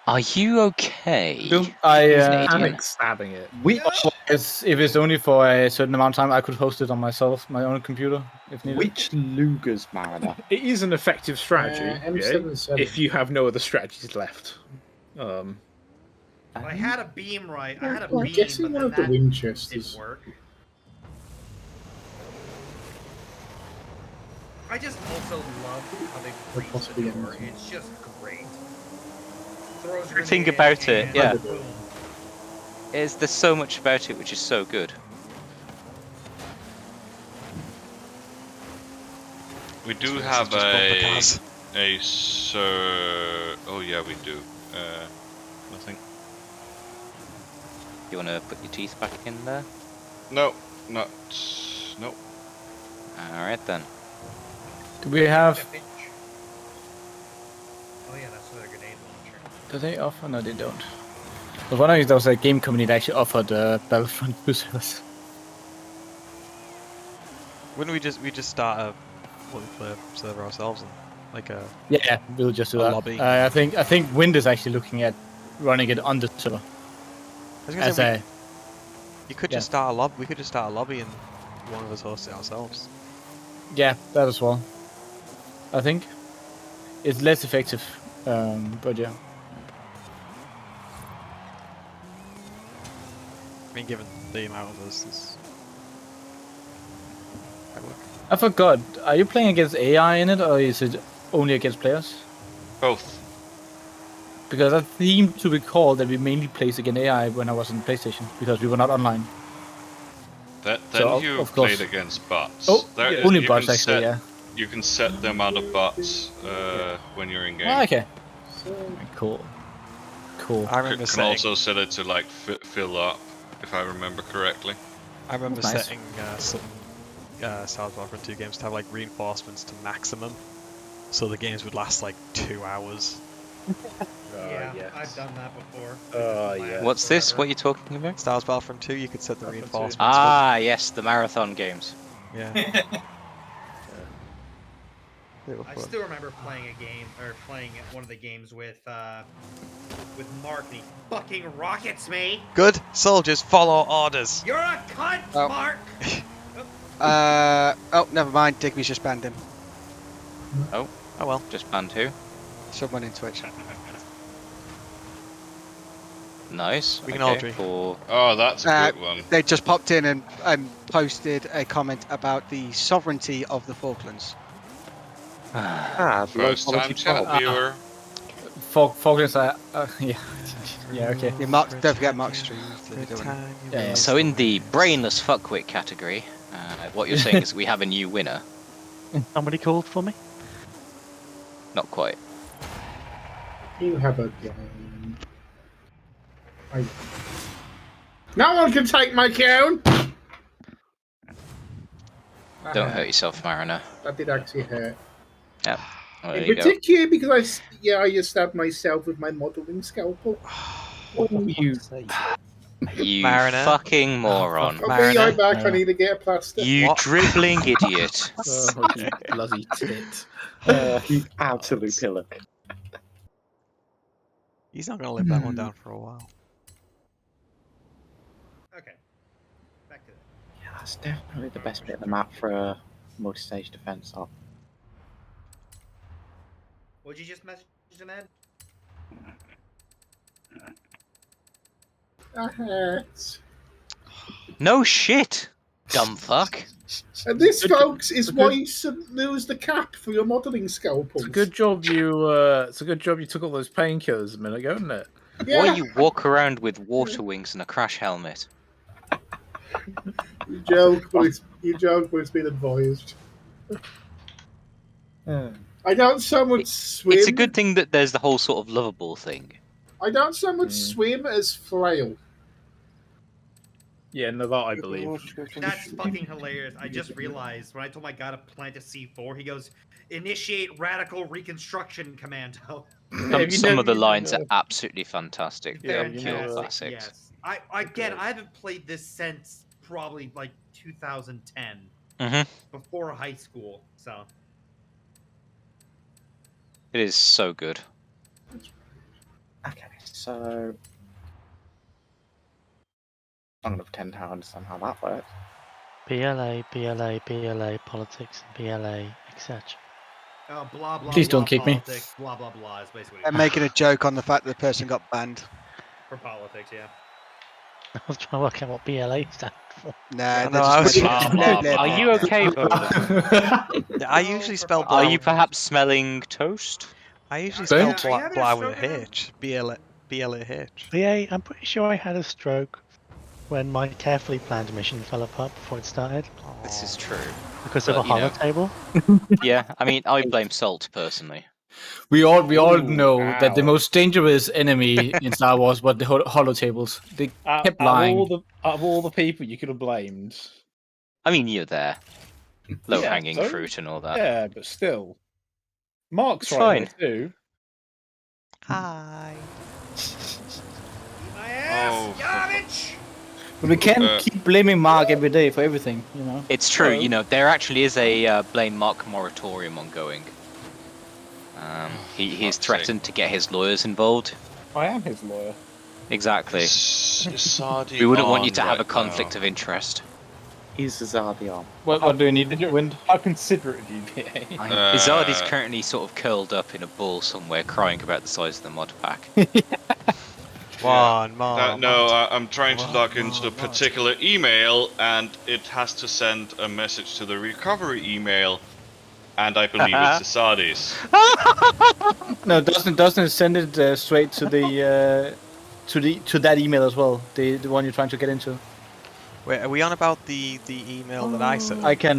S10: Are you okay?
S9: I
S19: Panic stabbing it.
S9: if it's only for a certain amount of time, I could host it on myself, my own computer, if needed.
S16: Which Luger's Mariner?
S19: It is an effective strategy.
S1: M77.
S19: If you have no other strategies left.
S8: I had a beam right. I had a
S17: I'm
S8: beam,
S17: guessing
S8: but
S17: one
S8: then
S17: of the
S8: that
S17: Winchesters.
S8: didn't work. I just also love how they breach
S17: possibly
S8: the door.
S17: anything.
S8: It's just great. Throws
S10: The thing
S8: grenade
S10: about it,
S8: and
S10: yeah,
S8: boom.
S10: is there's so much about it which is so good.
S3: We do
S18: So this
S3: have
S18: is just bumper cars.
S3: Oh yeah, we do. Nothing.
S10: You want to put your teeth back in there?
S3: No. No.
S10: Alright then.
S9: Do we have?
S8: Oh yeah, that's another grenade launcher.
S9: Do they offer? No, they don't. I was wondering if there was a game company that actually offered Battlefront 2 servers.
S18: Wouldn't we just start a multiplayer server ourselves and like a
S9: Yeah, we'll just do
S18: a
S9: that.
S18: lobby?
S9: I think Wind is actually looking at running it on the server.
S18: I was gonna say you could just start a lobby. We could just start a lobby and one of us host it ourselves.
S9: Yeah, that as well. I think it's less effective, but yeah.
S18: I mean, given the amount of us,
S9: I forgot. Are you playing against AI in it, or is it only against players?
S3: Both.
S9: Because I seem to recall that we mainly played against AI when I was on PlayStation because we were not online.
S3: Then
S9: So,
S3: you
S9: of course.
S3: played against bots.
S9: Oh,
S3: There-
S9: only
S3: you
S9: bots
S3: can
S9: actually.
S3: set-
S9: Yeah.
S3: You can set the amount of bots when you're in game.
S9: Oh, okay. Cool. Cool.
S18: I remember
S3: Can
S18: setting.
S3: also set it to like fill up, if I remember correctly.
S18: I remember
S9: That's nice.
S18: setting some Star Wars Battlefront 2 games to have like reinforcements to maximum, so the games would last like 2 hours.
S8: Yeah, I've done that before.
S19: Yeah.
S10: What's this? What are you talking about?
S18: Star Wars Battlefront 2, you could set the reinforcements.
S10: Ah, yes, the marathon games.
S18: Yeah.
S8: I still remember playing a game or playing one of the games with Mark, and he fucking rockets me.
S18: Good soldiers follow orders.
S8: You're a cunt,
S11: Oh.
S8: Mark.
S11: Oh, never mind. Digby's just banned him.
S10: Oh well, just banned who?
S11: Someone in Twitch.
S10: Nice.
S18: We can all drink.
S10: For...
S3: Oh, that's a good one.
S11: They just popped in and posted a comment about the sovereignty of the Falklands.
S3: First time chat viewer.
S9: Falklands are yeah. Yeah, okay.
S11: Yeah, Mark, don't forget Mark's stream.
S9: Yeah.
S10: So in the brainless fuckwit category, what you're saying is we have a new winner.
S21: Somebody called for me?
S10: Not quite.
S17: You have a game. No one can take my crown!
S10: Don't hurt yourself, Mariner.
S17: That did actually hurt.
S10: Yep. Well, there
S17: In
S10: you go.
S17: particular because I just stabbed myself with my modeling scalpel.
S10: You
S18: Mariner.
S10: fucking moron.
S17: I'll be right back. I need to get a plaster.
S10: You dribbling idiot.
S19: Oh, you bloody tit.
S16: You absolute pillock.
S18: He's not gonna live that one down for a while.
S8: Okay. Back to that.
S16: Yeah, that's definitely the best bit of the map for a multi-stage defense op.
S8: What'd you just message him, Ed?
S17: That hurts.
S10: No shit, dumb fuck.
S17: And this, folks, is why you lose the cap for your modeling scalpels.
S19: It's a good job you took all those painkillers a minute ago, isn't it?
S17: Yeah.
S10: Why you walk around with water wings and a crash helmet?
S17: You joke, but it's been advised. I don't so much swim.
S10: It's a good thing that there's the whole sort of lovable thing.
S17: I don't so much swim as flail.
S19: Yeah, no, that I believe.
S22: That's fucking hilarious. I just realized when I told my guy to plant a C4, he goes, "Initiate radical reconstruction, Commando."
S10: Some of the lines are absolutely fantastic. They are pure
S22: Fantastic.
S10: classics.
S22: Yes. I haven't played this since probably like 2010,
S10: Mhm.
S22: before high school. So
S10: It is so good.
S16: Okay, so I'm gonna pretend to understand how that works.
S21: BLA, BLA, BLA, politics, BLA, etc.
S22: blah blah.
S9: Please
S22: blah,
S9: don't kick me.
S22: politics, Blah blah blah is basically
S11: And making a joke on the fact that the person got banned.
S22: for politics. Yeah.
S21: I was trying to work out what BLA stands for.
S11: Nah,
S18: No,
S11: they're
S18: I was
S11: just making
S18: blah, blah,
S10: Are you okay, Bowden?
S18: I usually spell
S10: Are
S18: blah.
S10: you perhaps smelling toast?
S18: I usually
S9: Ben?
S18: spell blah with a H. B-L-A-H.
S21: BA, I'm pretty sure I had a stroke when my carefully planned mission fell apart before it started.
S10: This is true.
S21: Because of a
S10: But, you know,
S21: holotable.
S10: Yeah, I mean, I blame Salt personally.
S9: We all
S6: Ooh,
S9: know that the
S6: ow.
S9: most dangerous enemy in Star Wars was the holotables. They kept lying.
S6: Out of all the people you could have blamed.
S10: I mean, you're there. Low
S6: Yeah,
S10: hanging
S6: so-
S10: fruit and all that.
S6: Yeah, but still. Mark's
S10: It's
S6: right
S10: fine.
S6: there too.
S18: Hi.
S22: My ass,
S3: Oh,
S22: Yavich!
S9: But we can't keep blaming Mark every day for everything, you know.
S10: It's true, you know, there actually is a blame Mark moratorium ongoing. He's threatened to get his lawyers involved.
S6: I am his lawyer.
S10: Exactly.
S3: Sardi
S10: We wouldn't want you
S3: on
S10: to have a
S3: right
S10: conflict
S3: now.
S10: of interest.
S16: He's Zardion.
S9: What do you need, Wind?
S6: How considerate of you, BA.
S10: Izardi's currently sort of curled up in a ball somewhere, crying about the size of the mod pack.
S18: One more.
S3: No, I'm trying to log into a particular email, and it has to send a message to the recovery email, and I believe it's Sardi's.
S9: No, doesn't it send it straight to the to that email as well? The one you're trying to get into.
S18: Wait, are we on about the email that I sent?
S9: I can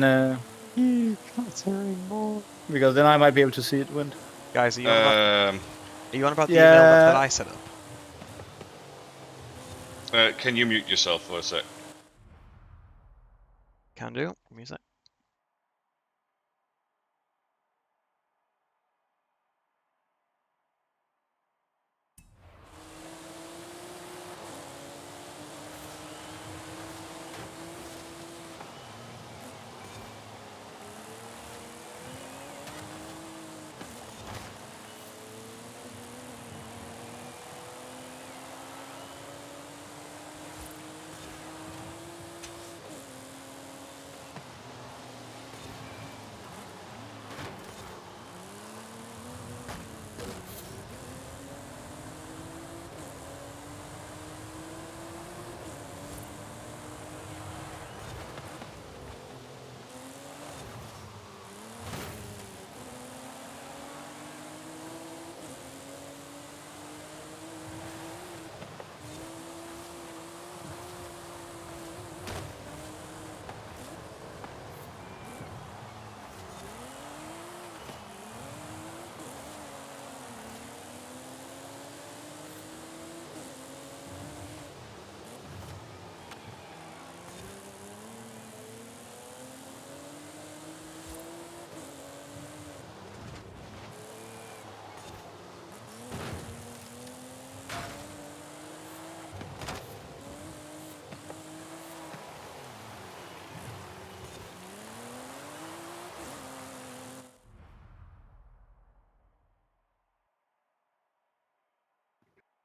S9: because then I might be able to see it. Wind.
S18: Guys, are you on about the
S9: yeah.
S18: email that I set up?
S3: Can you mute yourself for a sec?
S18: Can do. Music.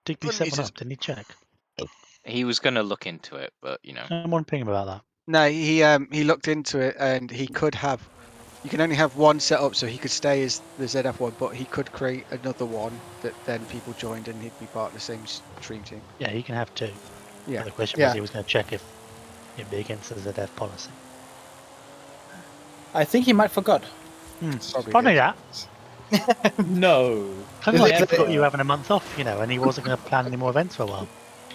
S21: Digby set one up, didn't he check?
S10: He was going to look into it, but, you know.
S21: Someone ping him about that.
S11: No, he looked into it and he could have. You can only have one set up, so he could stay as the ZF one, but he could create another one that then people joined and he'd be part of the same stream team.
S21: Yeah, he can have two.
S11: Yeah.
S21: But the question
S11: Yeah.
S21: was he was going to check if it'd be against the ZF policy.
S9: I think he might forgot.
S21: Probably that.
S6: No.
S21: Kind of like he forgot you having a month off, you know, and he wasn't going to plan any more events for a while.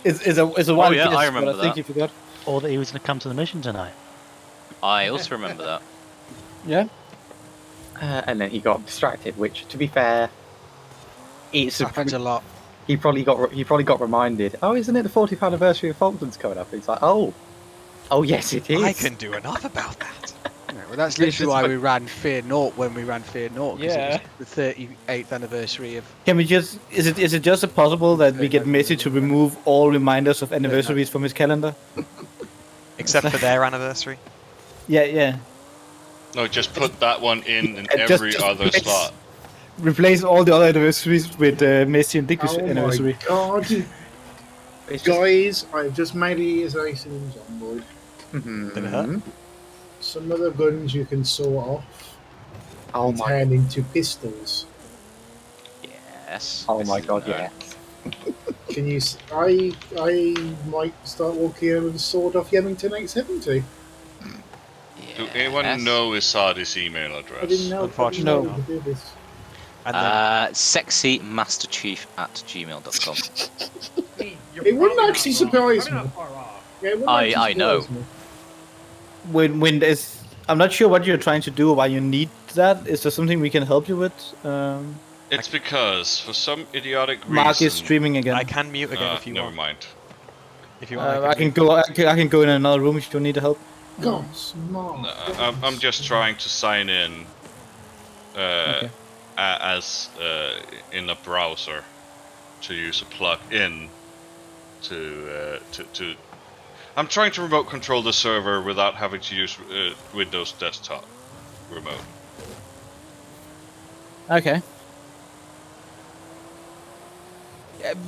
S9: It's a wild
S10: yeah,
S9: guess,
S10: I
S9: but
S10: remember
S9: I think
S10: that.
S9: he forgot.
S21: Or that he was going to come to the mission tonight.
S10: I also remember that.
S9: Yeah.
S16: And then he got distracted, which, to be fair, it's
S11: happens a lot.
S16: He probably got reminded. Oh, isn't it the 40th anniversary of Falklands coming up? It's like, oh, Oh yes, it is.
S18: I can do enough about that.
S11: No, well, that's
S16: It's
S11: literally
S16: just
S11: why
S16: like-
S11: we ran Fear Naught when we ran Fear Naught, because
S6: Yeah.
S11: it was the 38th anniversary of.
S9: Can we just? Is it just possible that we get Messi to remove all reminders of anniversaries from his calendar?
S18: Except for their anniversary.
S9: Yeah.
S3: No, just put that one in
S9: And
S3: every other slot.
S9: Replace all the other anniversaries with Messi and Dicky's
S17: Oh
S9: anniversary.
S17: my god. Guys, I've just made a ESA Sims onboard.
S18: Did it hurt?
S17: Some of the guns you can saw off
S16: Oh
S17: and
S16: my-
S17: turn into pistols.
S10: Yes.
S16: Oh my god, yeah.
S17: Can you? I might start walking around with a sword off Yemington 870.
S3: Do anyone know Isadi's email address?
S17: I didn't know.
S18: Unfortunately,
S17: I didn't know
S18: no.
S17: we could do this.
S10: Sexymasterchief@gmail.com.
S17: It wouldn't actually surprise me. Yeah, it wouldn't
S10: I
S17: actually
S10: know.
S17: surprise me.
S9: When there's, I'm not sure what you're trying to do or why you need that. Is there something we can help you with?
S3: It's because, for some idiotic reason...
S9: Mark is streaming again.
S18: I can mute again if you
S3: never
S18: want.
S3: mind.
S18: If you want,
S9: I can go. I can go in another room if you need help.
S17: God, smart.
S3: No, I'm just trying to sign in as in a browser to use a plug-in to. I'm trying to remote control the server without having to use Windows Desktop remote.
S9: Okay.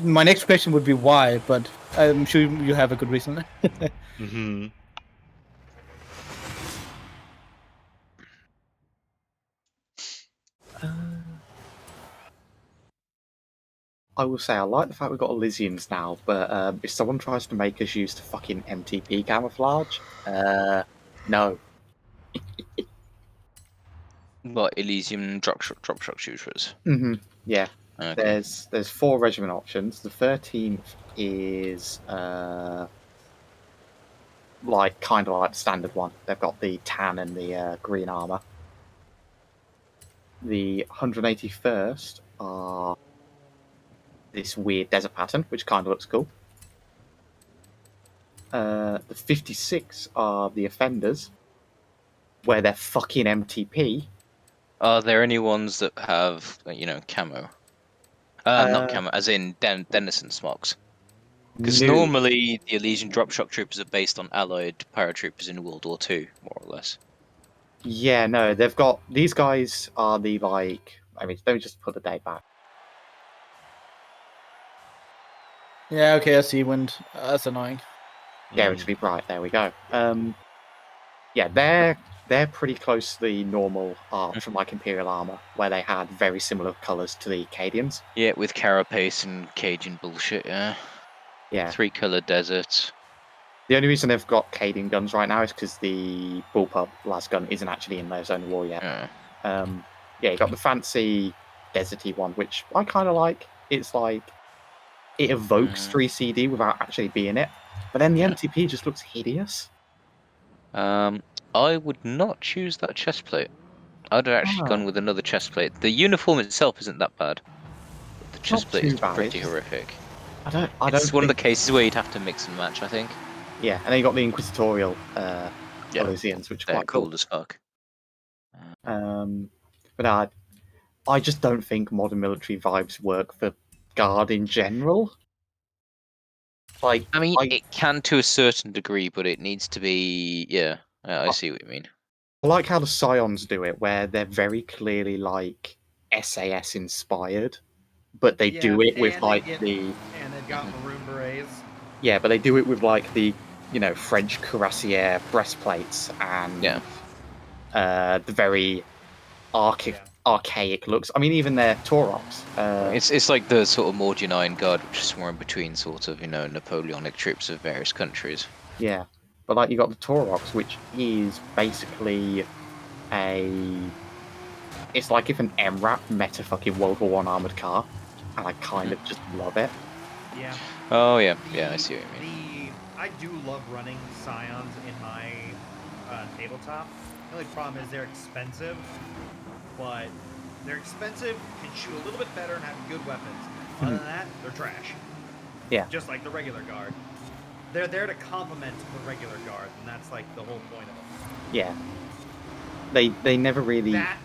S9: My next question would be why, but I'm sure you have a good reason.
S3: Mm-hmm.
S16: I will say I like the fact we've got Elysians now, but if someone tries to make us use the fucking MTP camouflage, no.
S10: What Elysium drop shot shooters?
S16: Yeah.
S10: Okay.
S16: There's 4 regiment options. The 13th is like kind of like the standard one. They've got the tan and the green armor. The 181st are this weird desert pattern, which kind of looks cool. The 56 are the offenders, where they're fucking MTP.
S10: Are there any ones that have, camo? Not camo, as in Denison smocks. Because
S16: No.
S10: normally the Elysian drop shock troopers are based on allied paratroopers in World War II, more or less.
S16: Yeah, no, they've got these guys are the like. I mean, let me just put the date back.
S9: Yeah. Okay. I see. Wind. That's annoying.
S16: Yeah, which would be bright. There we go. Yeah, they're pretty close to the normal art from like Imperial Armor, where they had very similar colours to the Cadians.
S10: Yeah, with carapace and Cajun bullshit, yeah.
S16: Yeah.
S10: 3-color deserts.
S16: The only reason they've got Cadian guns right now is because the bullpup las gun isn't actually in their zone of war yet. Yeah, you got the fancy deserty one, which I kind of like. It's like it evokes 3CD without actually being it, but then the MTP just looks hideous.
S10: I would not choose that chest plate. I'd have actually gone with another chest plate. The uniform itself isn't that bad, but the chest plate
S16: too
S10: is
S16: bad,
S10: pretty
S16: it's-
S10: horrific.
S16: don't
S10: It's one of the
S16: think-
S10: cases where you'd have to mix and match, I think.
S16: Yeah, and then you got the Inquisitorial Elysians, which are
S10: They're
S16: quite
S10: cool
S16: cool.
S10: as fuck.
S16: But I just don't think modern military vibes work for Guard in general. Like,
S10: I mean, it can to a certain degree, but it needs to be. Yeah, I see what you mean.
S16: I like how the Scions do it, where they're very clearly like SAS inspired, but they do it with like
S8: and they've got maroon berets.
S16: Yeah, but they do it with like the French cuirassier breastplates and the very archaic looks. I mean, even their Taurox.
S10: It's like the sort of Mordian Iron Guard, which is somewhere in between sort of Napoleonic troops of various countries.
S16: Yeah, but like you got the Taurox, which is basically it's like if an MRAP met a fucking World War I armored car, and I kind of just love it.
S8: Yeah.
S10: Oh yeah, I see what you mean.
S8: I do love running Scions in my tabletop. The only problem is they're expensive, but they're expensive, can shoot a little bit better, and have good weapons. Other than that, they're trash.
S16: Yeah.
S8: Just like the regular guard. they're there to complement the regular guard, and that's like the whole point of them.
S16: Yeah. They never really
S8: That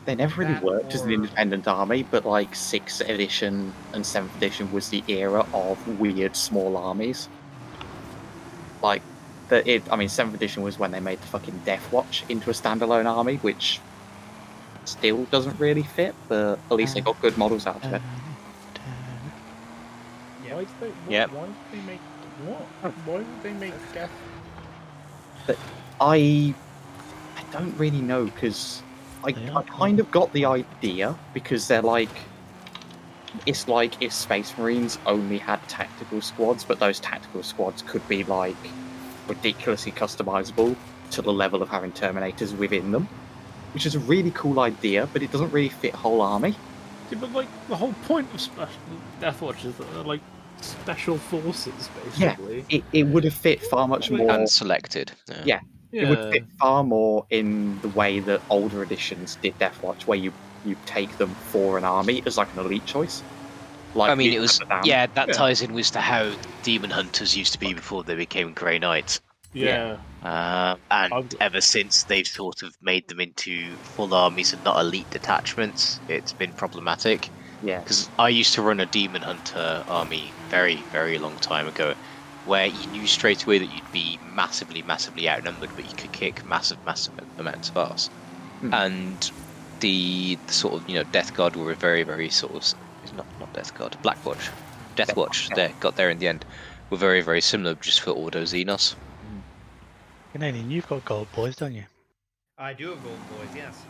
S16: they never really
S8: that
S16: worked as an
S8: or-
S16: independent army, but like 6th edition and 7th edition was the era of weird small armies. Like I mean 7th edition was when they made the fucking Death Watch into a standalone army, which still doesn't really fit, but at least they got good models out of it.
S6: Why did they?
S16: Yep.
S6: Why did they make what? Why did they make death?
S16: But I don't really know, because I kind of got the idea, because they're like, it's like if Space Marines only had tactical squads, but those tactical squads could be like ridiculously customizable to the level of having Terminators within them, which is a really cool idea, but it doesn't really fit whole army.
S19: Yeah, but like the whole point of special Death Watch is that they're like special forces, basically.
S16: Yeah, it would have fit far much more.
S10: Unselected.
S16: Yeah. It would fit far more in the way that older editions did Death Watch, where you take them for an army as like an elite choice. Like
S10: I mean,
S16: you
S10: it was
S16: have the Damned.
S10: yeah. That ties in with to how Demon Hunters used to be before they became Grey Knights.
S19: Yeah.
S10: And ever since they've sort of made them into full armies and not elite detachments, it's been problematic.
S16: Yeah.
S10: Because I used to run a Demon Hunter army very, very long time ago, where you knew straight away that you'd be massively, massively outnumbered, but you could kick massive, massive amounts of ass. And the sort of Death Guard were a very, very sort of not Death Guard, Black Watch, Death Watch. They got there in the end. Were very, very similar, just for Ordo Xenos.
S21: Canadian, you've got gold boys, don't you?
S8: I do have gold boys, yes.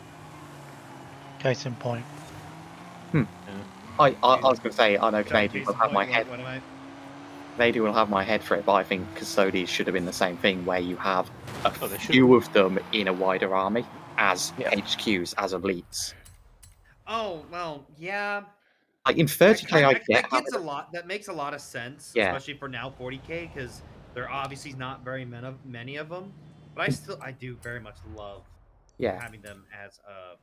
S21: Case in point.
S16: I was going to say, I know
S8: Sorry,
S16: Canadian
S8: Jason,
S16: will have my head.
S8: what am I?
S16: Canadian will have my head for it, but I think Custodians should have been the same thing, where you have a
S19: they should
S16: few of them in a wider army as HQs, as elites.
S8: Oh well, yeah.
S16: Like in 30k, I get
S8: that
S16: having
S8: gets a lot. That makes a lot of sense,
S16: Yeah.
S8: especially for now 40k, because there obviously is not very many of them. But I do very much love having them as a.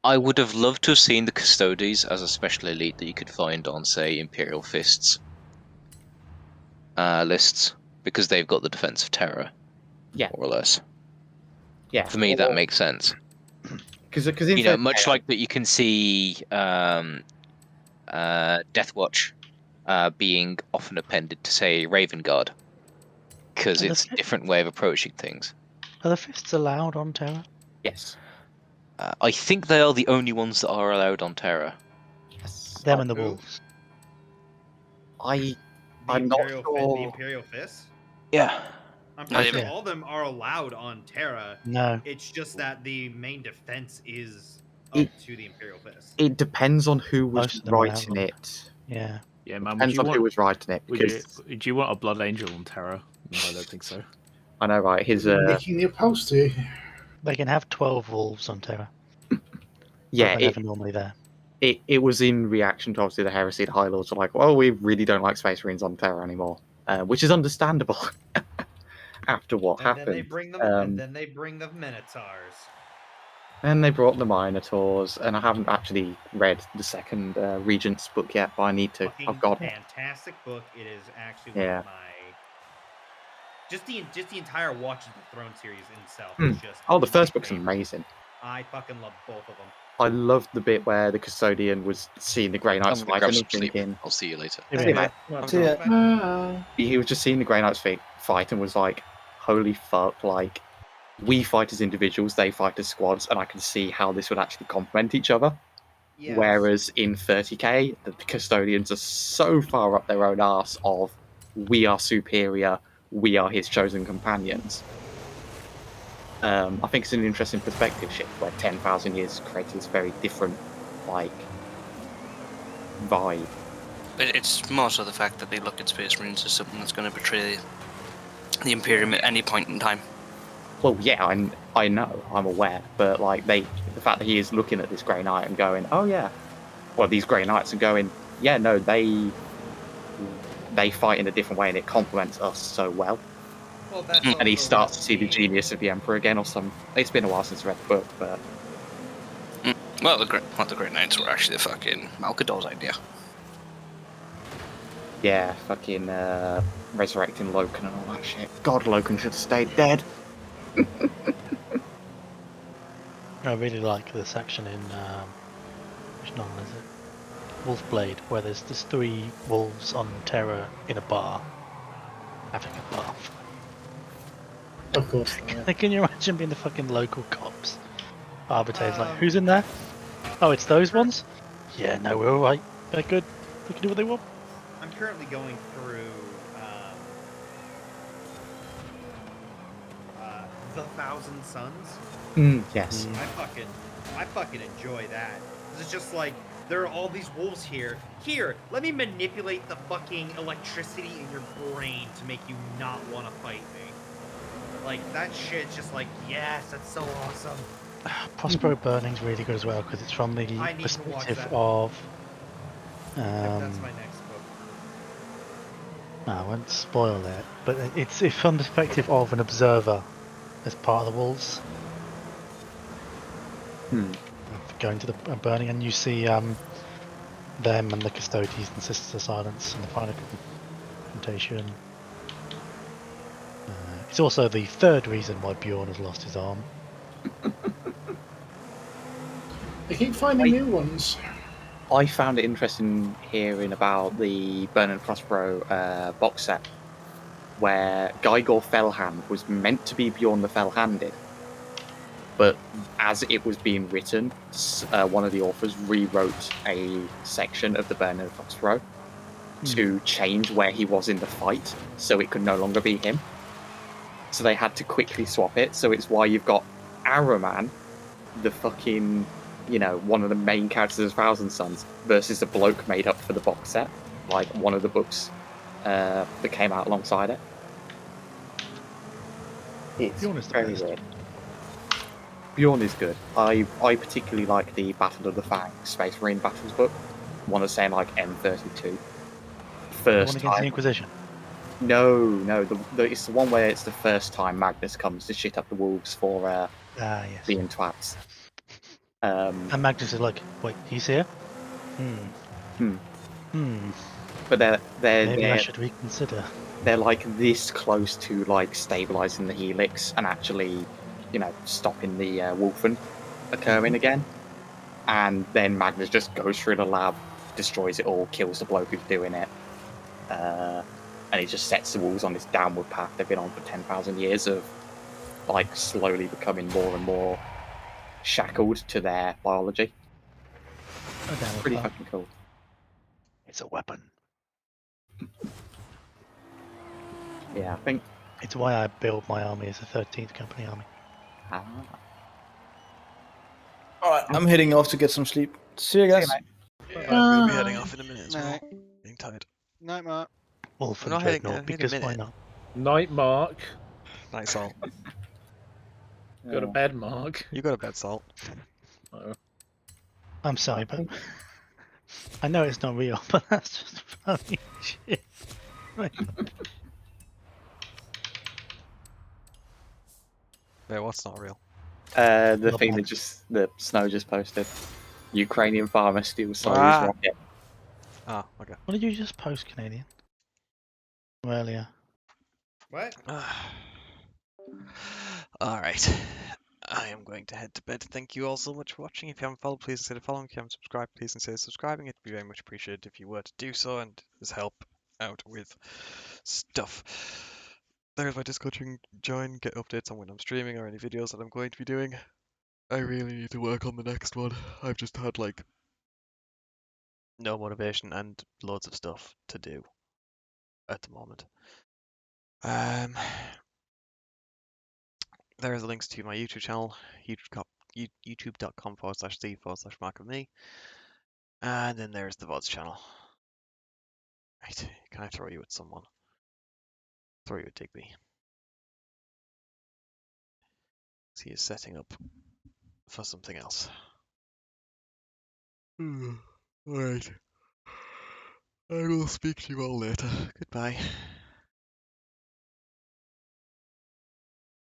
S10: I would have loved to have seen the Custodes as a special elite that you could find on, say, Imperial Fists lists, because they've got the Defense of Terror,
S16: Yeah.
S10: more or less.
S16: Yeah.
S10: For me, that makes sense.
S16: Because
S10: much like that, you can see Death Watch being often appended to, say, Raven Guard, because it's a different way of approaching things.
S21: Are the fists allowed on Terra?
S16: Yes.
S10: I think they are the only ones that are allowed on Terra.
S16: Yes.
S21: Them and the wolves.
S16: I'm not sure.
S8: The Imperial Fists.
S10: Yeah.
S8: I'm pretty sure
S21: Yeah.
S8: all of them are allowed on Terra.
S21: No.
S8: It's just that the main defense is up to the Imperial Fist.
S16: It depends on who was
S21: Most of them are allowed
S16: writing
S21: on.
S16: it.
S21: Yeah.
S19: Yeah, man.
S16: Depends on who was writing it. Because
S19: Do you want a Blood Angel on Terror? No, I don't think so.
S16: I know, right? His
S17: Nicking the upholstery.
S21: They can have 12 wolves on Terra.
S16: yeah,
S21: But they're never normally there.
S16: It was in reaction to obviously the heresy. The High Lords were like, "Well, we really don't like Space Marines on Terra anymore," which is understandable after what happened.
S8: Then they bring them, and then they bring the Minotaurs.
S16: And they brought the Minotaurs, and I haven't actually read the second Regent's book yet, but I need to. I've got it.
S8: Fantastic book. It is actually
S16: Yeah.
S8: one of my just the entire Watch of the Throne series in itself.
S16: Hmm.
S8: Is just
S16: Oh, the first
S8: my
S16: book's
S8: favorite.
S16: amazing.
S8: I fucking love both of them.
S16: I loved the bit where the Custodian was seeing the Grey Knights
S10: I'm gonna
S16: fight,
S10: grab
S16: and
S10: some
S16: he's
S10: sleep.
S16: thinking,
S10: I'll see you later.
S16: See you, mate.
S1: See ya.
S16: He was just seeing the Grey Knights fight and was like, holy fuck, like, we fight as individuals, they fight as squads, and I can see how this would actually complement each other.
S8: Yes.
S16: Whereas in 30k, the Custodians are so far up their own arse of, we are superior, we are his chosen companions. I think it's an interesting perspective shift, where 10,000 years created this very different, like, vibe.
S13: But it's more so the fact that they look at Space Marines as something that's going to betray the Imperium at any point in time.
S16: Well, yeah, I know, I'm aware, but like the fact that he is looking at this Grey Knight and going, oh yeah, well, these Grey Knights are going, yeah, no, they fight in a different way and it complements us so well.
S8: Well, that's
S16: And he
S8: also
S16: starts to see the genius of the Emperor again, or some. It's been a while since I read the book, but
S13: Well, the Great Knights were actually the fucking Malcador's idea.
S16: Yeah, fucking resurrecting Loken and all that shit. God, Loken should have stayed dead.
S21: I really like the section in which novel is it? Wolfblade, where there's 3 wolves on terror in a bar having a bath.
S17: Of course.
S21: Can you imagine being the fucking local cops? Arbitrator's like, who's in there? Oh, it's those ones? Yeah, no, we're alright. They're good. They can do what they want.
S8: I'm currently going through The Thousand Suns.
S16: Yes.
S8: I fucking enjoy that. It's just like there are all these wolves here. Here, let me manipulate the fucking electricity in your brain to make you not want to fight me. Like that shit's just like, yes, that's so awesome.
S21: Prospero Burning's really good as well because it's from the
S8: I need to watch
S21: perspective
S8: that.
S21: of.
S8: That's my next book.
S21: No, I won't spoil it, but it's from the perspective of an observer as part of the wolves. Going to the burning, and you see them and the Custodians and Sisters of Silence and the final confrontation. It's also the third reason why Bjorn has lost his arm.
S17: They keep finding new ones.
S16: I found it interesting hearing about the Burn and Prospero box set, where Gygor Fellhand was meant to be Bjorn the Fell-Handed, but as it was being written, one of the authors rewrote a section of the Burn and Prospero to change where he was in the fight, so it could no longer be him. So they had to quickly swap it, so it's why you've got Arroman, the fucking, one of the main characters of Thousand Sons, versus a bloke made up for the box set, like one of the books that came out alongside it. It's
S21: Bjorn is the
S16: very
S21: best.
S16: weird. Bjorn is good. I particularly like the Battle of the Fang Space Marine Battles book. One that's saying like M32. First
S21: One against
S16: time.
S21: the Inquisition.
S16: No, it's the one where it's the first time Magnus comes to shit up the wolves for
S21: Yes.
S16: being twats.
S21: And Magnus is like, wait, he's here?
S16: But
S21: Maybe I should reconsider.
S16: They're like this close to like stabilizing the helix and actually, stopping the Wolfen occurring again. And then Magnus just goes through the lab, destroys it all, kills the bloke who's doing it, and he just sets the wolves on this downward path they've been on for 10,000 years of like slowly becoming more and more shackled to their biology. Pretty fucking cool.
S21: It's a weapon.
S16: Yeah, I think
S21: it's why I build my army as a 13th Company army.
S9: Alright, I'm heading off to get some sleep. See you guys.
S18: I'm gonna be heading off in a minute as well. Being tired.
S11: Night, Mark.
S21: Wolf
S18: I'm
S21: and
S18: not heading
S21: Dreadnought,
S18: in a
S21: because why
S18: minute.
S21: not?
S19: Night, Mark.
S18: Night, Salt.
S19: Go to bed, Mark.
S18: You go to bed, Salt.
S19: Oh.
S21: I'm sorry, but I know it's not real, but that's just funny shit. Right.
S18: Wait, what's not real?
S16: The thing that the Snow just posted. Ukrainian farmer steals Soyuz rocket.
S18: Ah, okay.
S21: What did you just post, Canadian? Earlier.
S8: What?
S18: Alright. I am going to head to bed. Thank you all so much for watching. If you haven't followed, please consider following. If you haven't subscribed, please consider subscribing. It'd be very much appreciated if you were to do so, and just help out with stuff. There's my Discord. You can join, get updates on when I'm streaming or any videos that I'm going to be doing. I really need to work on the next one. I've just had like no motivation and loads of stuff to do at the moment. There are the links to my YouTube channel, youtube.com/steve/mark of me. And then there's the VODs channel. Right, can I throw you at someone? Throw you at Digby. He is setting up for something else. Alright. I will speak to you all later. Goodbye.